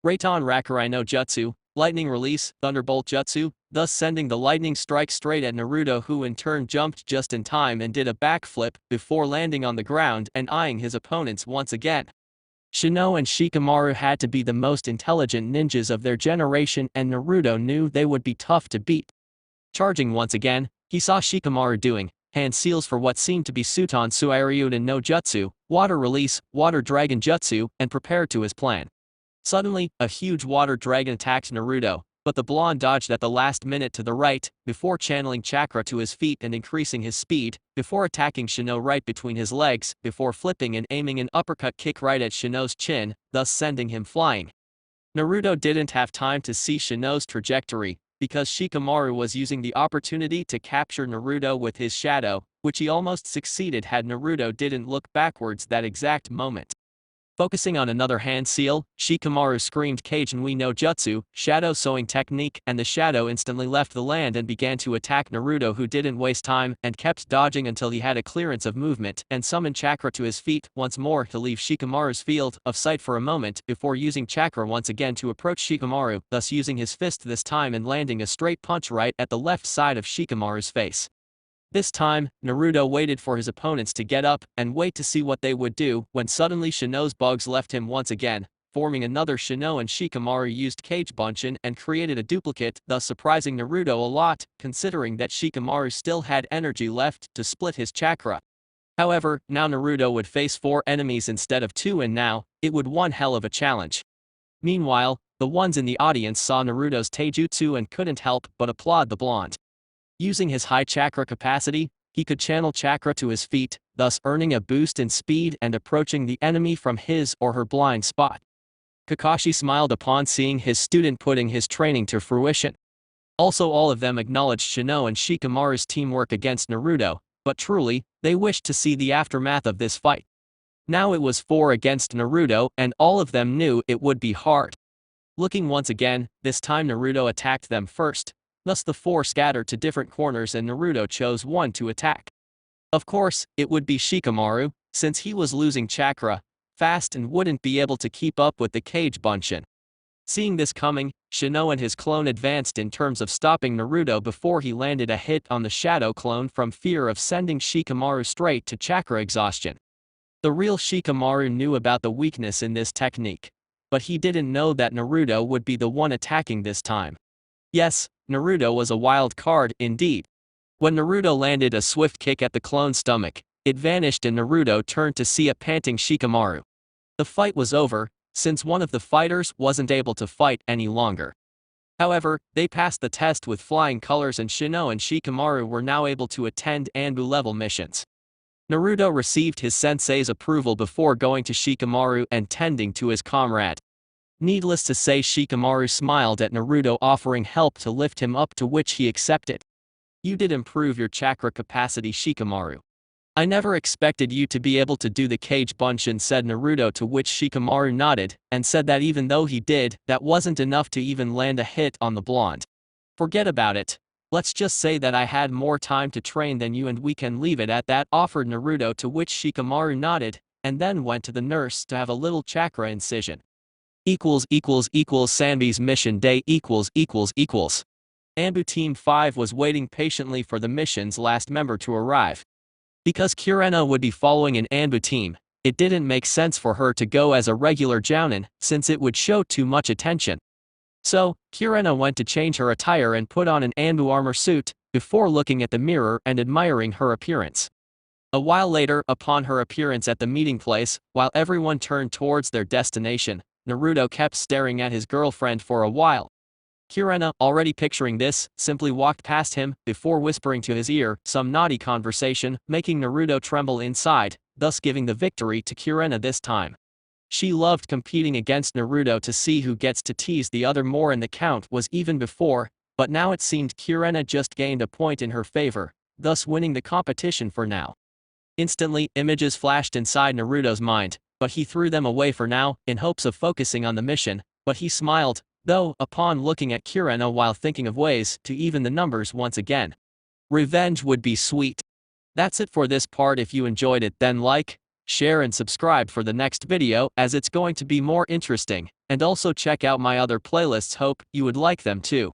Reiton Rakurai no Jutsu, lightning release, thunderbolt jutsu, thus sending the lightning strike straight at Naruto, who in turn jumped just in time and did a backflip before landing on the ground and eyeing his opponents once again. Shino and Shikamaru had to be the most intelligent ninjas of their generation, and Naruto knew they would be tough to beat. Charging once again, he saw Shikamaru doing hand seals for what seemed to be Suton Suiryuden no Jutsu, water release, water dragon jutsu, and prepared to his plan. Suddenly, a huge water dragon attacked Naruto, but the blonde dodged at the last minute to the right, before channeling chakra to his feet and increasing his speed, before attacking Shino right between his legs, before flipping and aiming an uppercut kick right at Shino's chin, thus sending him flying. Naruto didn't have time to see Shino's trajectory, because Shikamaru was using the opportunity to capture Naruto with his shadow, which he almost succeeded had Naruto didn't look backwards that exact moment. Focusing on another hand seal, Shikamaru screamed Kagenwi no Jutsu, shadow sewing technique, and the shadow instantly left the land and began to attack Naruto, who didn't waste time and kept dodging until he had a clearance of movement and summoned chakra to his feet once more to leave Shikamaru's field of sight for a moment before using chakra once again to approach Shikamaru, thus using his fist this time and landing a straight punch right at the left side of Shikamaru's face. This time, Naruto waited for his opponents to get up and wait to see what they would do when suddenly Shino's bugs left him once again, forming another Shino, and Shikamaru used Kage Bunshin and created a duplicate, thus surprising Naruto a lot, considering that Shikamaru still had energy left to split his chakra. However, now Naruto would face 4 enemies instead of 2, and now, it would one hell of a challenge. Meanwhile, the ones in the audience saw Naruto's taijutsu and couldn't help but applaud the blonde. Using his high chakra capacity, he could channel chakra to his feet, thus earning a boost in speed and approaching the enemy from his or her blind spot. Kakashi smiled upon seeing his student putting his training to fruition. Also, all of them acknowledged Shino and Shikamaru's teamwork against Naruto, but truly, they wished to see the aftermath of this fight. Now it was 4 against Naruto, and all of them knew it would be hard. Looking once again, this time Naruto attacked them first. Thus the 4 scattered to different corners and Naruto chose one to attack. Of course, it would be Shikamaru, since he was losing chakra fast and wouldn't be able to keep up with the Kage Bunshin. Seeing this coming, Shino and his clone advanced in terms of stopping Naruto before he landed a hit on the shadow clone from fear of sending Shikamaru straight to chakra exhaustion. The real Shikamaru knew about the weakness in this technique, but he didn't know that Naruto would be the one attacking this time. Yes, Naruto was a wild card, indeed. When Naruto landed a swift kick at the clone's stomach, it vanished and Naruto turned to see a panting Shikamaru. The fight was over, since one of the fighters wasn't able to fight any longer. However, they passed the test with flying colors and Shino and Shikamaru were now able to attend Anbu-level missions. Naruto received his sensei's approval before going to Shikamaru and tending to his comrade. Needless to say, Shikamaru smiled at Naruto, offering help to lift him up, to which he accepted. "You did improve your chakra capacity, Shikamaru. I never expected you to be able to do the cage bunshin," said Naruto, to which Shikamaru nodded, and said that even though he did, that wasn't enough to even land a hit on the blonde. "Forget about it. Let's just say that I had more time to train than you and we can leave it at that," offered Naruto, to which Shikamaru nodded, and then went to the nurse to have a little chakra incision. Sanbi's mission day Anbu Team 5 was waiting patiently for the mission's last member to arrive. Because Kirena would be following an Anbu team, it didn't make sense for her to go as a regular jounin, since it would show too much attention. So, Kirena went to change her attire and put on an Anbu armor suit, before looking at the mirror and admiring her appearance. A while later, upon her appearance at the meeting place, while everyone turned towards their destination, Naruto kept staring at his girlfriend for a while. Kirena, already picturing this, simply walked past him, before whispering to his ear some naughty conversation, making Naruto tremble inside, thus giving the victory to Kirena this time. She loved competing against Naruto to see who gets to tease the other more, and the count was even before, but now it seemed Kirena just gained a point in her favor, thus winning the competition for now. Instantly, images flashed inside Naruto's mind, but he threw them away for now, in hopes of focusing on the mission, but he smiled, though, upon looking at Kirena while thinking of ways to even the numbers once again. Revenge would be sweet. That's it for this part. If you enjoyed it, then like, share and subscribe for the next video, as it's going to be more interesting, and also check out my other playlists. Hope you would like them too.